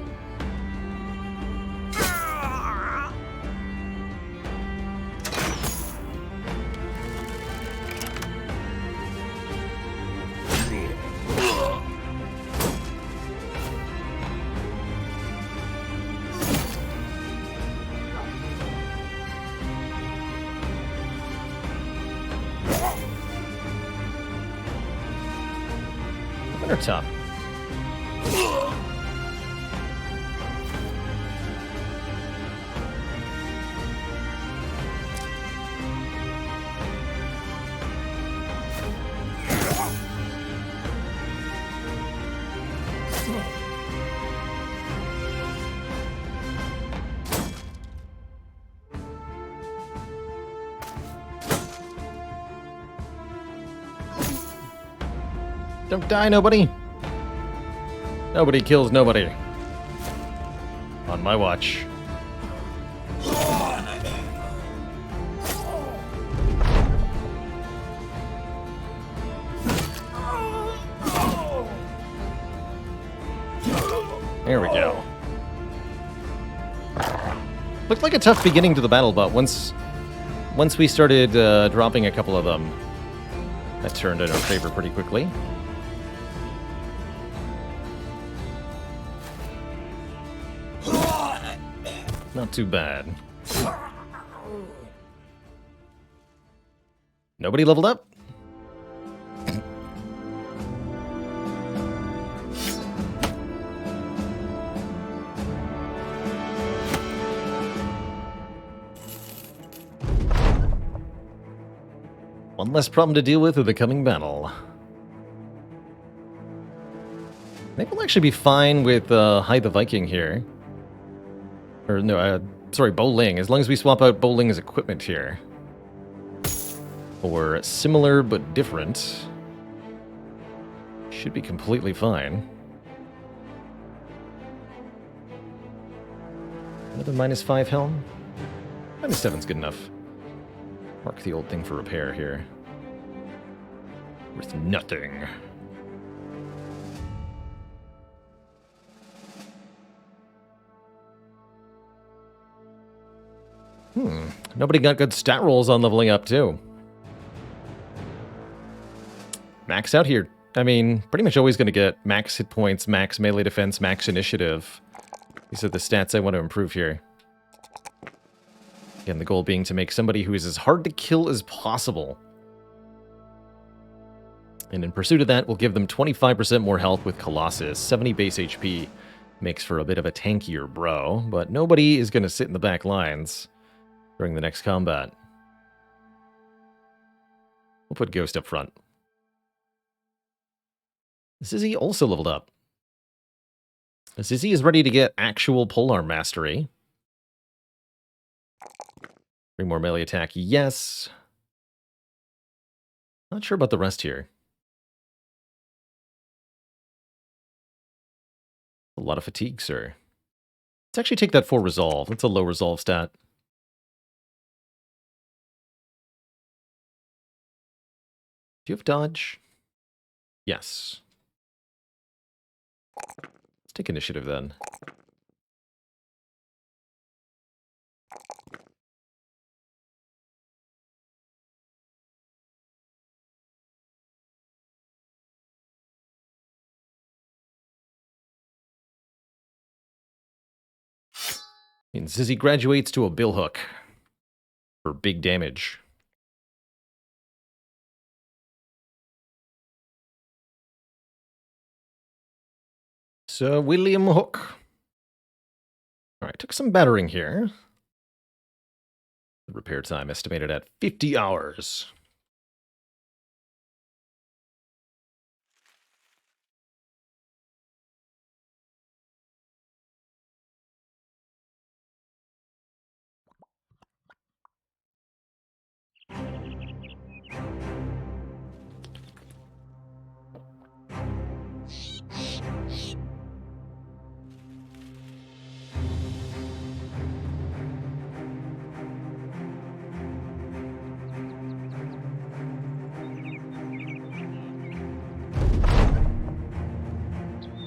Or tough. Don't die, nobody. Nobody kills nobody. On my watch. There we go. Looked like a tough beginning to the battle, but once we started dropping a couple of them, that turned in our favor pretty quickly. Not too bad. Nobody leveled up? One less problem to deal with the coming battle. I think we'll actually be fine with Hide the Viking here. Or no, sorry, Bowling. As long as we swap out Bowling as equipment here. Or similar but different. Should be completely fine. Another -5 helm? -7's good enough. Mark the old thing for repair here. Worth nothing. Nobody got good stat rolls on leveling up, too. Max out here. I mean, pretty much always going to get max hit points, max melee defense, max initiative. These are the stats I want to improve here. Again, the goal being to make somebody who is as hard to kill as possible. And in pursuit of that, we'll give them 25% more health with Colossus. 70 base HP makes for a bit of a tankier bro, but nobody is going to sit in the back lines during the next combat. We'll put Ghost up front. Zizzy also leveled up. Zizzy is ready to get actual polearm mastery. 3 more melee attack, yes. Not sure about the rest here. A lot of fatigue, sir. Let's actually take that for resolve. That's a low resolve stat. Do you have dodge? Yes. Let's take initiative then. And Zizzy graduates to a billhook for big damage. So, William Hook. Alright, took some battering here. The repair time estimated at 50 hours.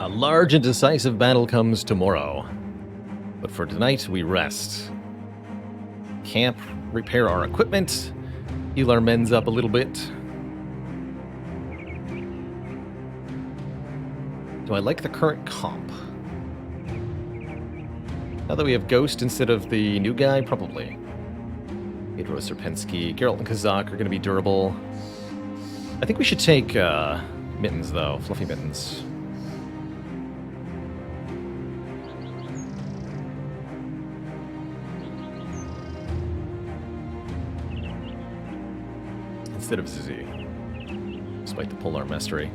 A large and decisive battle comes tomorrow. But for tonight, we rest. Camp, repair our equipment, heal our men's up a little bit. Do I like the current comp? Now that we have Ghost instead of the new guy, probably. Pedro Serpensky, Geralt and Kazak are going to be durable. I think we should take Mittens, though. Fluffy Mittens. Instead of Zizzy, despite the polearm mastery.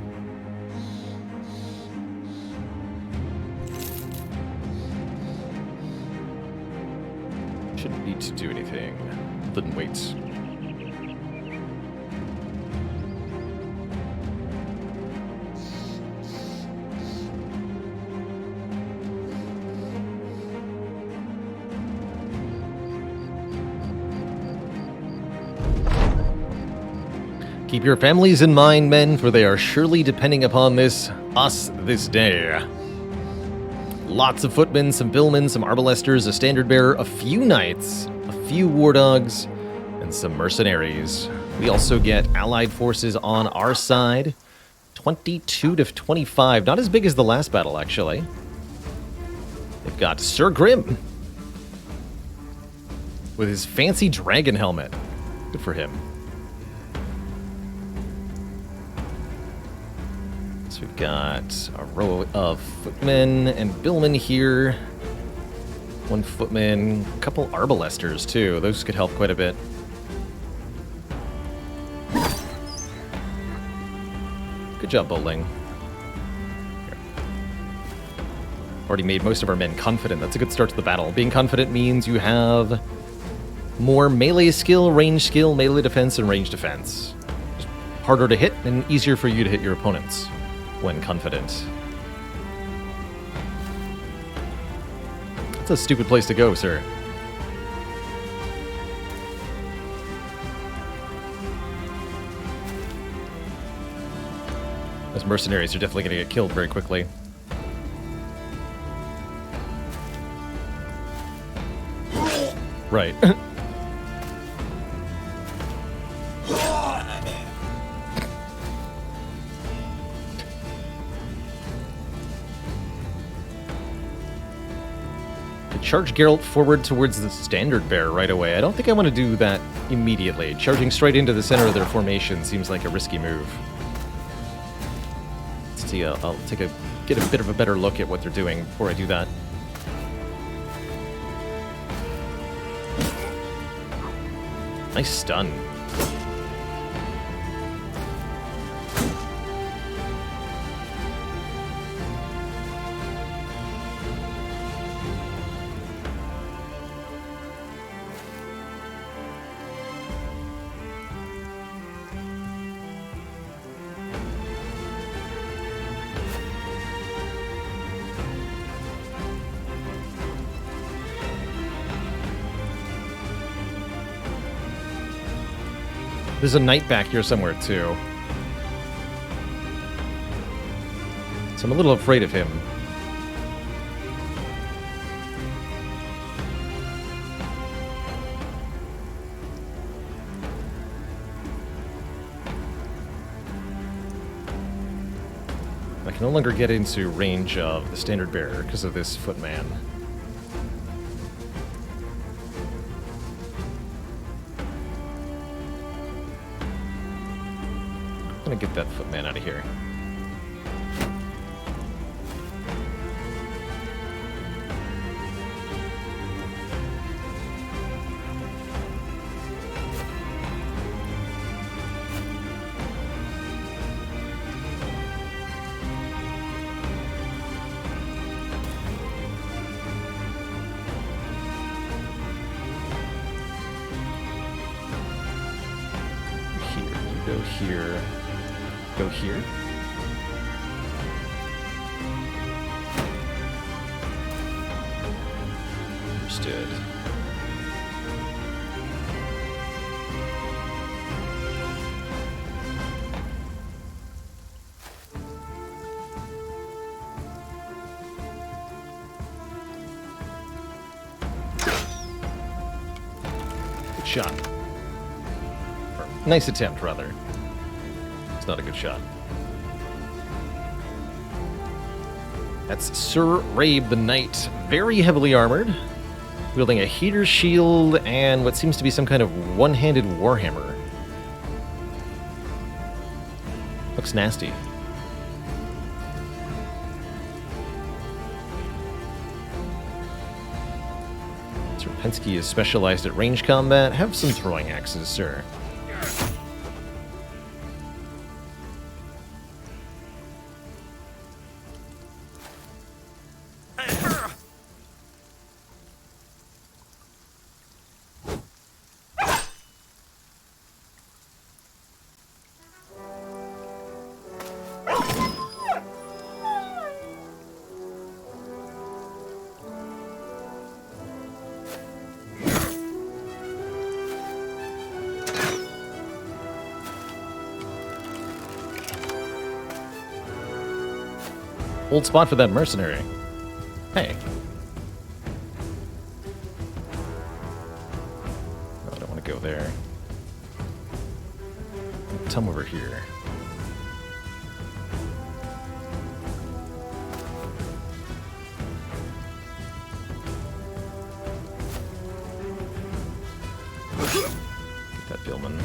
Shouldn't need to do anything. Didn't wait. Keep your families in mind, men, for they are surely depending upon us this day. Lots of footmen, some billmen, some arbalesters, a standard bearer, a few knights, a few war dogs, and some mercenaries. We also get allied forces on our side. 22 to 25. Not as big as the last battle, actually. They've got Sir Grim with his fancy dragon helmet. Good for him. So we've got a row of footmen and billmen here. One footman, a couple arbalesters too. Those could help quite a bit. Good job, Bowling. Already made most of our men confident. That's a good start to the battle. Being confident means you have more melee skill, range skill, melee defense, and range defense. Just harder to hit and easier for you to hit your opponents when confident. That's a stupid place to go, sir. Those mercenaries are definitely going to get killed very quickly. Right. Charge Geralt forward towards the standard bearer right away. I don't think I want to do that immediately. Charging straight into the center of their formation seems like a risky move. Let's see, I'll get a bit of a better look at what they're doing before I do that. Nice stun. There's a knight back here somewhere, too. So I'm a little afraid of him. I can no longer get into range of the standard bearer because of this footman. I'm gonna get that footman out of here. Here, you go here. Go here. Understood. Good shot. Or, nice attempt, rather. It's not a good shot. That's Sir Rabe the Knight, very heavily armored, wielding a heater shield and what seems to be some kind of one-handed warhammer. Looks nasty. Serpensky is specialized at range combat. Have some throwing axes, sir. Old spot for that mercenary. Hey. Oh, I don't want to go there. Come over here. Get that Billman.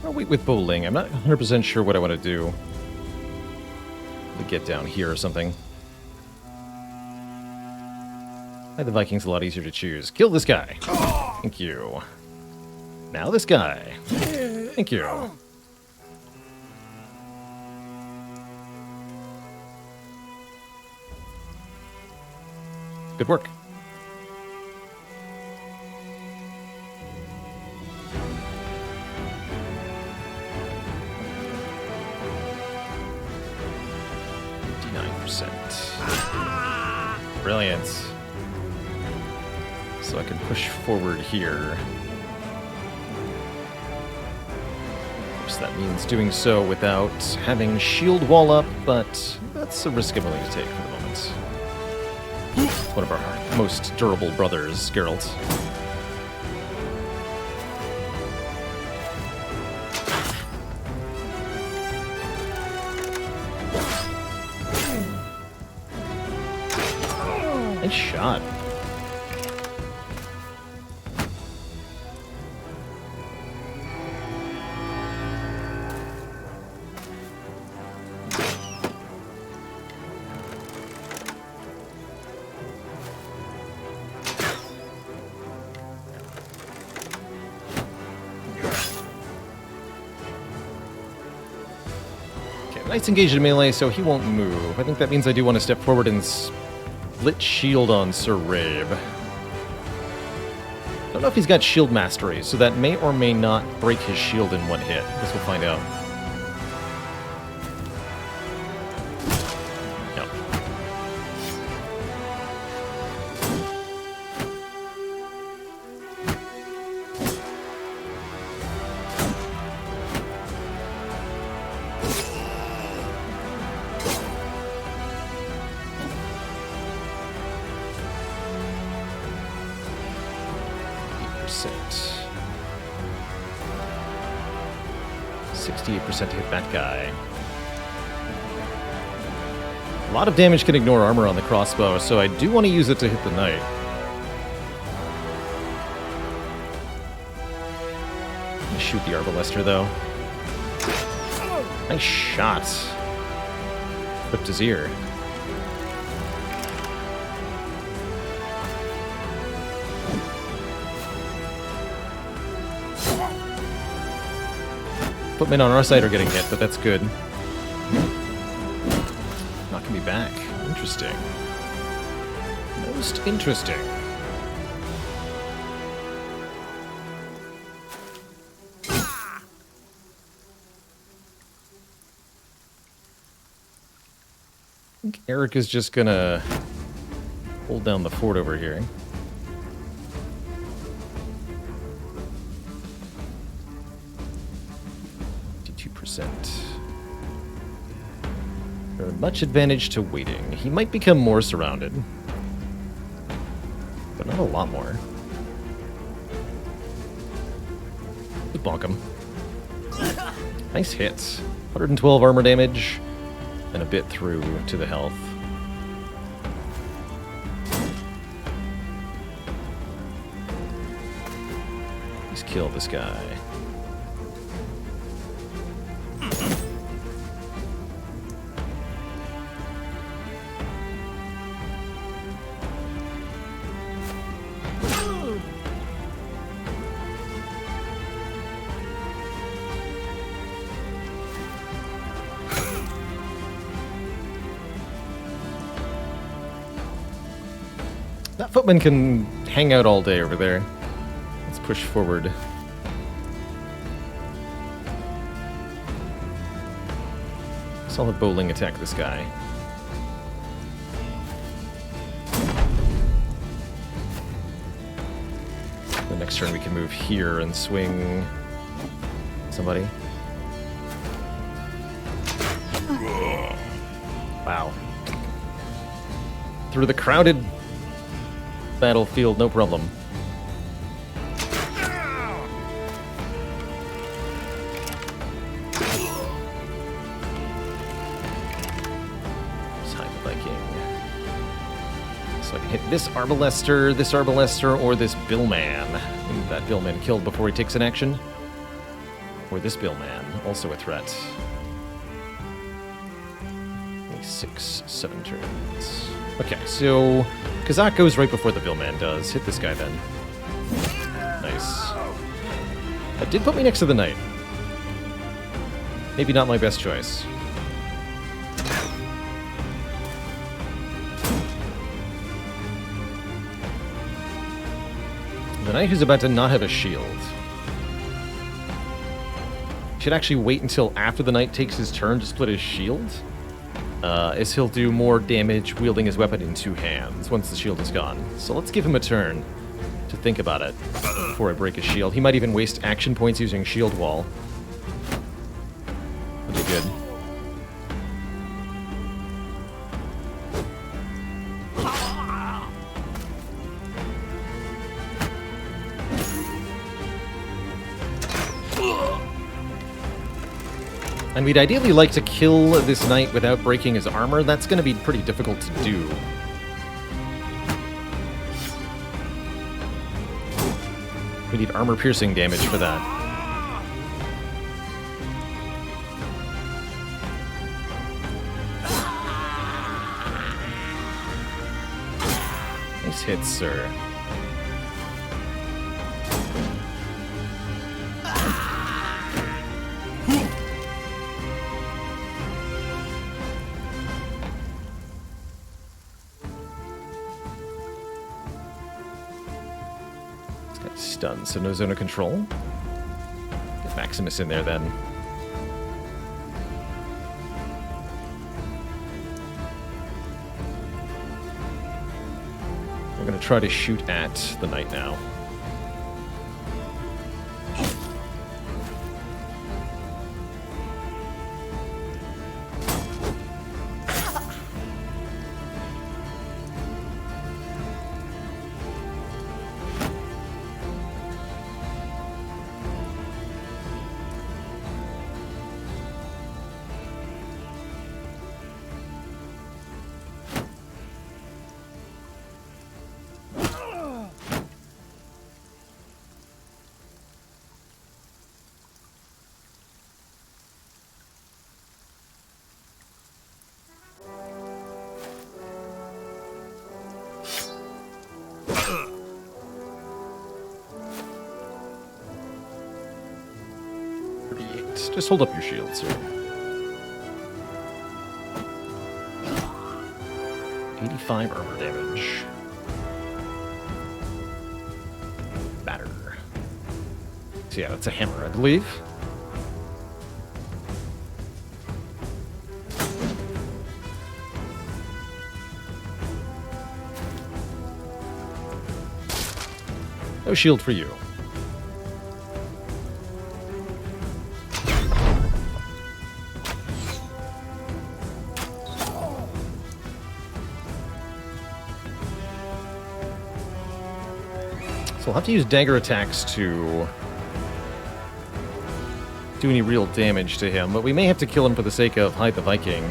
I'll wait with bowling. I'm not 100% sure what I want to do. To get down here or something. The Vikings a lot easier to choose. Kill this guy. Thank you. Now this guy. Thank you. Good work. Brilliant. So I can push forward here. Of course, that means doing so without having shield wall up, but that's a risk I'm willing to take for the moment. One of our most durable brothers, Geralt. Nice shot. Okay, Knight's engaged in melee, so he won't move. I think that means I do want to step forward and split shield on Sir Rabe. Don't know if he's got shield mastery, so that may or may not break his shield in one hit. I guess we'll find out. No. 68% to hit that guy. A lot of damage can ignore armor on the crossbow, so I do want to use it to hit the knight. Shoot the Arbalester, though. Nice shot. Ripped his ear. Footmen on our side are getting hit, but that's good. Knocking me back. Interesting. Most interesting. I think Eric is just gonna hold down the fort over here. Very much advantage to waiting. He might become more surrounded, but not a lot more. Bonk him. Nice hit. 112 armor damage, and a bit through to the health. Let's kill this guy. That footman can hang out all day over there. Let's push forward. Solid bowling attack this guy. The next turn we can move here and swing somebody. Wow. Through the crowded battlefield, no problem. Let's hide the Viking. So I can hit this Arbalester, or this Billman. That Billman killed before he takes an action. Or this Billman, also a threat. 6, 7 turns. Okay, so Kazak goes right before the Billman does. Hit this guy then. Nice. That did put me next to the knight. Maybe not my best choice. The knight who's about to not have a shield. Should actually wait until after the knight takes his turn to split his shield. As he'll do more damage wielding his weapon in 2 hands once the shield is gone. So let's give him a turn to think about it before I break his shield. He might even waste action points using shield wall. That'd be good. And we'd ideally like to kill this knight without breaking his armor. That's going to be pretty difficult to do. We need armor-piercing damage for that. Nice hits, sir. Stunned, so no zone of control. Get Maximus in there then. We're going to try to shoot at the knight now. Just hold up your shield, sir. 85 armor damage. Batter. So yeah, that's a hammer, I believe. No shield for you. So we'll have to use dagger attacks to do any real damage to him, but we may have to kill him for the sake of hide the Viking.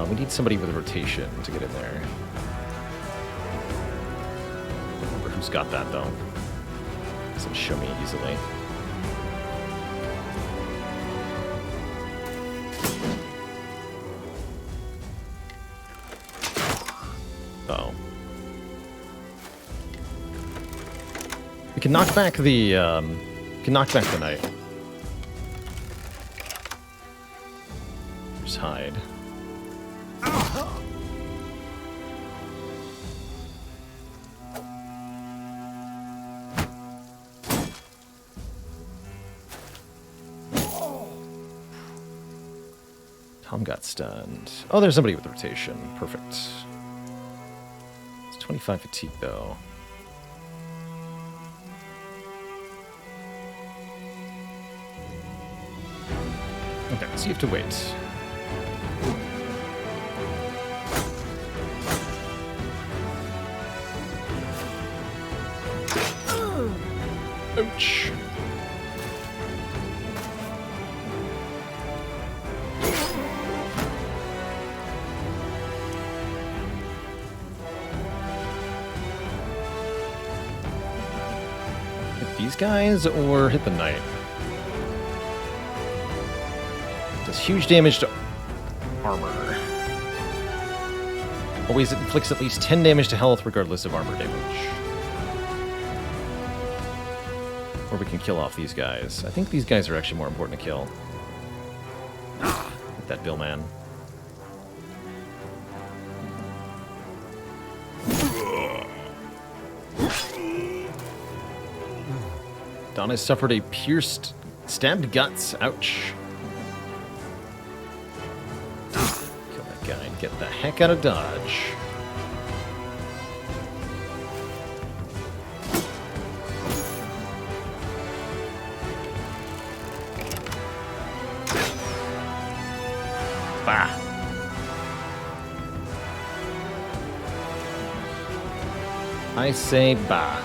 We need somebody with a rotation to get in there. Don't remember who's got that, though. Doesn't show me easily. Uh-oh. We can knock back the, knight. Just hide. Tom got stunned. Oh, there's somebody with rotation. Perfect. It's 25 fatigue, though. Okay, so you have to wait. Ouch. Hit these guys or hit the knight? Does huge damage to armor. Always inflicts at least 10 damage to health regardless of armor damage. Or we can kill off these guys. I think these guys are actually more important to kill. Hit that Bill man. Donna suffered a pierced, stabbed guts. Ouch. Kill that guy and get the heck out of Dodge. Bah. I say bah.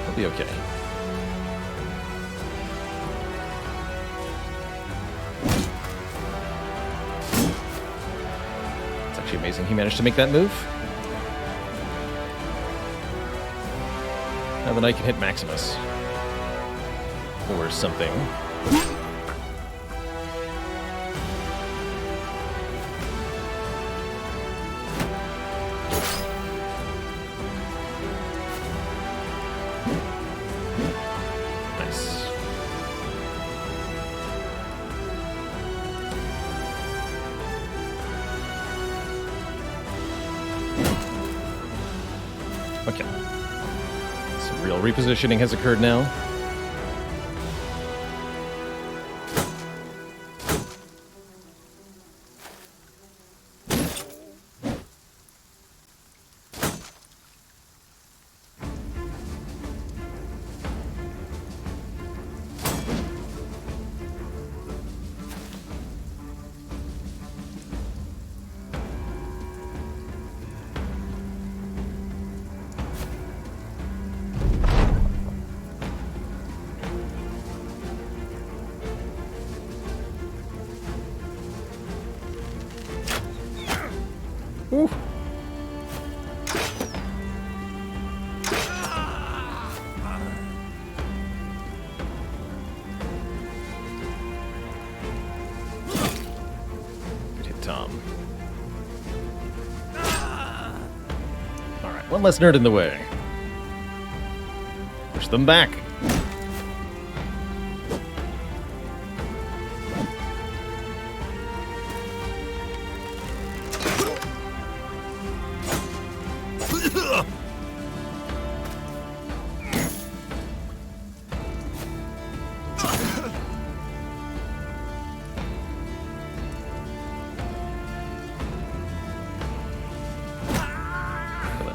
We'll be okay. Amazing he managed to make that move. Now the knight can hit Maximus. Or something. Nice. Okay. Some real repositioning has occurred now. Ooh. Good hit, Tom. Alright, one less nerd in the way. Push them back.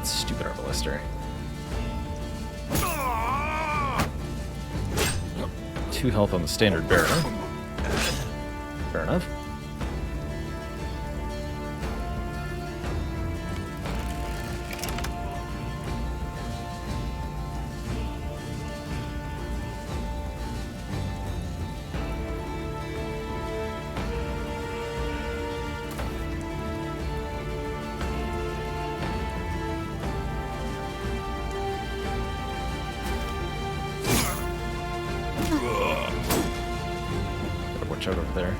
Stupid Arbalister. 2 health on the standard Baron. Fair enough. Better watch out over there.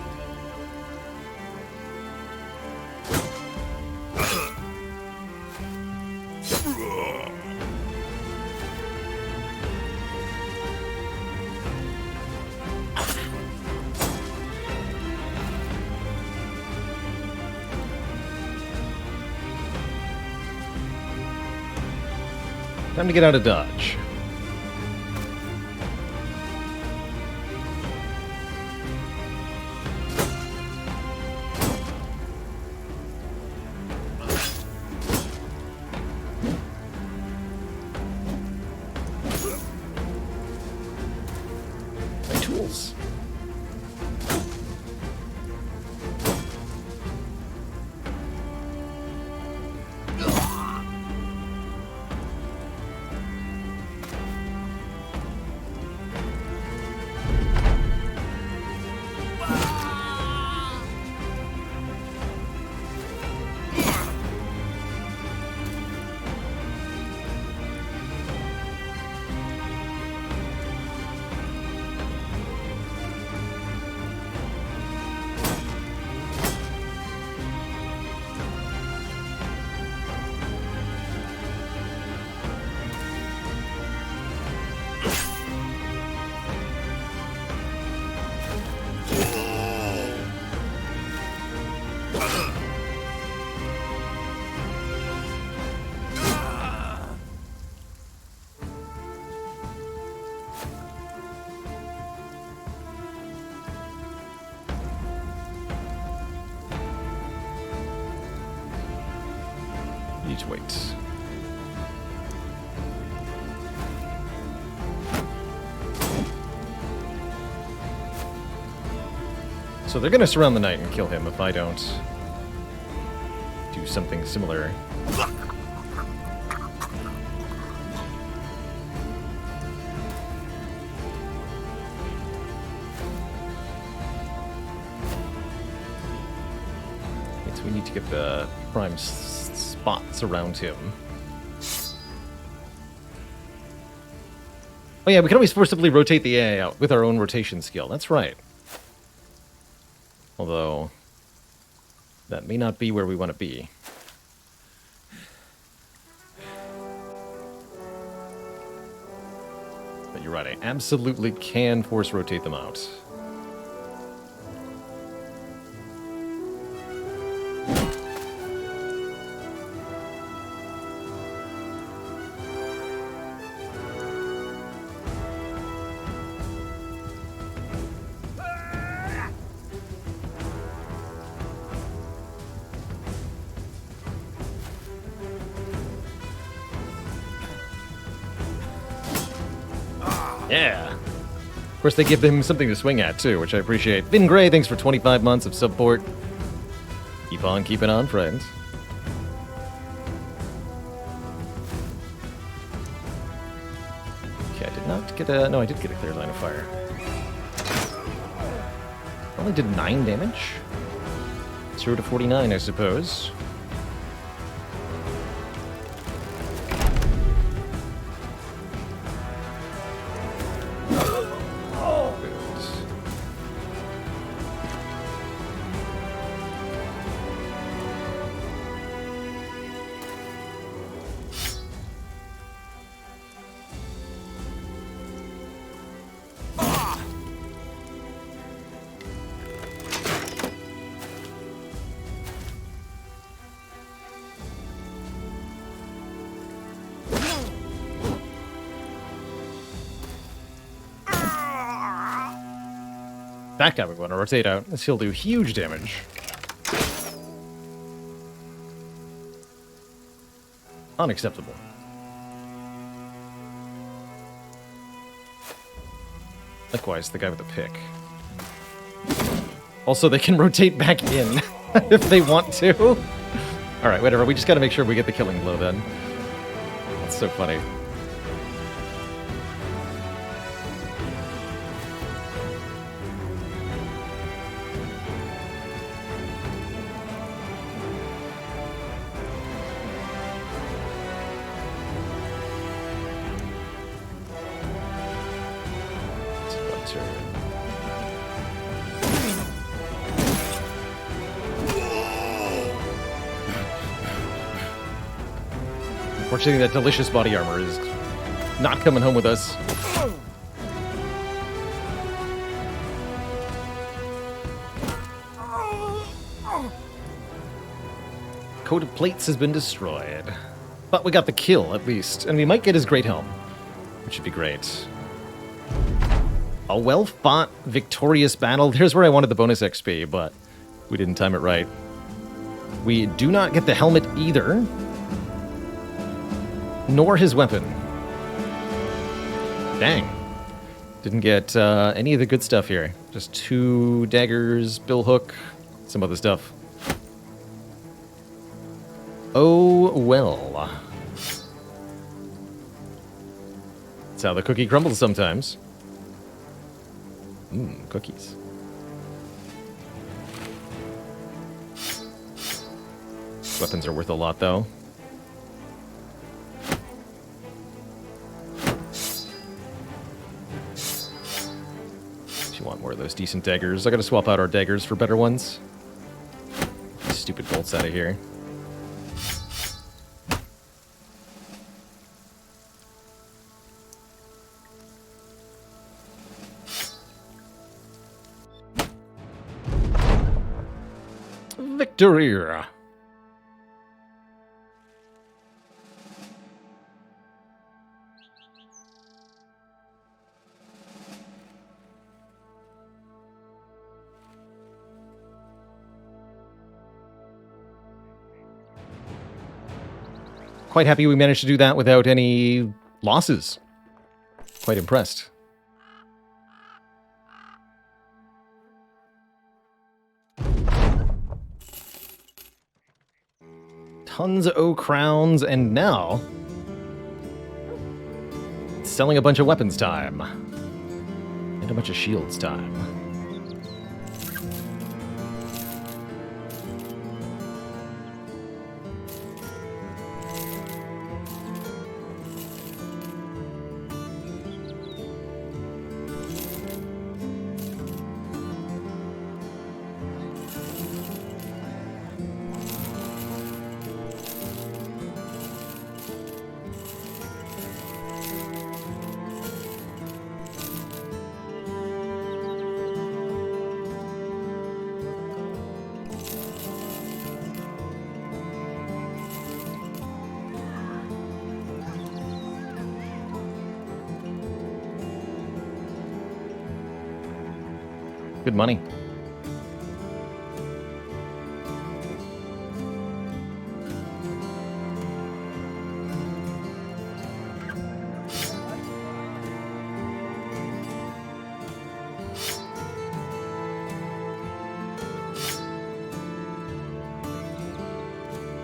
Time to get out of dodge. My tools. Need to wait. So they're gonna surround the knight and kill him if I don't do something similar. So we need to get the prime spots around him. Oh yeah, we can always forcibly rotate the AI out with our own rotation skill. That's right. Although, that may not be where we want to be. But you're right, I absolutely can force rotate them out. Yeah. Of course, they give them something to swing at, too, which I appreciate. Vin Gray, thanks for 25 months of support. Keep on keeping on, friends. Okay, I did not get a... No, I did get a clear line of fire. Only did 9 damage. 0 to 49, I suppose. That guy we want to rotate out, as he'll do huge damage. Unacceptable. Likewise, the guy with the pick. Also, they can rotate back in if they want to. Alright, whatever. We just gotta make sure we get the killing blow then. That's so funny. Unfortunately, that delicious body armor is not coming home with us. Coat of plates has been destroyed. But we got the kill, at least. And we might get his Great Helm, which would be great. A well-fought, victorious battle. Here's where I wanted the bonus XP, but we didn't time it right. We do not get the helmet either, nor his weapon. Dang. Didn't get any of the good stuff here. Just 2 daggers, billhook, some other stuff. Oh, well. That's how the cookie crumbles sometimes. Cookies. Weapons are worth a lot, though. If you want more of those decent daggers, I gotta swap out our daggers for better ones. Stupid bolts out of here. Victory! Quite happy we managed to do that without any losses. Quite impressed. Tons of crowns, and now it's selling a bunch of weapons time. And a bunch of shields time. Good money.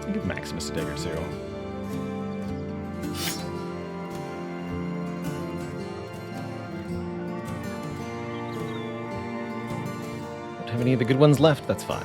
I'll give Maximus a dagger too. Have any of the good ones left? That's fine.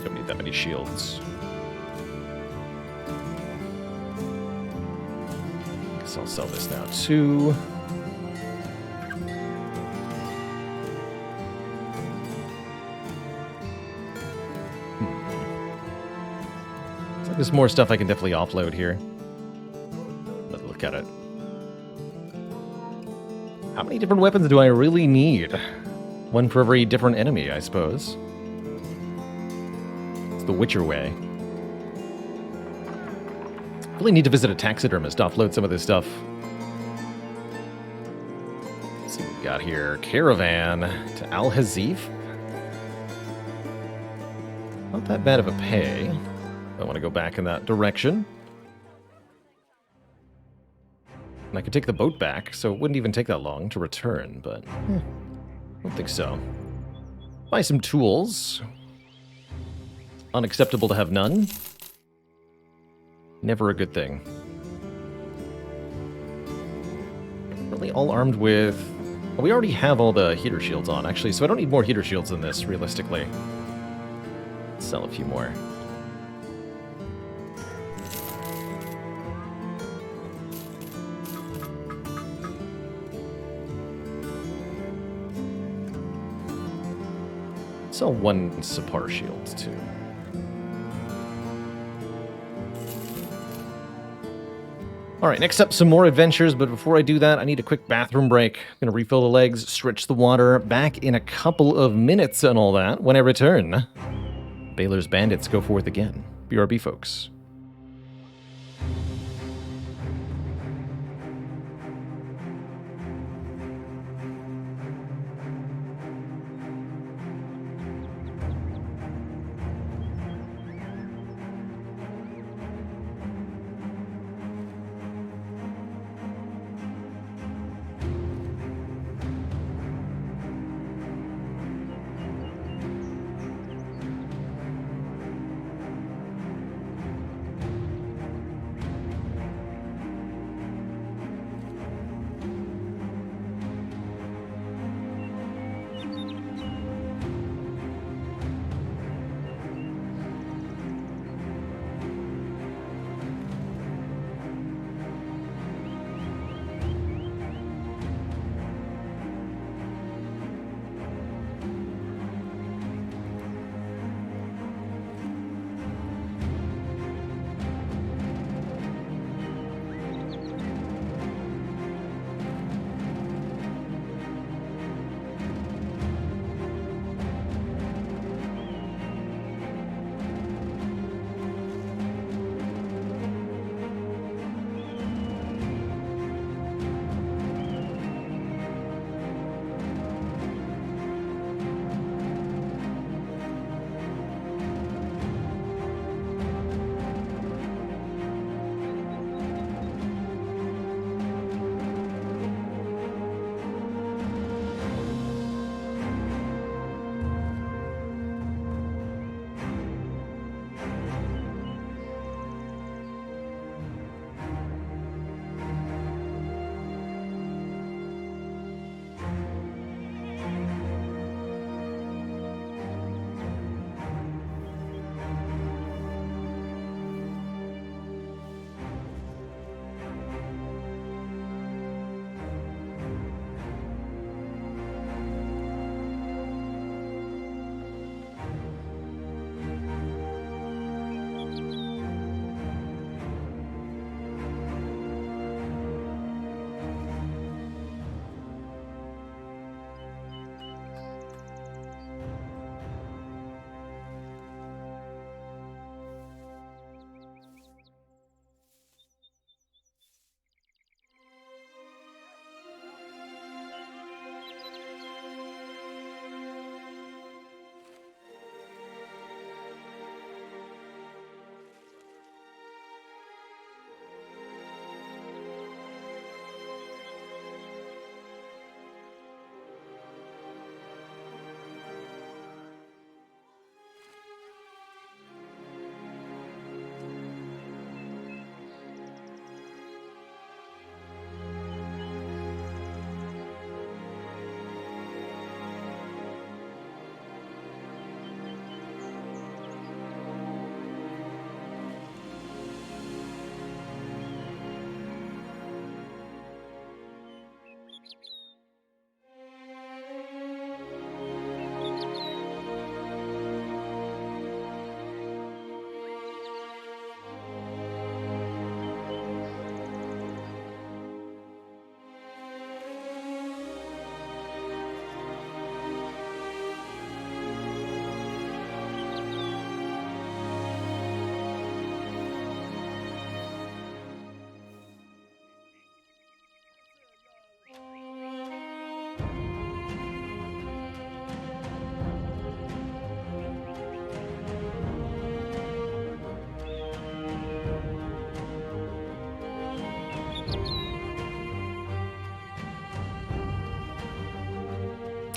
Don't need that many shields. I'll sell this now too. So there's more stuff I can definitely offload here. Let's look at it. How many different weapons do I really need? One for every different enemy, I suppose. It's the Witcher way. Really need to visit a taxidermist to offload some of this stuff. Let's see what we got here. Caravan to Al Hazif. Not that bad of a pay. I want to go back in that direction. And I could take the boat back, so it wouldn't even take that long to return, but I don't think so. Buy some tools. Unacceptable to have none. Never a good thing. Really all armed with... Well, we already have all the heater shields on, actually, so I don't need more heater shields than this, realistically. Let's sell a few more. Sell one Spire shield, too. Alright, next up, some more adventures, but before I do that, I need a quick bathroom break. I'm gonna refill the legs, stretch the water, back in a couple of minutes and all that. When I return, Baylor's bandits go forth again. BRB, folks.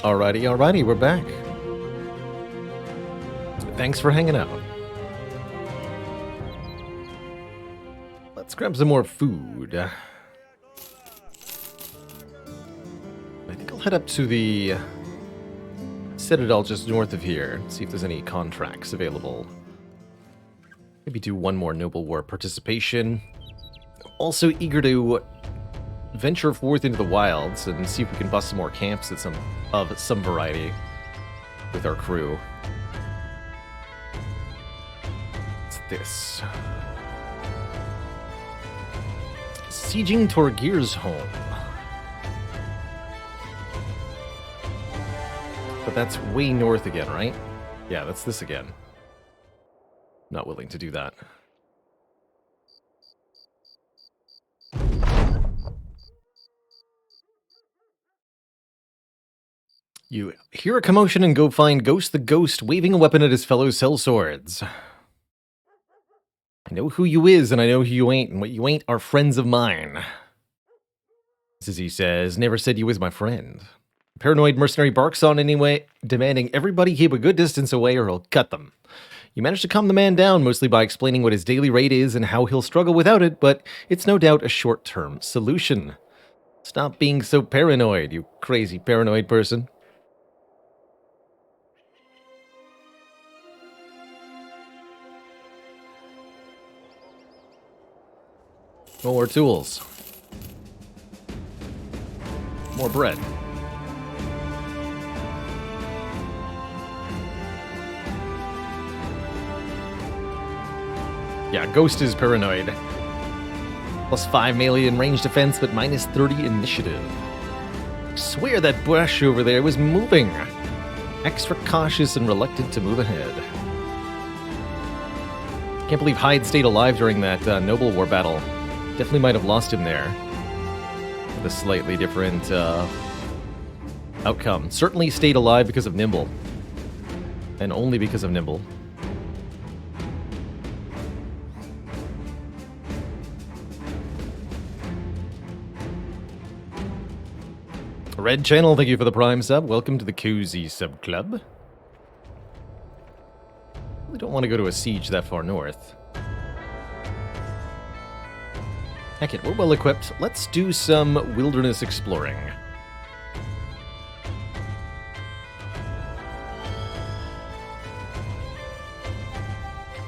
Alrighty, we're back. Thanks for hanging out. Let's grab some more food. I think I'll head up to the Citadel just north of here, see if there's any contracts available. Maybe do one more Noble War participation. Also eager to venture forth into the wilds and see if we can bust some more camps at of some variety. with our crew. What's this? Sieging Torgir's home. But that's way north again, right? Yeah, that's this again. Not willing to do that. You hear a commotion and go find Ghost the Ghost waving a weapon at his fellow sellswords. I know who you is, and I know who you ain't, and what you ain't are friends of mine. As he says, never said you was my friend. Paranoid mercenary barks on anyway, demanding everybody keep a good distance away or he'll cut them. You manage to calm the man down, mostly by explaining what his daily rate is and how he'll struggle without it, but it's no doubt a short-term solution. Stop being so paranoid, you crazy paranoid person. More tools. More bread. Yeah, Ghost is paranoid. Plus 5 melee in range defense, but minus 30 initiative. I swear that bush over there was moving. Extra cautious and reluctant to move ahead. Can't believe Hyde stayed alive during that Noble War battle. Definitely might have lost him there. With a slightly different outcome. Certainly stayed alive because of Nimble. And only because of Nimble. Red Channel, thank you for the Prime sub. Welcome to the Cozy Sub Club. We don't want to go to a siege that far north. Heck it, we're well equipped. Let's do some wilderness exploring.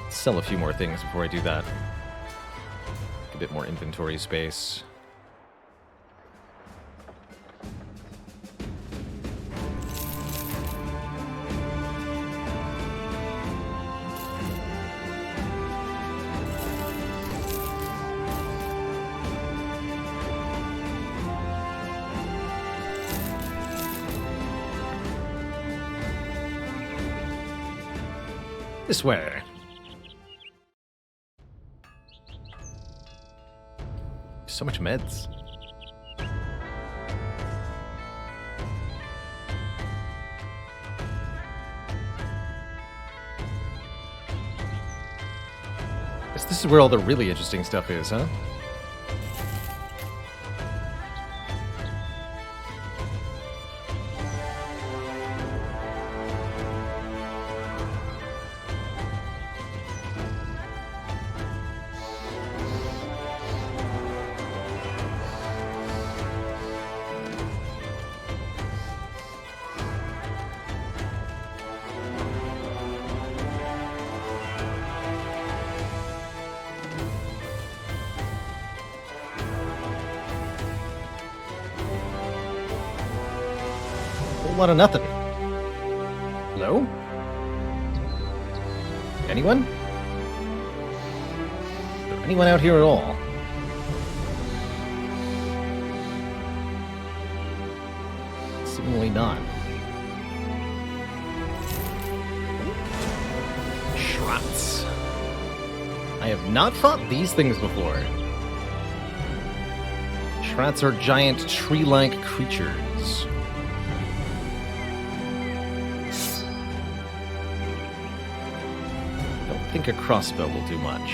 Sell a few more things before I do that. A bit more inventory space. This way. So much meds. Guess this is where all the really interesting stuff is, huh? Lot of nothing. Hello? Anyone? Is there anyone out here at all? Seemingly not. Schrats. I have not fought these things before. Schrats are giant tree-like creatures. I think a crossbow will do much.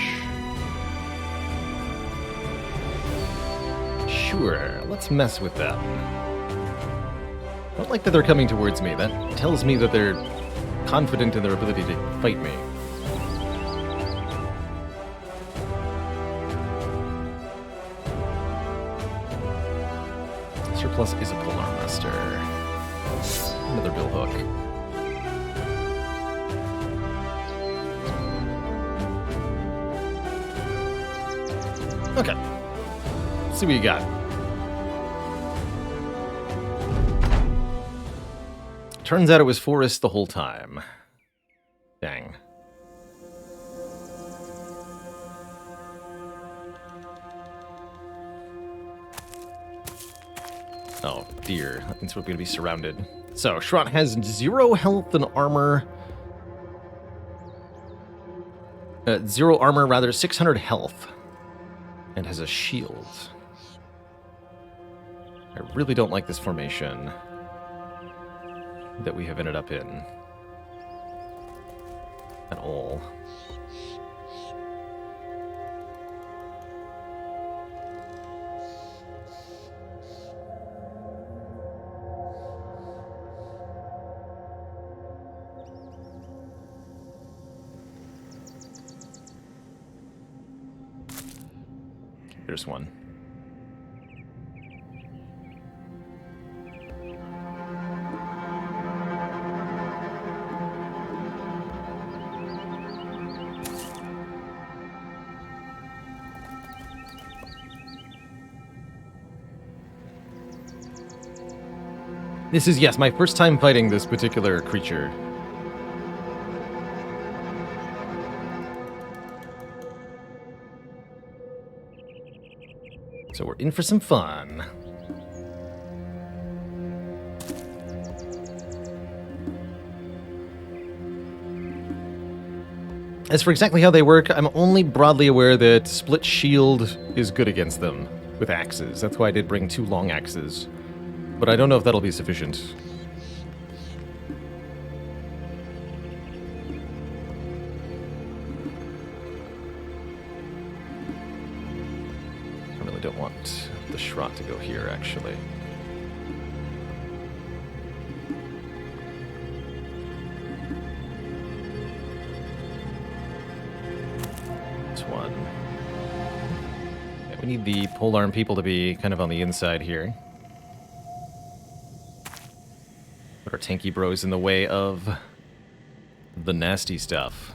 Sure, let's mess with them. I don't like that they're coming towards me. That tells me that they're confident in their ability to fight me. Surplus is a polearm master. Another billhook. Okay. Let's see what you got. Turns out it was forest the whole time. Dang. Oh, dear. That means we're going to be surrounded. So, Shrot has 0 health and armor. 0 armor, rather, 600 health. And has a shield. I really don't like this formation that we have ended up in. At all. There's one. This is, yes, my first time fighting this particular creature. So we're in for some fun. As for exactly how they work, I'm only broadly aware that split shield is good against them with axes. That's why I did bring 2 long axes. But I don't know if that'll be sufficient. I really don't want the Shrot to go here, actually. This one. Yeah, we need the polearm people to be kind of on the inside here. Put our tanky bros in the way of the nasty stuff.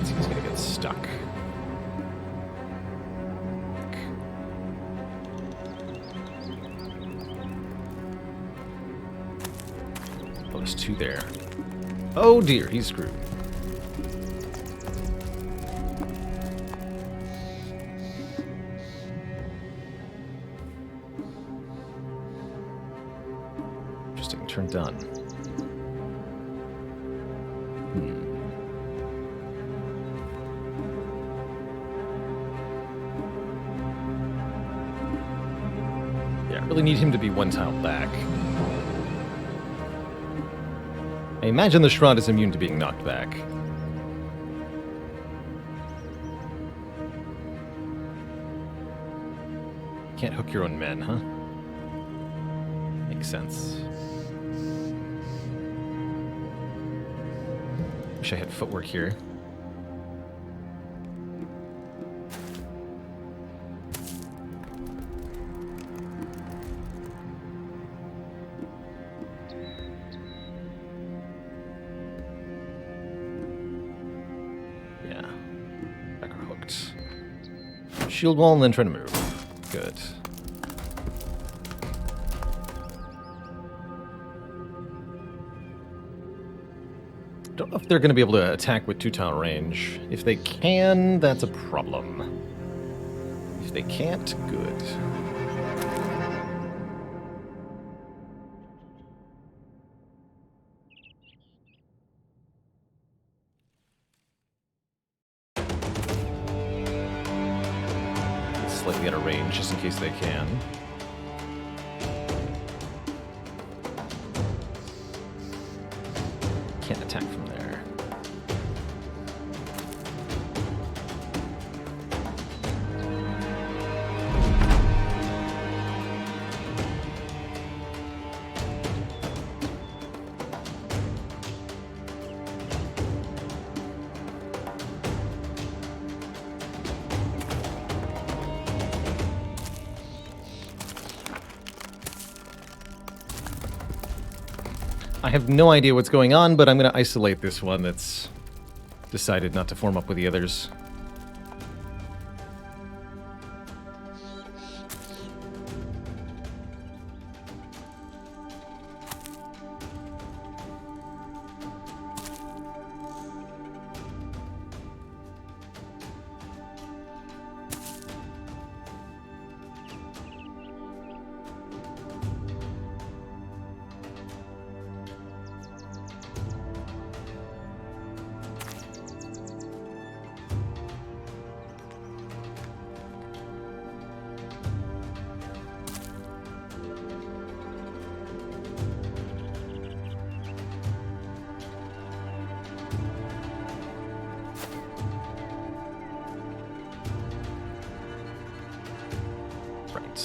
He's gonna get stuck. Oh, there's 2 there. Oh dear, he's screwed. Interesting, turn done. I really need him to be 1 tile back. I imagine the Shrot is immune to being knocked back. Can't hook your own men, huh? Makes sense. Wish I had footwork here. Shield wall and then try to move. Good. Don't know if they're going to be able to attack with 2-tile range. If they can, that's a problem. If they can't, good. Slightly out of range, just in case they can. Can't attack from there. I have no idea what's going on, but I'm going to isolate this one that's decided not to form up with the others. Right.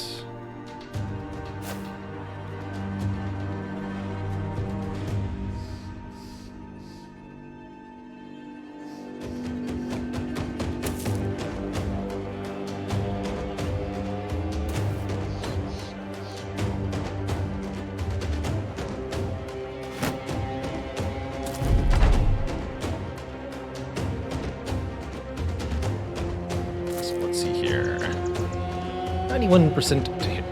So let's see here. 91% to hit.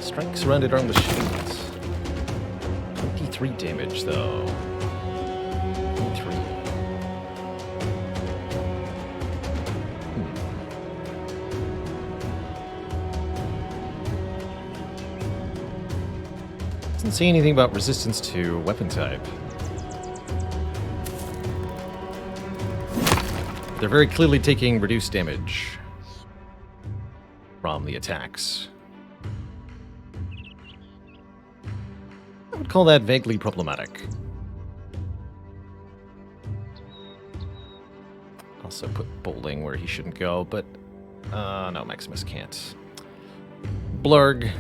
Strike surrounded arm with shields. 23 damage, though. 23. Doesn't say anything about resistance to weapon type. They're very clearly taking reduced damage from the attacks. I would call that vaguely problematic. Also put Bolding where he shouldn't go, but no, Maximus can't. Blurg.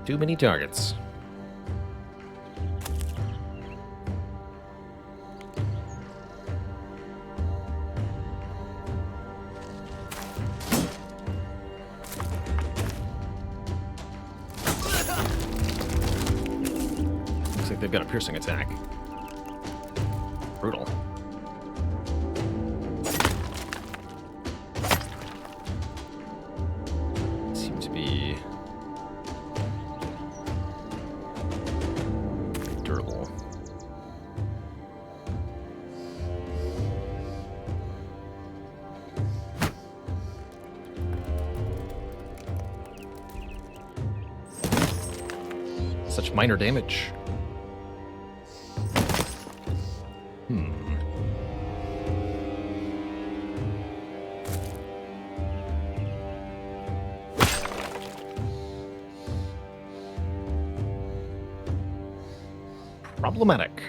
Too many targets. They've got a piercing attack. Brutal. Seem to be durable. Such minor damage. Problematic.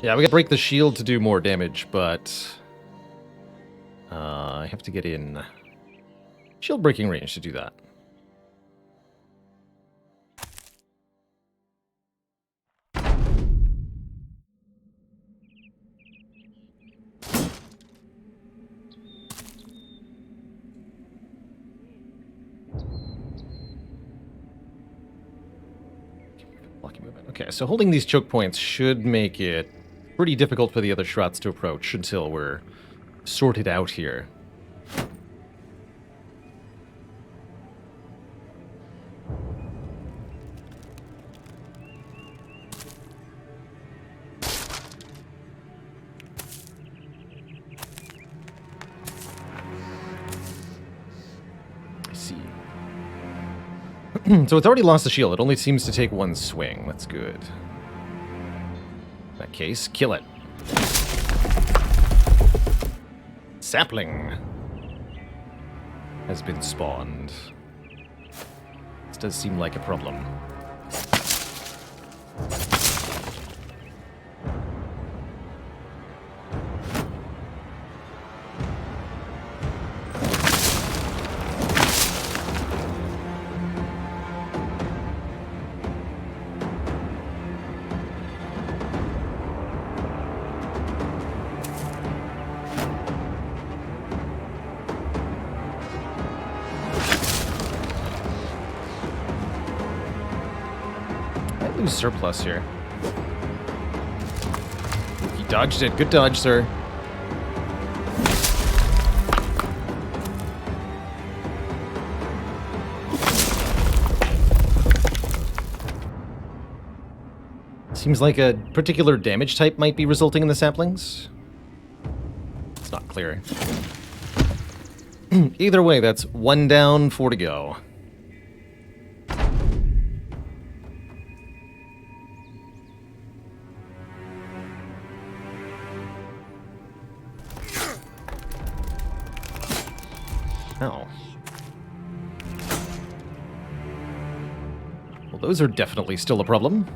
Yeah, we gotta break the shield to do more damage, but I have to get in shield breaking range to do that. Okay, so holding these choke points should make it pretty difficult for the other Shrats to approach until we're sorted out here. I see. So it's already lost the shield. It only seems to take one swing. That's good. In that case, kill it. Sapling has been spawned. This does seem like a problem. lose surplus here. He dodged it. Good dodge, sir. Seems like a particular damage type might be resulting in the saplings. It's not clear. Either way, that's 1 down, 4 to go. Oh. Well, those are definitely still a problem.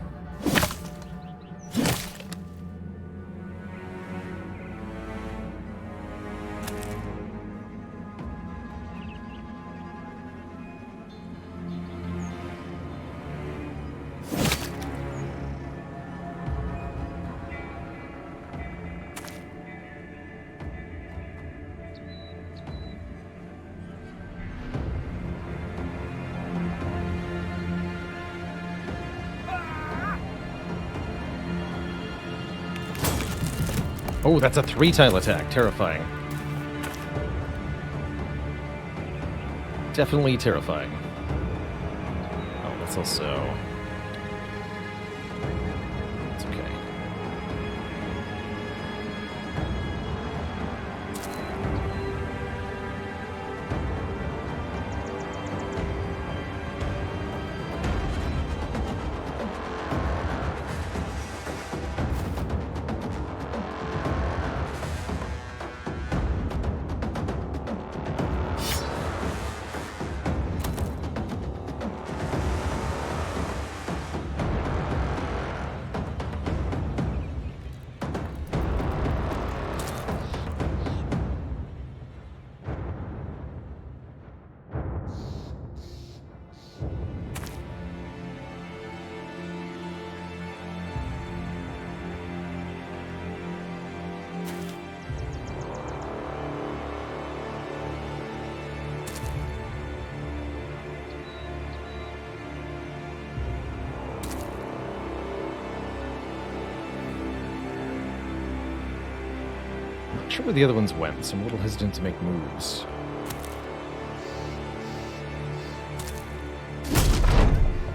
Oh, that's a 3-tile attack. Terrifying. Definitely terrifying. Oh, that's also... It's okay. Not sure where the other ones went, so I'm a little hesitant to make moves.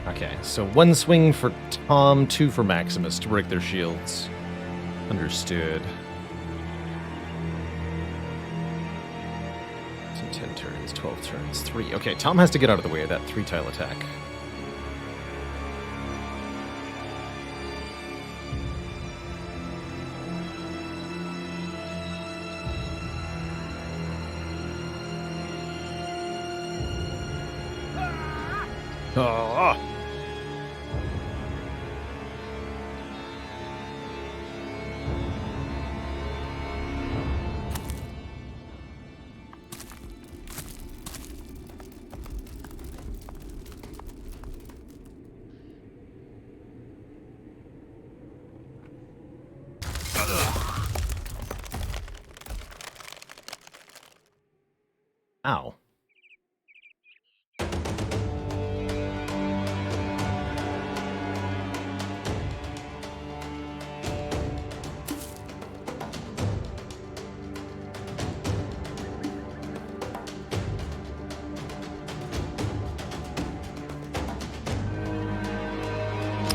Okay, so 1 swing for Tom, 2 for Maximus to break their shields. Understood. So 10 turns, 12 turns, 3. Okay, Tom has to get out of the way of that 3-tile attack. Oh. Ow.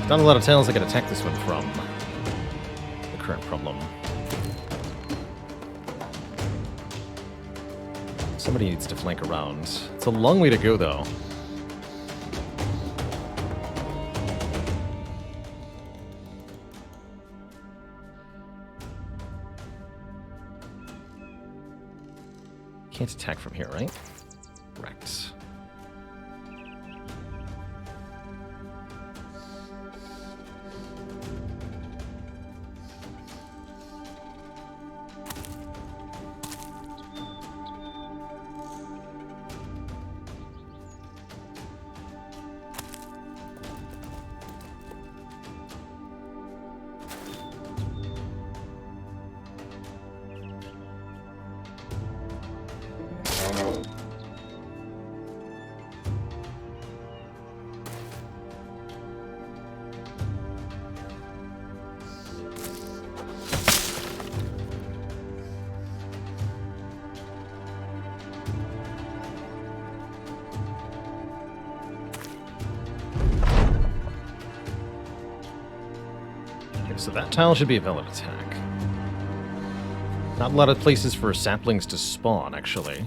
Not a lot of tiles I can attack this one from. The current problem. Somebody needs to flank around. It's a long way to go, though. Can't attack from here, right? Correct. So that tile should be a valid attack. Not a lot of places for saplings to spawn, actually.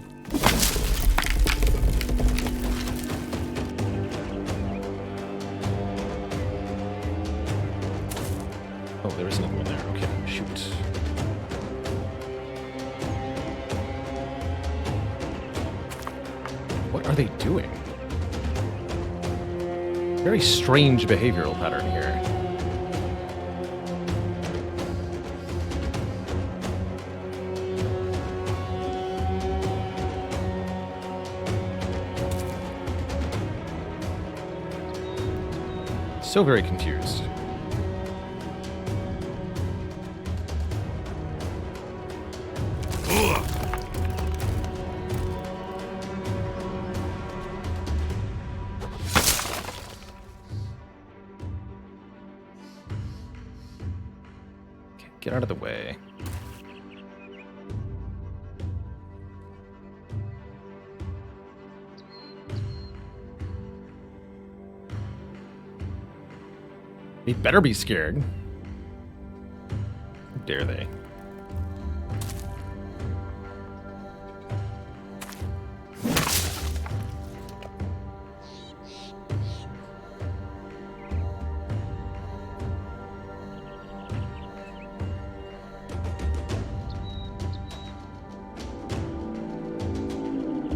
Oh, there is another one there. Okay, shoot. What are they doing? Very strange behavioral pattern here. So very confused. Okay, get out of the way. He better be scared. How dare they?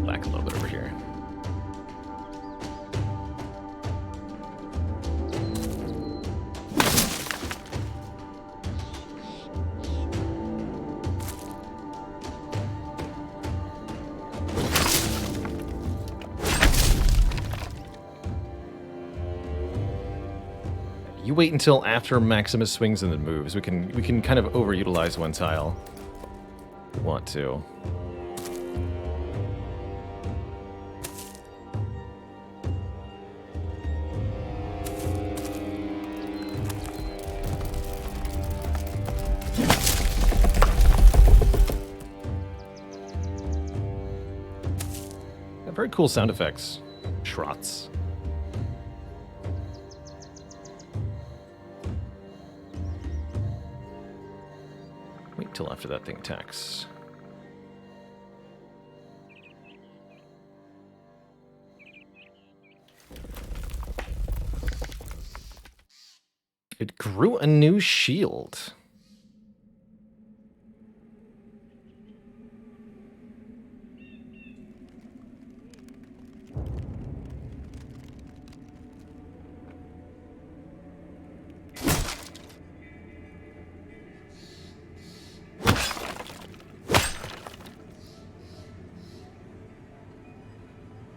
Back a little bit over here. You wait until after Maximus swings and then moves. We can kind of overutilize one tile. If we want to. Very cool sound effects. Schrots. Wait till after that thing attacks. It grew a new shield.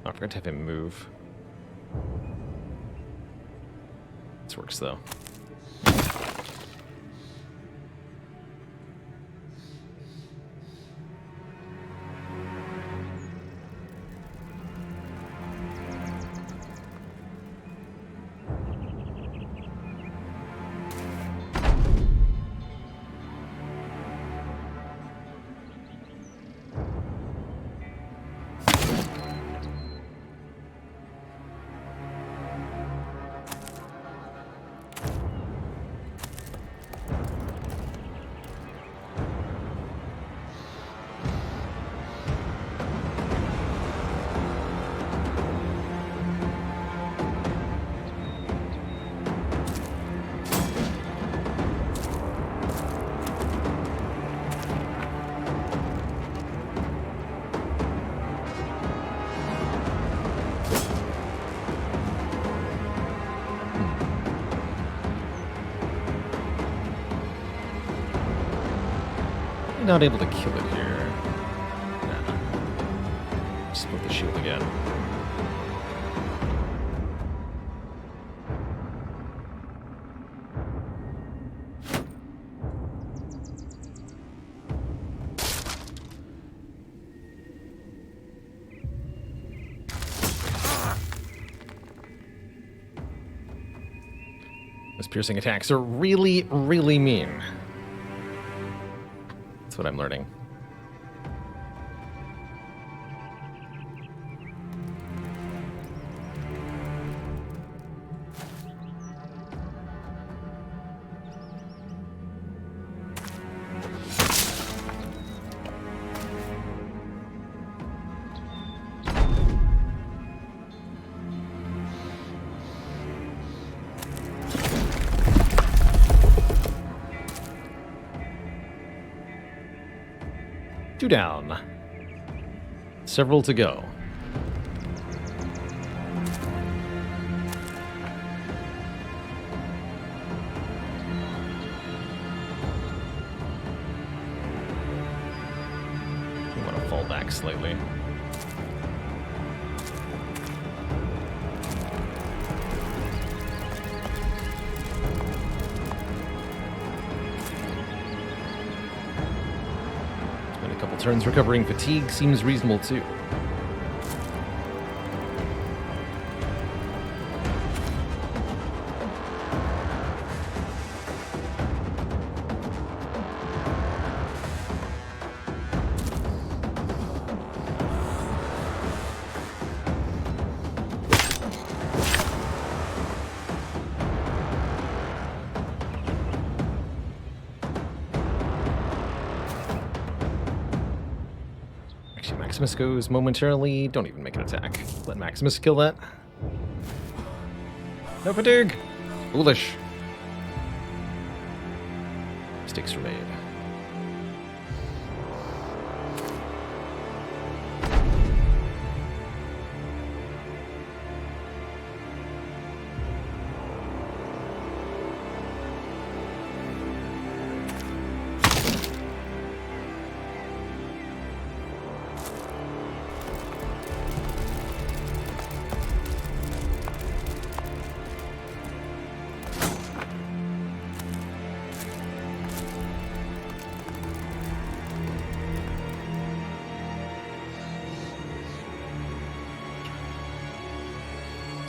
I forgot to have him move. This works, though. Not able to kill it here. Nah. Split the shield again. Those piercing attacks are really, really mean. That's what I'm learning. 2 down. Several to go. I want to fall back slightly. Turns recovering fatigue seems reasonable too. Maximus goes momentarily. Don't even make an attack. Let Maximus kill that. No fatigue! Foolish. Mistakes were made.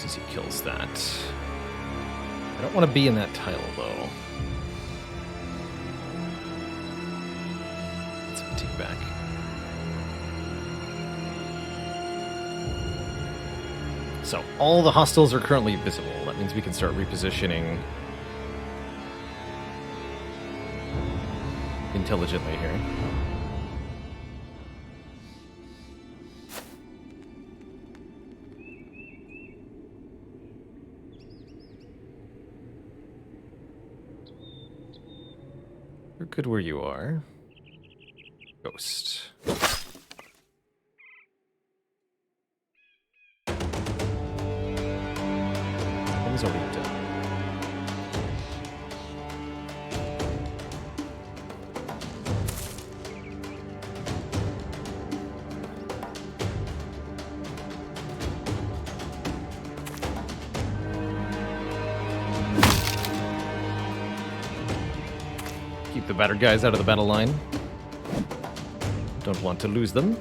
As he kills that. I don't want to be in that tile, though. Let's fatigue back. So, all the hostiles are currently visible. That means we can start repositioning intelligently here. You're good where you are. Ghost. One's already done. Keep the battered guys out of the battle line. Don't want to lose them.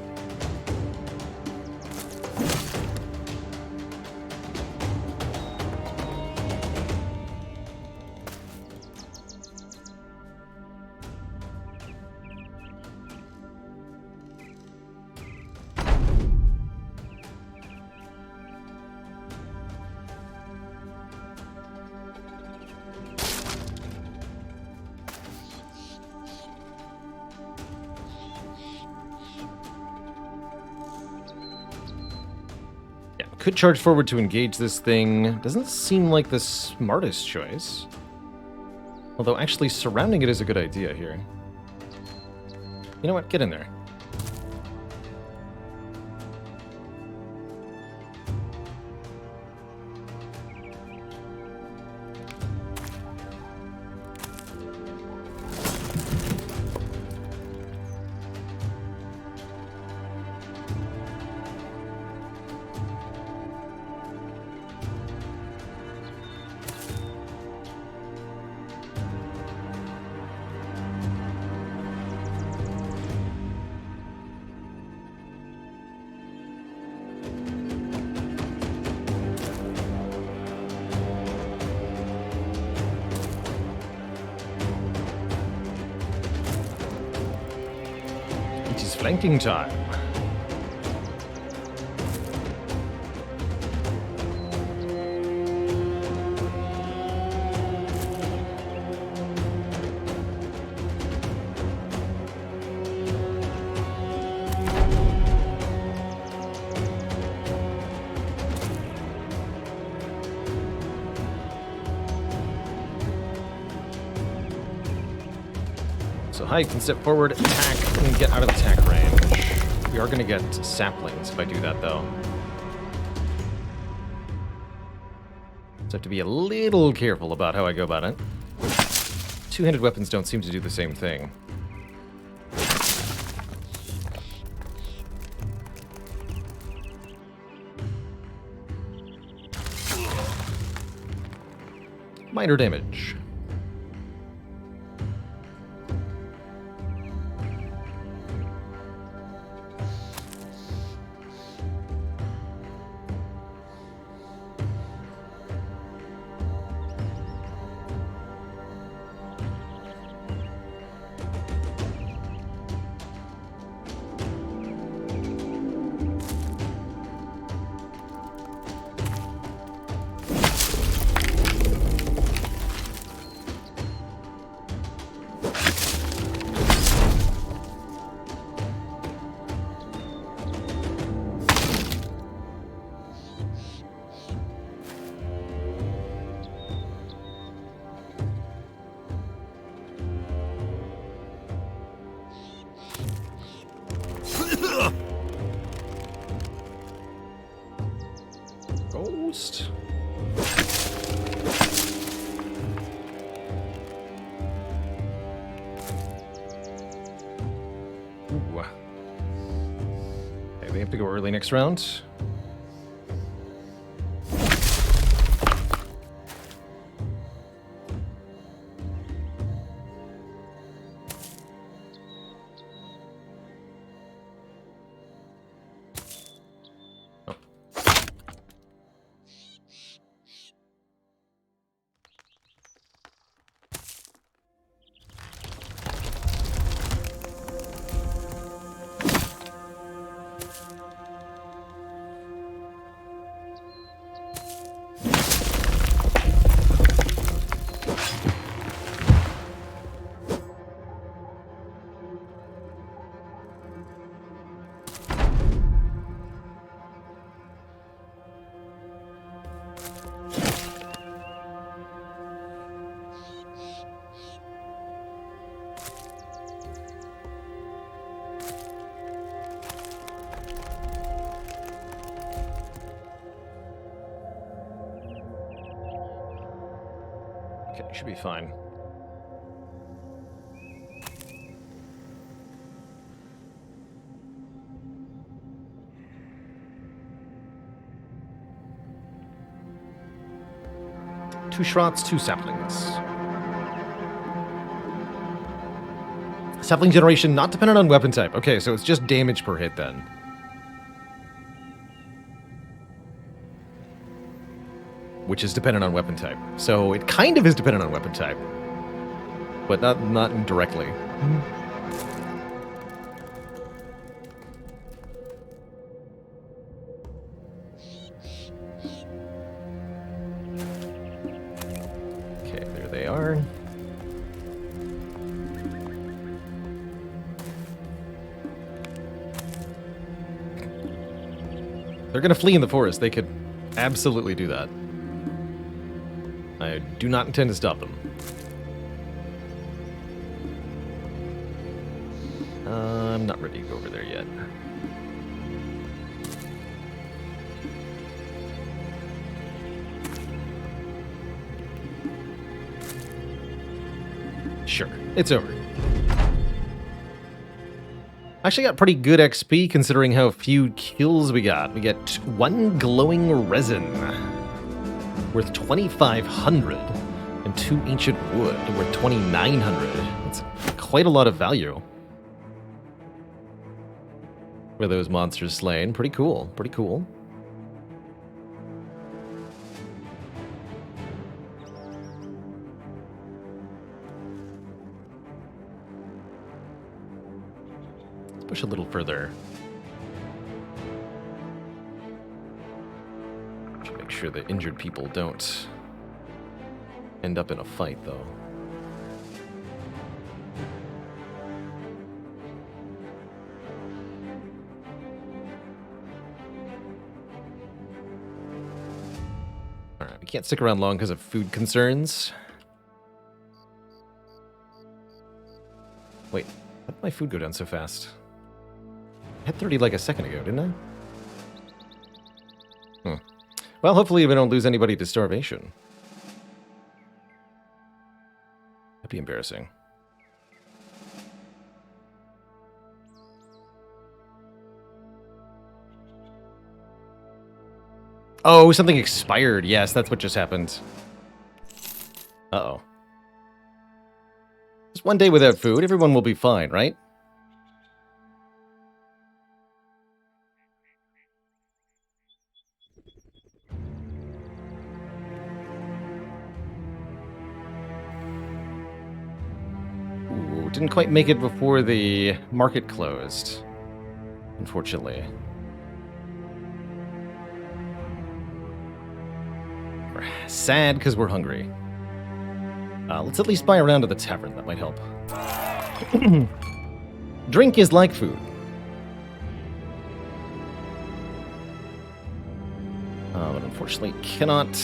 Could charge forward to engage this thing. Doesn't seem like the smartest choice. Although actually surrounding it is a good idea here. You know what? Get in there. It is flanking time. So So Hive can step forward, attack, and get out of attack range. We are going to get saplings if I do that, though. So I have to be a little careful about how I go about it. Two-handed weapons don't seem to do the same thing. Minor damage. Ghost. Ooh. Okay, they have to go early next round. Okay, should be fine. Two Shrots, two Saplings. Sapling generation not dependent on weapon type. Okay, so it's just damage per hit then. Which is dependent on weapon type. So it kind of is dependent on weapon type. But not directly. Okay, there they are. They're gonna flee in the forest. They could absolutely do that. I do not intend to stop them. I'm not ready to go over there yet. Sure, it's over. Actually got pretty good XP considering how few kills we got. We get one glowing resin worth 2,500 and two ancient wood worth 2,900. That's quite a lot of value for those monsters slain. Pretty cool. Pretty cool. Let's push a little further. Make sure the injured people don't end up in a fight, though. Alright, we can't stick around long because of food concerns. Wait, how did my food go down so fast? I had 30 like a second ago, didn't I? Well, hopefully we don't lose anybody to starvation. That'd be embarrassing. Oh, something expired. Yes, that's what just happened. Uh-oh. Just one day without food, everyone will be fine, right? Ooh, didn't quite make it before the market closed, unfortunately. We're sad because we're hungry. Let's at least buy around to the tavern. That might help. Drink is like food. But unfortunately cannot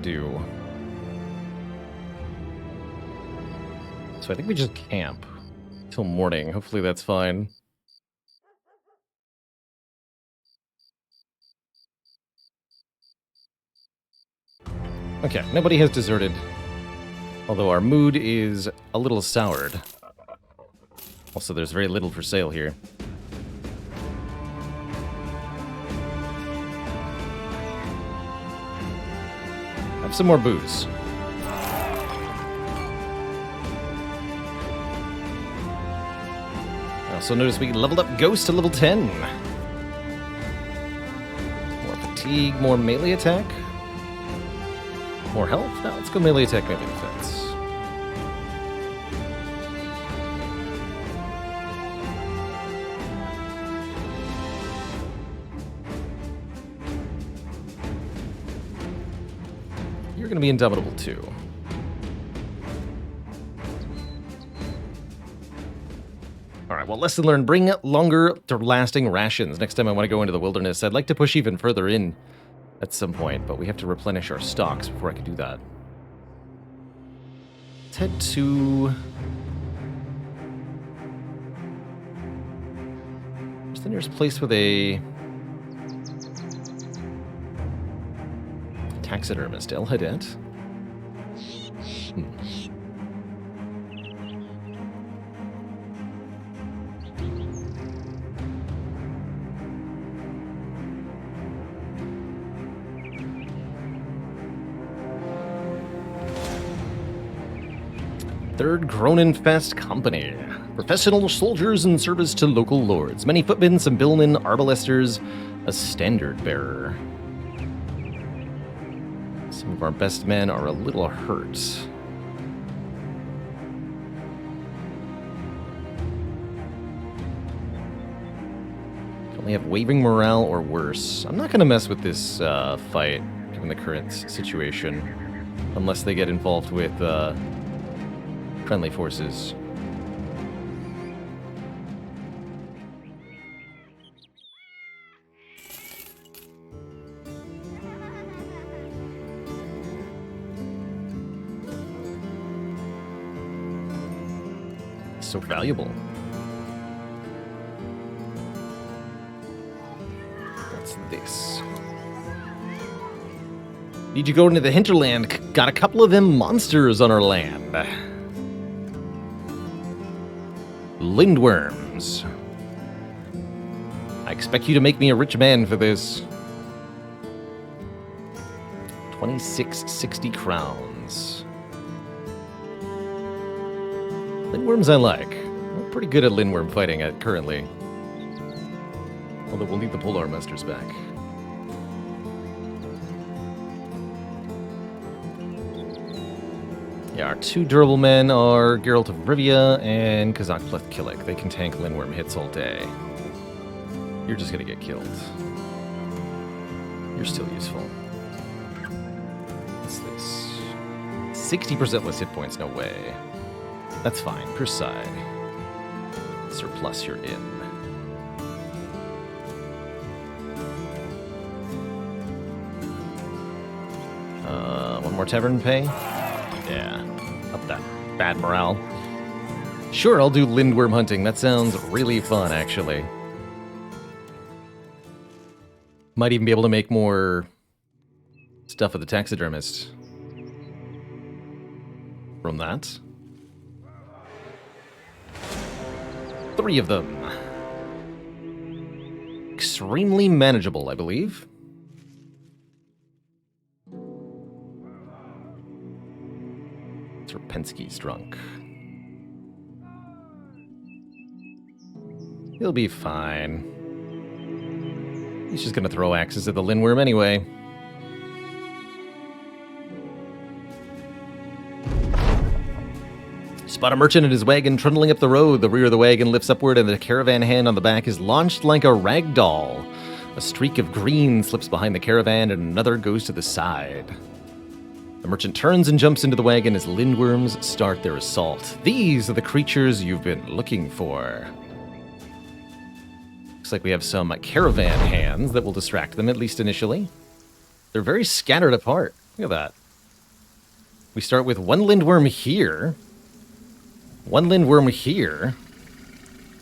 do. So I think we just camp till morning. Hopefully that's fine. Okay, nobody has deserted. Although our mood is a little soured. Also, there's very little for sale here. Have some more booze. I also noticed we leveled up Ghost to level 10. More fatigue, more melee attack. More health? No, let's go melee attack, melee defense. You're going to be indomitable too. Alright, well, lesson learned. Bring longer to lasting rations. Next time I want to go into the wilderness, I'd like to push even further in at some point, but we have to replenish our stocks before I can do that. Let's head to... Where's the nearest place with a... taxidermist? El Hadet? Third Gronenfest Company. Professional soldiers in service to local lords. Many footmen, some billmen, arbalesters, a standard bearer. Some of our best men are a little hurt. Only have waving morale or worse. I'm not going to mess with this fight, given the current situation, unless they get involved with friendly forces. So valuable. What's this? Need you go into the hinterland. Got a couple of them monsters on our land. Lindworms. I expect you to make me a rich man for this. 2660 crowns. Lindworms I like. We're pretty good at lindworm fighting currently. Although we'll need the polearm masters back. Yeah, our two durable men are Geralt of Rivia and Kazakh Plethkillik. They can tank lindworm hits all day. You're just gonna get killed. You're still useful. What's this? 60% less hit points, no way. That's fine, per side. Surplus, you're in. One more tavern pay? Yeah. Up that bad morale. Sure, I'll do lindworm hunting. That sounds really fun, actually. Might even be able to make more stuff with the taxidermist from that. 3 of them. Extremely manageable, I believe. Serpensky's drunk. He'll be fine. He's just gonna throw axes at the lindworm anyway. Spot a merchant and his wagon trundling up the road. The rear of the wagon lifts upward and the caravan hand on the back is launched like a rag doll. A streak of green slips behind the caravan and another goes to the side. The merchant turns and jumps into the wagon as lindworms start their assault. These are the creatures you've been looking for. Looks like we have some caravan hands that will distract them, at least initially. They're very scattered apart. Look at that. We start with one lindworm here. One lindworm here.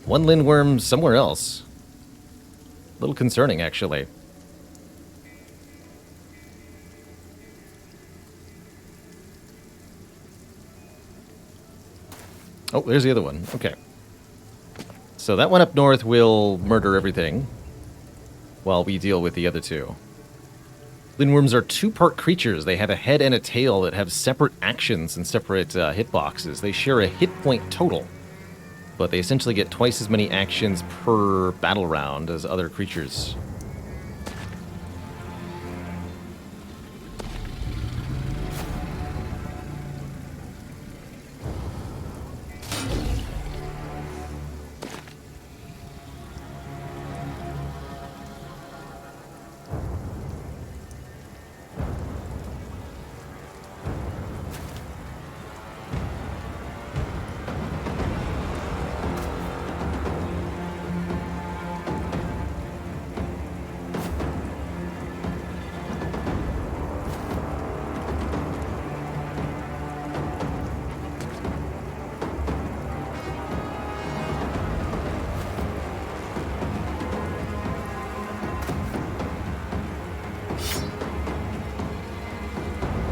One lindworm somewhere else. A little concerning, actually. Oh, there's the other one. Okay. So that one up north will murder everything while we deal with the other two. Lindworms are 2-part creatures. They have a head and a tail that have separate actions and separate hitboxes. They share a hit point total, but they essentially get twice as many actions per battle round as other creatures.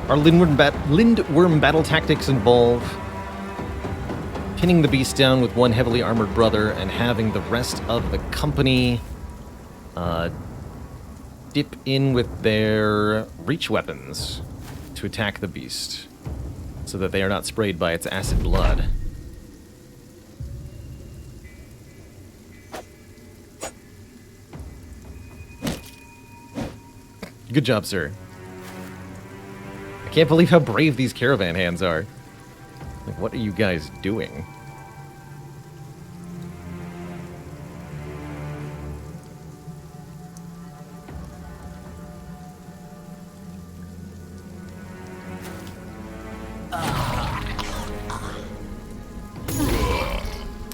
Our lindworm battle tactics involve pinning the beast down with one heavily armored brother and having the rest of the company dip in with their reach weapons to attack the beast so that they are not sprayed by its acid blood. Good job, sir. I can't believe how brave these caravan hands are. Like, what are you guys doing?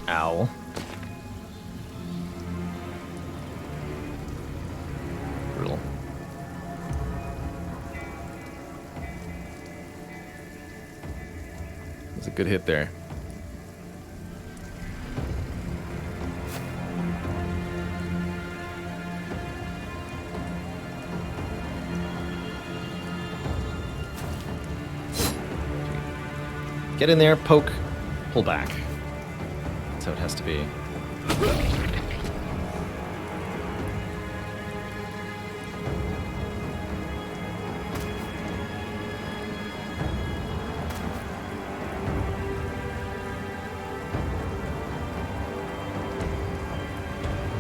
Ow. Brutal. That's a good hit there. Get in there, poke, pull back. That's how it has to be.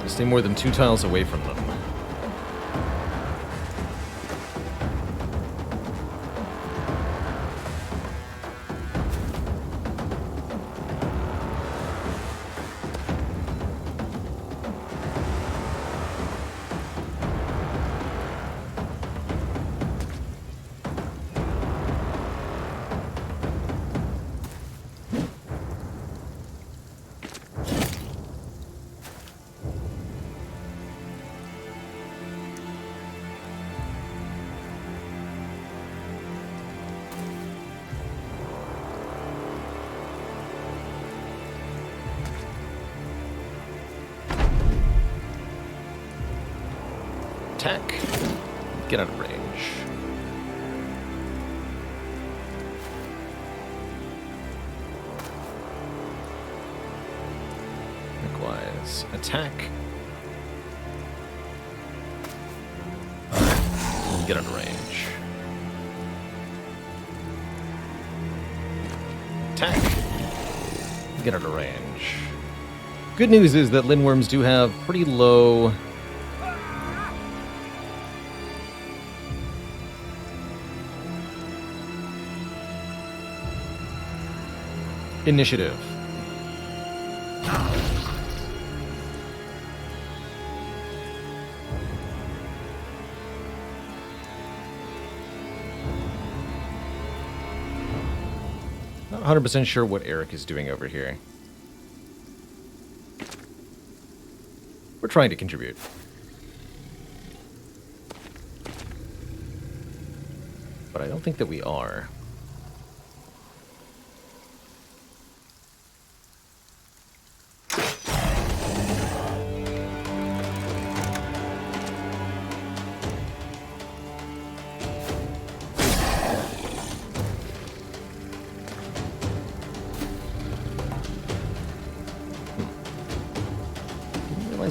Stay more than 2 tiles away from them. Attack. Get out of range. Likewise. Attack. Get out of range. Attack. Get out of range. Good news is that Lindworms do have pretty low initiative. Not 100% sure what Eric is doing over here. We're trying to contribute. But I don't think that we are.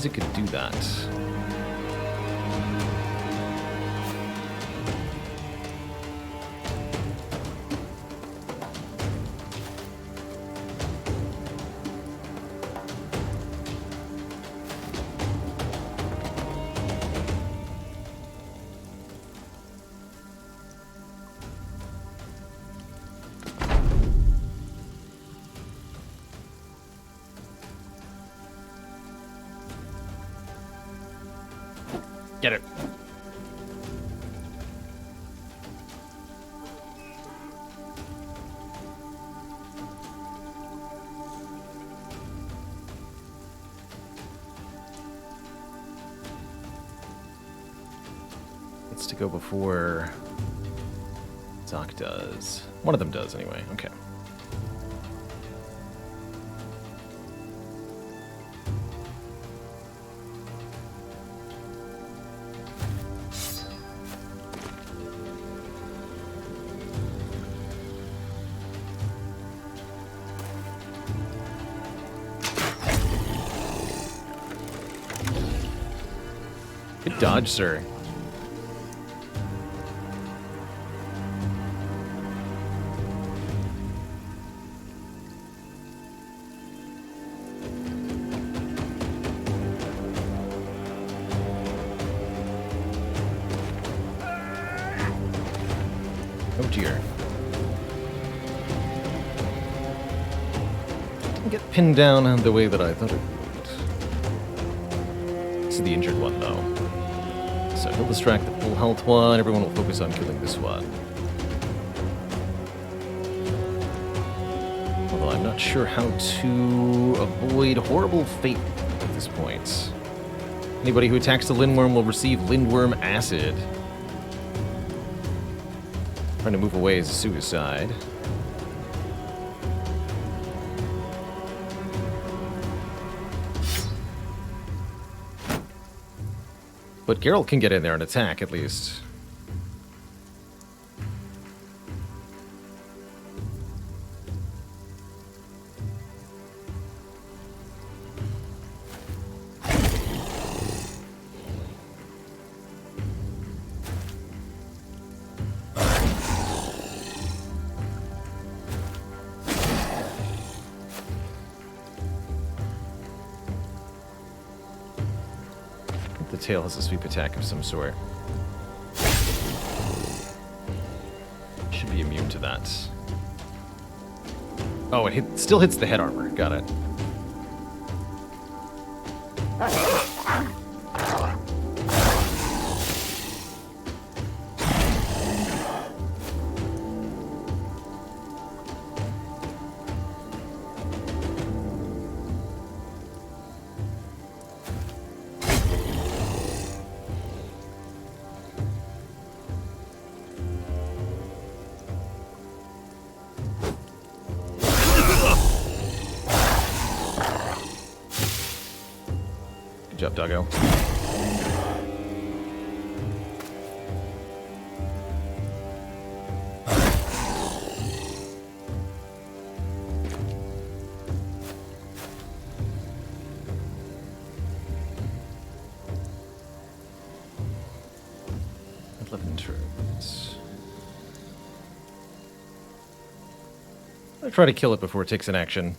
It could do that. Get it. It's to go before Zoc does. One of them does, anyway. Okay. Good dodge, sir. Oh dear. Didn't get pinned down the way that I thought it would. This is the injured one, though. So he'll distract the full health one. Everyone will focus on killing this one. Although I'm not sure how to avoid horrible fate at this point. Anybody who attacks the Lindworm will receive Lindworm Acid. Trying to move away is a suicide. But Geralt can get in there and attack, at least. The tail has a sweep attack of some sort. Should be immune to that. Oh, it still hits the head armor. Got it. Good job, doggo. 11 turns. I'll try to kill it before it takes an action.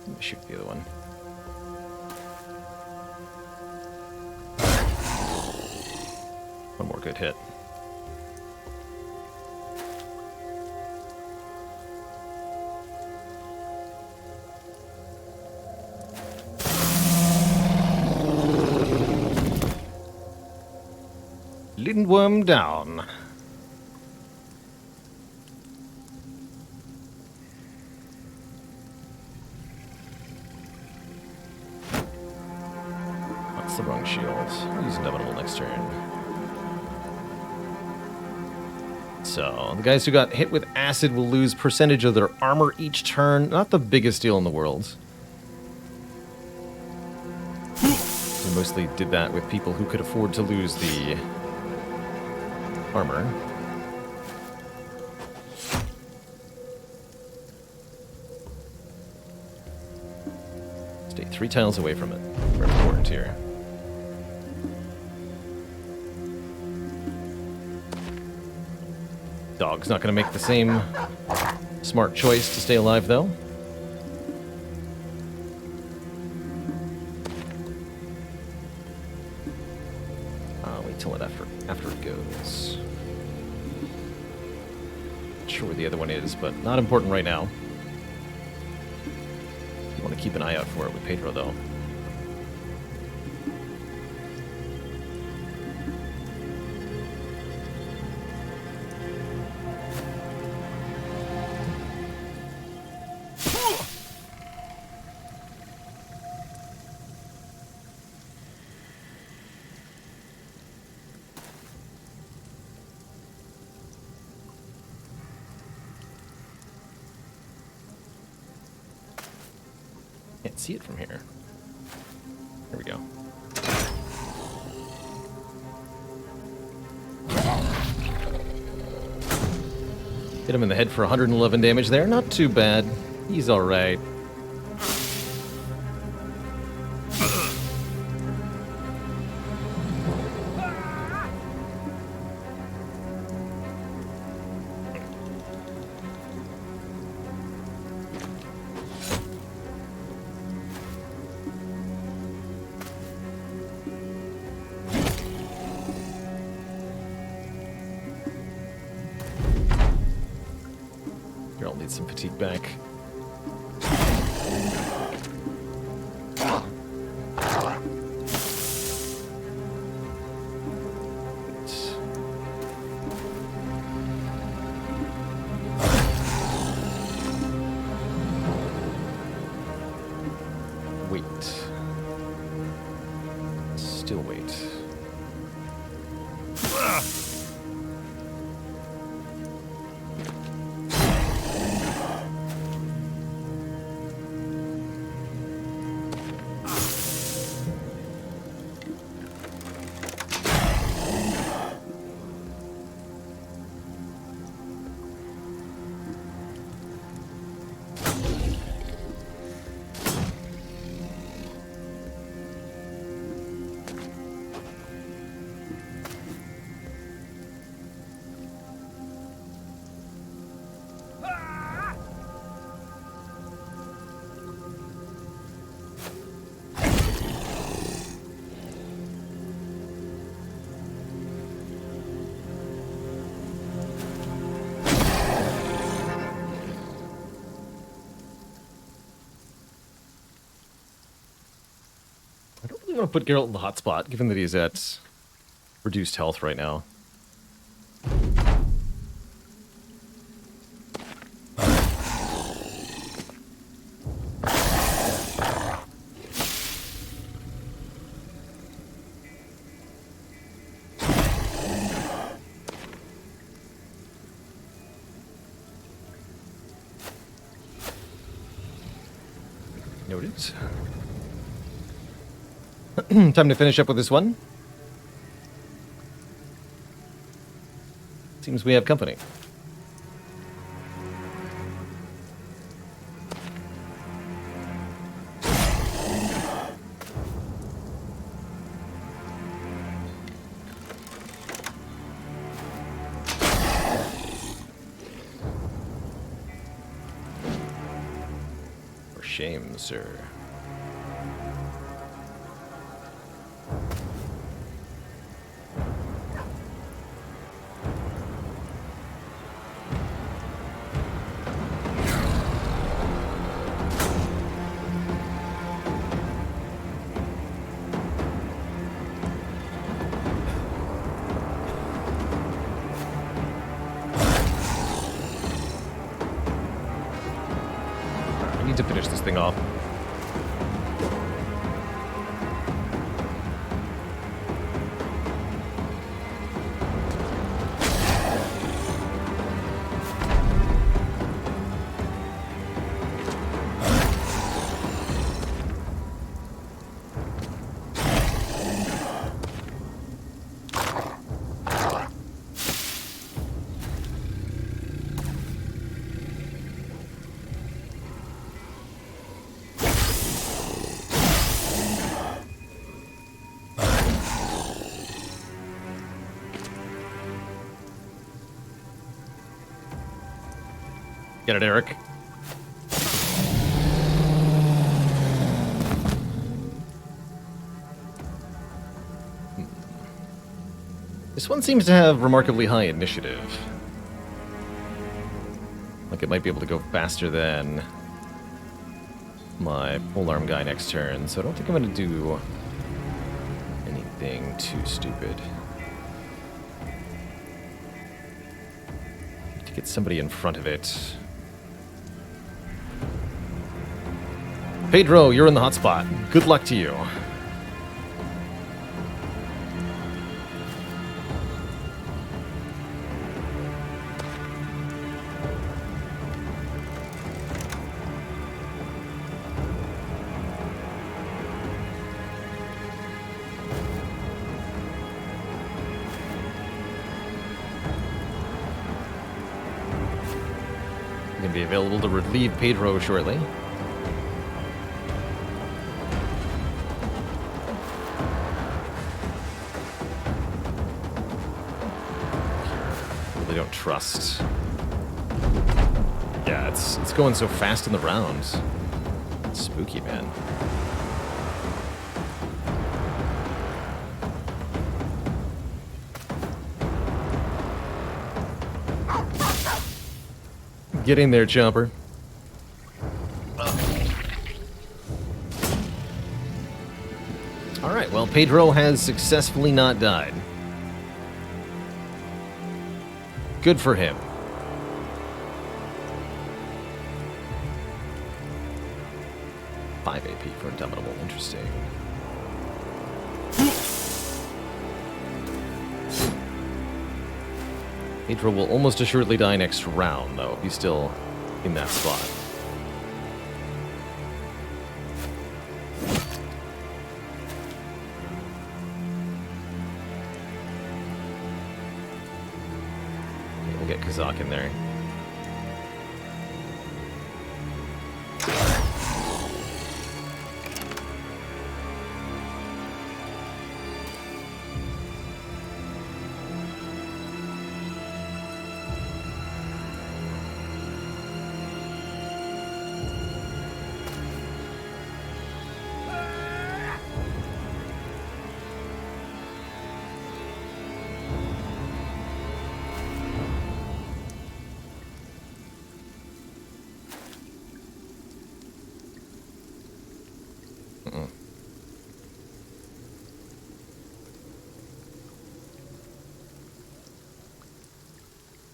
Let me shoot the other one. One more good hit. Lindworm down. That's the wrong shield. I'll use Indomitable next turn. So, the guys who got hit with acid will lose percentage of their armor each turn. Not the biggest deal in the world. We mostly did that with people who could afford to lose the armor. Stay 3 tiles away from it. Very important here. Dog's not going to make the same smart choice to stay alive, though. I'll wait till it after it goes. Not sure where the other one is, but not important right now. You want to keep an eye out for it with Pedro, though. Can't see it from here. There we go. Hit him in the head for 111 damage there. Not too bad. He's alright. I'll need some fatigue back. Wait. Still wait. I don't really want to put Geralt in the hot spot, given that he's at reduced health right now. Noted. Time to finish up with this one. Seems we have company. For shame, sir. To finish this thing off. Get it, Eric. This one seems to have remarkably high initiative. Like it might be able to go faster than my polearm guy next turn, so I don't think I'm going to do anything too stupid. To get somebody in front of it. Pedro, you're in the hot spot. Good luck to you. Going to be available to relieve Pedro shortly. Don't trust. Yeah, it's going so fast in the rounds. It's spooky, man. Get in there, Chomper. All right, well, Pedro has successfully not died. Good for him. $5 AP for Indomitable. Interesting. Pedro will almost assuredly die next round, though, if he's still in that spot. Get Kazak in there.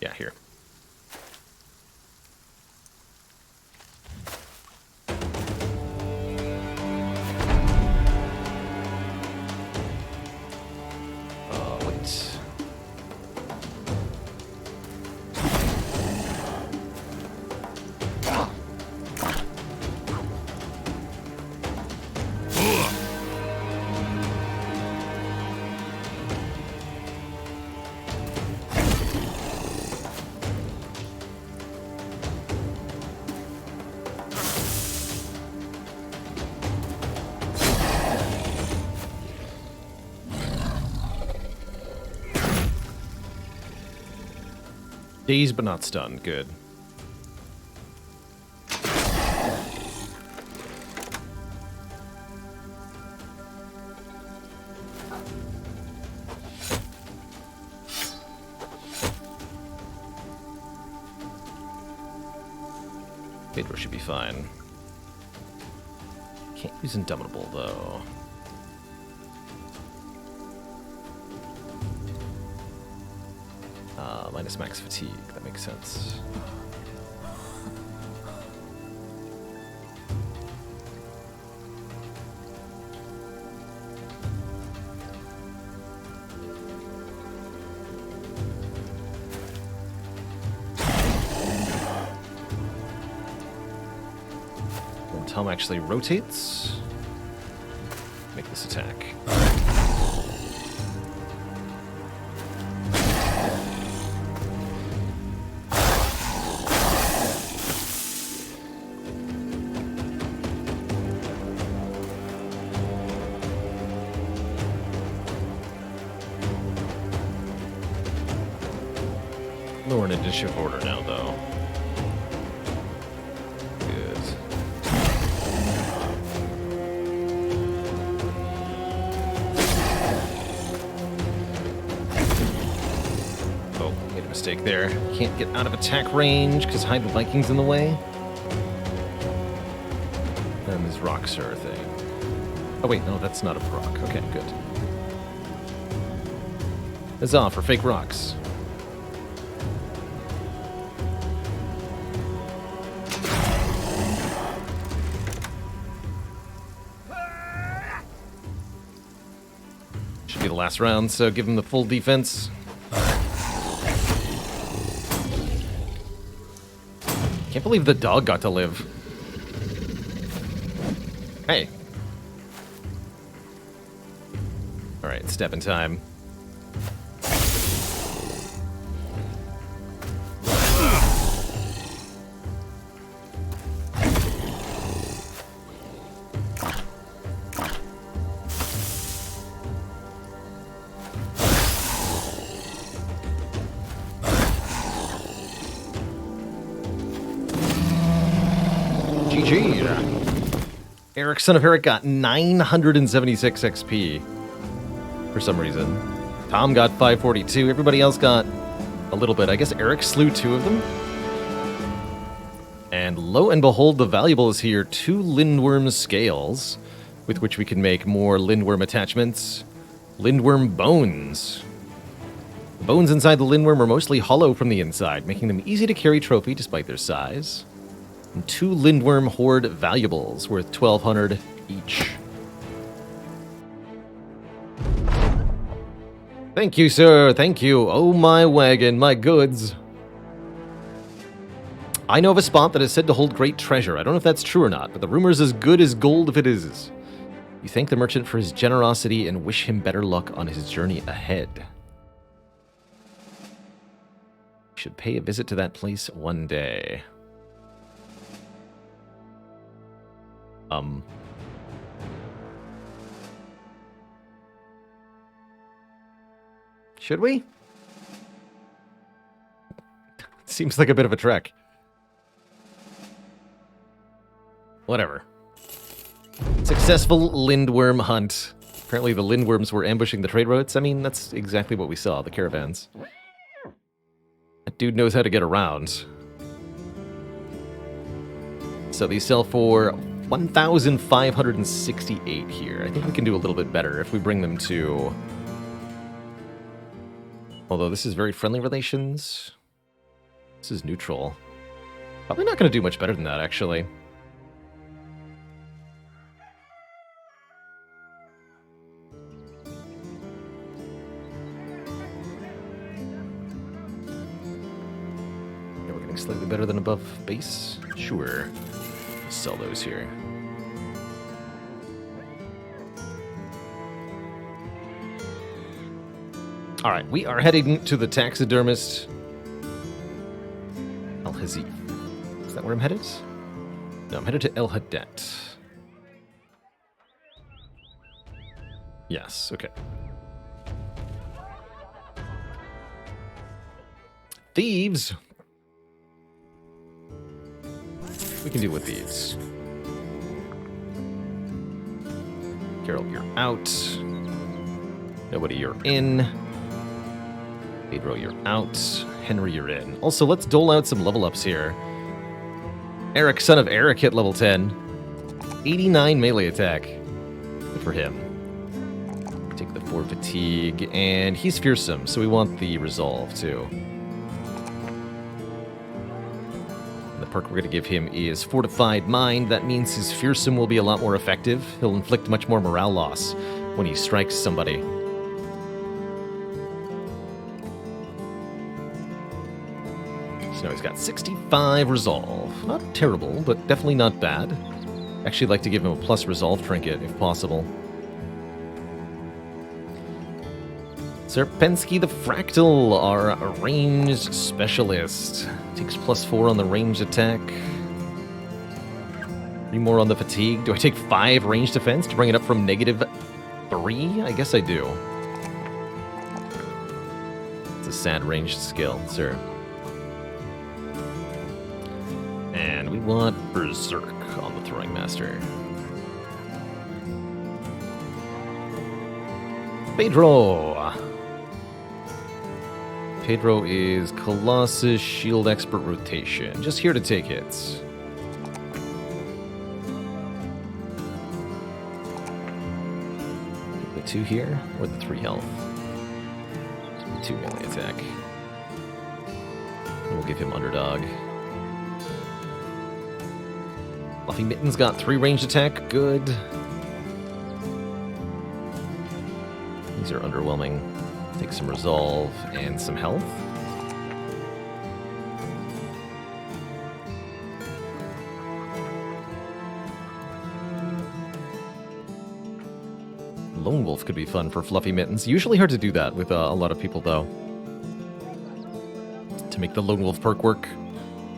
Yeah, here. Wait. Dazed but not stunned. Good. Pedro should be fine. Can't use Indomitable, though. Minus max fatigue. That makes sense. When Tom actually rotates, make this attack. Lower in initiative order now, though. Good. Oh, made a mistake there. Can't get out of attack range because Hide the Viking's in the way. And these rocks are a thing. Oh, wait, no, that's not a rock. Okay, good. Huzzah for fake rocks. The last round, so give him the full defense. Can't believe the dog got to live. Hey. Alright, step in time. GG. Eric, son of Eric, got 976 XP for some reason. Tom got 542. Everybody else got a little bit. I guess Eric slew 2 of them. And lo and behold, the valuable is here. 2 Lindworm scales, with which we can make more Lindworm attachments. Lindworm bones. The bones inside the Lindworm are mostly hollow from the inside, making them easy to carry trophy despite their size. And 2 Lindworm Horde valuables worth 1,200 each. Thank you, sir. Thank you. Oh, my wagon, my goods. I know of a spot that is said to hold great treasure. I don't know if that's true or not, but the rumor's as good as gold if it is. You thank the merchant for his generosity and wish him better luck on his journey ahead. You should pay a visit to that place one day. Should we? Seems like a bit of a trek. Whatever. Successful Lindworm hunt. Apparently the Lindworms were ambushing the trade routes. I mean, that's exactly what we saw, the caravans. That dude knows how to get around. So these sell for 1,568 here. I think we can do a little bit better if we bring them to... Although this is very friendly relations. This is neutral. Probably not going to do much better than that, actually. Yeah, we're getting slightly better than above base. Sure. Sell those here. All right, we are heading to the taxidermist. El Hazif. Is that where I'm headed? No, I'm headed to El Hadet. Yes, okay. Thieves! We can deal with thieves. Carol, you're out. Nobody, you're in. Pedro, you're out. Henry, you're in. Also, let's dole out some level ups here. Eric, son of Eric, hit level 10. 89 melee attack. Good for him. Take the 4 fatigue, and he's fearsome, so we want the resolve too. And the perk we're going to give him is Fortified Mind. That means his fearsome will be a lot more effective. He'll inflict much more morale loss when he strikes somebody. So now he's got 65 resolve. Not terrible, but definitely not bad. Actually, I'd like to give him a plus resolve trinket, if possible. Serpensky the Fractal, our ranged specialist. Takes +4 on the ranged attack. 3 more on the fatigue. Do I take 5 ranged defense to bring it up from -3? I guess I do. It's a sad ranged skill, sir. And we want Berserk on the Throwing Master. Pedro! Pedro is Colossus Shield Expert Rotation. Just here to take hits. The 2 here, or the 3 health? The 2 melee attack. And we'll give him Underdog. Fluffy Mitten's got 3 ranged attack. Good. These are underwhelming. Take some resolve and some health. Lone Wolf could be fun for Fluffy Mittens. Usually hard to do that with a lot of people, though. To make the Lone Wolf perk work.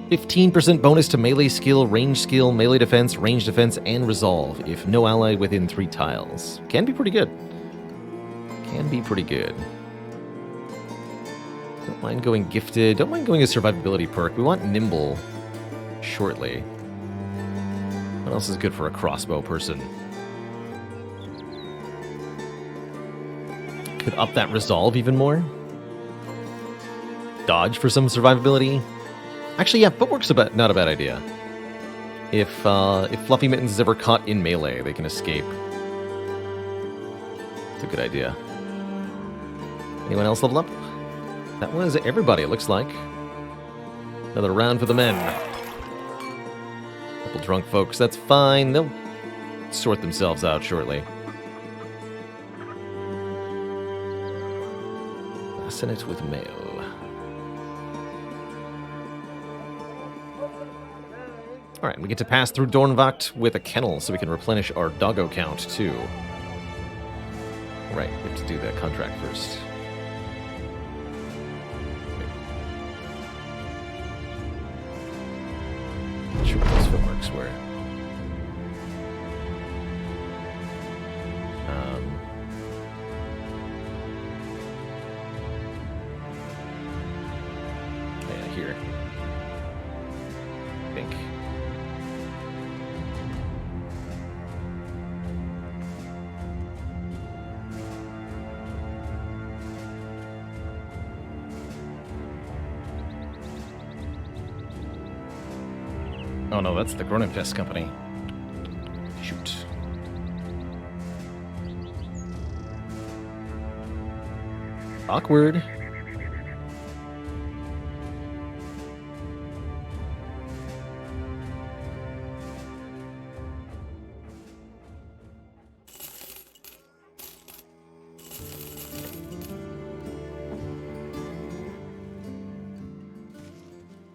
15% bonus to melee skill, range, melee defense, range defense, and resolve if no ally within 3 tiles. Can be pretty good. Can be pretty good. Don't mind going gifted. Don't mind going a survivability perk. We want nimble shortly. What else is good for a crossbow person? Could up that resolve even more. Dodge for some survivability. Actually, yeah, footwork's not a bad idea. If Fluffy Mittens is ever caught in melee, they can escape. It's a good idea. Anyone else level up? That was everybody, it looks like. Another round for the men. Couple drunk folks, that's fine. They'll sort themselves out shortly. Senate with mayo. Alright, we get to pass through Dornvacht with a kennel so we can replenish our doggo count too. Right, we have to do that contract first. Not sure what those footmarks were. Yeah, here. I think. Oh no, that's the Gronenfest company. Shoot. Awkward.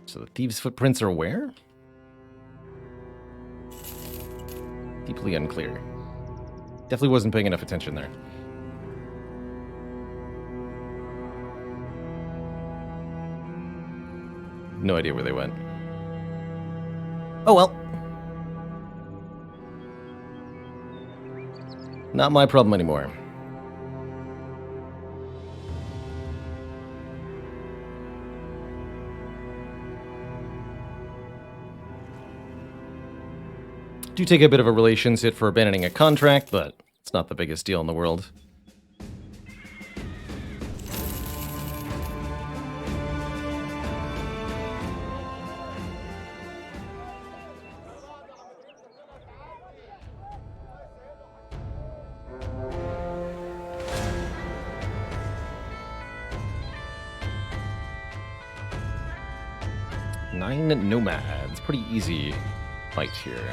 So the thieves' footprints are where? Deeply unclear. Definitely wasn't paying enough attention there. No idea where they went. Oh well. Not my problem anymore. Do take a bit of a relations hit for abandoning a contract, but it's not the biggest deal in the world. Nine nomads. Pretty easy fight here.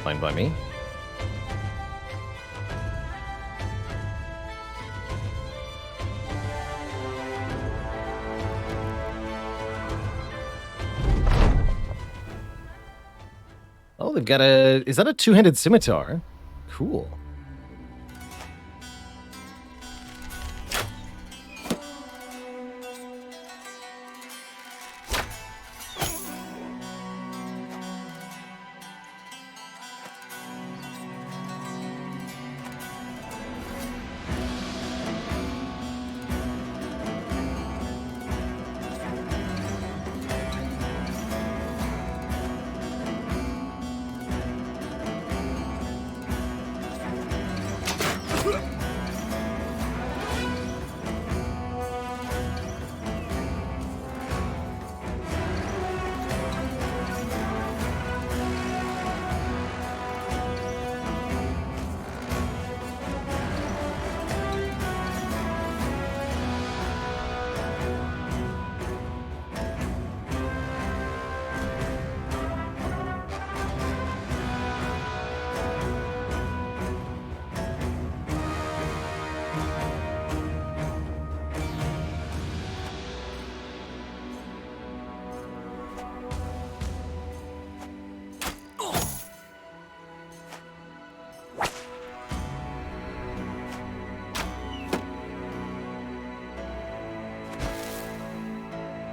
Fine by me. Oh, they've got a... Is that a two-handed scimitar? Cool.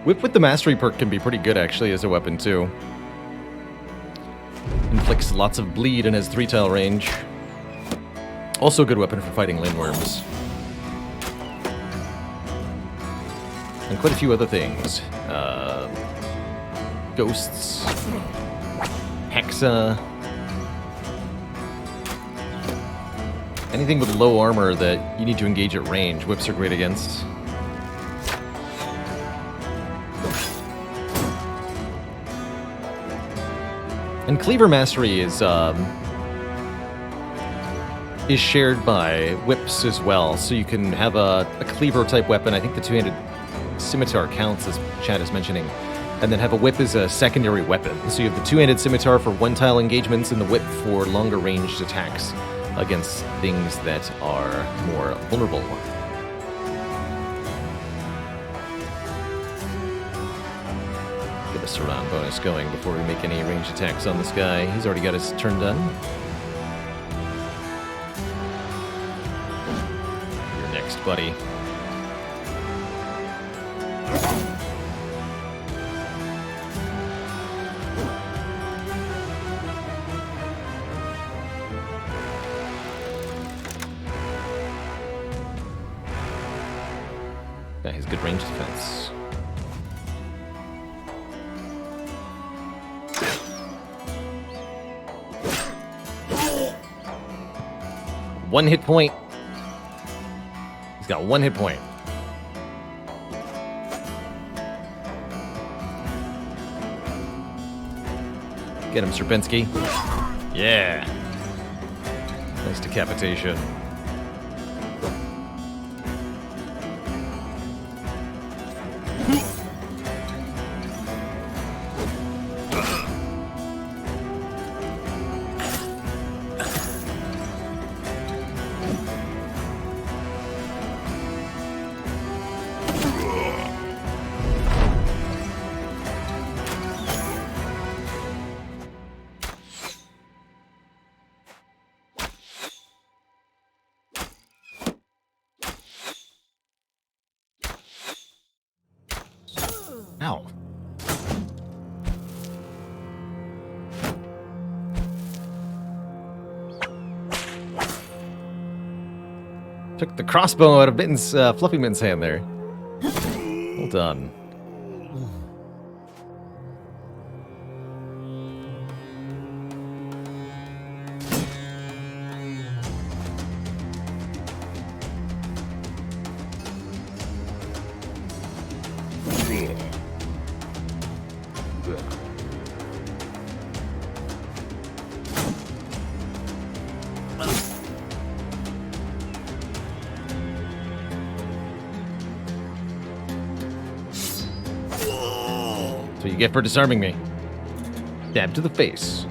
Whip with the Mastery perk can be pretty good, actually, as a weapon, too. Inflicts lots of bleed and has 3-tile range. Also a good weapon for fighting lindworms. And quite a few other things. Ghosts. Hexa. Anything with low armor that you need to engage at range, whips are great against. And Cleaver Mastery is shared by whips as well, so you can have a cleaver-type weapon. I think the two-handed scimitar counts, as Chad is mentioning, and then have a whip as a secondary weapon. So you have the two-handed scimitar for one-tile engagements and the whip for longer-ranged attacks against things that are more vulnerable. Get a surround bonus going before we make any ranged attacks on this guy. He's already got his turn done. You're next, buddy. Got his good range defense. One hit point. He's got one hit point. Get him, Serpensky. Yeah. Nice decapitation. Ow. Took the crossbow out of Mitten's, Fluffy Mitten's hand there. Well done. you get for disarming me? Stab to the face.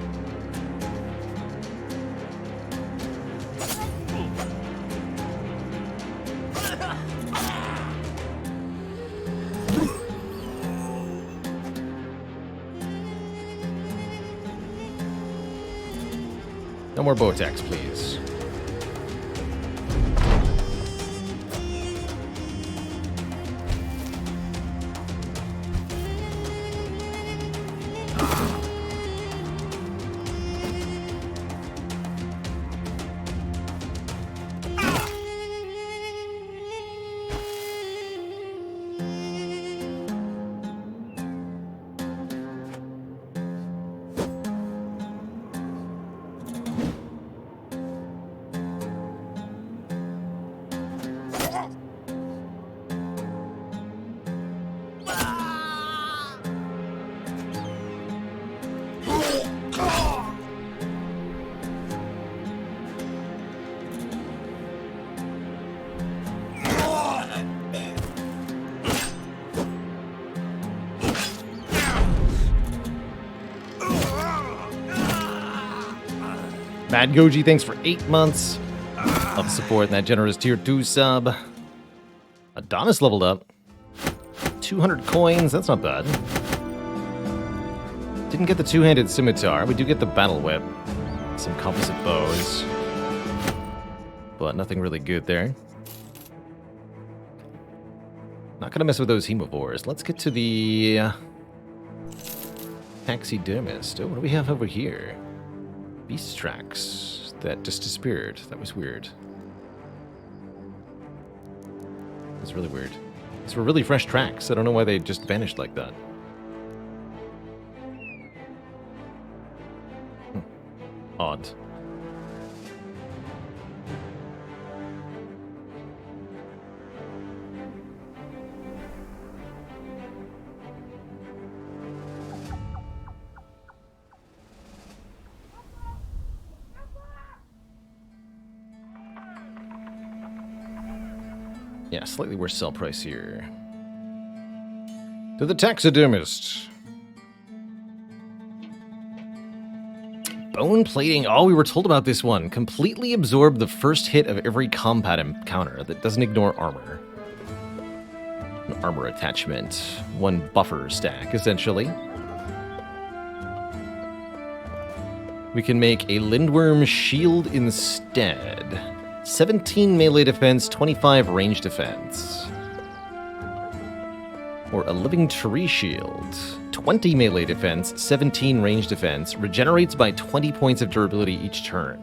No more bow attacks, please. Mad Goji, thanks for 8 months of support and that generous tier 2 sub. Adonis leveled up. 200 coins, that's not bad. Didn't get the two-handed scimitar. We do get the battle whip. Some composite bows. But nothing really good there. Not gonna mess with those hemovores. Let's get to the taxidermist. Oh, what do we have over here? Beast tracks that just disappeared. That was weird. That's really weird. These were really fresh tracks. I don't know why they just vanished like that. Odd. Yeah, slightly worse sell price here. To the taxidermist. Bone plating. Oh, we were told about this one. Completely absorb the first hit of every combat encounter that doesn't ignore armor. An armor attachment. One buffer stack, essentially. We can make a Lindworm shield instead. 17 melee defense, 25 range defense. Or a living tree shield. 20 melee defense, 17 range defense, regenerates by 20 points of durability each turn.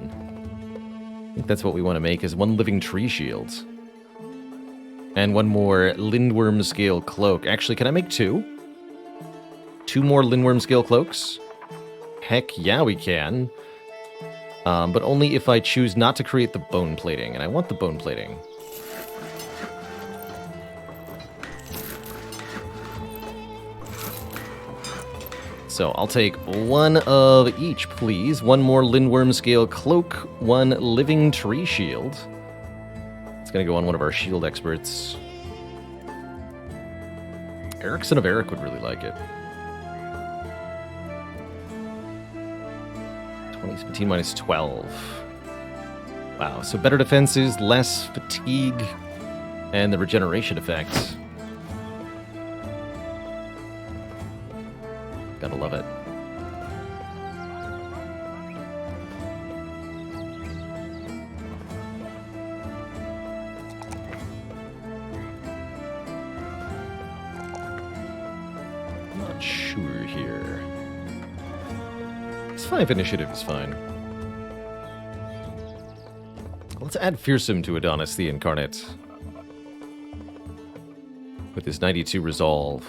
I think that's what we want to make, is one living tree shield. And one more Lindworm scale cloak. Actually, can I make two? Two more Lindworm scale cloaks? Heck yeah, we can. But only if I choose not to create the bone plating, and I want the bone plating. So I'll take one of each, please. One more Lindworm scale cloak, one living tree shield. It's gonna go on one of our shield experts. Erickson of Eric would really like it. 2017 minus 12. Wow, so better defenses, less fatigue, and the regeneration effect. Gotta love it. I'm not sure here. 5 initiative is fine. Let's add Fearsome to Adonis the Incarnate. With his 92 resolve.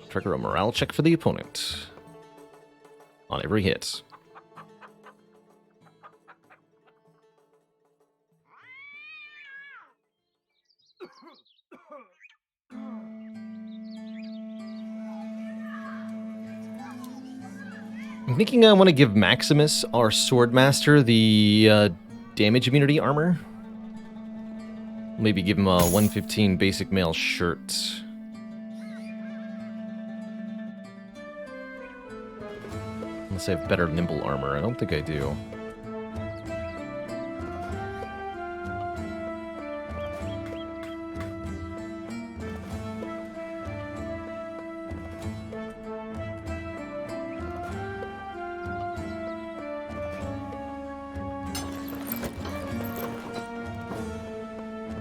Trigger a morale check for the opponent. On every hit. I'm thinking I want to give Maximus, our Swordmaster, the damage immunity armor. Maybe give him a 115 basic mail shirt. Unless I have better nimble armor. I don't think I do.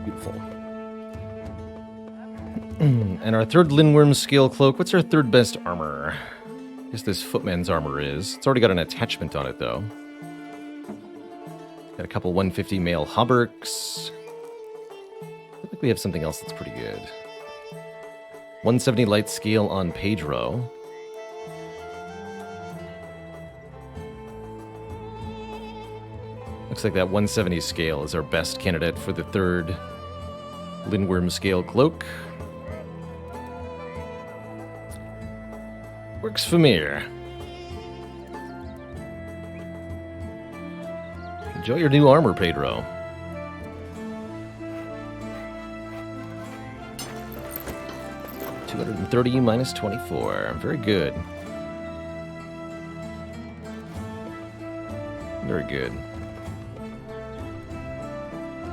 Beautiful. And our third Lindworm scale cloak. What's our third best armor? I guess this footman's armor is. It's already got an attachment on it, though. Got a couple 150 mail hauberks. I think we have something else that's pretty good. 170 light scale on Pedro. Looks like that 170 scale is our best candidate for the third Lindworm scale cloak. Works for me. Enjoy your new armor, Pedro. $230 minus 24. Very good. Very good.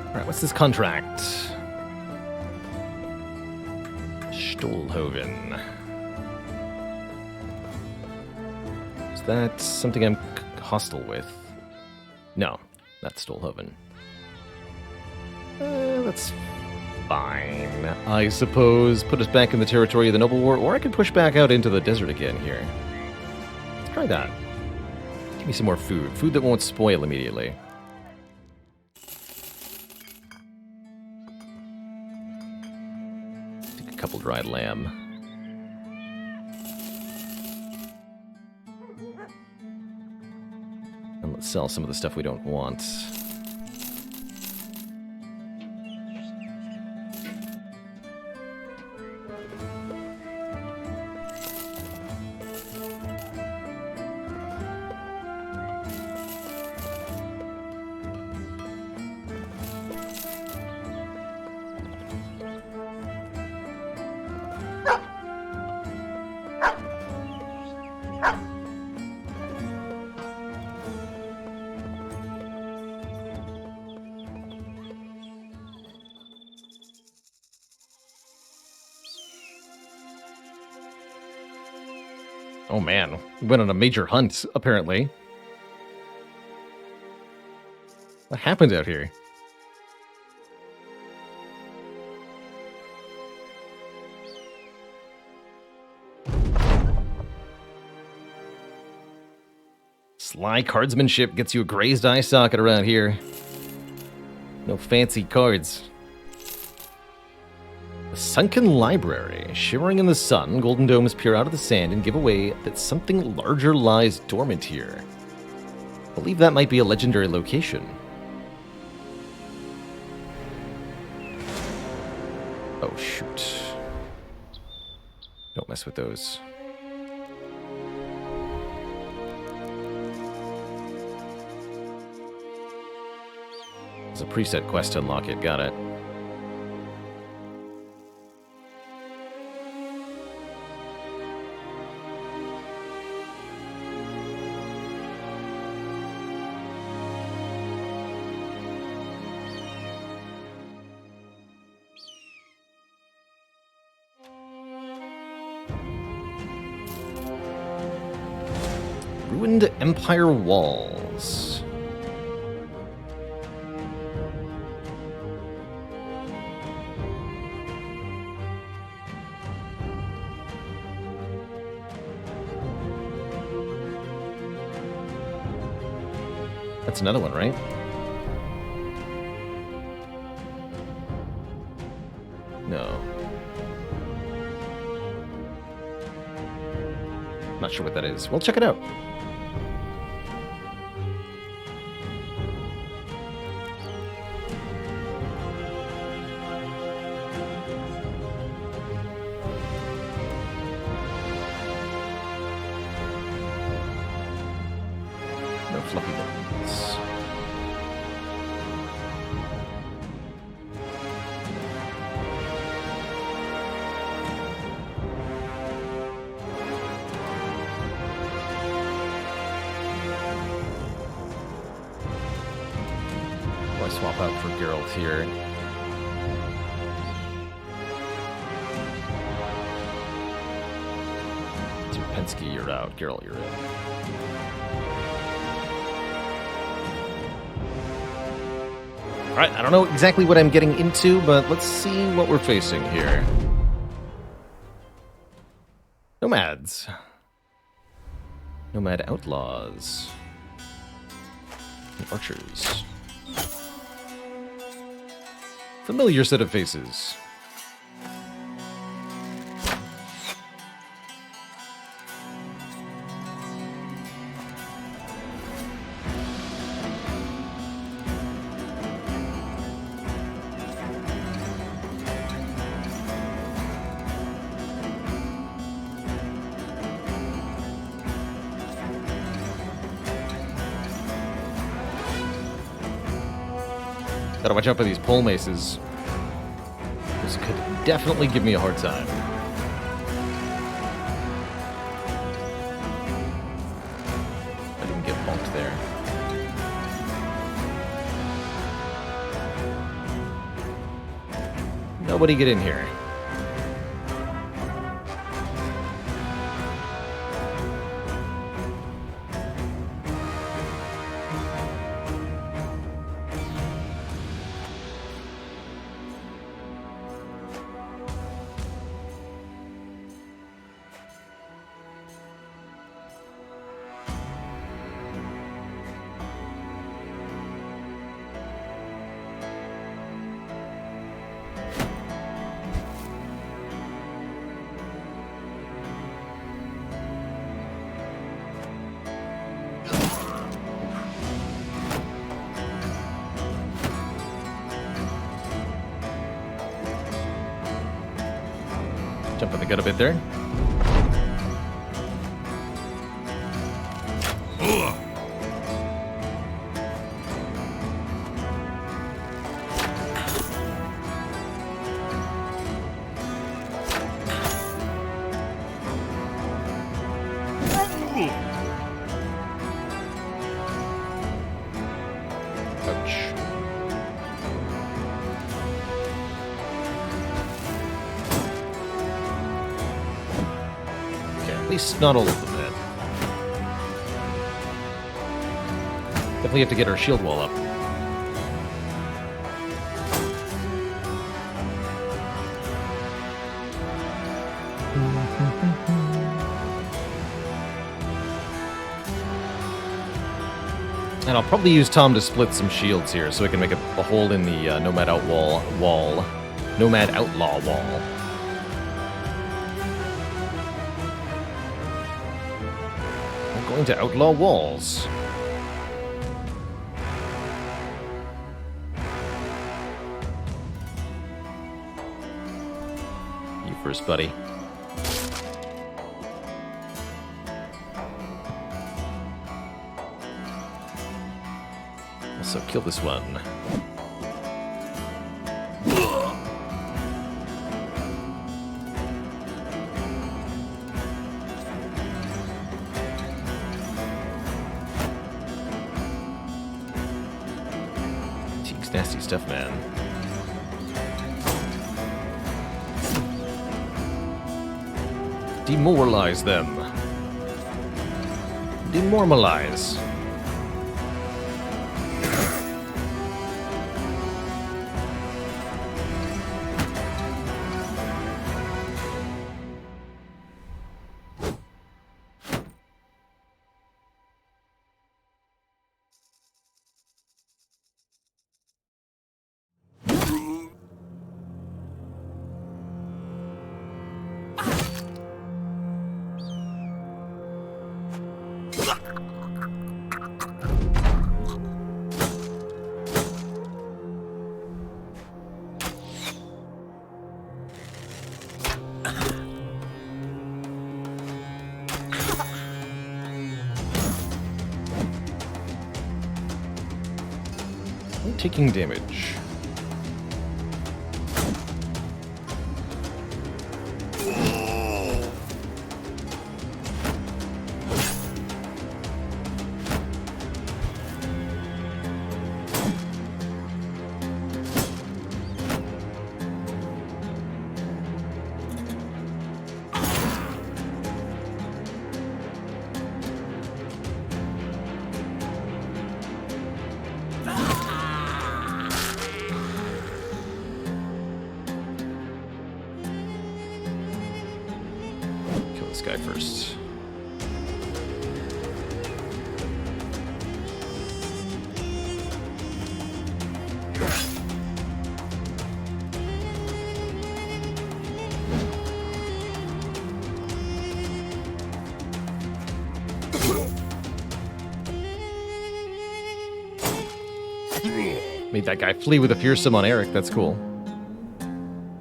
Alright, what's this contract? Stolhoven. Is that something I'm hostile with? No, that's Stolhoven. That's fine, I suppose. Put us back in the territory of the Noble War, or I could push back out into the desert again here. Let's try that. Give me some more food. Food that won't spoil immediately. Take a couple dried lamb. And let's sell some of the stuff we don't want. Oh man, we went on a major hunt, apparently. What happened out here? Sly cardsmanship gets you a grazed eye socket around here. No fancy cards. The Sunken Library. Shimmering in the sun, golden domes peer out of the sand and give away that something larger lies dormant here. I believe that might be a legendary location. Oh, shoot. Don't mess with those. There's a preset quest to unlock it. Got it. Ruined Empire Walls. That's another one, right? No. Not sure what that is. We'll check it out. No fluffy buttons. Oh, I swap out for Geralt here. Pensky, you're out. Geralt, you're in. Alright, I don't know exactly what I'm getting into, but let's see what we're facing here. Nomads. Nomad outlaws. And archers. Familiar set of faces. Gotta watch out for these pole maces. This could definitely give me a hard time. I didn't get bumped there. Nobody get in here. Jumping the gun a bit there. Ouch. At least not all of them then. Definitely have to get our shield wall up. And I'll probably use Tom to split some shields here so we can make a hole in the Nomad Outlaw wall. Nomad Outlaw wall. Going to outlaw walls. You first, buddy. Also, kill this one. Nasty stuff, man. Demoralize them. Demoralize. Taking damage. this guy first. Made that guy flee with a fearsome on Eric. That's cool.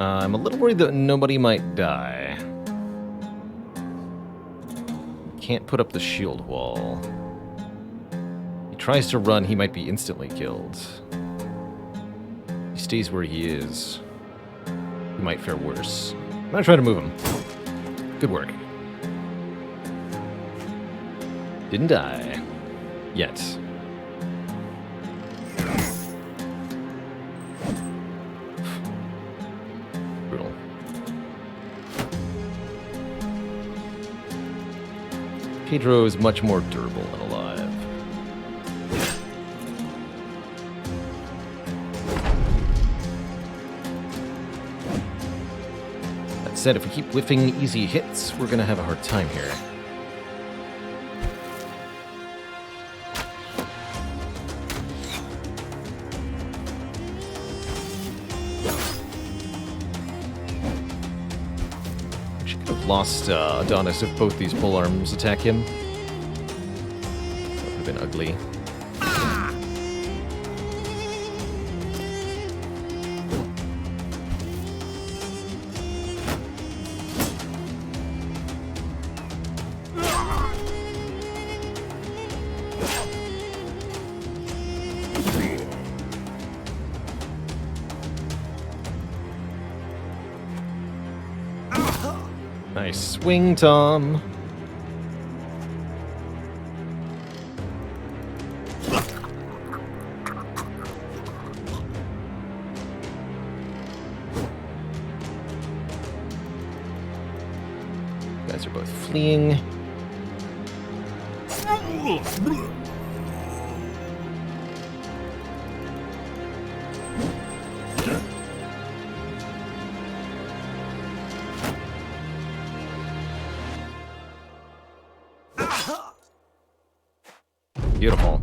I'm a little worried that nobody might die. Can't put up the shield wall. He tries to run, he might be instantly killed. He stays where he is. He might fare worse. I'm gonna try to move him. Good work. Didn't die. Yet. Brutal. Pedro is much more durable and alive. That said, if we keep whiffing easy hits, we're gonna have a hard time here. Lost Adonis if both these polearms attack him. That would have been ugly. Nice swing, Tom. You guys are both fleeing. Beautiful.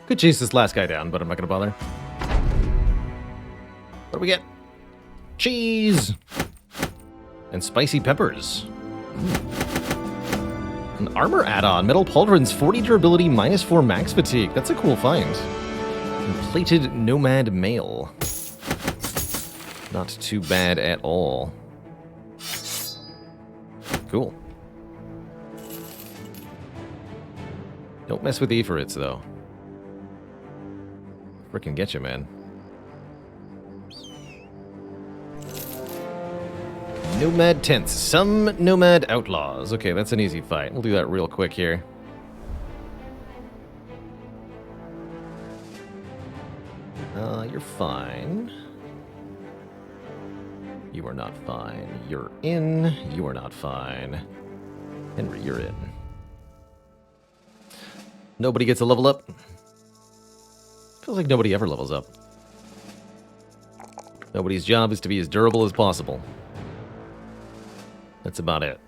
Could chase this last guy down, but I'm not gonna bother. What do we get? Cheese! And spicy peppers. An armor add-on. Metal pauldrons, 40 durability, -4 max fatigue. That's a cool find. And plated nomad mail. Not too bad at all. Cool. Don't mess with the Ephorites, though. Frickin' get you, man. Nomad tents. Some nomad outlaws. Okay, that's an easy fight. We'll do that real quick here. You're fine. You are not fine. You're in. You are not fine. Henry, you're in. Nobody gets a level up. Feels like nobody ever levels up. Nobody's job is to be as durable as possible. That's about it.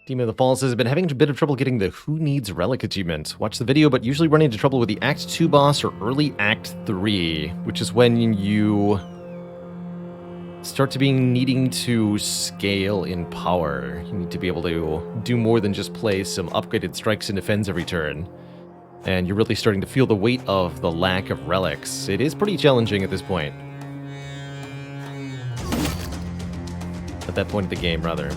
Team of the Falls has been having a bit of trouble getting the Who Needs Relic achievement. Watch the video, but usually run into trouble with the Act 2 boss or early Act 3, which is when you start to be needing to scale in power. You need to be able to do more than just play some upgraded strikes and defends every turn. And you're really starting to feel the weight of the lack of relics. It is pretty challenging at this point. At that point of the game, rather.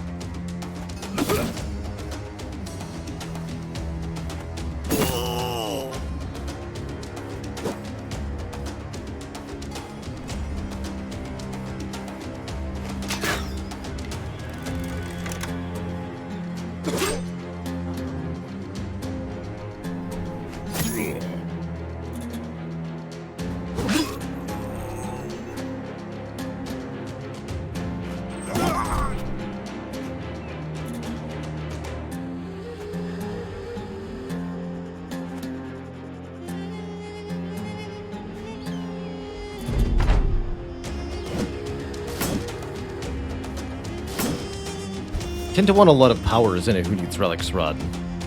Tend to want a lot of powers in a Who Needs Relics run,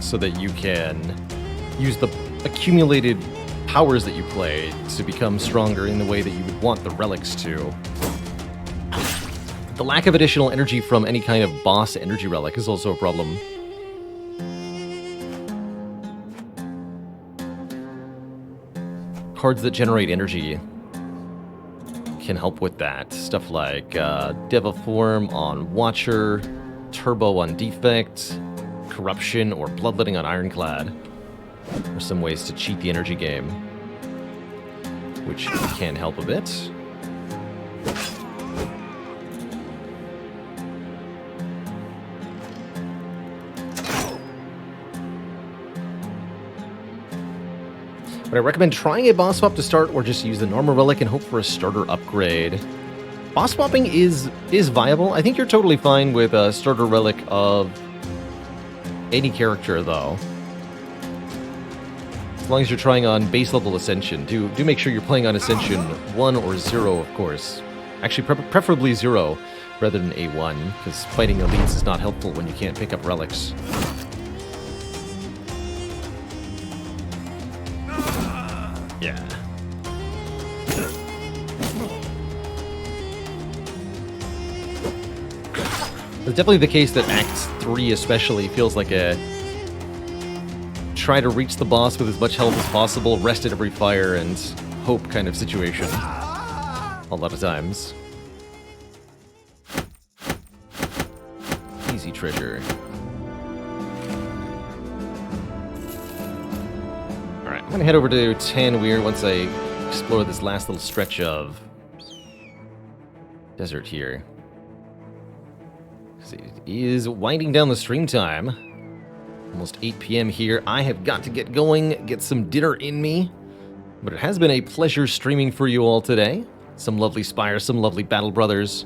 so that you can use the accumulated powers that you play to become stronger in the way that you would want the relics to. The lack of additional energy from any kind of boss energy relic is also a problem. Cards that generate energy can help with that. Stuff like Deviform on Watcher, Turbo on Defect, Corruption, or Bloodletting on Ironclad are some ways to cheat the energy game, which can help a bit. But I recommend trying a boss swap to start, or just use the normal relic and hope for a starter upgrade. Boss swapping is viable. I think you're totally fine with a starter relic of any character, though. As long as you're trying on base level Ascension. Do make sure you're playing on Ascension 1 or 0, of course. Actually, preferably 0 rather than A1, because fighting elites is not helpful when you can't pick up relics. Yeah. It's definitely the case that Act 3 especially feels like a try to reach the boss with as much health as possible, rest at every fire, and hope kind of situation. A lot of times. Easy treasure. Alright, I'm gonna head over to Tanweir once I explore this last little stretch of desert here. It is winding down the stream time. Almost 8 p.m. here. I have got to get going, get some dinner in me. But it has been a pleasure streaming for you all today. Some lovely Spire, some lovely Battle Brothers.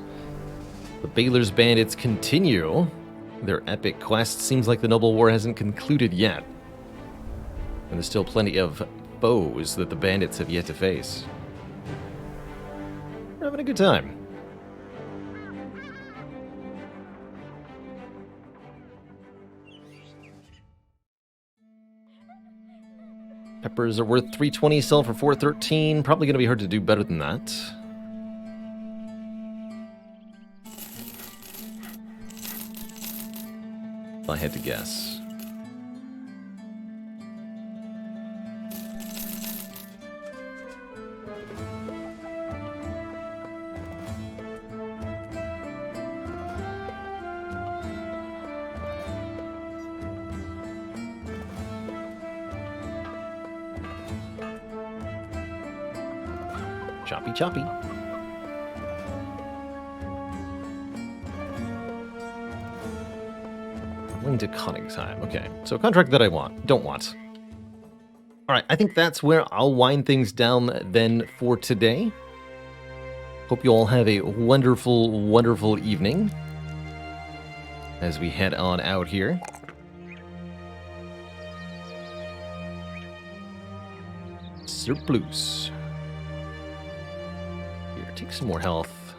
The Baylor's Bandits continue their epic quest. Seems like the Noble War hasn't concluded yet. And there's still plenty of foes that the bandits have yet to face. We're having a good time. Peppers are worth 320, sell for 413. Probably going to be hard to do better than that. If I had to guess. Choppy, choppy. Into cunning time. Okay, so a contract that I don't want. All right, I think that's where I'll wind things down then for today. Hope you all have a wonderful, wonderful evening. as we head on out here. Surplus. Here, take some more health.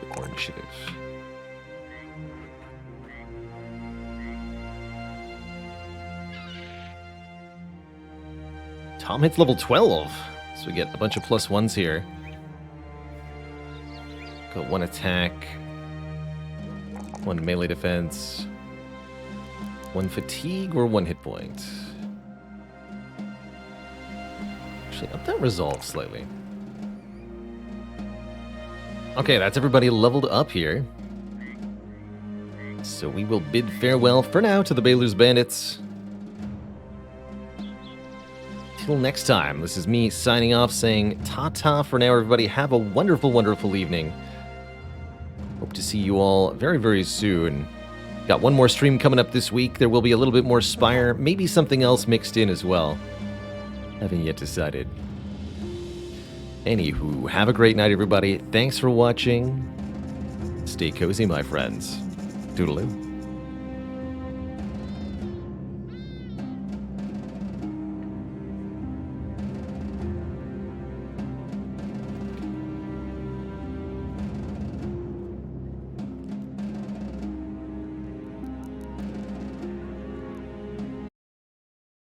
A bit more initiative. Tom hits level 12, so we get a bunch of +1s here. Got 1 attack, 1 melee defense, 1 fatigue, or 1 hit point. Actually, up that resolve slightly. Okay, that's everybody leveled up here. So we will bid farewell for now to the Baylor's Bandits. Till next time, this is me signing off saying ta-ta for now, everybody. Have a wonderful, wonderful evening. Hope to see you all very, very soon. Got one more stream coming up this week. There will be a little bit more Spire, maybe something else mixed in as well. Haven't yet decided. Anywho, have a great night, everybody. Thanks for watching. Stay cozy, my friends. Toodaloo.